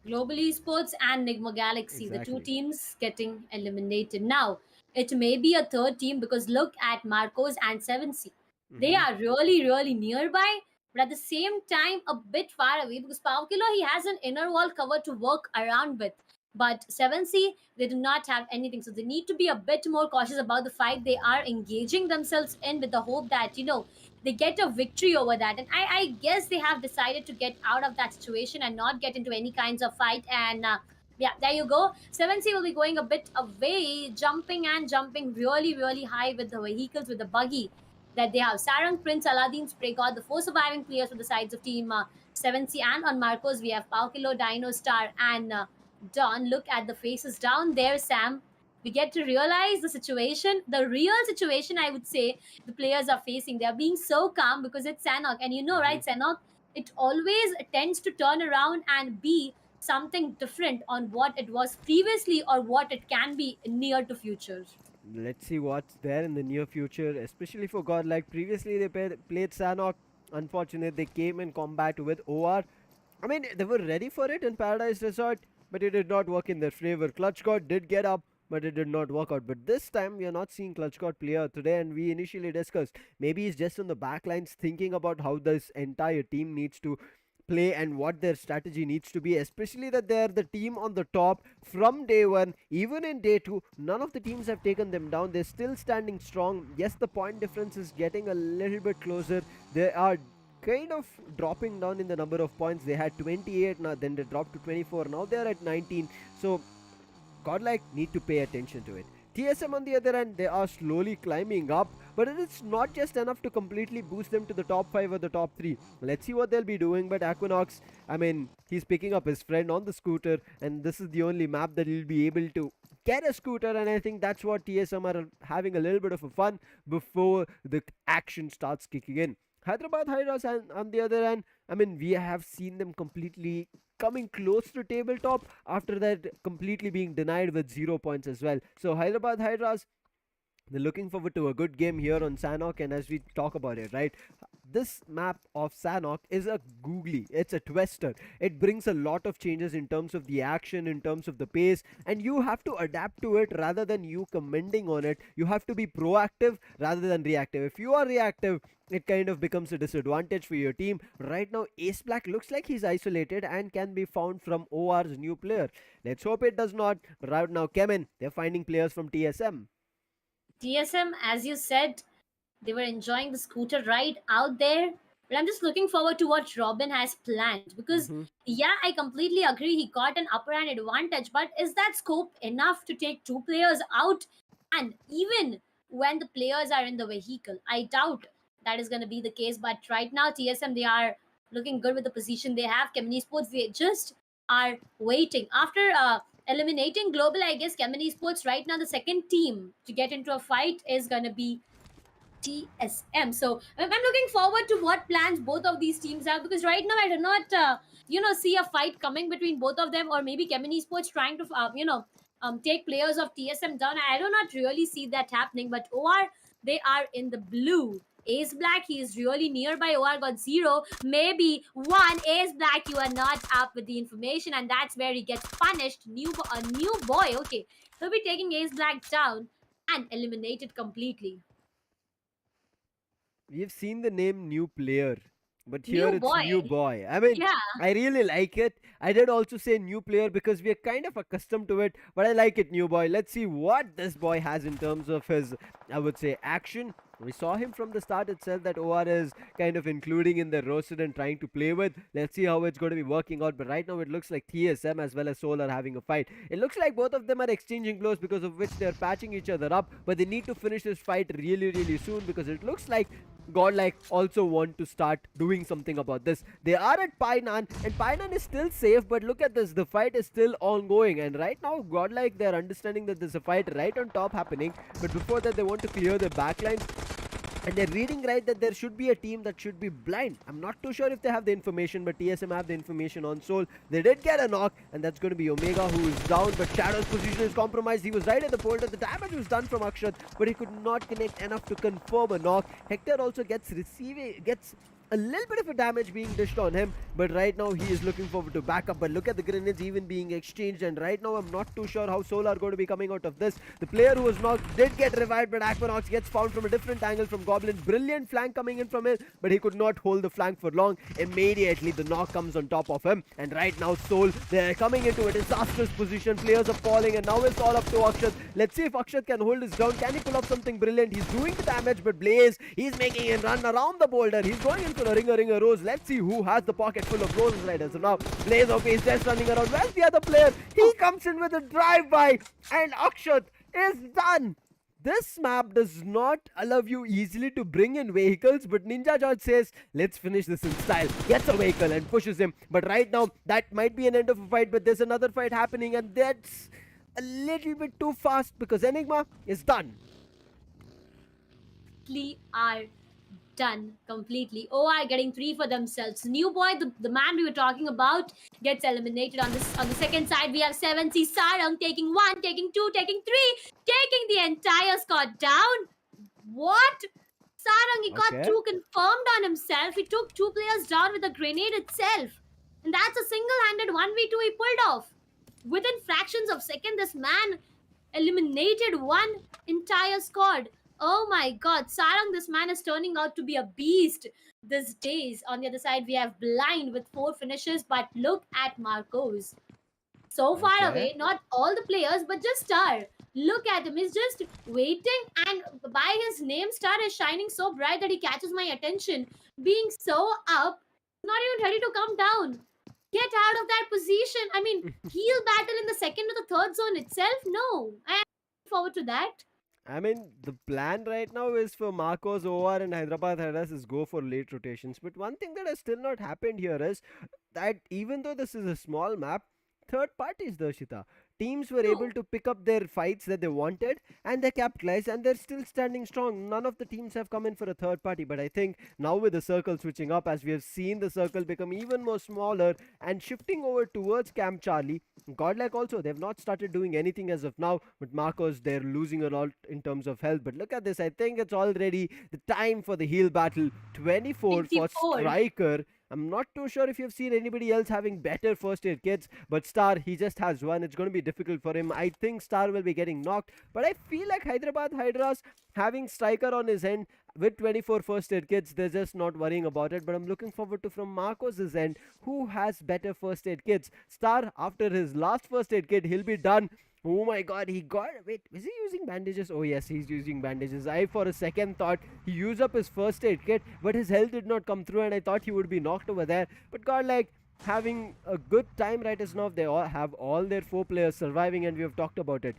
Global Esports and NIGMA Galaxy, Exactly. the 2 teams getting eliminated. Now, it may be a 3rd team, because look at Marcos and 7C. They are really, really nearby, but at the same time a bit far away, because Paukilo, he has an inner wall cover to work around with. But 7C, they do not have anything, so they need to be a bit more cautious about the fight they are engaging themselves in, with the hope that, they get a victory over that. And I guess they have decided to get out of that situation and not get into any kinds of fight. And yeah, there you go. 7C will be going a bit away, jumping really, really high with the vehicles, with the buggy that they have. Sarang, Prince, Aladdin, Spray God, the 4 surviving players for the sides of team 7C. And on Marcos, we have Paukilo, Dino Star, and Don. Look at the faces down there, Sam. We get to realize the situation, the real situation, I would say, the players are facing. They are being so calm because it's Sanhok. And right, Sanhok, it always tends to turn around and be something different on what it was previously, or what it can be near to future. Let's see what's there in the near future, especially for GODLIKE. Previously, they played Sanhok. Unfortunately, they came in combat with OR. I mean, they were ready for it in Paradise Resort, but it did not work in their favor. Clutch God did get up, but it did not work out. But this time, we are not seeing Clutch God play out today, and we initially discussed maybe he's just on the backlines thinking about how this entire team needs to play and what their strategy needs to be, especially that they're the team on the top from day 1. Even in day 2, none of the teams have taken them down. They're still standing strong. Yes, the point difference is getting a little bit closer. They are kind of dropping down in the number of points. They had 28, now then they dropped to 24. Now they're at 19. So GODLIKE need to pay attention to it. TSM on the other hand, they are slowly climbing up, but it's not just enough to completely boost them to the top 5 or the top 3. Let's see what they'll be doing, but Aquinox, I mean, he's picking up his friend on the scooter, and this is the only map that he'll be able to get a scooter, and I think that's what TSM are having a little bit of a fun before the action starts kicking in. Hyderabad Hydras on the other hand, I mean, we have seen them completely coming close to tabletop, after that completely being denied with 0 points as well. So Hyderabad Hydras, they're looking forward to a good game here on Sanhok, and as we talk about it, right? This map of Sanhok is a googly, it's a twister. It brings a lot of changes in terms of the action, in terms of the pace, and you have to adapt to it rather than you commenting on it. You have to be proactive rather than reactive. If you are reactive, it kind of becomes a disadvantage for your team. Right now, Ace Black looks like he's isolated and can be found from OR's new player. Let's hope it does not. But right now, CHEMIN, they're finding players from TSM. TSM, as you said, they were enjoying the scooter ride out there. But I'm just looking forward to what Robin has planned because, yeah, I completely agree. He got an upper hand advantage, but is that scope enough to take two players out? And even when the players are in the vehicle, I doubt that is going to be the case. But right now, TSM, they are looking good with the position they have. CHEMIN, they just are waiting. After eliminating Global, I guess CHEMIN right now, the second team to get into a fight is going to be TSM. So I'm looking forward to what plans both of these teams have because right now I do not, see a fight coming between both of them or maybe CHEMIN trying to, take players of TSM down. I do not really see that happening. But OR, they are in the blue. Ace Black, he is really nearby. OR got 0, maybe 1. Ace Black, you are not up with the information, and that's where he gets punished. A new boy. Okay, he'll be taking Ace Black down and eliminated completely. We've seen the name New Player, but New here it's boy. New Boy. I mean, Yeah. I really like it. I did also say New Player because we are kind of accustomed to it, but I like it, New Boy. Let's see what this boy has in terms of his, I would say, action. We saw him from the start itself that OR is kind of including in the roster and trying to play with. Let's see how it's going to be working out. But right now it looks like TSM as well as Soul are having a fight. It looks like both of them are exchanging blows because of which they're patching each other up. But they need to finish this fight really, really soon because it looks like Godlike also want to start doing something about this. They are at Painan and Painan is still safe, but look at this, the fight is still ongoing, and right now Godlike, they're understanding that there's a fight right on top happening, but before that they want to clear the backlines. And they're reading right that there should be a team that should be blind. I'm not too sure if they have the information, but TSM have the information on Soul. They did get a knock, and that's going to be Omega who is down, but Shadow's position is compromised. He was right at the boulder. The damage was done from Akshat, but he could not connect enough to confirm a knock. Hector also gets a little bit of a damage being dished on him, but right now he is looking forward to backup. But look at the grenades even being exchanged, and right now I'm not too sure how Soul are going to be coming out of this. The player who was knocked did get revived, but Aquinox gets found from a different angle from Goblin. Brilliant flank coming in from him, but he could not hold the flank for long. Immediately the knock comes on top of him, and right now Soul, they're coming into a disastrous position. Players are falling, and now it's all up to Akshat. Let's see if Akshat can hold his ground. Can he pull off something brilliant? He's doing the damage, but Blaze, he's making him run around the boulder. He's going in for a ringer rose. Let's see who has the pocket full of roses right now. So now Blaze, okay, he's just running around. Where's the other player? He comes in with a drive-by, and Akshat is done. This map does not allow you easily to bring in vehicles, but Ninja George says, let's finish this in style. Gets a vehicle and pushes him. But right now, that might be an end of a fight, but there's another fight happening, and that's a little bit too fast because Enigma is done. Are done completely. OR getting 3 for themselves. New boy, the man we were talking about, gets eliminated. On the second side, we have 7C Sarang taking 1, taking 2, taking 3, taking the entire squad down. What? Sarang, he got 2 confirmed on himself. He took 2 players down with a grenade itself. And that's a single-handed 1v2 he pulled off. Within fractions of second, this man eliminated 1 entire squad. Oh my god, Sarang, this man is turning out to be a beast these days. On the other side, we have Blind with 4 finishes, but look at Marcos. So far away, not all the players, but just Star. Look at him, he's just waiting, and by his name, Star is shining so bright that he catches my attention. Being so up, not even ready to come down. Get out of that position. I mean, he'll battle in the second or the third zone itself? No. And forward to that. I mean, the plan right now is for Marcos, OR, and Hyderabad Hydas is go for late rotations. But one thing that has still not happened here is that even though this is a small map, third parties, Darshita, teams were able True. to pick up their fights that they wanted and they capitalized and they're still standing strong. None of the teams have come in for a third party. But I think now with the circle switching up, as we have seen the circle become even more smaller and shifting over towards Camp Charlie, Godlike also, they've not started doing anything as of now, but Marcos, they're losing a lot in terms of health. But look at this, I think it's already the time for the heal battle. 24 for 24. Striker. I'm not too sure if you've seen anybody else having better first aid kits, but Star, he just has one. It's going to be difficult for him. I think Star will be getting knocked, but I feel like Hyderabad Hydras having Striker on his end with 24 first aid kits, they're just not worrying about it. But I'm looking forward to from Marcos's end, who has better first aid kits. Star, after his last first aid kit, he'll be done. Oh my god, he got. Wait, is he using bandages? Oh, yes, he's using bandages. I, for a second, thought he used up his first aid kit, but his health did not come through, and I thought he would be knocked over there. But God, like, having a good time right as now, they all have all their 4 players surviving, and we have talked about it.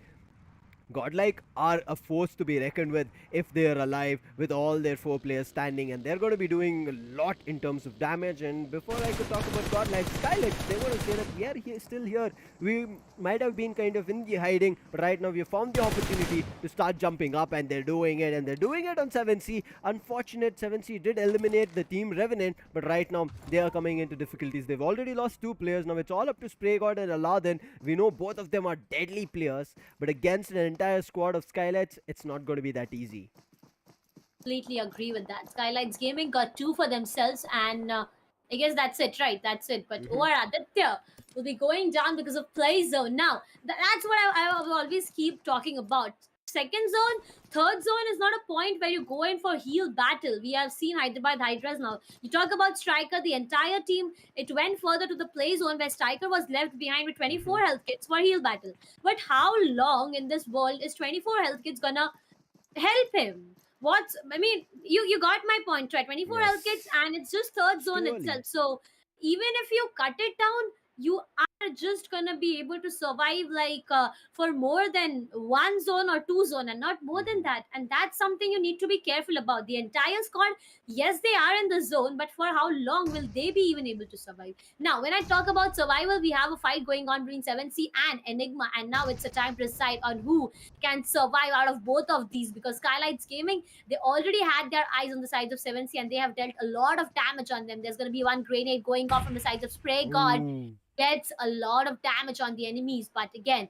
Godlike are a force to be reckoned with if they are alive with all their 4 players standing, and they're going to be doing a lot in terms of damage. And before I could talk about Godlike, SKYLIGHTZ, they want to say that we are here, still here. We might have been kind of in the hiding, but right now we have found the opportunity to start jumping up, and they're doing it, and they're doing it on 7C. Unfortunate, 7C did eliminate the team Revenant, but right now they are coming into difficulties. They've already lost 2 players. Now it's all up to Spray God and Aladdin. We know both of them are deadly players, but against an entire squad of SKYLIGHTZ, it's not going to be that easy. Completely agree with that. SKYLIGHTZ Gaming got 2 for themselves, and I guess that's it, right? That's it. But over Aditya will be going down because of play zone. Now, that's what I will always keep talking about. Second zone, third zone is not a point where you go in for heal battle. We have seen Hyderabad Hydras now. You talk about Striker, the entire team, it went further to the play zone where Striker was left behind with 24 health kits for heal battle. But how long in this world is 24 health kits gonna help him? You got my point, right? 24 health Yes. kits, and it's just third zone Too early. itself. So even if you cut it down, you are just gonna be able to survive for more than 1 zone or 2 zone, and not more than that. And that's something you need to be careful about. The entire squad, yes, they are in the zone, but for how long will they be even able to survive? Now, when I talk about survival, we have a fight going on between 7C and Enigma, and now it's a time to decide on who can survive out of both of these, because SKYLIGHTZ Gaming, they already had their eyes on the sides of 7C, and they have dealt a lot of damage on them. There's going to be one grenade going off from the sides of Spray God, Ooh. gets a lot of damage on the enemies. But again,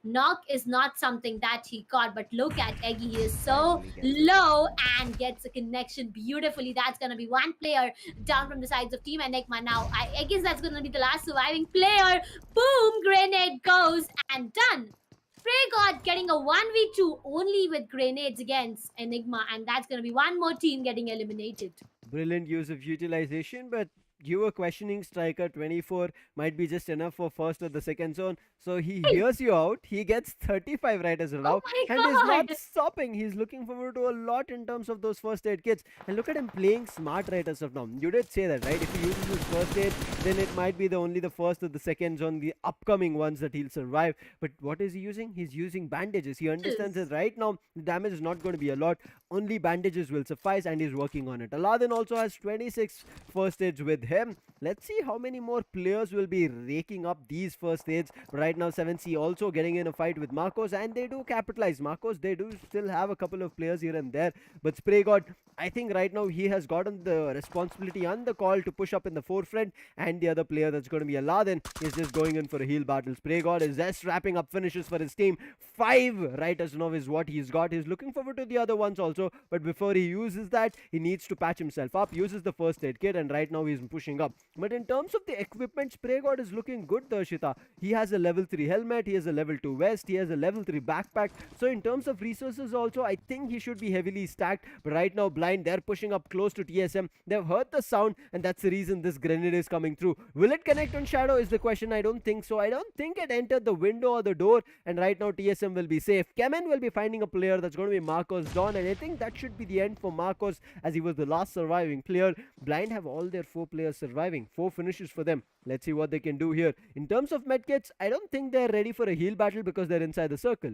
knock is not something that he got. But look at Eggy, he is so Finally gets it. low and gets a connection beautifully. That's gonna be one player down from the sides of Team Enigma. Now I guess that's gonna be the last surviving player. Boom, grenade goes and done. Spray God getting a 1v2 only with grenades against Enigma, and that's gonna be one more team getting eliminated. Brilliant use of utilization, but you were questioning Striker. 24 might be just enough for first or the second zone. So he hears you out. He gets 35 right as of now. Oh my And he's not God. stopping. He's looking forward to a lot in terms of those first aid kits. And look at him playing smart right as of now. You did say that, right? If he uses his first aid, then it might be only the first or the second zone, the upcoming ones that he'll survive. But what is he using? He's using bandages. He understands that right now the damage is not going to be a lot. Only bandages will suffice, and he's working on it. Aladdin also has 26 first aids with him. Let's see how many more players will be raking up these first aids. Right now, 7C also getting in a fight with Marcos, and they do capitalize. Marcos, they do still have a couple of players here and there, but Spray God, I think right now he has gotten the responsibility and the call to push up in the forefront, and the other player that's going to be Aladdin is just going in for a heal battle. Spray God is just wrapping up finishes for his team. 5 right as now is what he's got. He's looking forward to the other ones also, but before he uses that, he needs to patch himself up, uses the first aid kit, and right now he's pushing up. But in terms of the equipment, Spray God is looking good, Darshita. He has a level 3 helmet, he has a level 2 vest, he has a level 3 backpack. So in terms of resources also, I think he should be heavily stacked. But right now, Blind, they're pushing up close to TSM. They've heard the sound, and that's the reason this grenade is coming through. Will it connect on Shadow is the question. I don't think so. I don't think it entered the window or the door, and right now TSM will be safe. CHEMIN will be finding a player. That's going to be Marcos Dawn, and I think that should be the end for Marcos, as he was the last surviving player. Blind have all their 4 players surviving. 4 finishes for them. Let's see what they can do here. In terms of medkits, I don't think they're ready for a heal battle because they're inside the circle.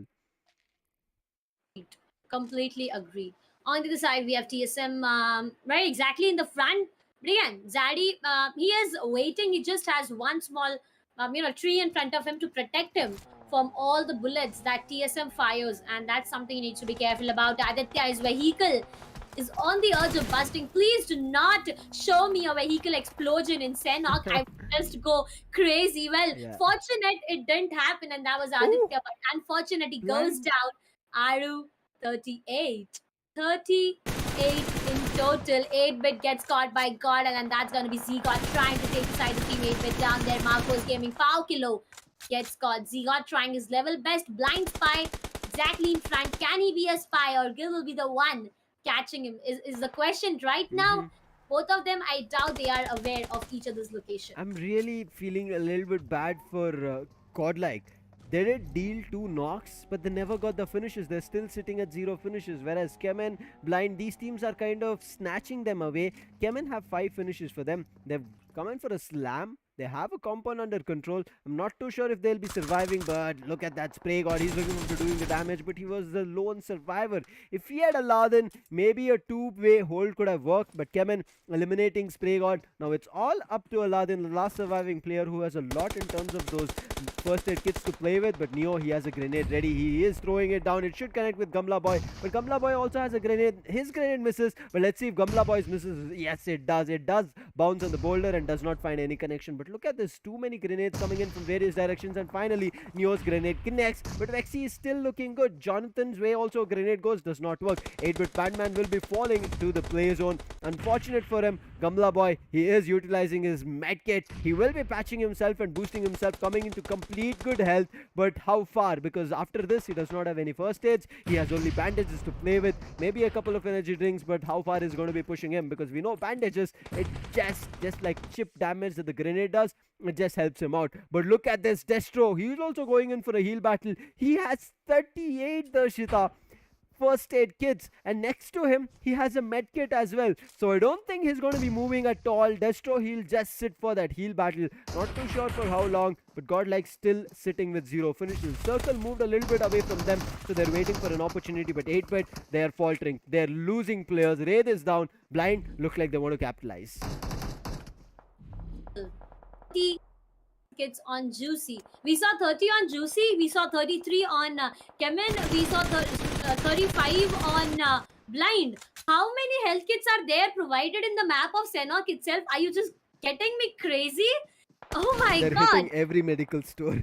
Completely agree. On the other side, we have TSM right exactly in the front. But again, Zaddy, he is waiting. He just has one small, tree in front of him to protect him from all the bullets that TSM fires, and that's something he needs to be careful about. Aditya, his vehicle is on the edge of busting. Please do not show me a vehicle explosion in Sanhok. I would just go crazy. Well, Yeah. fortunate it didn't happen, and that was Ooh. Aditya. But unfortunate, he goes Blind. down. Aru 38. 38 in total. 8-bit gets caught by God, and then that's going to be Zgot trying to take the side of team 8-bit down there. Marcos Gaming Kilo gets caught. Zgot trying his level best. Blind spy exactly in front. Can he be a spy, or Gil will be the one catching him? Is the question right now. Both of them, I doubt they are aware of each other's location. I'm really feeling a little bit bad for Godlike. They did deal 2 knocks, but they never got the finishes. They're still sitting at 0 finishes. Whereas CHEMIN, Blind, these teams are kind of snatching them away. CHEMIN have 5 finishes for them. They've come in for a slam. They have a compound under control. I'm not too sure if they'll be surviving, but look at that spray god. He's looking for doing the damage, but he was the lone survivor. If he had Aladdin, maybe a 2-way hold could have worked, but CHEMIN eliminating spray god. Now it's all up to Aladdin, the last surviving player who has a lot in terms of those first aid kits to play with. But Neo, he has a grenade ready. He is throwing it down. It should connect with Gamla Boy, but Gamla Boy also has a grenade. His grenade misses, but let's see if Gamla Boy's misses. Yes, it does. It does bounce on the boulder and does not find any connection. But look at this, too many grenades coming in from various directions, and finally Neo's grenade connects, but Vexy is still looking good. Jonathan's way also, grenade goes, does not work. 8-bit Batman will be falling to the play zone. Unfortunate for him. Gamla Boy, he is utilizing his medkit. He will be patching himself and boosting himself, coming into complete good health, but how far? Because after this he does not have any first aids. He has only bandages to play with, maybe a couple of energy drinks, but how far is going to be pushing him? Because we know bandages, it just like chip damage that the grenade does, it just helps him out. But look at this Destro, he's also going in for a heal battle. He has 38 Darshita first aid kits, and next to him he has a med kit as well, so I don't think he's going to be moving at all. Destro, he'll just sit for that heal battle, not too sure for how long, but Godlike still sitting with 0 finishes. Circle moved a little bit away from them, so they're waiting for an opportunity, but 8-bit, they're faltering, they're losing players. Wraith is down. Blind look like they want to capitalize. Kits on Juicy. We saw 30 on Juicy. We saw 33 on CHEMIN. We saw 35 on Blind. How many health kits are there provided in the map of Sanhok itself? Are you just getting me crazy? Oh my They're god. hitting every medical store.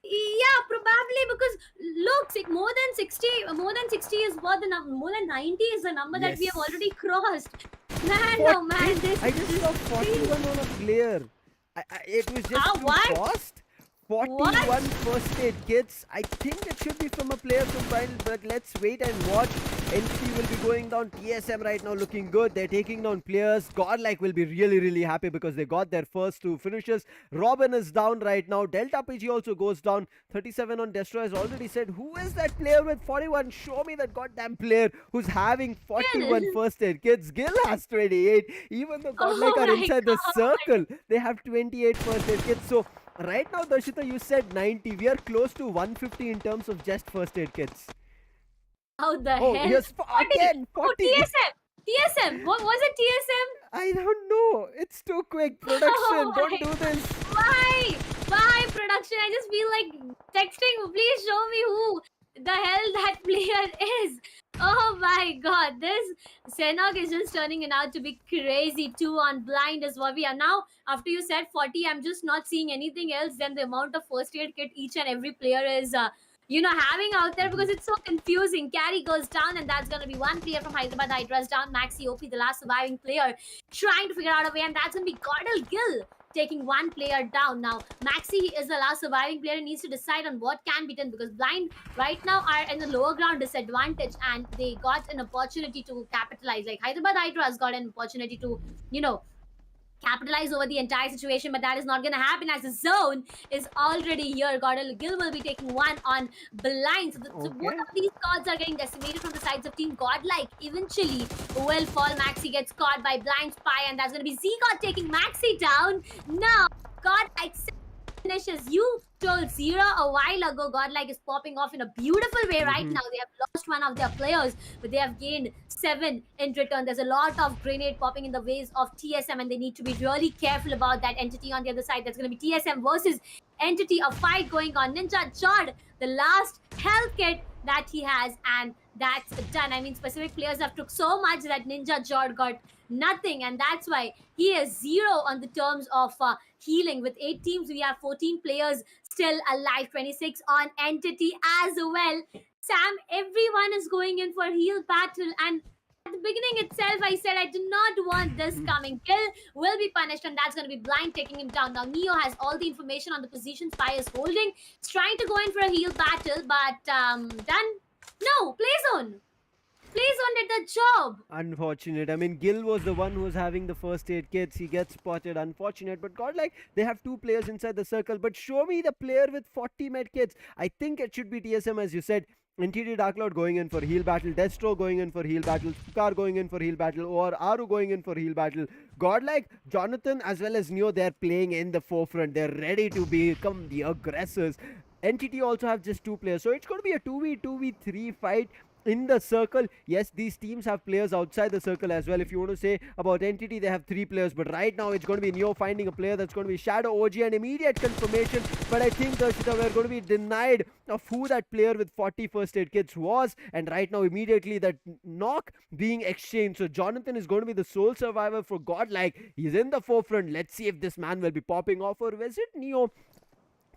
Yeah, probably because look, more than 60 is what the number. More than 90 is the number that we have Yes. already crossed. Man, 40? oh man, this I just saw 41 on a player. It was just too what? fast. 41 first aid kits. I think it should be from a player from Final, but let's wait and watch. NC will be going down. TSM right now looking good. They're taking down players. Godlike will be really happy because they got their first 2 finishes. Robin is down right now. Delta PG also goes down. 37 on Destro has already said, who is that player with 41? Show me that goddamn player who's having 41 first aid kits. Gil has 28. Even though Godlike are my inside the God. circle, they have 28 first aid kits. So right now, Darshita, you said 90. We are close to 150 in terms of just first aid kits. How the Oh, hell? yes, again, 40. Oh, TSM. What was it? TSM? I don't know. It's too quick. Production, Oh don't my do this. Why? Why production? I just feel like texting. Please show me who the hell that player is. Oh my god, this Sanhok is just turning it out to be crazy. 2 on Blind is what we are now. After you said 40, I'm just not seeing anything else than the amount of first aid kit each and every player is having out there, because it's so confusing. Carry goes down, and that's going to be one player from Hyderabad HYDRAS down. Maxi OP, the last surviving player, trying to figure out a way, and that's going to be GODL taking one player down. Now, Maxi is the last surviving player and needs to decide on what can be done, because Blind right now are in the lower ground disadvantage, and they got an opportunity to capitalize. Like Hyderabad HYDRAS got an opportunity to, capitalize over the entire situation, but that is not going to happen as the zone is already here. Gil will be taking one on Blind. So both of these cards are getting decimated from the sides of Team Godlike. Eventually will fall. Maxi gets caught by Blind Spy, and that's going to be Zgot taking Maxi down. Now, Godlike finishes you. stole 0 a while ago. Godlike is popping off in a beautiful way right Mm-hmm. now. They have lost one of their players, but they have gained 7 in return. There's a lot of grenade popping in the ways of TSM, and they need to be really careful about that entity on the other side. That's going to be TSM versus entity, a fight going on. Ninja Chod, the last health kit that he has, and that's done. I mean, specific players have took so much that Ninja Jord got nothing, and that's why he is 0 on the terms of healing. With 8 teams, we have 14 players still alive, 26 on entity as well. Sam, everyone is going in for heal battle, and at the beginning itself, I said I do not want this coming. Kill will be punished, and that's going to be blind taking him down. Now, Neo has all the information on the position Spy is holding. He's trying to go in for a heal battle, but done. No, play zone. Play zone did the job. Unfortunate. I mean, Gil was the one who was having the first aid kits. He gets spotted. Unfortunate. But Godlike, they have 2 players inside the circle. But show me the player with 40 med kits. I think it should be TSM, as you said. NTT Dark Cloud going in for heal battle, Destro going in for heal battle, Spukar going in for heal battle, or Aru going in for heal battle. Godlike, Jonathan as well as Neo, they're playing in the forefront. They're ready to become the aggressors. NTT also have just 2 players, so it's going to be a 2v3 fight in the circle. Yes, these teams have players outside the circle as well. If you want to say about Entity, they have 3 players, but right now it's going to be Neo finding a player that's going to be Shadow OG, and immediate confirmation. But I think Darshita, we're going to be denied of who that player with 40 first aid kits was, and right now immediately that knock being exchanged. So Jonathan is going to be the sole survivor for Godlike. He's in the forefront. Let's see if this man will be popping off, or is it Neo?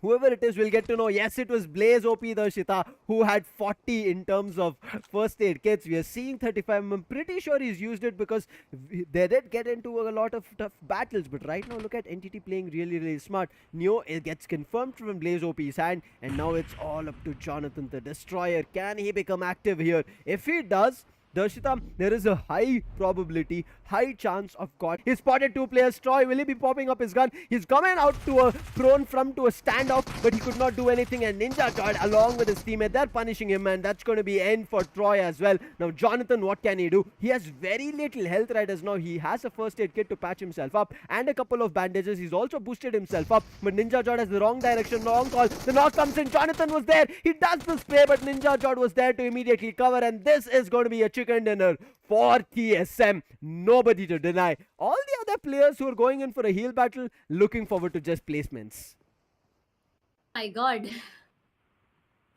Whoever it is, will get to know. Yes, it was Blaze OP Darshita who had 40 in terms of first aid kits. We are seeing 35. I'm pretty sure he's used it because they did get into a lot of tough battles. But right now, look at Entity playing really smart. Neo, it gets confirmed from Blaze OP's hand, and now it's all up to Jonathan the Destroyer. Can he become active here? If he does, Darshita, there is a high probability, high chance of God. He spotted 2 players. Troy, will he be popping up his gun? He's coming out to a prone from to a standoff, but he could not do anything. And Ninja Todd, along with his teammate, they're punishing him, and that's going to be end for Troy as well. Now, Jonathan, what can he do? He has very little health right as now. He has a first aid kit to patch himself up and a couple of bandages. He's also boosted himself up, but Ninja Todd has the wrong direction, wrong call. The knock comes in. Jonathan was there. He does the spray, but Ninja Todd was there to immediately cover, and this is going to be a chicken dinner for TSM. Nobody to deny. All the other players who are going in for a heal battle, looking forward to just placements. My god.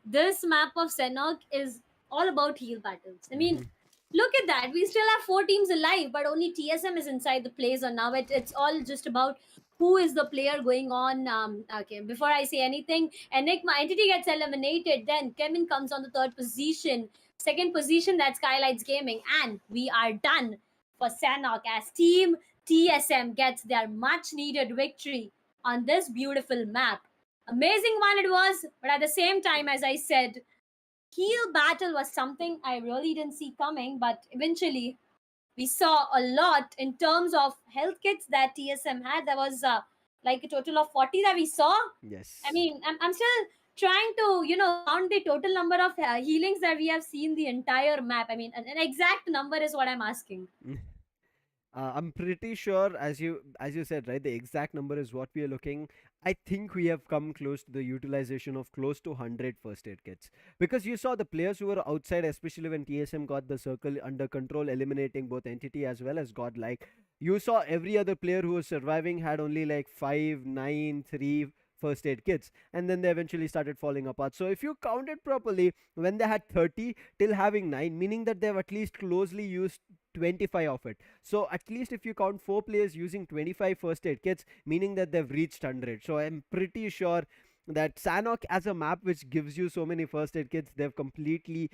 This map of Sanhok is all about heal battles. I mean, look at that. We still have 4 teams alive, but only TSM is inside the play zone now. It's all just about who is the player going on. Okay, before I say anything, Enigma entity gets eliminated. Then CHEMIN comes on the 3rd position. 2nd position, that's SKYLIGHTZ Gaming. And we are done for Sanhok as Team TSM gets their much needed victory on this beautiful map. Amazing one it was, but at the same time, as I said, heal battle was something I really didn't see coming, but eventually we saw a lot in terms of health kits that TSM had. There was like a total of 40 that we saw. Yes. I mean, I'm still trying to, count the total number of healings that we have seen the entire map. I mean, an exact number is what I'm asking. I'm pretty sure, as you said, right, the exact number is what we are looking. I think we have come close to the utilization of close to 100 first aid kits, because you saw the players who were outside, especially when TSM got the circle under control, eliminating both Entity as well as Godlike. You saw every other player who was surviving had only like 5, 9, 3 first aid kits, and then they eventually started falling apart. So if you count it properly, when they had 30 till having 9, meaning that they've at least closely used 25 of it. So at least if you count 4 players using 25 first aid kits, meaning that they've reached 100. So I'm pretty sure that Sanhok as a map which gives you so many first aid kits, they've completely,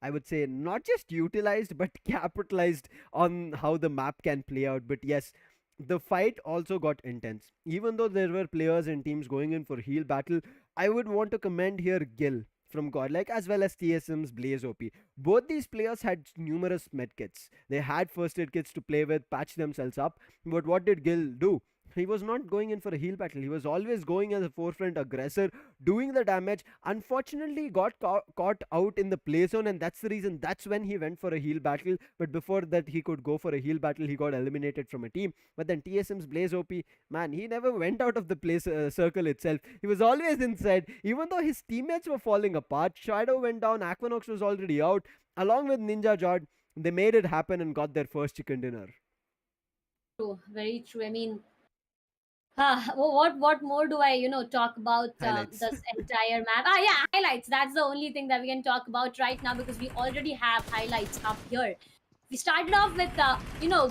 I would say, not just utilized but capitalized on how the map can play out. But yes, the fight also got intense. Even though there were players and teams going in for heal battle, I would want to commend here Gil from Godlike as well as TSM's Blaze OP. Both these players had numerous medkits. They had first aid kits to play with, patch themselves up. But what did Gil do? he was not going in for a heel battle. He was always going as a forefront aggressor, doing the damage. Unfortunately, he got caught out in the play zone, and that's the reason. That's when he went for a heel battle. But before that, he could go for a heel battle. He got eliminated from a team. But then TSM's Blaze OP, man, he never went out of the place circle itself. He was always inside, even though his teammates were falling apart. Shadow went down. Aquanox was already out, along with Ninja Jod. They made it happen and got their first chicken dinner. True, very true. I mean, what more do I talk about Highlights. this entire map? Ah, yeah, highlights. That's the only thing that we can talk about right now because we already have highlights up here. We started off with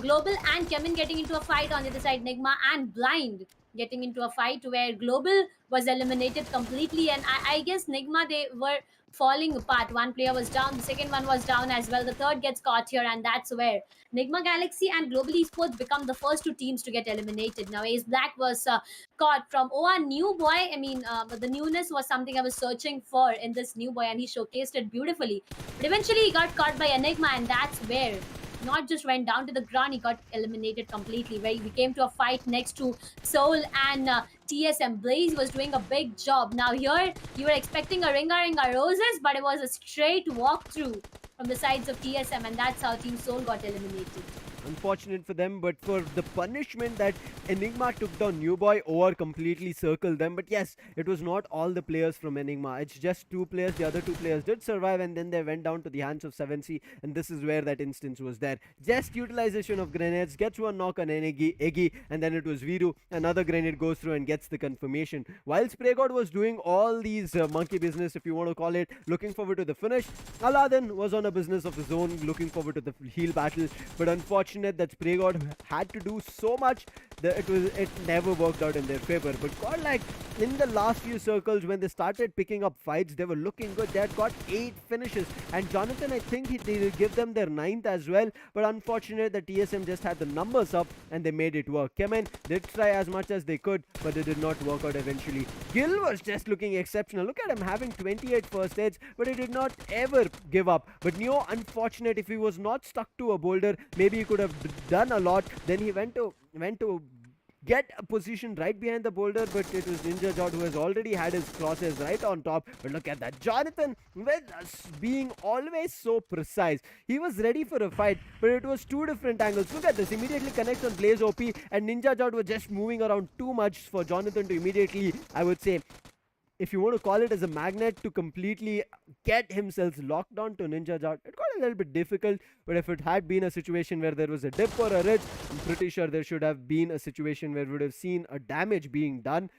Global and CHEMIN getting into a fight. On the other side, NIGMA and Blind getting into a fight where Global was eliminated completely, and I guess NIGMA, they were falling apart. One player was down, the second one was down as well, the third gets caught here, and that's where NIGMA Galaxy and Global Esports become the first two teams to get eliminated. Now Ace Black was caught from New Boy. I mean, the newness was something I was searching for in this New Boy, and he showcased it beautifully. But eventually he got caught by Enigma, and that's where not just went down to the ground, he got eliminated completely. Where we came to a fight next to Soul and TSM. Blaze was doing a big job. Now here, you were expecting a Ringa Roses, but it was a straight walkthrough from the sides of TSM, and that's how Team Soul got eliminated. Unfortunate for them, but for the punishment that Enigma took down New Boy, OR completely circled them. But yes, it was not all the players from Enigma. It's just two players. The other two players did survive, and then they went down to the hands of 7C, and this is where that instance was there. Just utilization of grenades, gets one knock on Eggy, and then it was Viru. Another grenade goes through and gets the confirmation. While SprayGod was doing all these monkey business, if you want to call it, looking forward to the finish, Aladdin was on a business of his own, looking forward to the heal battle. But unfortunately, that SprayGod had to do so much that it never worked out in their favor. But GODLIKE, in the last few circles, when they started picking up fights, they were looking good. They had got 8 finishes, and Jonathan, I think he will give them their 9th as well. But unfortunate that TSM just had the numbers up and they made it work. CHEMIN did try as much as they could, but it did not work out eventually. Gil was just looking exceptional. Look at him having 28 first aids, but he did not ever give up. But Neo, unfortunate, if he was not stuck to a boulder, maybe he could have done a lot. Then he went to get a position right behind the boulder, but it was Ninja Jod who has already had his crosses right on top. But look at that, Jonathan with being always so precise. He was ready for a fight, but it was 2 different angles. Look at this, immediately connects on Blaze OP, and Ninja Jod was just moving around too much for Jonathan to immediately, I would say, if you want to call it as a magnet, to completely get himself locked on to Ninja Jod. It got a little bit difficult, but if it had been a situation where there was a dip or a ridge, I'm pretty sure there should have been a situation where we would have seen a damage being done.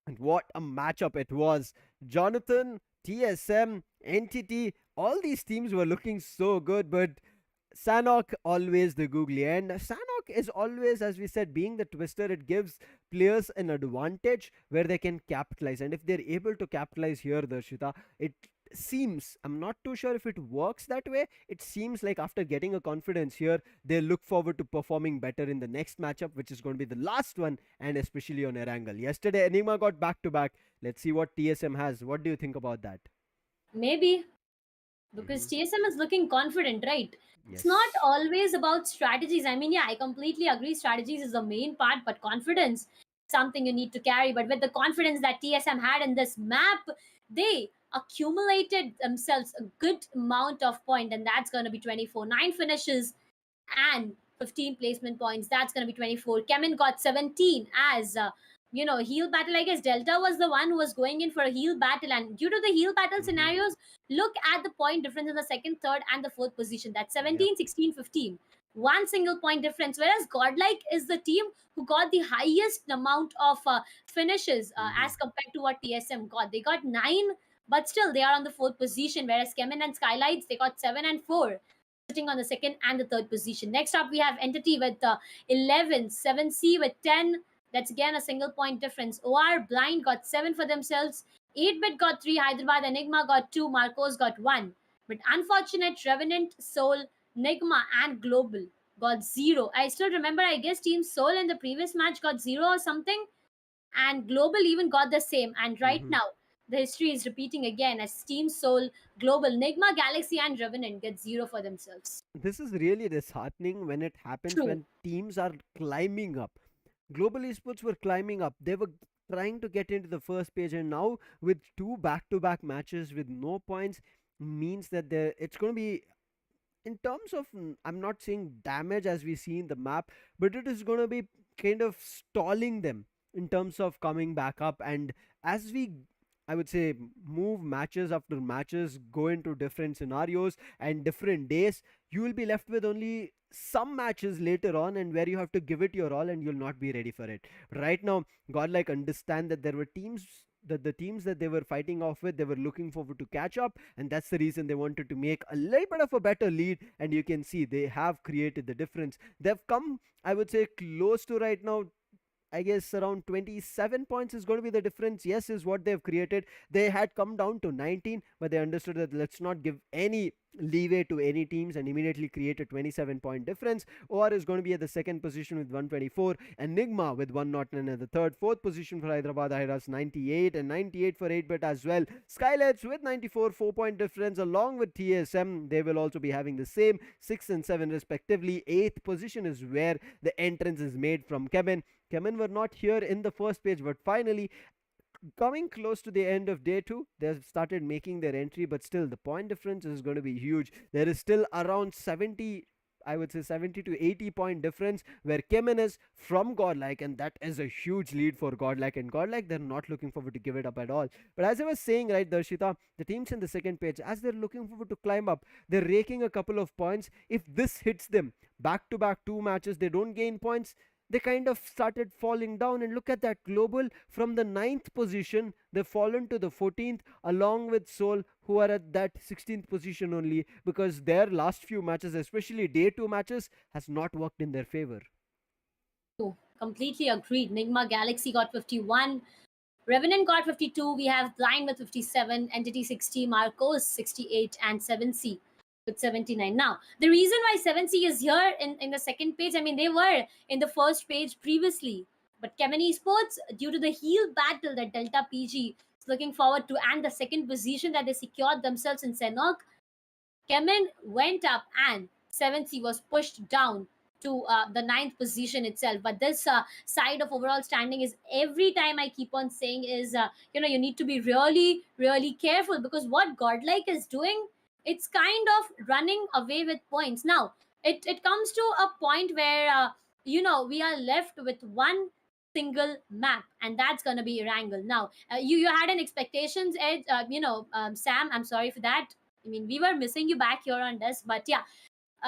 And what a matchup it was. Jonathan, TSM, Entity, all these teams were looking so good, but Sanhok always the googly, and Sanhok is always, as we said, being the twister. It gives players an advantage where they can capitalize, and if they're able to capitalize here, Darshita, it seems, I'm not too sure if it works that way, it seems like after getting a confidence here, they look forward to performing better in the next matchup, which is going to be the last one, and especially on Erangel. Yesterday Enigma got back to back. Let's see what TSM has. What do you think about that? Maybe because TSM is looking confident, right? Yes. It's not always about strategies. I mean, yeah, I completely agree. Strategies is the main part, but confidence, something you need to carry. But with the confidence that TSM had in this map, they accumulated themselves a good amount of point, and that's going to be 24. 9 finishes and 15 placement points. That's going to be 24. CHEMIN got 17 as heal battle. I guess Delta was the one who was going in for a heal battle, and due to the heal battle scenarios, look at the point difference in the second, third, and the fourth position. That's 17, 16, 15. One single point difference. Whereas GODLIKE is the team who got the highest amount of finishes as compared to what TSM got. They got 9, but still they are on the fourth position. Whereas CHEMIN and SKYLIGHTZ, they got 7 and 4, sitting on the second and the third position. Next up, we have Entity with 11, 7C with 10. That's again a single point difference. OR Blind got 7 for themselves. 8-Bit got 3. Hyderabad Enigma got 2. Marcos got 1. But unfortunate, Revenant, Soul, NIGMA, and Global got 0. I still remember, I guess Team Soul in the previous match got 0 or something. And Global even got the same. And right now, the history is repeating again as Team Soul, Global, NIGMA, Galaxy, and Revenant get 0 for themselves. This is really disheartening when it happens True. when teams are climbing up. Global Esports were climbing up. They were trying to get into the first page, and now with two back-to-back matches with no points, means that it's going to be, in terms of, I'm not saying damage as we see in the map, but it is going to be kind of stalling them in terms of coming back up. And as we, I would say, move matches after matches, go into different scenarios and different days, you will be left with only some matches later on, and where you have to give it your all and you'll not be ready for it. Right now, Godlike understand that there were teams, that the teams that they were fighting off with, they were looking forward to catch up, and that's the reason they wanted to make a little bit of a better lead. And you can see they have created the difference. They've come, I would say, close to right now, I guess around 27 points is going to be the difference. Yes, is what they've created. They had come down to 19, but they understood that let's not give any leeway to any teams and immediately create a 27-point difference. OR is going to be at the second position with 124, and Enigma with 109 at the third. Fourth position for Hyderabad HYDRAS 98, and 98 for 8-bit as well. SKYLIGHTZ with 94, 4-point difference, along with TSM. They will also be having the same 6 and 7 respectively. Eighth position is where the entrance is made from CHEMIN. CHEMIN were not here in the first page, but finally, coming close to the end of day 2, they've started making their entry, but still the point difference is going to be huge. There is still around 70, I would say 70 to 80 point difference where CHEMIN is from Godlike, and that is a huge lead for Godlike. And Godlike, they're not looking forward to give it up at all. But as I was saying, right, Darshita, the teams in the second page, as they're looking forward to climb up, they're raking a couple of points. If this hits them back to back 2 matches, they don't gain points, they kind of started falling down. And look at that, Global from the 9th position, they've fallen to the 14th, along with Seoul, who are at that 16th position only, because their last few matches, especially day 2 matches, has not worked in their favor. Oh, completely agreed. Nigma Galaxy got 51. Revenant got 52. We have Blind with 57, Entity 60, Marcos 68, and 7C with 79. Now, the reason why 7C is here in the second page, I mean, they were in the first page previously. But CHEMIN Esports, due to the heel battle that Delta PG is looking forward to and the second position that they secured themselves in Sanhok, CHEMIN went up and 7C was pushed down to the 9th position itself. But this side of overall standing is, every time I keep on saying, is you need to be really, really careful, because what Godlike is doing, it's kind of running away with points. Now, it comes to a point where, we are left with one single map, and that's going to be Erangel. Now, you had an expectations, Ed, Sam, I'm sorry for that. I mean, we were missing you back here on this, but yeah,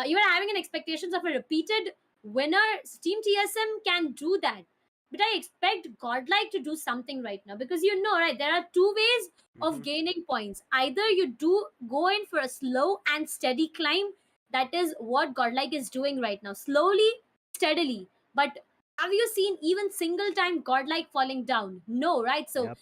you were having an expectations of a repeated winner. Team TSM can do that, but I expect Godlike to do something right now, because right, there are two ways of gaining points. Either you do go in for a slow and steady climb, that is what Godlike is doing right now, slowly, steadily. But have you seen even single time Godlike falling down? No, right? So Yep.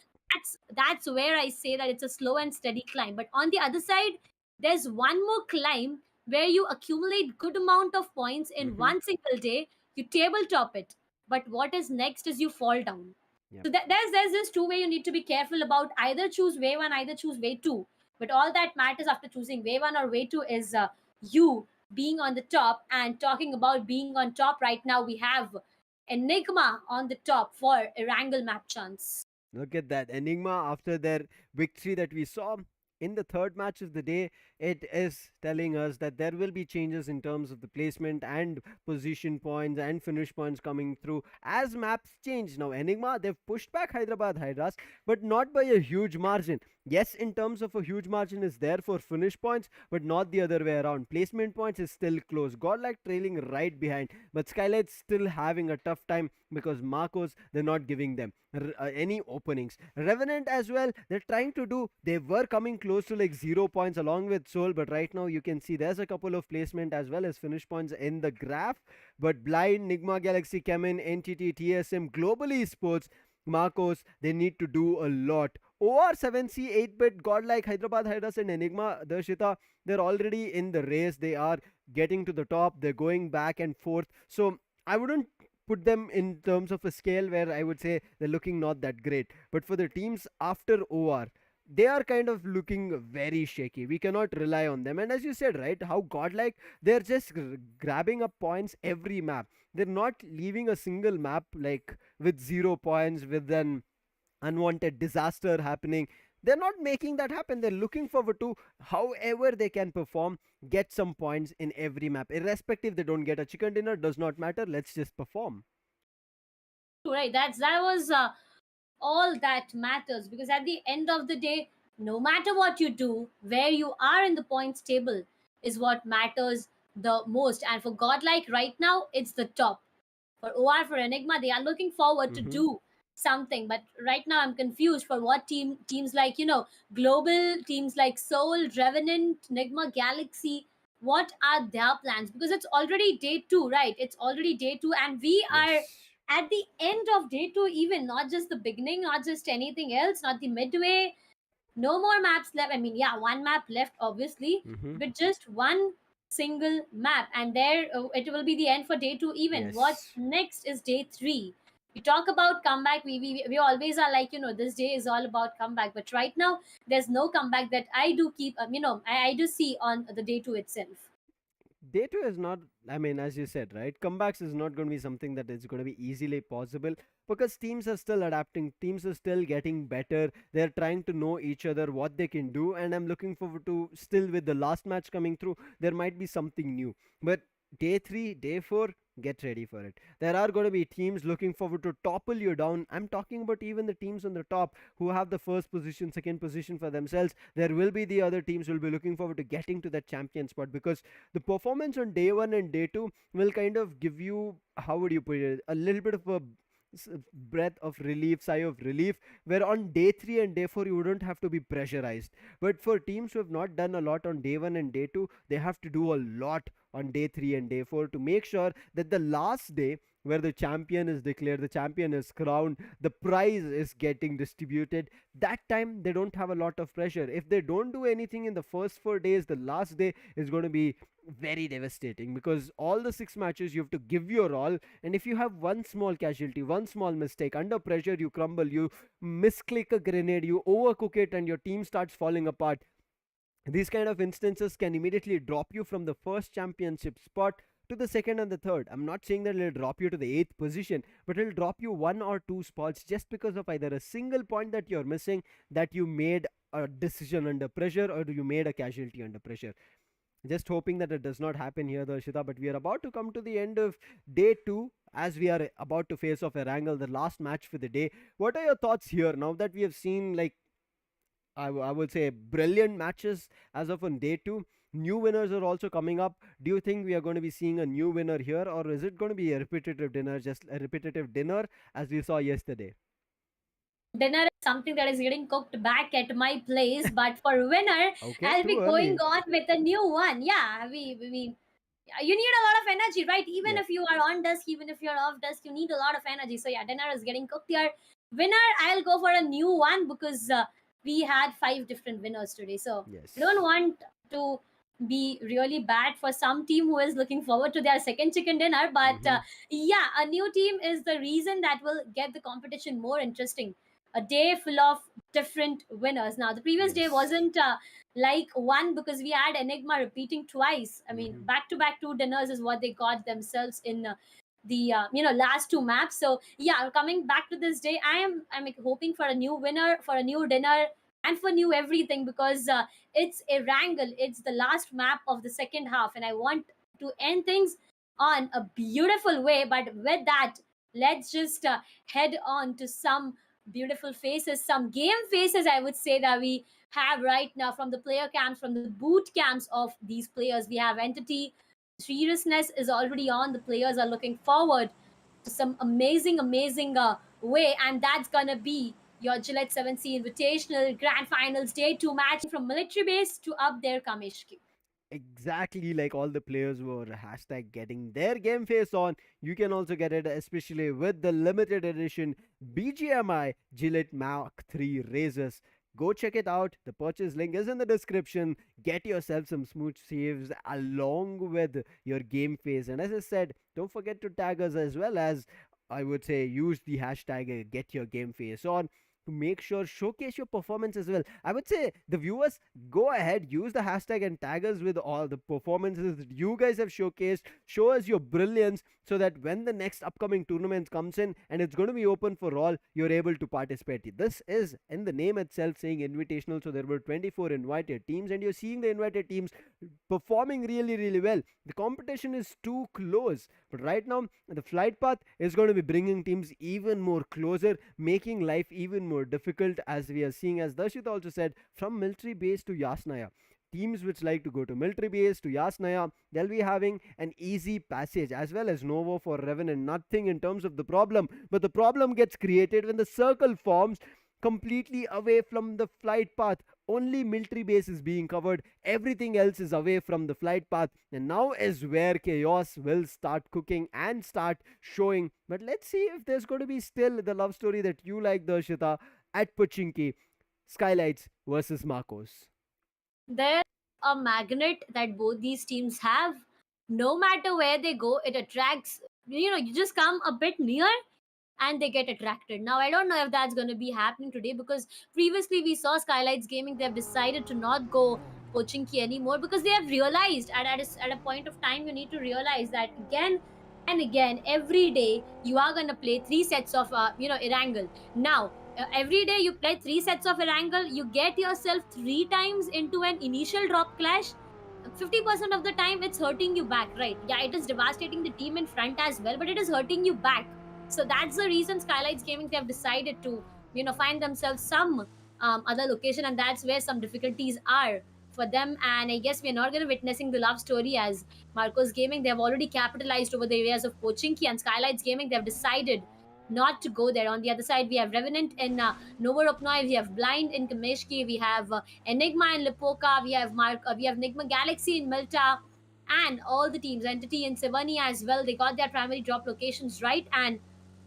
that's where I say that it's a slow and steady climb. But on the other side, there's one more climb where you accumulate good amount of points in Mm-hmm. one single day, you tabletop it, but what is next is you fall down. Yep. So there's this two way you need to be careful about. Either choose way one, either choose way two, but all that matters after choosing way one or way two is you being on the top. And talking about being on top, right now we have Enigma on the top for Erangel map chance. Look at that. Enigma, after their victory that we saw in the third match of the day, it is telling us that there will be changes in terms of the placement and position points and finish points coming through as maps change. Now, Enigma, they've pushed back Hyderabad Hydras, but not by a huge margin. Yes, in terms of a huge margin is there for finish points, but not the other way around. Placement points is still close. Godlike trailing right behind, but SKYLIGHTZ still having a tough time because Marcos, they're not giving them any openings. Revenant as well, they're trying to do, they were coming close to like 0 points along with Soul, but right now you can see there's a couple of placement as well as finish points in the graph. But Blind, Nigma Galaxy, CHEMIN, NTT, TSM, Global Esports, Marcos, they need to do a lot. OR 7C, 8-bit, Godlike, Hyderabad Hydras, and Enigma, Darshita, they're already in the race. They are getting to the top. They're going back and forth. So I wouldn't put them in terms of a scale where I would say they're looking not that great. But for the teams after OR, they are kind of looking very shaky. We cannot rely on them. And as you said, right, how godlike, they're just grabbing up points every map. They're not leaving a single map like with 0 points, with an unwanted disaster happening. They're not making that happen. They're looking forward to however they can perform, get some points in every map. Irrespective, they don't get a chicken dinner, does not matter. Let's just perform. Right, that was all that matters, because at the end of the day, no matter what you do, where you are in the points table is what matters the most. And for Godlike right now, it's the top. For OR, for Enigma, they are looking forward to Mm-hmm. do something. But right now, I'm confused for what teams like, global teams like Seoul, Revenant, Nigma, Galaxy. What are their plans? Because it's already day two, right? It's already day two, and we are Yes. at the end of day two, even not just the beginning, not just anything else, not the midway. No more maps left. I mean, yeah, one map left, obviously, Mm-hmm. but just one single map, and there it will be the end for day two. Even what's Yes. next is day three. We talk about comeback. We always are like, this day is all about comeback. But right now, there's no comeback that I do keep. I do see on the day two itself. Day two is not, I mean, as you said, right? Comebacks is not going to be something that is going to be easily possible, because teams are still adapting, teams are still getting better. They're trying to know each other, what they can do, and I'm looking forward to, still with the last match coming through, there might be something new. But day three, day four, get ready for it. There are going to be teams looking forward to topple you down. I'm talking about even the teams on the top who have the first position, second position for themselves. There will be the other teams will be looking forward to getting to that champion spot, because the performance on day one and day two will kind of give you, how would you put it, a little bit of a breath of relief, sigh of relief, where on day three and day four you wouldn't have to be pressurized. But for teams who have not done a lot on day one and day two, they have to do a lot on day three and day four to make sure that the last day, where the champion is declared, the champion is crowned, the prize is getting distributed, that time they don't have a lot of pressure. If they don't do anything in the first 4 days, the last day is going to be very devastating, because all the 6 matches you have to give your all, and if you have one small casualty, one small mistake under pressure, you crumble, you misclick a grenade, you overcook it, and your team starts falling apart. These kind of instances can immediately drop you from the first championship spot to the second and the third. I'm not saying that it'll drop you to the eighth position, but it'll drop you one or two spots just because of either a single point that you're missing, that you made a decision under pressure, or you made a casualty under pressure. Just hoping that it does not happen here, Darshita. But we are about to come to the end of day two, as we are about to face off Erangel, the last match for the day. What are your thoughts here now that we have seen, like, I would say, brilliant matches as of on day two? New winners are also coming up. Do you think we are going to be seeing a new winner here, or is it going to be a repetitive dinner, just a repetitive dinner as we saw yesterday? Dinner is something that is getting cooked back at my place, but for winner, Okay, I'll too be going early. on with a new one. Yeah, we yeah, you need a lot of energy, right? Even Yeah. if you are on desk, even if you're off desk, you need a lot of energy. So yeah, dinner is getting cooked here. Winner, I'll go for a new one, because we had five different winners today. So I don't Yes. want to be really bad for some team who is looking forward to their second chicken dinner. But Mm-hmm. yeah, a new team is the reason that will get the competition more interesting. A day full of different winners. Now, the previous day Yes. wasn't like one, because we had Enigma repeating twice. I mean, Mm-hmm. back to back two dinners is what they got themselves in the last two maps. So yeah, coming back to this day, I'm hoping for a new winner, for a new dinner, and for new everything, because it's a wrangle. It's the last map of the second half, and I want to end things on a beautiful way. But with that, let's just head on to some beautiful faces, some game faces, I would say, that we have right now from the player camps, from the boot camps of these players. We have Entity. Seriousness is already on. The players are looking forward to some amazing, amazing way, and that's gonna be your Gillette 7Sea Invitational Grand Finals Day 2 match from military base to up there Kameshki. Exactly, like all the players were hashtag getting their game face on. You can also get it, especially with the limited edition BGMI Gillette Mark 3 razors. Go check it out. The purchase link is in the description. Get yourself some smooth saves along with your game face. And as I said, don't forget to tag us, as well as, I would say, use the hashtag get your game face on. to make sure showcase your performance as well. I would say the viewers, go ahead, use the hashtag and tag us with all the performances that you guys have showcased. Show us your brilliance so that when the next upcoming tournament comes in and it's going to be open for all, you're able to participate. This is in the name itself saying invitational, so there were 24 invited teams, and you're seeing the invited teams performing really, really well. The competition is too close, but right now the flight path is going to be bringing teams even more closer, making life even more difficult, as we are seeing, as Darshit also said, from military base to Yasnaya. Teams which like to go to military base to Yasnaya, they'll be having an easy passage, as well as Novo for Revenant. Nothing in terms of the problem, but the problem gets created when the circle forms completely away from the flight path. Only military base is being covered, everything else is away from the flight path, and now is where chaos will start cooking and start showing. But let's see if there's going to be still the love story that you like, Darshita, at Pochinki. SKYLIGHTZ versus Marcos. There's a magnet that both these teams have. No matter where they go, it attracts. You just come a bit near and they get attracted. Now, I don't know if that's going to be happening today, because previously we saw SKYLIGHTZ Gaming, they've decided to not go Pochinki anymore because they have realized at a point of time, you need to realize that again and again, every day, you are going to play 3 sets of, Erangel. Now, every day you play 3 sets of Erangel, you get yourself 3 times into an initial drop clash. 50% of the time it's hurting you back, right? Yeah, it is devastating the team in front as well, but it is hurting you back. So that's the reason SKYLIGHTZ Gaming, they have decided to find themselves some other location, and that's where some difficulties are for them. And I guess we're not going to witnessing the love story, as Marcos Gaming, they have already capitalized over the areas of Pochinki, and SKYLIGHTZ Gaming, they have decided not to go there. On the other side, we have Revenant in Novorupnoi, we have Blind in Kameshki, we have Enigma in Lipoka, we have Nigma Galaxy in Milta, and all the teams, Entity in Sevani as well. They got their primary drop locations right, and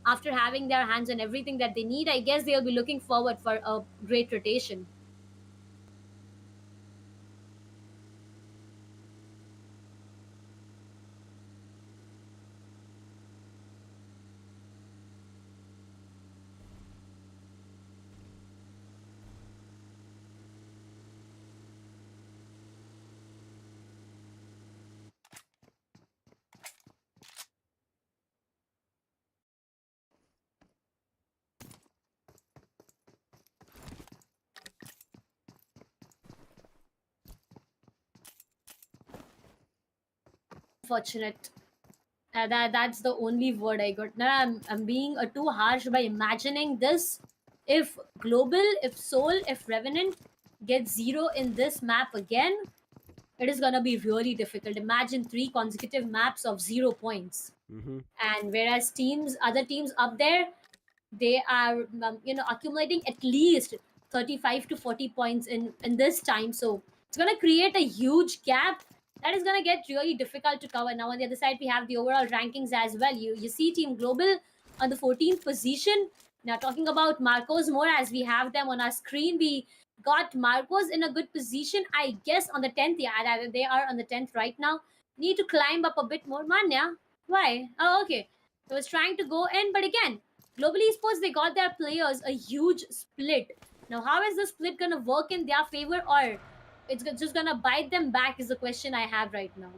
after having their hands on everything that they need, I guess they'll be looking forward for a great rotation. Fortunate. That's the only word I got. Now I'm being too harsh by imagining this. If Global, if Soul, if Revenant gets 0 in this map again, it is gonna be really difficult. Imagine 3 consecutive maps of 0 points. Mm-hmm. And whereas other teams up there, they are accumulating at least 35 to 40 points in this time. So it's going to create a huge gap that is going to get really difficult to cover. Now on the other side, we have the overall rankings as well. You see Team Global on the 14th position. Now talking about Marcos more, as we have them on our screen, we got Marcos in a good position, I guess, on the 10th. Yeah, they are on the 10th right now. Need to climb up a bit more. Manya, why? Oh, okay. So it's trying to go in, but again, Global Esports, they got their players a huge split. Now, how is the split going to work in their favor, or it's just going to bite them back, is the question I have right now.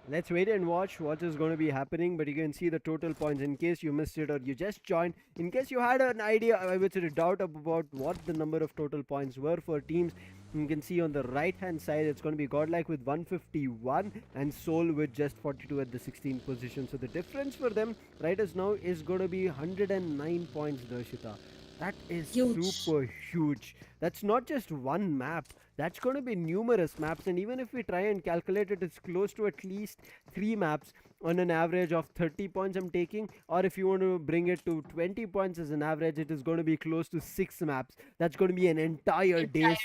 Let's wait and watch what is going to be happening, but you can see the total points in case you missed it or you just joined. In case you had an idea, I would say a doubt about what the number of total points were for teams, you can see on the right hand side it's going to be Godlike with 151 and Soul with just 42 at the 16th position. So the difference for them right as now is going to be 109 points, Darshita. That is Huge. super huge. That's not just one map. That's going to be numerous maps, and even if we try and calculate it, it's close to at least 3 maps on an average of 30 points I'm taking, or if you want to bring it to 20 points as an average, it is going to be close to 6 maps. That's going to be an entire day's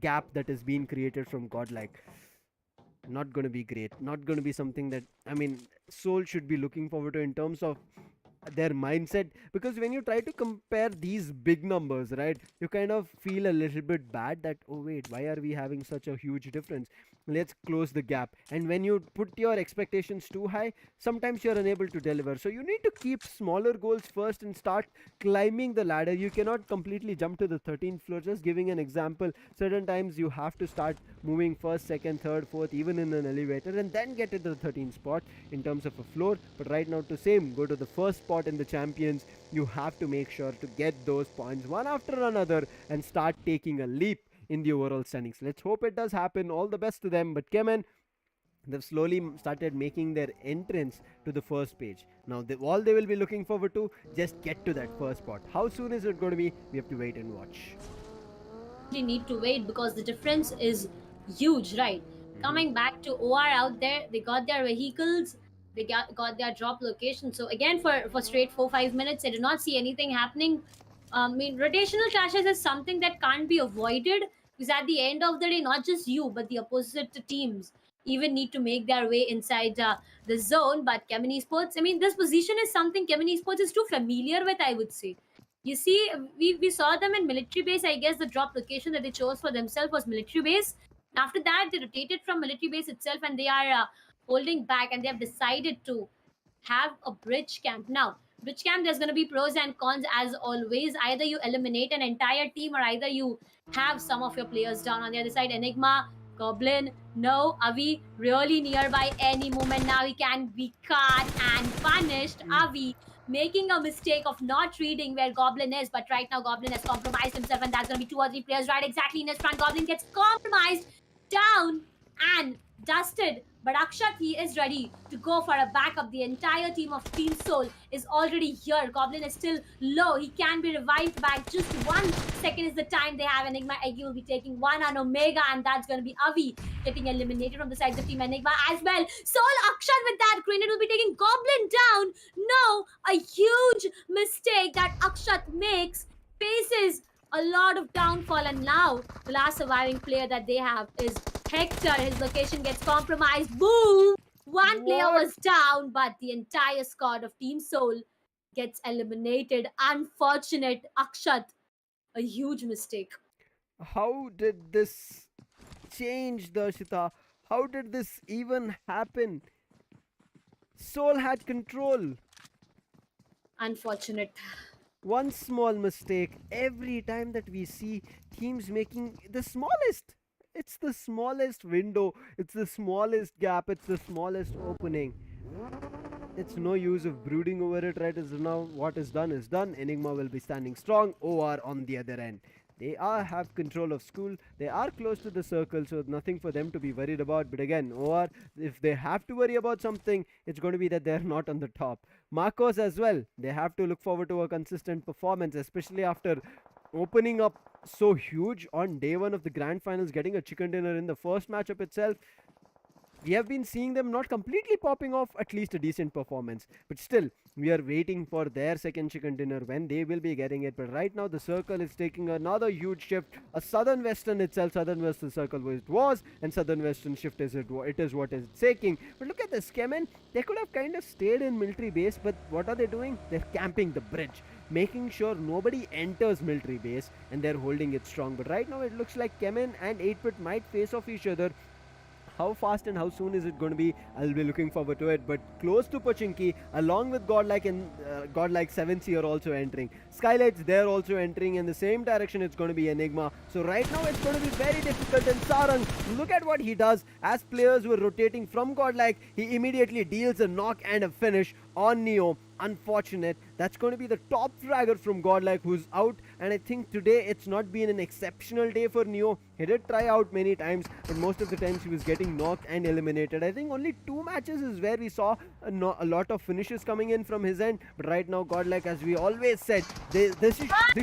gap that is being created from Godlike. Not going to be great. Not going to be something that, I mean, Soul should be looking forward to in terms of their mindset, because when you try to compare these big numbers, right, you kind of feel a little bit bad that, oh wait, why are we having such a huge difference? Let's close the gap. And when you put your expectations too high, sometimes you're unable to deliver. So you need to keep smaller goals first and start climbing the ladder. You cannot completely jump to the 13th floor. Just giving an example, certain times you have to start moving first, second, third, fourth, even in an elevator, and then get to the 13th spot in terms of a floor. But right now, to same go to the first spot in the champions, you have to make sure to get those points one after another and start taking a leap in the overall standings. Let's hope it does happen. All the best to them. But CHEMIN, they've slowly started making their entrance to the first page. Now, all they will be looking forward to, just get to that first spot. How soon is it going to be? We have to wait and watch. We need to wait because the difference is huge, right? Coming back to OR out there, they got their vehicles, they got their drop location. So again, for straight 4-5 minutes, I did not see anything happening. I mean, rotational clashes is something that can't be avoided, because at the end of the day, not just you, but the opposite teams even need to make their way inside the zone. But CHEMIN Esports, I mean, this position is something CHEMIN Esports is too familiar with, I would say. You see, we saw them in military base. I guess the drop location that they chose for themselves was military base. After that, they rotated from military base itself, and they are holding back, and they have decided to have a bridge camp. Now, bridge camp, there's going to be pros and cons as always. Either you eliminate an entire team, or either you have some of your players down. On the other side, Enigma, Goblin, no, Avi really nearby any moment now. He can be caught and punished. Avi making a mistake of not reading where Goblin is, but right now Goblin has compromised himself, and that's going to be 2 or 3 players right exactly in his front. Goblin gets compromised, down and dusted, but Akshat, he is ready to go for a backup. The entire team of Team Soul is already here. Goblin is still low. He can be revived back. Just 1 second is the time they have. Enigma Eggy will be taking 1 on Omega, and that's going to be Avi getting eliminated from the side of Team Enigma as well. Soul Akshat with that grenade will be taking Goblin down. No, a huge mistake that Akshat makes, faces a lot of downfall, and now the last surviving player that they have is Hector. His location gets compromised. Boom! One player was down, but the entire squad of Team Soul gets eliminated. Unfortunate Akshat. A huge mistake. How did this change, Darshita? How did this even happen? Soul had control. Unfortunate. One small mistake every time that we see teams making the smallest. It's the smallest window, it's the smallest gap, it's the smallest opening. It's no use of brooding over it, right? Is now what is done is done. Enigma will be standing strong. OR on the other end, they have control of school. They are close to the circle, so nothing for them to be worried about. But again, OR, if they have to worry about something, it's going to be that they're not on the top. Marcos as well, they have to look forward to a consistent performance, especially after opening up so huge on day 1 of the grand finals, getting a chicken dinner in the first matchup itself. We have been seeing them not completely popping off at least a decent performance, but still we are waiting for their second chicken dinner when they will be getting it. But right now the circle is taking another huge shift. A southern western itself, southern western circle it was, and southern western shift is it is what is taking. But look at this, CHEMIN, they could have kind of stayed in military base, but what are they doing? They're camping the bridge, making sure nobody enters military base, and they're holding it strong. But right now it looks like CHEMIN and 8-bit might face off each other. How fast and how soon is it going to be? I'll be looking forward to it. But close to Pochinki, along with GODLIKE and GODLIKE 7Sea are also entering. SKYLIGHTZ, they're also entering in the same direction. It's going to be Enigma. So right now it's going to be very difficult. And Sarang, look at what he does. As players were rotating from GODLIKE, he immediately deals a knock and a finish on Neo. Unfortunate. That's going to be the top fragger from GODLIKE who's out, and I think today it's not been an exceptional day for Neo. He did try out many times, but most of the times he was getting knocked and eliminated. I think only 2 matches is where we saw a lot of finishes coming in from his end. But right now GODLIKE, as we always said, this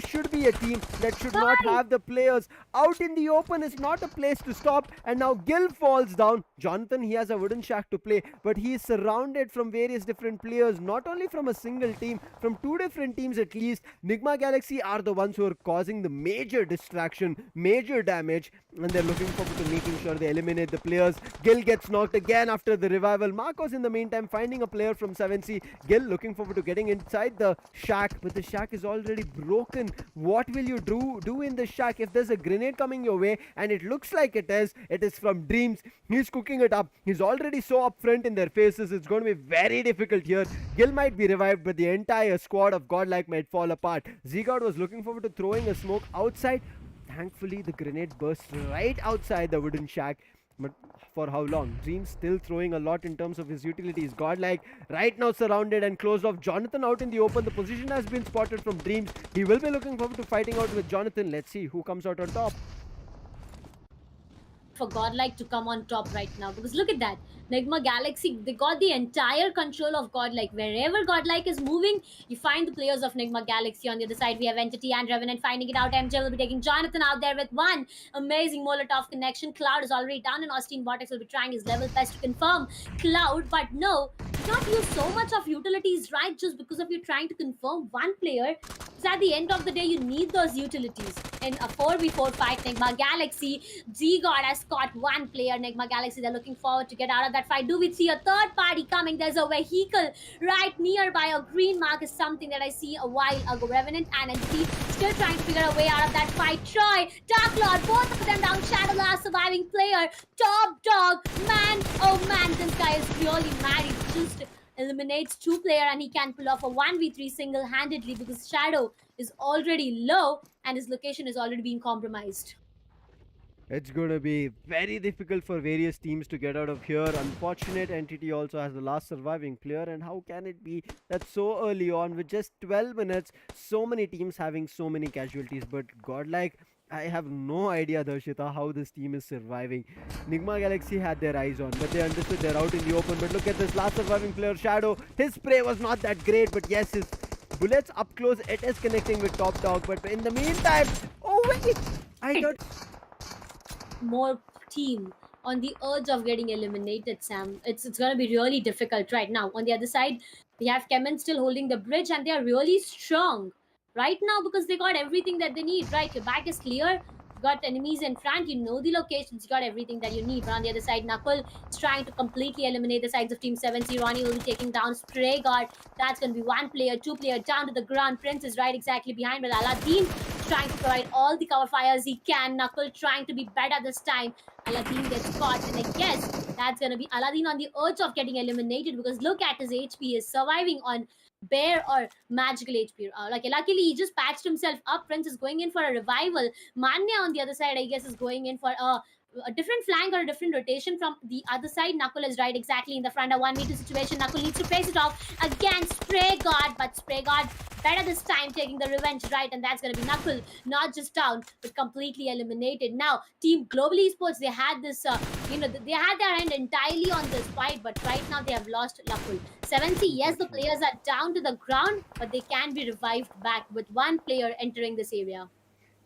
should be a team that should not have the players out in the open. Is not a place to stop. And now Gil falls down. Jonathan, he has a wooden shack to play, but he is surrounded from various different players. players, not only from a single team, from 2 different teams at least. NIGMA Galaxy are the ones who are causing the major distraction, major damage, and they're looking forward to making sure they eliminate the players. Gil gets knocked again after the revival. Marcos in the meantime finding a player from 7C. Gil looking forward to getting inside the shack, but the shack is already broken. What will you do in the shack if there's a grenade coming your way? And it looks like it is from Dreams. He's cooking it up. He's already so up front in their faces. It's going to be very difficult here. Gil might be revived, but the entire squad of Godlike might fall apart. Z-God was looking forward to throwing a smoke outside. Thankfully, the grenade burst right outside the wooden shack. But for how long? Dreams still throwing a lot in terms of his utilities. Godlike right now surrounded and closed off. Jonathan out in the open. The position has been spotted from Dreams. He will be looking forward to fighting out with Jonathan. Let's see who comes out on top. For Godlike to come on top right now, because look at that. NIGMA Galaxy, they got the entire control of Godlike. Wherever Godlike is moving, you find the players of NIGMA Galaxy. On the other side, we have Entity and Revenant finding it out. MJ will be taking Jonathan out there with one amazing Molotov connection. Cloud is already down, and Austin Vortex will be trying his level best to confirm Cloud, but no, do not use so much of utilities, right? Just because of you trying to confirm one player. So at the end of the day, you need those utilities. In a 4v4 fight, NIGMA Galaxy, Z-God has caught one player. NIGMA Galaxy, they're looking forward to get out of that fight. Do we see a third party coming? There's a vehicle right nearby. A green mark is something that I see a while ago. Revenant and Entity still trying to figure a way out of that fight. Troy, Dark Lord, both of them down. Shadow last surviving player. Top dog, man, oh man, this guy is really mad. He just eliminates 2 players and he can pull off a 1v3 single-handedly because Shadow is already low and his location is already being compromised. It's going to be very difficult for various teams to get out of here. Unfortunate, Entity also has the last surviving player, and how can it be that so early on with just 12 minutes, so many teams having so many casualties? But Godlike, I have no idea, Darshita, how this team is surviving. NIGMA Galaxy had their eyes on, but they understood they're out in the open. But look at this last surviving player, Shadow. His spray was not that great, but yes, his bullets up close, it is connecting with Top Dog. But in the meantime, oh wait, I got more team on the urge of getting eliminated, Sam. It's going to be really difficult right now. On the other side, we have CHEMIN still holding the bridge, and they are really strong right now because they got everything that they need, right? Your back is clear. You got enemies in front. You know the locations. You got everything that you need. But on the other side, Knuckle is trying to completely eliminate the sides of Team 7C. Ronnie will be taking down Spray Guard. That's going to be 1 player, 2 player down to the ground. Prince is right exactly behind, but Aladdin trying to provide all the cover fires he can. Knuckle trying to be better this time. Aladdin gets caught, and I guess that's going to be Aladdin on the urge of getting eliminated because look at his HP. He is surviving on bare or magical HP. Luckily, he just patched himself up. Prince is going in for a revival. Manya on the other side, I guess, is going in for a different flank or a different rotation from the other side. Knuckle is right exactly in the front. A 1v2 situation. Knuckle needs to face it off against Spray God, but Spray God better this time taking the revenge, right? And that's going to be Knuckle, not just down, but completely eliminated. Now, Team Global Esports, they had this, they had their end entirely on this fight, but right now they have lost Knuckle. 7C, yes, the players are down to the ground, but they can be revived back with 1 player entering this area.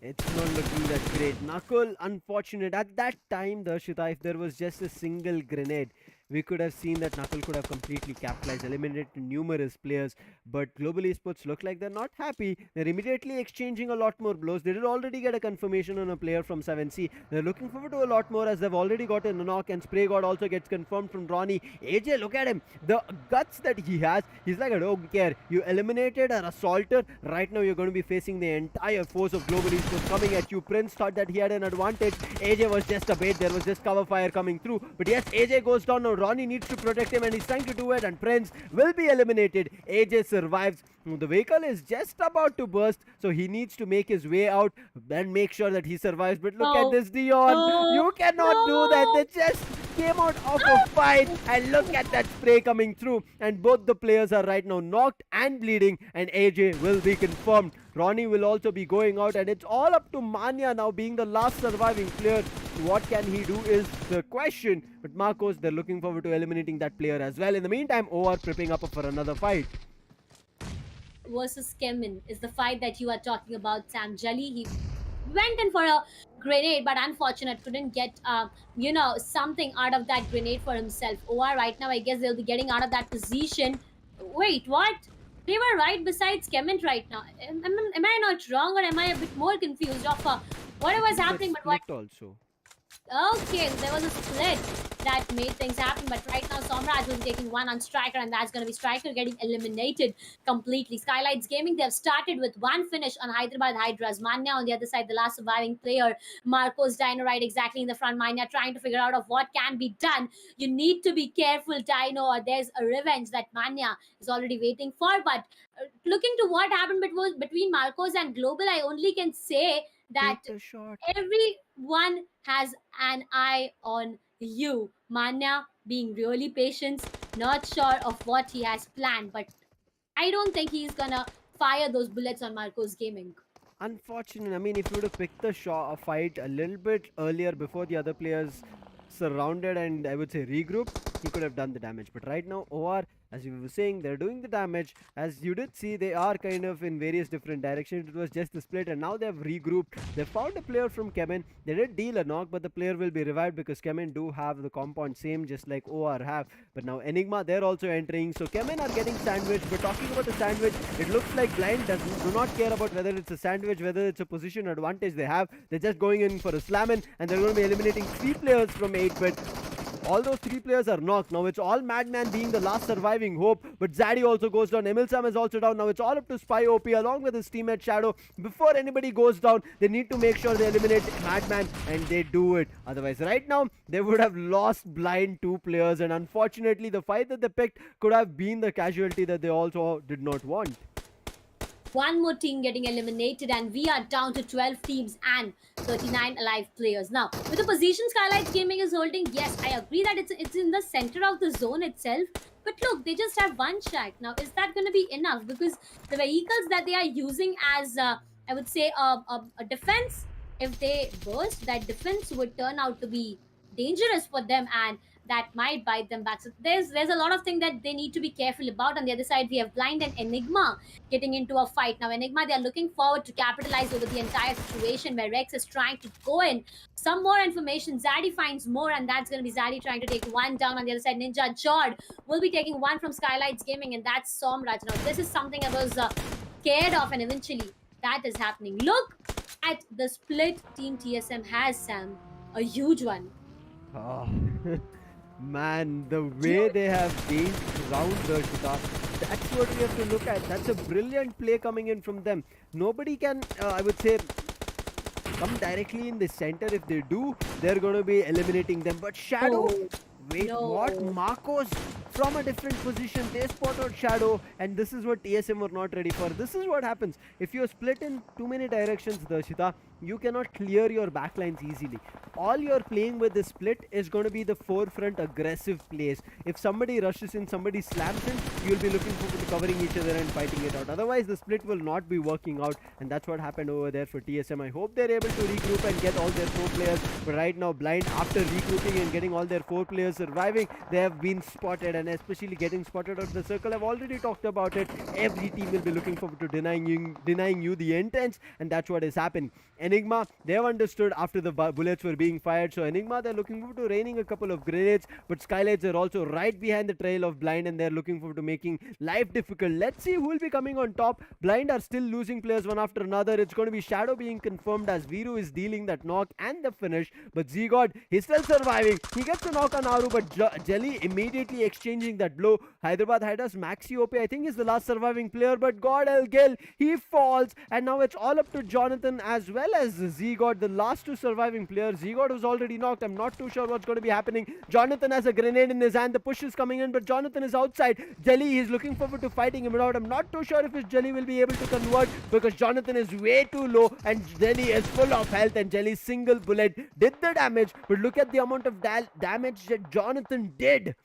It's not looking that great. Knuckle, unfortunate. At that time, Darshita, if there was just a single grenade, we could have seen that Knuckle could have completely capitalized, eliminated numerous players. But Global Esports look like they're not happy. They're immediately exchanging a lot more blows. They did already get a confirmation on a player from 7C. They're looking forward to a lot more as they've already gotten a knock, and Spray God also gets confirmed from Ronnie. AJ, look at him. The guts that he has. He's like, I don't care. You eliminated an assaulter. Right now, you're going to be facing the entire force of Global Esports coming at you. Prince thought that he had an advantage. AJ was just a bait. There was just cover fire coming through. But yes, AJ goes down now. Ronnie needs to protect him and he's trying to do it, and Prince will be eliminated. AJ survives. The vehicle is just about to burst, so he needs to make his way out and make sure that he survives. But look at this, Dion. You cannot do that. They just came out of a fight, and look at that spray coming through, and both the players are right now knocked and bleeding, and AJ will be confirmed. Ronnie will also be going out, and it's all up to Manya now being the last surviving player. What can he do is the question. But Marcos, they're looking forward to eliminating that player as well. In the meantime, OR prepping up for another fight. Versus CHEMIN is the fight that you are talking about, Sam. Jelly, he went in for a grenade, but unfortunate, couldn't get something out of that grenade for himself. OR right now, I guess they'll be getting out of that position. wait, what? They were right besides CHEMIN right now. Am I not wrong, or am I a bit more confused of what I was think happening? that's But what? split also. Okay, there was a split that made things happen, but right now Somraj will be taking one on Striker, and that's going to be Striker getting eliminated completely. SKYLIGHTZ Gaming, they have started with one finish on Hyderabad HYDRAS. Manya on the other side, the last surviving player. Marcos Dino right exactly in the front. Manya trying to figure out of what can be done. You need to be careful, Dino, or there's a revenge that Manya is already waiting for. But looking to what happened between Marcos and Global, I only can say that Take the shot. everyone has an eye on you. Manya being really patient, not sure of what he has planned, but I don't think he's gonna fire those bullets on Marcos Gaming. Unfortunate. I mean, if you would have picked the shot, a fight a little bit earlier before the other players surrounded and I would say regroup, he could have done the damage. But right now, OR, as you were saying, they're doing the damage. As you did see, they are kind of in various different directions. It was just the split, and now they've regrouped. They found a player from CHEMIN. They did deal a knock, but the player will be revived because CHEMIN do have the compound same, just like OR have. But now Enigma, they're also entering. So CHEMIN are getting sandwiched. But talking about the sandwich, it looks like Blind do not care about whether it's a sandwich, whether it's a position advantage they have. They're just going in for a slam-in, and they're going to be eliminating 3 players from 8-bit. All those 3 players are knocked. Now it's all Madman being the last surviving hope. But Zaddy also goes down. Emil Sam is also down. Now it's all up to Spy OP along with his teammate Shadow. Before anybody goes down, they need to make sure they eliminate Madman, and they do it. Otherwise, right now, they would have lost Blind 2 players. And unfortunately, the fight that they picked could have been the casualty that they also did not want. One more team getting eliminated, and we are down to 12 teams and 39 alive players. Now, with the position SKYLIGHTZ Gaming is holding, yes, I agree that it's in the center of the zone itself. But look, they just have one shack. Now, is that going to be enough? Because the vehicles that they are using as, I would say, a defense, if they burst, that defense would turn out to be dangerous for them, and that might bite them back. So there's a lot of things that they need to be careful about. On the other side, we have Blind and Enigma getting into a fight. Now, Enigma, they are looking forward to capitalize over the entire situation where Rex is trying to go in. Some more information. Zaddy finds more, and that's going to be Zaddy trying to take one down. On the other side, Ninja Jord will be taking one from SKYLIGHTZ Gaming, and that's Somraj. Now, this is something I was scared of, and eventually that is happening. Look at the split Team TSM has, Sam. A huge one. Oh, man, the way they have gained ground, Darshita, that's what we have to look at. That's a brilliant play coming in from them. Nobody can, I would say, come directly in the center. If they do, they're going to be eliminating them. But Shadow, wait, no. what? Marcos from a different position, they spot out Shadow, and this is what TSM were not ready for. This is what happens. If you're split in too many directions, Darshita, you cannot clear your backlines easily. All you're playing with the split is going to be the forefront aggressive plays. If somebody rushes in, somebody slams in, you'll be looking forward to covering each other and fighting it out. Otherwise, the split will not be working out, and that's what happened over there for TSM. I hope they're able to regroup and get all their 4 players. But right now, Blind, after regrouping and getting all their 4 players surviving, they have been spotted, and especially getting spotted out of the circle. I've already talked about it. Every team will be looking forward to denying you the entrance, and that's what is happening. Enigma, they have understood after the bullets were being fired. So Enigma, they're looking forward to raining a couple of grenades, but SKYLIGHTZ are also right behind the trail of Blind, and they're looking forward to making life difficult. Let's see who will be coming on top. Blind are still losing players one after another. It's going to be Shadow being confirmed as Viru is dealing that knock and the finish, but Z-God, he's still surviving. He gets a knock on Aru, but Jelly immediately exchanging that blow. Hyderabad HYDRAS, Maxi OP, I think is the last surviving player, but GODL, he falls, and now it's all up to Jonathan as well as Z-God, the last 2 surviving players. Z-God was already knocked. I'm not too sure what's going to be happening. Jonathan has a grenade in his hand. The push is coming in, but Jonathan is outside. Jelly is looking forward to fighting him out. I'm not too sure if his Jelly will be able to convert because Jonathan is way too low and Jelly is full of health, and Jelly's single bullet did the damage. But look at the amount of damage that Jonathan did.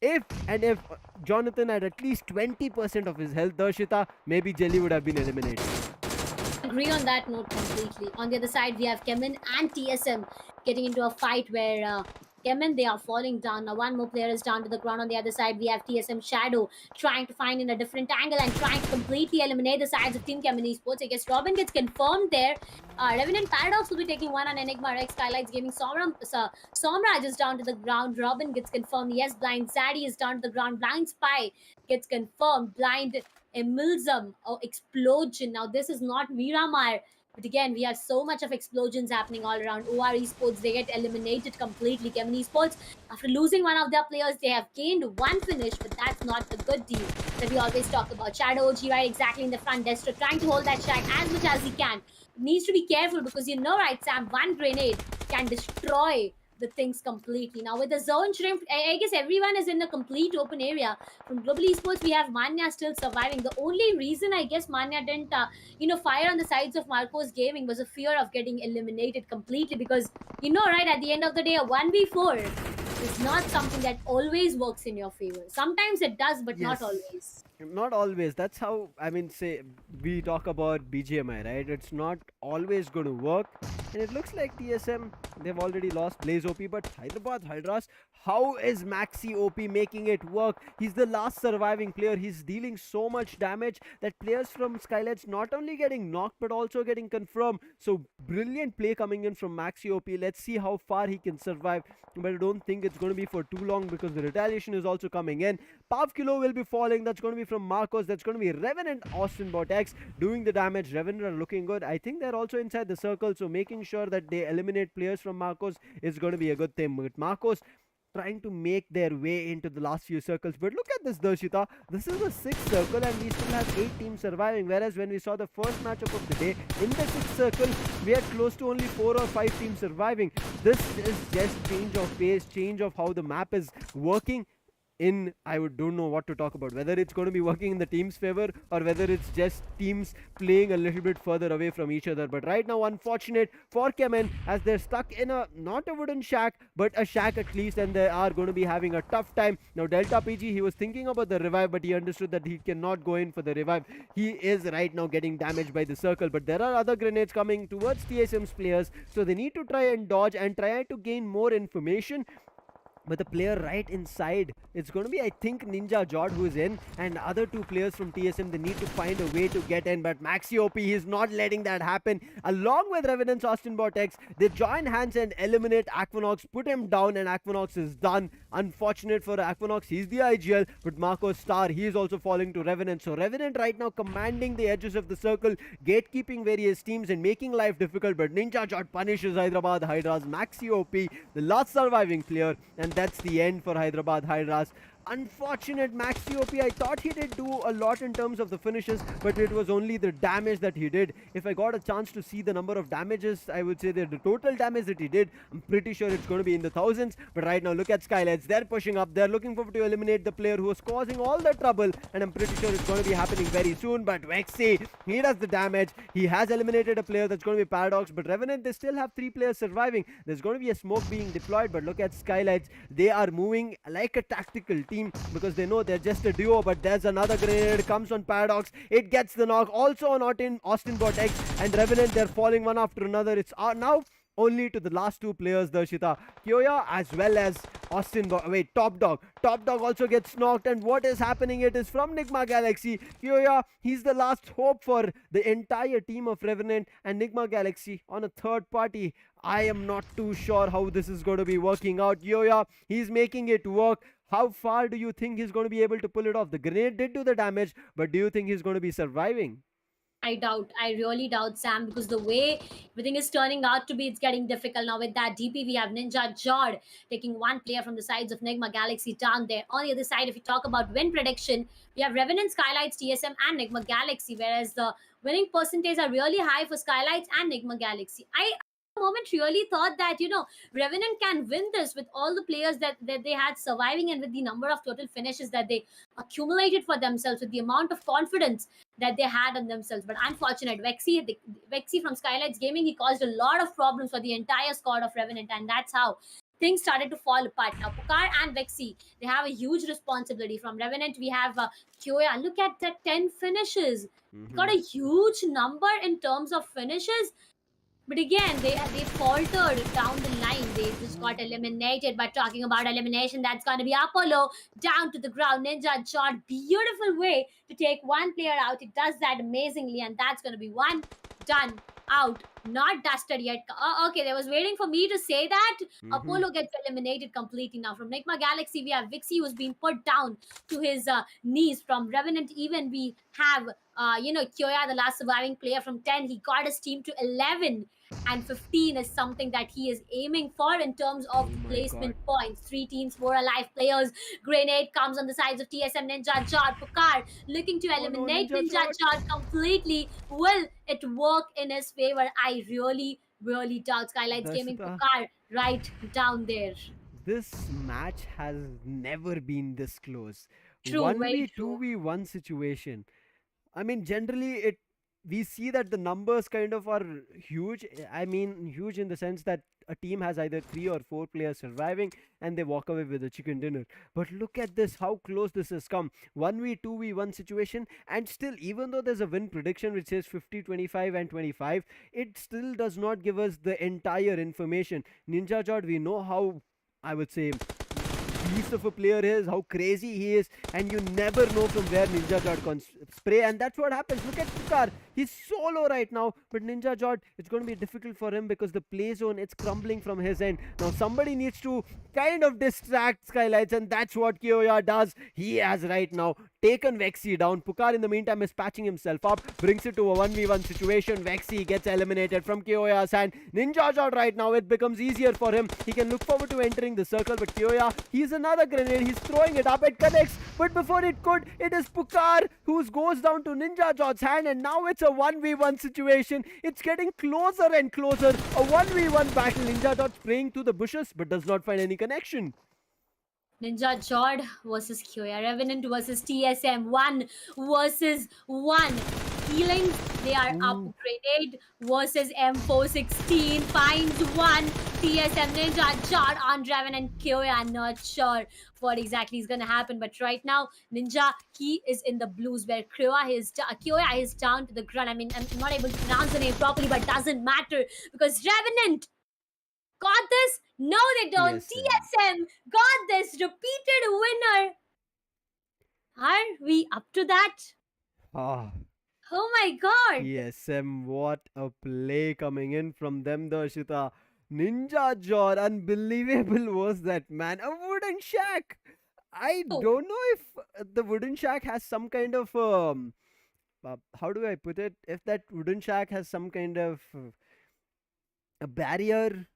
If Jonathan had at least 20% of his health, Darshita, maybe Jelly would have been eliminated. Agree on that note completely. On the other side, we have CHEMIN and TSM getting into a fight where CHEMIN, they are falling down. Now, one more player is down to the ground. On the other side, we have TSM Shadow trying to find in a different angle and trying to completely eliminate the sides of Team CHEMIN Esports. I guess Robin gets confirmed there. Revenant Paradox will be taking one on Enigma. Rex SKYLIGHTZ Gaming. Somraj is down to the ground. Robin gets confirmed. Yes, Blind Zaddy is down to the ground. Blind Spy gets confirmed. Blind Emilzum. Oh, Explosion. Now, this is not Miramar. But again, we have so much of explosions happening all around. OR Esports, they get eliminated completely. Kevin Esports, after losing one of their players, they have gained one finish, but that's not the good deal that we always talk about. Shadow OG right exactly in the front. Destro trying to hold that shack as much as he can. Needs to be careful because you know, right, Sam, one grenade can destroy the things completely. Now with the zone shrimp, I guess everyone is in a complete open area. From Global Esports, we have Manya still surviving. The only reason I guess Manya didn't fire on the sides of Marcos Gaming was a fear of getting eliminated completely because, right, at the end of the day, a 1v4 is not something that always works in your favor. Sometimes it does, but not Yes. always. Not always. That's how, I mean, say, we talk about BGMI, right? It's not always going to work. And it looks like TSM, they've already lost Blaze OP, but Hyderabad HYDRAS, how is Maxi OP making it work? He's the last surviving player. He's dealing so much damage that players from SKYLIGHTZ not only getting knocked, but also getting confirmed. So, brilliant play coming in from Maxi OP. Let's see how far he can survive. But I don't think it's going to be for too long because the retaliation is also coming in. Pav Kilo will be falling. That's going to be from Marcos. That's going to be Revenant Austin Botex doing the damage. Revenant are looking good. I think they're also inside the circle, so making sure that they eliminate players from Marcos is going to be a good thing. But Marcos trying to make their way into the last few circles. But look at this, Darshita. This is the sixth circle and we still have 8 teams surviving. Whereas when we saw the first matchup of the day, in the sixth circle, we had close to only 4 or 5 teams surviving. This is just change of pace, change of how the map is working. Don't know what to talk about, whether it's going to be working in the team's favor or whether it's just teams playing a little bit further away from each other. But right now, unfortunate for CHEMIN as they're stuck in not a wooden shack, but a shack at least, and they are going to be having a tough time. Now Delta PG, he was thinking about the revive, but he understood that he cannot go in for the revive. He is right now getting damaged by the circle, but there are other grenades coming towards TSM's players, so they need to try and dodge and try to gain more information. But the player right inside, it's going to be, I think, Ninja Jod who is in, and other 2 players from TSM, they need to find a way to get in. But Maxi OP, he's not letting that happen. Along with Revenant's Austin Botex, they join hands and eliminate Aquanox, put him down, and Aquanox is done. Unfortunate for Aquanox, he's the IGL, but Marco Star, he is also falling to Revenant. So Revenant right now commanding the edges of the circle, gatekeeping various teams and making life difficult. But Ninja Jod punishes Hyderabad HYDRAS. Maxi OP, the last surviving player, and that's the end for Hyderabad HYDRAS. Unfortunate Maxi OP. I thought he did do a lot in terms of the finishes, but it was only the damage that he did. If I got a chance to see the number of damages, I would say that the total damage that he did, I'm pretty sure it's going to be in the thousands. But right now, look at SKYLIGHTZ. They're pushing up. They're looking forward to eliminate the player who was causing all the trouble, and I'm pretty sure it's going to be happening very soon. But Vexy, he does the damage. He has eliminated a player. That's going to be Paradox. But Revenant, they still have 3 players surviving. There's going to be a smoke being deployed, but look at SKYLIGHTZ. They are moving like a tactical team because they know they're just a duo. But there's another grenade, comes on Paradox, it gets the knock, also on Austin Botex, and Revenant, they're falling one after another. It's now only to the last 2 players, Darshita. Kyoya as well as Top Dog. Top Dog also gets knocked, and what is happening? It is from NIGMA Galaxy. Kyoya, he's the last hope for the entire team of Revenant and NIGMA Galaxy on a third party. I am not too sure how this is going to be working out. Kyoya, he's making it work. How far do you think he's going to be able to pull it off? The grenade did do the damage, but do you think he's going to be surviving? I doubt. I really doubt, Sam, because the way everything is turning out to be, it's getting difficult. Now with that DP, we have Ninja Jod taking one player from the sides of NIGMA Galaxy down there. On the other side, if you talk about win prediction, we have Revenant, SKYLIGHTZ, TSM, and NIGMA Galaxy, whereas the winning percentage are really high for SKYLIGHTZ and NIGMA Galaxy. I moment really thought that Revenant can win this with all the players that they had surviving and with the number of total finishes that they accumulated for themselves, with the amount of confidence that they had on themselves. But unfortunate, Vexy from SKYLIGHTZ Gaming, he caused a lot of problems for the entire squad of Revenant, and that's how things started to fall apart. Now Pukar and Vexy, they have a huge responsibility. From Revenant, we have Kyoya. Look at that 10 finishes. Got a huge number in terms of finishes. But again, they faltered down the line. They just got eliminated. But talking about elimination, that's going to be Apollo down to the ground. Ninja Jot, beautiful way to take one player out. It does that amazingly, and that's going to be one done out. Not dusted yet. Okay, they was waiting for me to say that. Apollo gets eliminated completely now. From Nigma Galaxy, we have Vixie who's been put down to his knees. From Revenant, even we have Kyoya, the last surviving player from 10. He got his team to 11. And 15 is something that he is aiming for in terms of the placement points. 3 teams, 4 alive players. Grenade comes on the sides of TSM. Ninja Jot, Pukar looking to eliminate Ninja Jot completely. Will it work in his favor? I really, really doubt. SKYLIGHTZ Gaming Pukar right down there. This match has never been this close. True, 1v 2v1 situation. I mean, generally we see that the numbers kind of are huge. I mean, huge in the sense that a team has either 3 or 4 players surviving and they walk away with a chicken dinner. But look at this, how close this has come. 1v2v1 situation, and still, even though there's a win prediction which says 50, 25 and 25, it still does not give us the entire information. Ninja Jot, we know how, I would say, beast of a player is, how crazy he is, and you never know from where Ninja Jot can spray, and that's what happens. Look at Pukar, he's solo right now, but Ninja Jot, it's going to be difficult for him because the play zone, it's crumbling from his end. Now somebody needs to kind of distract SKYLIGHTZ, and that's what Kyoya does. He has right now taken Vexy down. Pukar in the meantime is patching himself up, brings it to a 1v1 situation. Vexy gets eliminated from Kyoya's hand. Ninja Jot right now, it becomes easier for him. He can look forward to entering the circle, but Kyoya, he's another grenade. He's throwing it up. It connects, but before it could, it is Pukar who goes down to Ninja Jot's hand, and now it's a 1v1 situation. It's getting closer and closer. A 1v1 battle. Ninja Jot spraying through the bushes, but does not find any connection. Ninja Jot versus Kyoya. Revenant versus TSM. 1 versus 1. Healing, they are up. Grenade versus M416. Finds 1. TSM Ninja Jot on Revenant. Kyoya, not sure what exactly is going to happen. But right now, Ninja, he is in the blues where Kyoya is down to the ground. I mean, I'm not able to pronounce the name properly, but doesn't matter because Revenant got this. No, they don't. TSM got this. Repeated winner. Are we up to that? Ah. Oh my god. TSM, what a play coming in from them, Darshita. Ninja Jot, unbelievable was that, man. A wooden shack. I don't know if the wooden shack has some kind of how do I put it? If that wooden shack has some kind of a barrier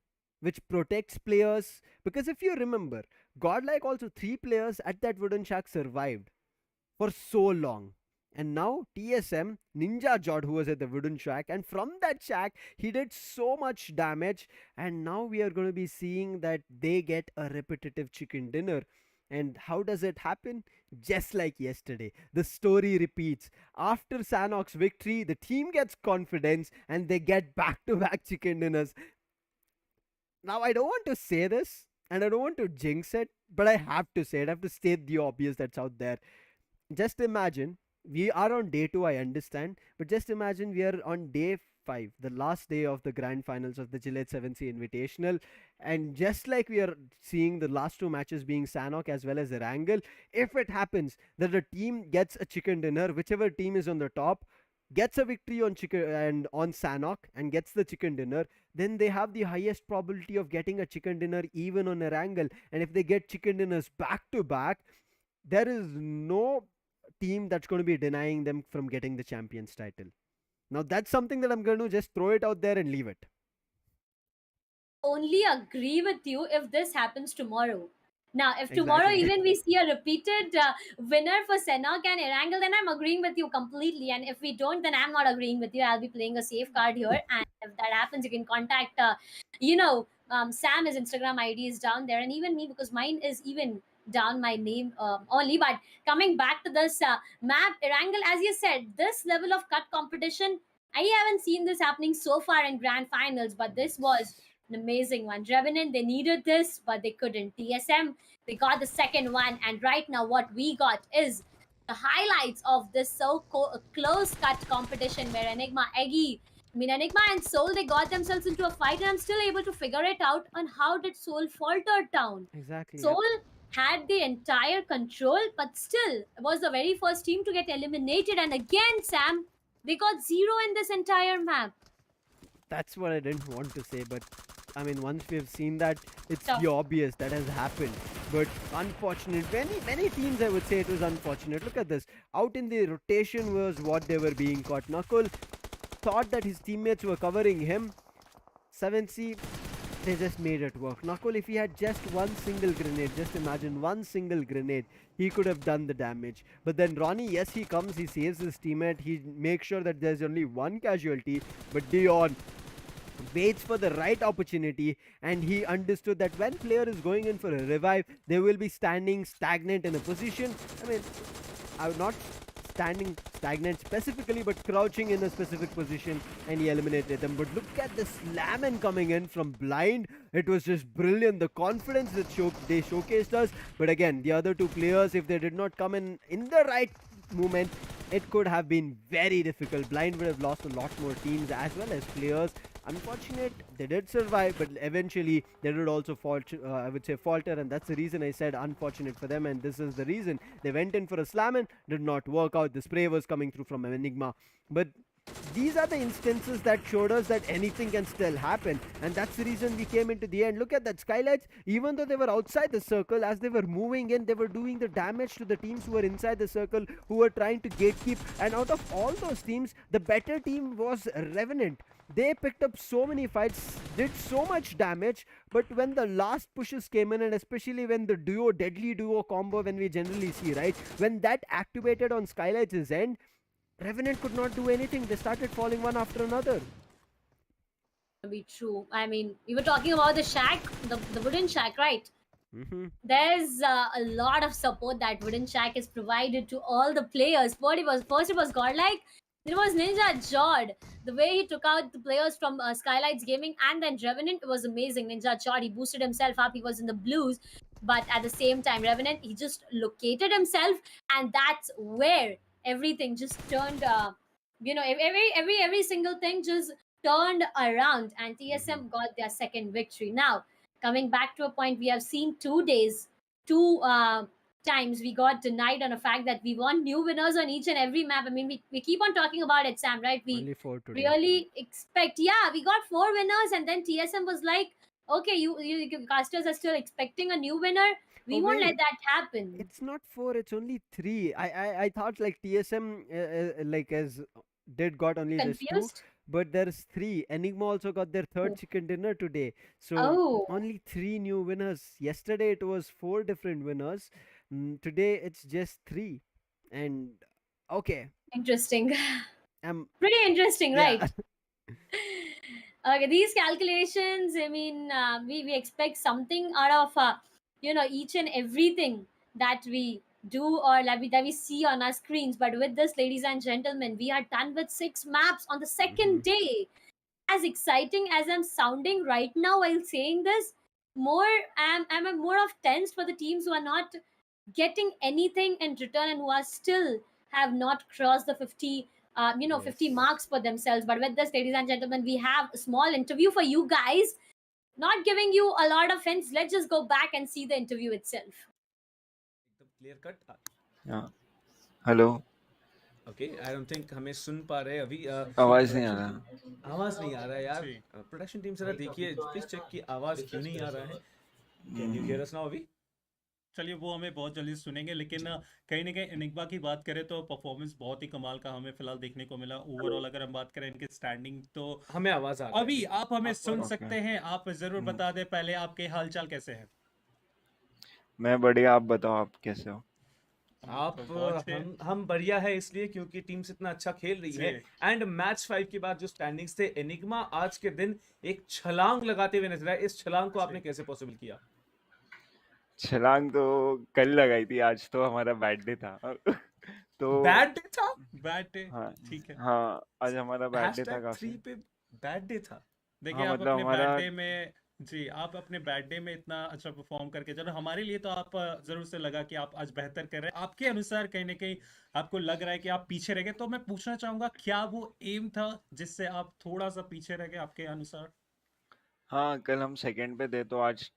which protects players, because if you remember, Godlike also 3 players at that wooden shack survived for so long. And now TSM, Ninja Jot, who was at the wooden shack, and from that shack he did so much damage, and now we are going to be seeing that they get a repetitive chicken dinner. And how does it happen? Just like yesterday, the story repeats. After Sanhok's victory, the team gets confidence and they get back-to-back chicken dinners. Now, I don't want to say this and I don't want to jinx it, but I have to say it. I have to state the obvious that's out there. Just imagine, we are on day 2, I understand, but just imagine we are on day 5, the last day of the grand finals of the Gillette 7Sea Invitational, and just like we are seeing the last 2 matches being Sanhok as well as Erangel, if it happens that a team gets a chicken dinner, whichever team is on the top gets a victory on Sanhok and gets the chicken dinner, then they have the highest probability of getting a chicken dinner even on Erangel. And if they get chicken dinners back to back, there is no team that's going to be denying them from getting the champions title. Now that's something that I'm going to just throw it out there and leave it. Only agree with you if this happens tomorrow. Now, if tomorrow even we see a repeated winner for Sanhok and Erangel, then I'm agreeing with you completely. And if we don't, then I'm not agreeing with you. I'll be playing a safe card here. And if that happens, you can contact, Sam, his Instagram ID is down there. And even me, because mine is even down my name only. But coming back to this map, Erangel, as you said, this level of cut competition, I haven't seen this happening so far in grand finals, but this was an amazing one. Revenant, they needed this, but they couldn't. TSM, they got the second one. And right now, what we got is the highlights of this close cut competition where Enigma, Eggy, I mean, Enigma and Soul, they got themselves into a fight, and I'm still able to figure it out on how did Soul falter down. Exactly. Soul had the entire control, but still was the very first team to get eliminated. And again, Sam, they got zero in this entire map. That's what I didn't want to say, but I mean, once we've seen that, it's Tough. the obvious that has happened. But unfortunate, many teams I would say it was unfortunate. Look at this. Out in the rotation was what they were being caught. Knuckle thought that his teammates were covering him. 7C, they just made it work. Knuckle, if he had just one single grenade, just imagine one single grenade, he could have done the damage. But then Ronnie, yes, he comes, he saves his teammate, he makes sure that there's only one casualty. But Dion waits for the right opportunity, and he understood that when player is going in for a revive, they will be standing stagnant in a position. I mean, I would not standing stagnant specifically, but crouching in a specific position, and he eliminated them. But look at the slam coming in from blind. It was just brilliant. The confidence that they showcased us. But again, the other two players, if they did not come in the right moment, it could have been very difficult. Blind would have lost a lot more teams as well as players. Unfortunate, they did survive, but eventually they did also I would say falter, and that's the reason I said unfortunate for them. And this is the reason they went in for a slam and did not work out. The spray was coming through from Enigma, but these are the instances that showed us that anything can still happen, and that's the reason we came into the end. Look at that, SKYLIGHTZ, even though they were outside the circle, as they were moving in, they were doing the damage to the teams who were inside the circle, who were trying to gatekeep. And out of all those teams, the better team was Revenant. They picked up so many fights, did so much damage, but when the last pushes came in, and especially when the deadly duo combo, when we generally see, right, when that activated on SKYLIGHTZ's end, Revenant could not do anything. They started falling one after another. Be true. I mean, we were talking about the shack, the wooden shack, right? There's a lot of support that wooden shack is provided to all the players. First it was Godlike, then it was Ninja Jod. The way he took out the players from SKYLIGHTZ Gaming, and then Revenant, it was amazing. Ninja Jod, he boosted himself up. He was in the blues, but at the same time, Revenant, he just located himself, and that's where everything just turned. Every single thing just turned around, and TSM got their second victory. Now, coming back to a point, we have seen 2 days, two times we got denied on a fact that we want new winners on each and every map. I mean, we keep on talking about it, Sam, right? We Only 4 today. really expect, yeah, we got 4 winners, and then TSM was like, okay, you casters are still expecting a new winner. We won't let that happen. It's not 4, it's only 3. I thought like TSM like as did got only just 2, Confused? but there's 3. Enigma also got their third chicken dinner today, so Oh. only 3 new winners. Yesterday it was 4 different winners. Today it's just 3, and okay, Interesting. I'm Pretty interesting, yeah. right? Okay, these calculations, I mean, we expect something out of each and everything that we do, or that we see on our screens. But with this, ladies and gentlemen, we are done with 6 maps on the second day. As exciting as I'm sounding right now while saying this, I'm more of tensed for the teams who are not getting anything in return, and who are still have not crossed the 50 50 Yes. marks for themselves. But with this, ladies and gentlemen, we have a small interview for you guys, not giving you a lot of hints. Let's just go back and see the interview itself. Clear cut हाँ hello okay I don't think हमें सुन पा रहे हैं अभी आवाज नहीं आ रहा आवाज नहीं आ रहा है यार प्रोडक्शन टीम जरा देखिए प्लीज चेक कि आवाज क्यों नहीं आ रहा है can you here us now अभी चलिए वो हमें बहुत जल्दी सुनेंगे, लेकिन कहीं ना कहीं एनिग्मा की बात करें तो परफॉर्मेंस बहुत ही कमाल का हमें फिलहाल देखने को मिला। ओवरऑल अगर हम बात करें इनके स्टैंडिंग तो हमें आवाज आ रहा है अभी आप हमें सुन ओके। सकते हैं। आप जरूर बता दें पहले आपके हालचाल कैसे हैं। मैं बढ़िया, आप बताओ आप कैसे हो? आप हम बढ़िया है इसलिए क्योंकि टीम्स इतना अच्छा खेल रही है। जी। एंड मैच 5 के बाद जो स्टैंडिंग्स थे, एनिग्मा आज के दिन एक छलांग लगाते हुए नजर आए। इस छलांग को आपने कैसे पॉसिबल किया? छलांग तो कल लगाई थी, आज तो हमारा बैड डे था तो बैड डे था? बैड डे, हाँ ठीक है। हाँ आज हमारा बैड डे था हैशटैग काफी। 3 पे बैड डे था। देखिए हाँ, आप मतलब अपने हमारा बैड डे में जी, आप अपने बैड डे में इतना अच्छा परफॉर्म करके चलो, हमारे लिए तो आप ज़रूर से लगा कि आप आज बेहतर कर रहे हैं। आपके अनुसार कहीं न कहीं आपको लग रहा है कि आप पीछे रह गए, तो मैं पूछना चाहूँगा क्या वो एम था जिससे आप थोड़ा-सा पीछे रह गए आपके अनुसार? हाँ, कल हम सेकंड पे थे तो आज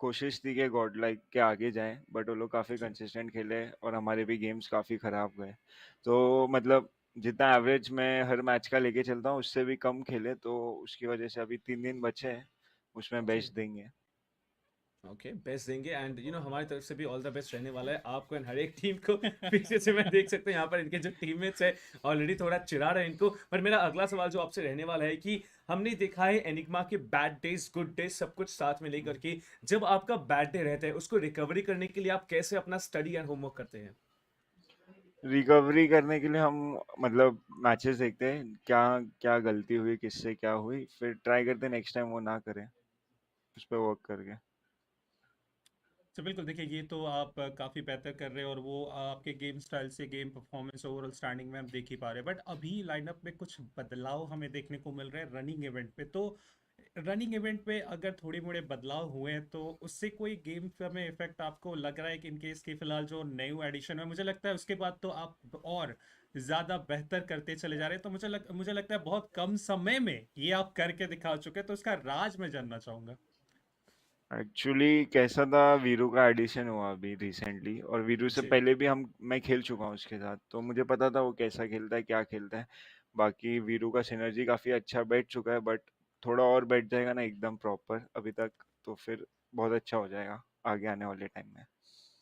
कोशिश थी कि गॉड लाइक के आगे जाएं, बट वो लोग काफ़ी जी। कंसिस्टेंट खेले और हमारे भी गेम्स काफ़ी ख़राब गए। तो मतलब जितना एवरेज मैं हर मैच का लेके चलता हूँ उससे भी कम खेले, तो उसकी वजह से अभी 3 दिन बचे हैं, उसमें जी। बेस्ट देंगे। ओके, बेस्ट देंगे एंड हमारी तरफ से भी ऑल द बेस्ट रहने वाला है आपको एंड हर एक टीम को। पीछे से मैं देख सकता हूँ यहाँ पर इनके जो टीममेट्स है ऑलरेडी थोड़ा चिढ़ा रहे हैं इनको। पर मेरा अगला सवाल जो आपसे रहने वाला है कि हमने देखा है एनिग्मा के बैड डेज गुड डेज सब कुछ साथ में लेकर के, जब आपका बैड डे रहता है उसको रिकवरी करने के लिए आप कैसे अपना स्टडी एंड होमवर्क करते हैं? रिकवरी करने के लिए हम मतलब मैचेस देखते हैं, क्या क्या गलती हुई, किससे क्या हुई, फिर ट्राई करते हैं नेक्स्ट टाइम वो ना करें, उस पर वर्क करके। तो बिल्कुल देखिए, ये तो आप काफ़ी बेहतर कर रहे हैं और वो आपके गेम स्टाइल से गेम परफॉर्मेंस ओवरऑल स्टैंडिंग में हम देख ही पा रहे हैं। बट अभी लाइनअप में कुछ बदलाव हमें देखने को मिल रहे हैं रनिंग इवेंट पे। तो रनिंग इवेंट पे अगर थोड़े मोड़े बदलाव हुए हैं तो उससे कोई गेम में इफेक्ट आपको लग रहा है कि इनकेस की फिलहाल जो न्यू एडिशन है, मुझे लगता है उसके बाद तो आप और ज़्यादा बेहतर करते चले जा रहे हैं। तो मुझे लगता है बहुत कम समय में ये आप करके दिखा चुके हैं, तो उसका राज मैं जानना चाहूँगा। एक्चुअली कैसा था, वीरू का एडिशन हुआ अभी रिसेंटली, और वीरू से जी। पहले भी मैं खेल चुका हूँ उसके साथ, तो मुझे पता था वो कैसा खेलता है, क्या खेलता है। बाकी वीरू का सिनर्जी काफ़ी अच्छा बैठ चुका है, बट थोड़ा और बैठ जाएगा ना एकदम प्रॉपर अभी तक, तो फिर बहुत अच्छा हो जाएगा आगे आने वाले टाइम में।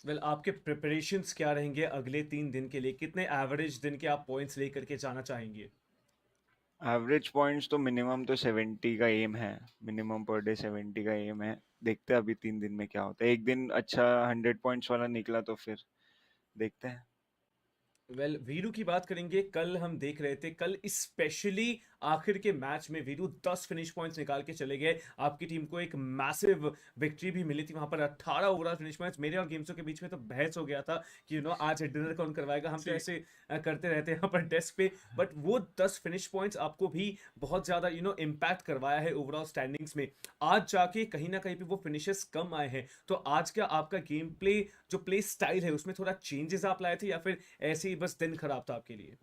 वेल, आपके प्रिपरेशंस क्या रहेंगे अगले 3 दिन के लिए? कितने एवरेज दिन के आप पॉइंट्स लेकर के जाना चाहेंगे? एवरेज पॉइंट्स तो मिनिमम तो 70 का एम है, मिनिमम पर डे 70 का एम है। देखते हैं अभी 3 दिन में क्या होता है, एक दिन अच्छा 100 पॉइंट्स वाला निकला तो फिर देखते हैं। वेल, वीरू की बात करेंगे। कल हम देख रहे थे, कल स्पेशली आखिर के मैच में वीरू 10 फिनिश पॉइंट्स निकाल के चले गए। आपकी टीम को एक मैसिव विक्ट्री भी मिली थी वहां पर। 18 ओवरऑल फिनिश पॉइंट्स। मेरे और गेम्सों के बीच में तो बहस हो गया था कि आज डिनर कौन करवाएगा। हम तो ऐसे करते रहते हैं यहाँ पर डेस्क पे। बट वो 10 फिनिश पॉइंट्स आपको भी बहुत ज्यादा इम्पैक्ट करवाया है ओवरऑल स्टैंडिंग्स में। आज जाके कहीं ना कहीं पे वो फिनिशेस कम आए हैं। तो आज क्या आपका गेम प्ले, जो प्ले स्टाइल है, उसमें थोड़ा चेंजेस आप लाए थे या फिर ऐसे ही बस दिन खराब था आपके लिए?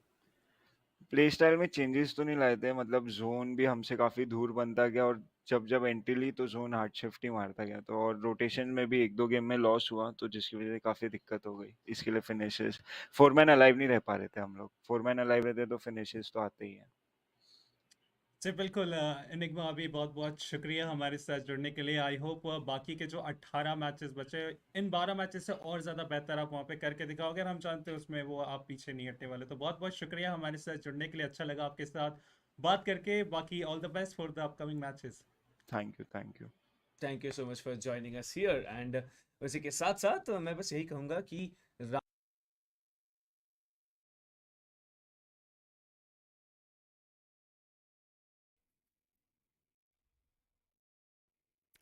प्ले स्टाइल में चेंजेस तो नहीं लाए थे, मतलब जोन भी हमसे काफ़ी दूर बनता गया, और जब जब एंट्री ली तो जोन हार्ड शिफ्ट ही मारता गया, तो और रोटेशन में भी एक दो गेम में लॉस हुआ, तो जिसकी वजह से काफ़ी दिक्कत हो गई। इसके लिए फिनिशेस, फोरमैन अलाइव नहीं रह पा रहे थे हम लोग, फोरमैन अलाइव रहते तो फिनिशेस तो आते ही हैं। जी बिल्कुल, एनिग्मा अभी बहुत बहुत शुक्रिया हमारे साथ जुड़ने के लिए। आई होप बाकी के जो 18 मैचेस बचे, इन 12 मैचेस से और ज़्यादा बेहतर आप वहाँ पे करके दिखाओगे, और हम जानते हैं उसमें वो आप पीछे नहीं हटने वाले। तो बहुत बहुत शुक्रिया हमारे साथ जुड़ने के लिए, अच्छा लगा आपके साथ बात करके। बाकी all the best for the upcoming matches. Thank you, thank you. Thank you so much for joining us here and उसी के साथ साथ मैं बस यही कहूंगा कि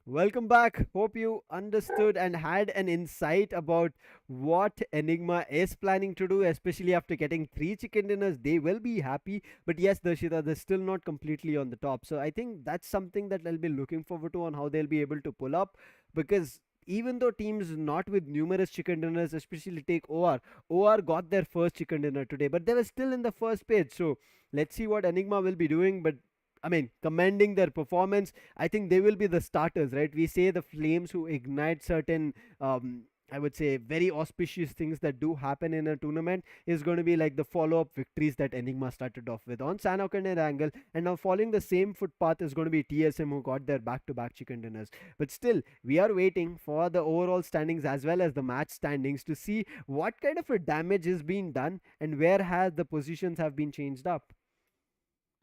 Welcome back. Hope you understood and had an insight about what Enigma is planning to do, especially after getting 3 chicken dinners. They will be happy. But yes, Darshita, they're still not completely on the top. So I think that's something that I'll be looking forward to on how they'll be able to pull up. Because even though teams not with numerous chicken dinners, especially take OR got their first chicken dinner today, but they were still in the first page. So let's see what Enigma will be doing. But I mean, commending their performance, I think they will be the starters, right? We say the flames who ignite certain, I would say, very auspicious things that do happen in a tournament is going to be like the follow up victories that Enigma started off with on Sanhok and Erangel. And now, following the same footpath is going to be TSM, who got their back to back chicken dinners. But still, we are waiting for the overall standings as well as the match standings to see what kind of a damage is being done and where has the positions have been changed up.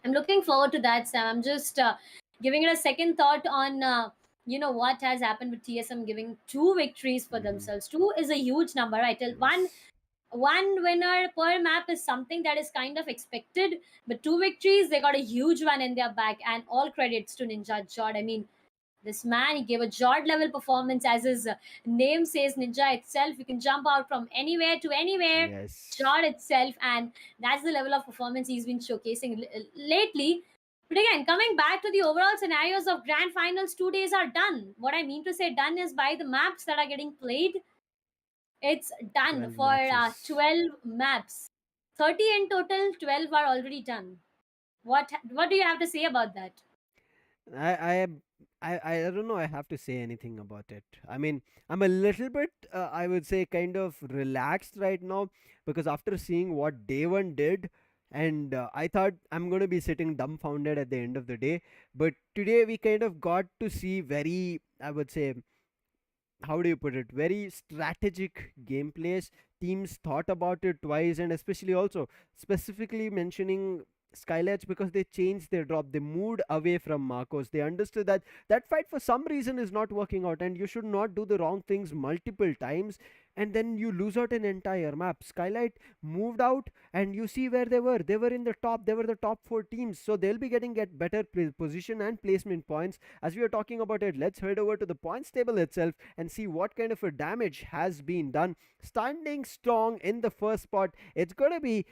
I'm looking forward to that, Sam. I'm just giving it a second thought on what has happened with TSM giving 2 victories for Mhm. themselves. 2 is a huge number. I tell one Yes. one winner per map is something that is kind of expected, but 2 victories, they got a huge one in their back, and all credits to Ninja Jod. I mean, this man, he gave a Jord level performance, as his name says, Ninja itself. You can jump out from anywhere to anywhere, Yes. Jord itself, and that's the level of performance he's been showcasing lately. But again, coming back to the overall scenarios of grand finals, 2 days are done. What I mean to say done is by the maps that are getting played, it's done 12 for matches. 12 maps. 30 in total, 12 are already done. What do you have to say about that? I I am I don't know. I have to say anything about it. I mean, I'm a little bit, I would say, kind of relaxed right now because after seeing what day one did, and I thought I'm going to be sitting dumbfounded at the end of the day. But today we kind of got to see very, I would say, how do you put it, very strategic gameplays. Teams thought about it twice, and especially also specifically mentioning SKYLIGHTZ because they changed their drop. They moved away from Marcos. They understood that that fight for some reason is not working out, and you should not do the wrong things multiple times, and then you lose out an entire map. SKYLIGHT moved out, and you see where they were. They were in the top. They were the top four teams, so they'll be getting get better position and placement points. As we are talking about it, let's head over to the points table itself and see what kind of a damage has been done. Standing strong in the first spot, it's gonna be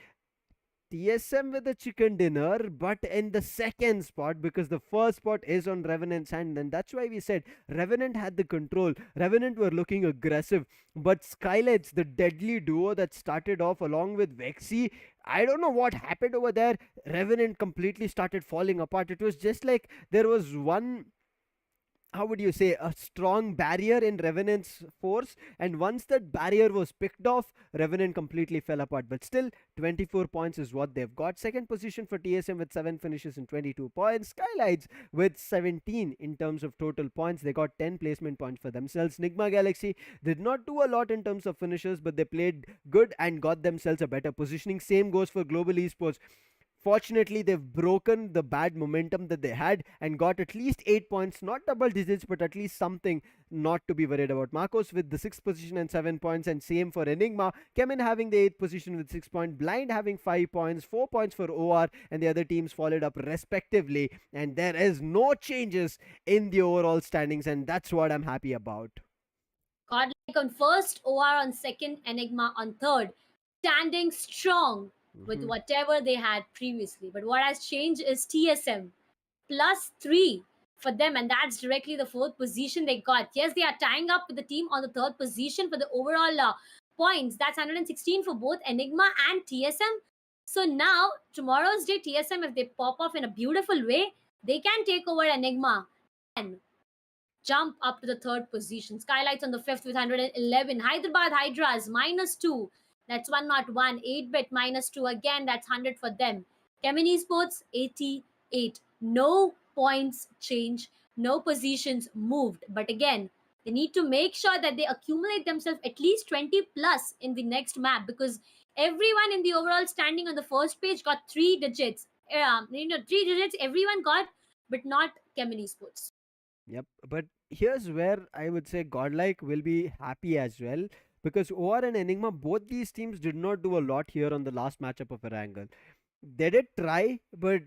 TSM with the chicken dinner, but in the second spot, because the first spot is on Revenant's hand, and that's why we said Revenant had the control. Revenant were looking aggressive, but SKYLIGHTZ, the deadly duo that started off along with Vexy, I don't know what happened over there. Revenant completely started falling apart. It was just like there was one, how would you say, a strong barrier in Revenant's force, and once that barrier was picked off, Revenant completely fell apart. But still, 24 points is what they've got. Second position for TSM with 7 finishes and 22 points. SKYLIGHTZ with 17 in terms of total points. They got 10 placement points for themselves. NIGMA Galaxy did not do a lot in terms of finishes, but they played good and got themselves a better positioning. Same goes for Global Esports. Fortunately, they've broken the bad momentum that they had and got at least 8 points, not double digits, but at least something not to be worried about. Marcos with the 6th position and 7 points, and same for Enigma. CHEMIN having the 8th position with 6 points, Blind having 5 points, 4 points for OR, and the other teams followed up respectively. And there is no changes in the overall standings, and that's what I'm happy about. Godlike on first, OR on second, Enigma on third, standing strong with Mhm. whatever they had previously. But what has changed is TSM +3 for them, and that's directly the fourth position they got. Yes, they are tying up with the team on the third position for the overall points. That's 116 for both Enigma and TSM. So now, tomorrow's day, TSM, if they pop off in a beautiful way, they can take over Enigma and jump up to the third position. SKYLIGHTZ on the fifth with 111. Hyderabad HYDRAS -2. That's 101. 8-bit -2. Again, that's 100 for them. CHEMIN ESPORTS 88. No points change, no positions moved. But again, they need to make sure that they accumulate themselves at least 20 plus in the next map, because everyone in the overall standing on the first page got 3 digits. 3 digits everyone got, but not CHEMIN ESPORTS. Yep, but here's where I would say Godlike will be happy as well, because OR and Enigma, both these teams did not do a lot here on the last matchup of Erangel. They did try, but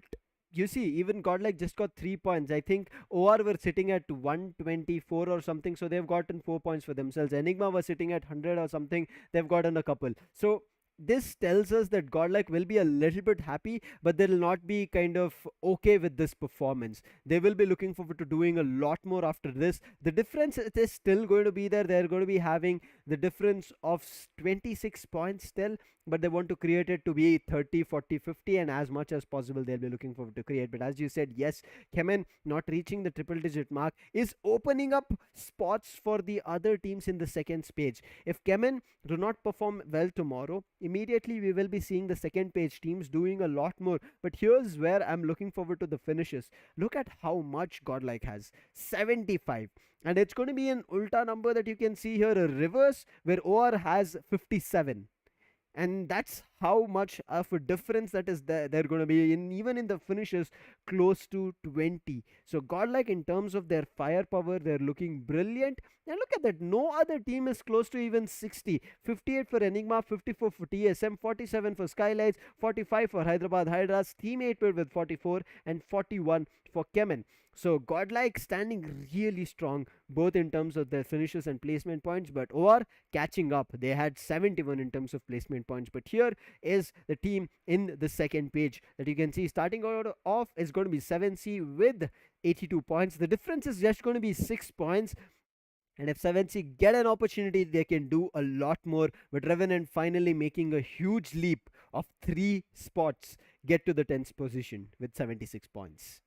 you see, even Godlike just got 3 points. I think OR were sitting at 124 or something, so they've gotten 4 points for themselves. Enigma was sitting at 100 or something, they've gotten a couple. So this tells us that Godlike will be a little bit happy, but they'll not be kind of okay with this performance. They will be looking forward to doing a lot more after this. The difference is still going to be there. They're going to be having the difference of 26 points still, but they want to create it to be 30, 40, 50, and as much as possible they'll be looking forward to create. But as you said, yes, CHEMIN not reaching the triple digit mark is opening up spots for the other teams in the second page. If CHEMIN do not perform well tomorrow, immediately we will be seeing the second page teams doing a lot more. But here's where I'm looking forward to the finishes. Look at how much Godlike has, 75, and it's going to be an ulta number that you can see here, a reverse where OR has 57, and that's how much of a difference that is there. They're going to be in, even in the finishes, close to 20. So Godlike, in terms of their firepower, they're looking brilliant. And look at that, no other team is close to even 60. 58 for Enigma, 54 for TSM, 47 for SKYLIGHTZ, 45 for Hyderabad HYDRAS, Team 8 with 44, and 41 for CHEMIN. So Godlike standing really strong, both in terms of their finishes and placement points, but OR catching up. They had 71 in terms of placement points, but here is the team in the second page that you can see. Starting off is going to be 7C with 82 points. The difference is just going to be 6 points. And if 7C get an opportunity, they can do a lot more. But Revenant finally making a huge leap of 3 spots, get to the 10th position with 76 points.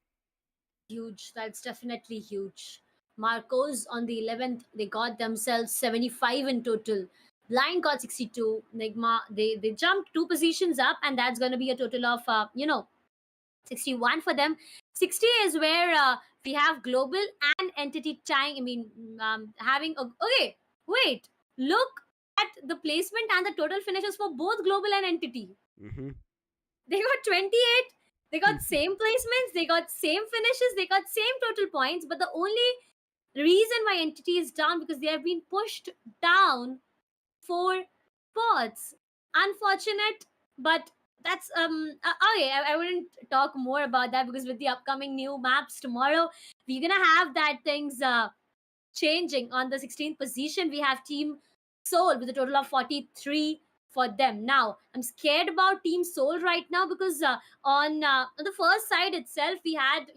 Huge. That's definitely huge. Marcos on the 11th, they got themselves 75 in total. Blind got 62. Nigma, they jumped 2 positions up, and that's going to be a total of 61 for them. 60 is where we have global and entity time. I mean, having a, okay. Wait, look at the placement and the total finishes for both global and entity. Mm-hmm. They got 28. They got same placements. They got same finishes. They got same total points. But the only reason why entity is down because they have been pushed down 4 spots. Unfortunate, but that's okay. I wouldn't talk more about that because with the upcoming new maps tomorrow, we're gonna have that things changing. On the 16th position, we have Team Seoul with a total of 43 for them. Now, I'm scared about Team Seoul right now because on the first side itself, we had,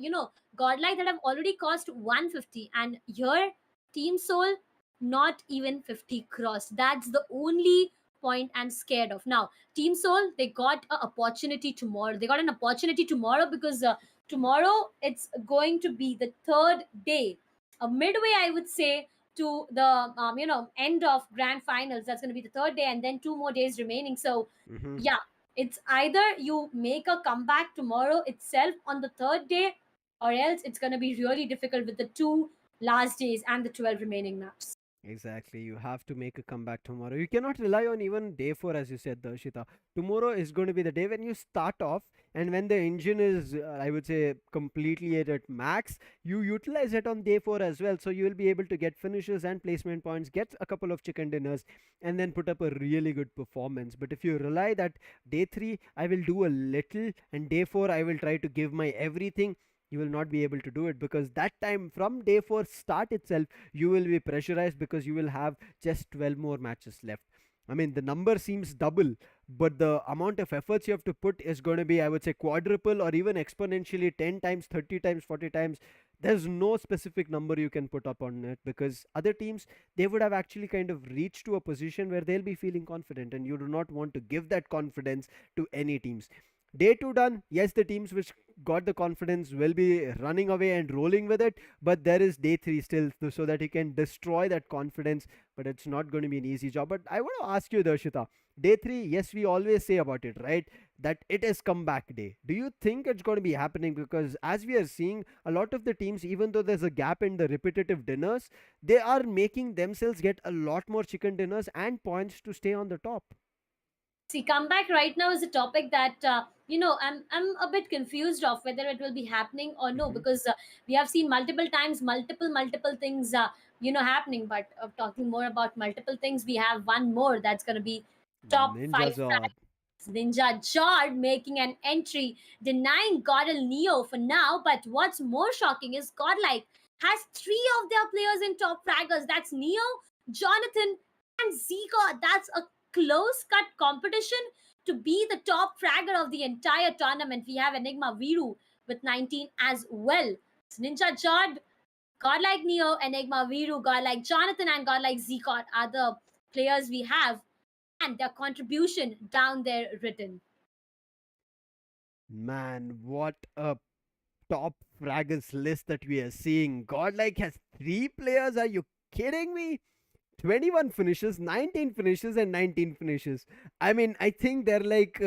Godlike that have already cost 150. And here, Team Seoul, not even 50 crossed. That's the only point I'm scared of. Now, Team Seoul, they got an opportunity tomorrow. They got an opportunity tomorrow because tomorrow it's going to be the third day, a midway, I would say, to the end of grand finals. That's going to be the third day, and then 2 more days remaining. So Mm-hmm. yeah, it's either you make a comeback tomorrow itself on the third day, or else it's going to be really difficult with the 2 last days and the 12 remaining maps. Exactly. You have to make a comeback tomorrow. You cannot rely on even day 4, as you said, Darshita. Tomorrow is going to be the day when you start off, and when the engine is, I would say, completely at max, you utilize it on day 4 as well. So you will be able to get finishes and placement points, get a couple of chicken dinners, and then put up a really good performance. But if you rely that day 3, I will do a little, and day 4, I will try to give my everything, you will not be able to do it, because that time from day 4 start itself you will be pressurized because you will have just 12 more matches left. I mean, the number seems double, but the amount of efforts you have to put is going to be, I would say, quadruple or even exponentially 10 times, 30 times, 40 times. There's no specific number you can put up on it, because other teams, they would have actually kind of reached to a position where they'll be feeling confident, and you do not want to give that confidence to any teams. Day 2 done. Yes, the teams which got the confidence will be running away and rolling with it, but there is day 3 still, so that you can destroy that confidence. But it's not going to be an easy job. But I want to ask you, Darshita, day 3, yes, we always say about it, right, that it is comeback day. Do you think it's going to be happening? Because as we are seeing, a lot of the teams, even though there's a gap in the repetitive dinners, they are making themselves get a lot more chicken dinners and points to stay on the top. See, comeback right now is a topic that I'm a bit confused of whether it will be happening or no, Mhm. because we have seen multiple times multiple things happening. But talking more about multiple things, we have one more that's going to be top Ninja 5 Zod. Ninja Jard making an entry, denying GODL Neo for now. But what's more shocking is Godlike has 3 of their players in top fraggers. That's Neo, Jonathan, and Zico. That's a close cut competition to be the top fragger of the entire tournament. We have Enigma Viru with 19 as well. It's Ninja Jard, Godlike Neo, Enigma Viru, Godlike Jonathan, and Godlike Zico are the players we have, and their contribution down there written. Man, what a top fraggers list that we are seeing. Godlike has 3 players. Are you kidding me? 21 finishes, 19 finishes, and 19 finishes. I mean, I think they're like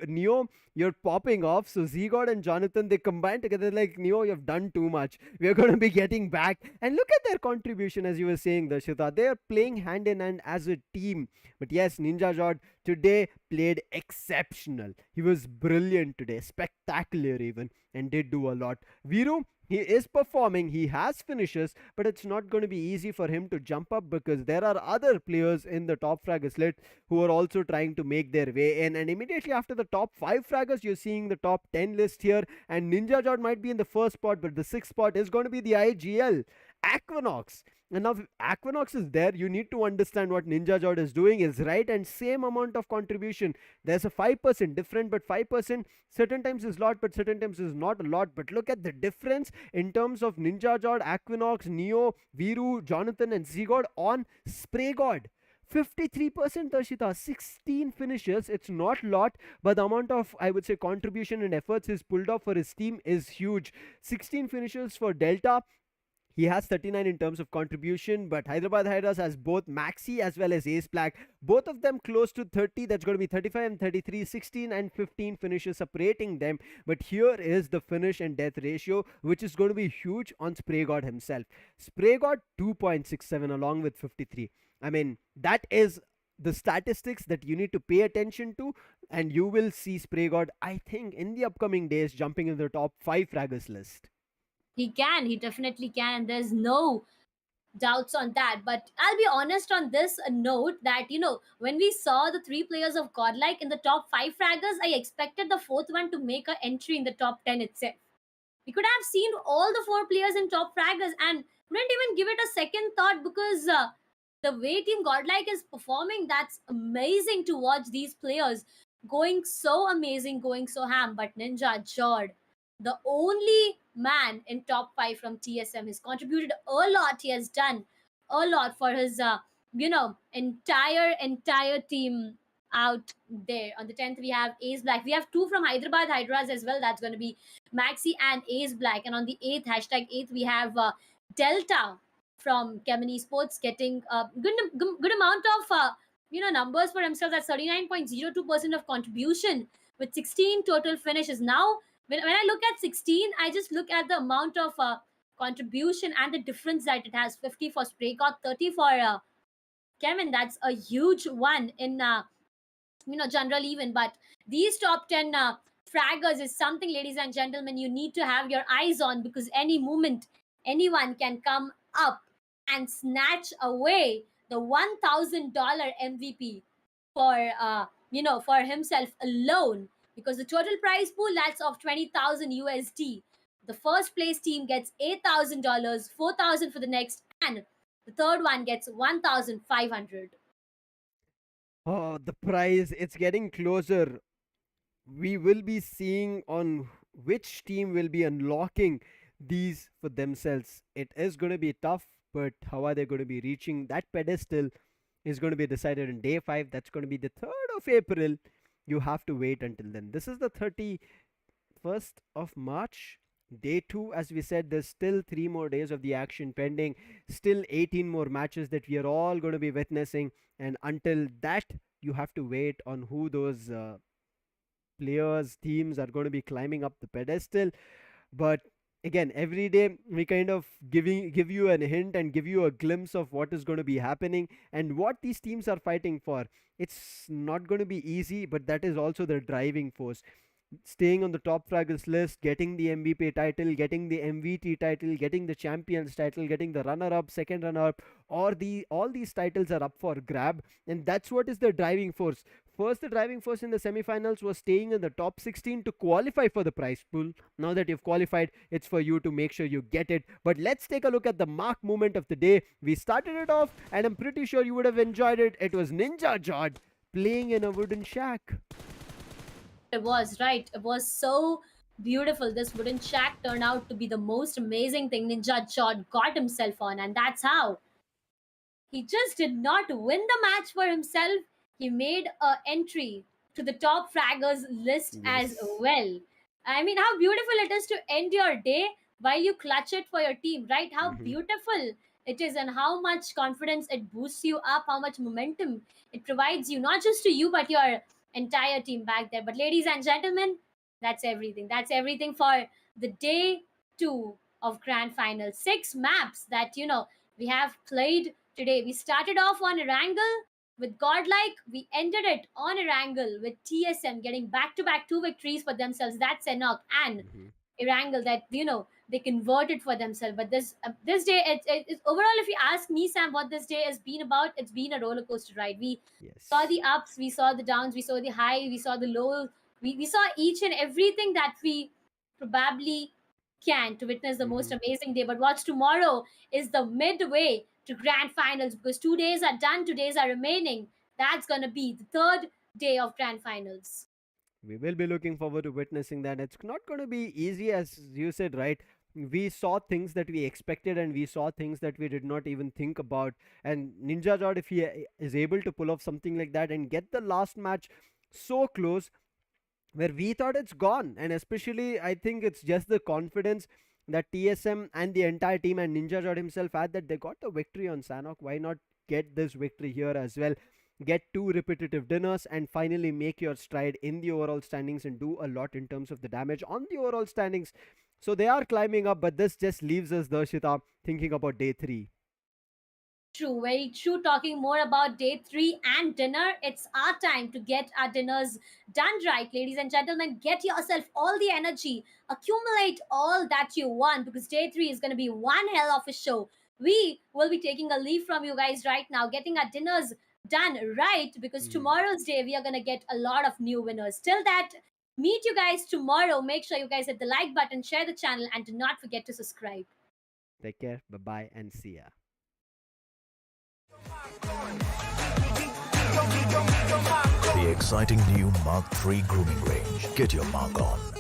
Neo, you're popping off. So Z-God and Jonathan, they combine together like, Neo, you've done too much. We're going to be getting back. And look at their contribution, as you were saying, Darshita. They are playing hand in hand as a team. But yes, Ninja Jod today played exceptional. He was brilliant today, spectacular even, and did do a lot. Viru, he is performing, he has finishes, but it's not going to be easy for him to jump up, because there are other players in the top fraggers list who are also trying to make their way in. And immediately after the top 5 fraggers, you're seeing the top 10 list here, and Ninja Jod might be in the first spot, but the 6th spot is going to be the IGL. Aquanox, And now if Aquanox is there, you need to understand what Ninja Jord is doing is right, and same amount of contribution. There's a 5% different, but 5% certain times is lot, but certain times is not a lot. But look at the difference in terms of Ninja Jord, Aquanox, Neo, Viru, Jonathan, and Zigod on Spray God. 53% Darshita, 16 finishes. It's not lot, but the amount of, I would say, contribution and efforts he's pulled off for his team is huge. 16 finishes for Delta. He has 39 in terms of contribution, but Hyderabad Hydras has both Maxi as well as Ace Black. Both of them close to 30. That's going to be 35 and 33, 16 and 15 finishes separating them. But here is the finish and death ratio, which is going to be huge on Spray God himself. Spray God 2.67 along with 53. I mean, that is the statistics that you need to pay attention to, and you will see Spray God, I think, in the upcoming days jumping in the top 5 fraggers list. He can, he definitely can. There's no doubts on that. But I'll be honest on this note that, when we saw the 3 players of Godlike in the top 5 fraggers, I expected the 4th one to make an entry in the top 10 itself. We could have seen all the 4 players in top fraggers and wouldn't even give it a second thought, because the way Team Godlike is performing, that's amazing to watch these players going so amazing, going so ham. But Ninja Jord, the only man in top 5 from TSM, has contributed a lot. He has done a lot for his entire team out there. On the 10th, we have Ace Black. We have 2 from Hyderabad Hydras as well. That's going to be Maxi and Ace Black. And on the 8th, hashtag 8th, we have Delta from CHEMIN ESPORTS getting a good amount of numbers for himself. That's 39.02% of contribution with 16 total finishes. Now, when I look at 16, I just look at the amount of contribution and the difference that it has. 50 for Spray God, 30 for CHEMIN. That's a huge one in general even. But these top 10 fraggers is something, ladies and gentlemen, you need to have your eyes on, because any moment anyone can come up and snatch away the $1,000 MVP for himself alone, because the total prize pool, that's of 20,000 USD. The first place team gets $8,000, 4,000 for the next, and the third one gets 1,500. Oh, the prize, it's getting closer. We will be seeing on which team will be unlocking these for themselves. It is going to be tough, but how are they going to be reaching that pedestal is going to be decided in day 5. That's going to be the 3rd of April. You have to wait until then. This is the 31st of March. Day 2, as we said, there's still 3 more days of the action pending. Still 18 more matches that we are all going to be witnessing. And until that, you have to wait on who those players, teams are going to be climbing up the pedestal. But again, every day we kind of give you a hint and give you a glimpse of what is going to be happening and what these teams are fighting for. It's not going to be easy, but that is also the driving force. Staying on the top fraggers list, getting the MVP title, getting the MVT title, getting the champions title, getting the runner-up, second runner-up, all these titles are up for grab, and that's what is the driving force. First, the driving force in the semifinals was staying in the top 16 to qualify for the prize pool. Now that you've qualified, it's for you to make sure you get it. But let's take a look at the mark moment of the day. We started it off, and I'm pretty sure you would have enjoyed it. It was Ninja Jord playing in a wooden shack. It was, right. It was so beautiful. This wooden shack turned out to be the most amazing thing Ninja Jord got himself on, and that's how he just did not win the match for himself. He made an entry to the top fraggers list as well. I mean, how beautiful it is to end your day while you clutch it for your team, right? How beautiful it is, and how much confidence it boosts you up, how much momentum it provides you, not just to you, but your entire team back there. But ladies and gentlemen, that's everything. That's everything for the day 2 of Grand Final. 6 maps that, we have played today. We started off on Erangel with Godlike. We ended it on Erangel with TSM getting back-to-back 2 victories for themselves. That's Sanhok and Erangel that, they converted for themselves. But this day, it's overall, if you ask me, Sam, what this day has been about, it's been a roller coaster ride. We saw the ups, we saw the downs, we saw the high, we saw the low. We saw each and everything that we probably can to witness the most amazing day. But what's tomorrow is the midway to grand finals, because 2 days are done, 2 days are remaining. That's gonna be the third day of grand finals. We will be looking forward to witnessing that. It's not going to be easy, as you said, right? We saw things that we expected and we saw things that we did not even think about. And Ninja Jod, if he is able to pull off something like that and get the last match so close, where we thought it's gone, and especially I think it's just the confidence that TSM and the entire team and Ninja Jod himself had, that they got the victory on Sanhok. Why not get this victory here as well? Get 2 repetitive dinners and finally make your stride in the overall standings and do a lot in terms of the damage on the overall standings. So they are climbing up, but this just leaves us, Darshita, thinking about day 3. True, very true. Talking more about day 3 and dinner, it's our time to get our dinners done right, ladies and gentlemen. Get yourself all the energy, accumulate all that you want, because day 3 is going to be one hell of a show. We will be taking a leave from you guys right now, getting our dinners done right, because tomorrow's day we are going to get a lot of new winners. Till that, meet you guys tomorrow. Make sure you guys hit the like button, share the channel, and do not forget to subscribe. Take care, bye bye, and see ya. The exciting new Mark III grooming range. Get your mark on.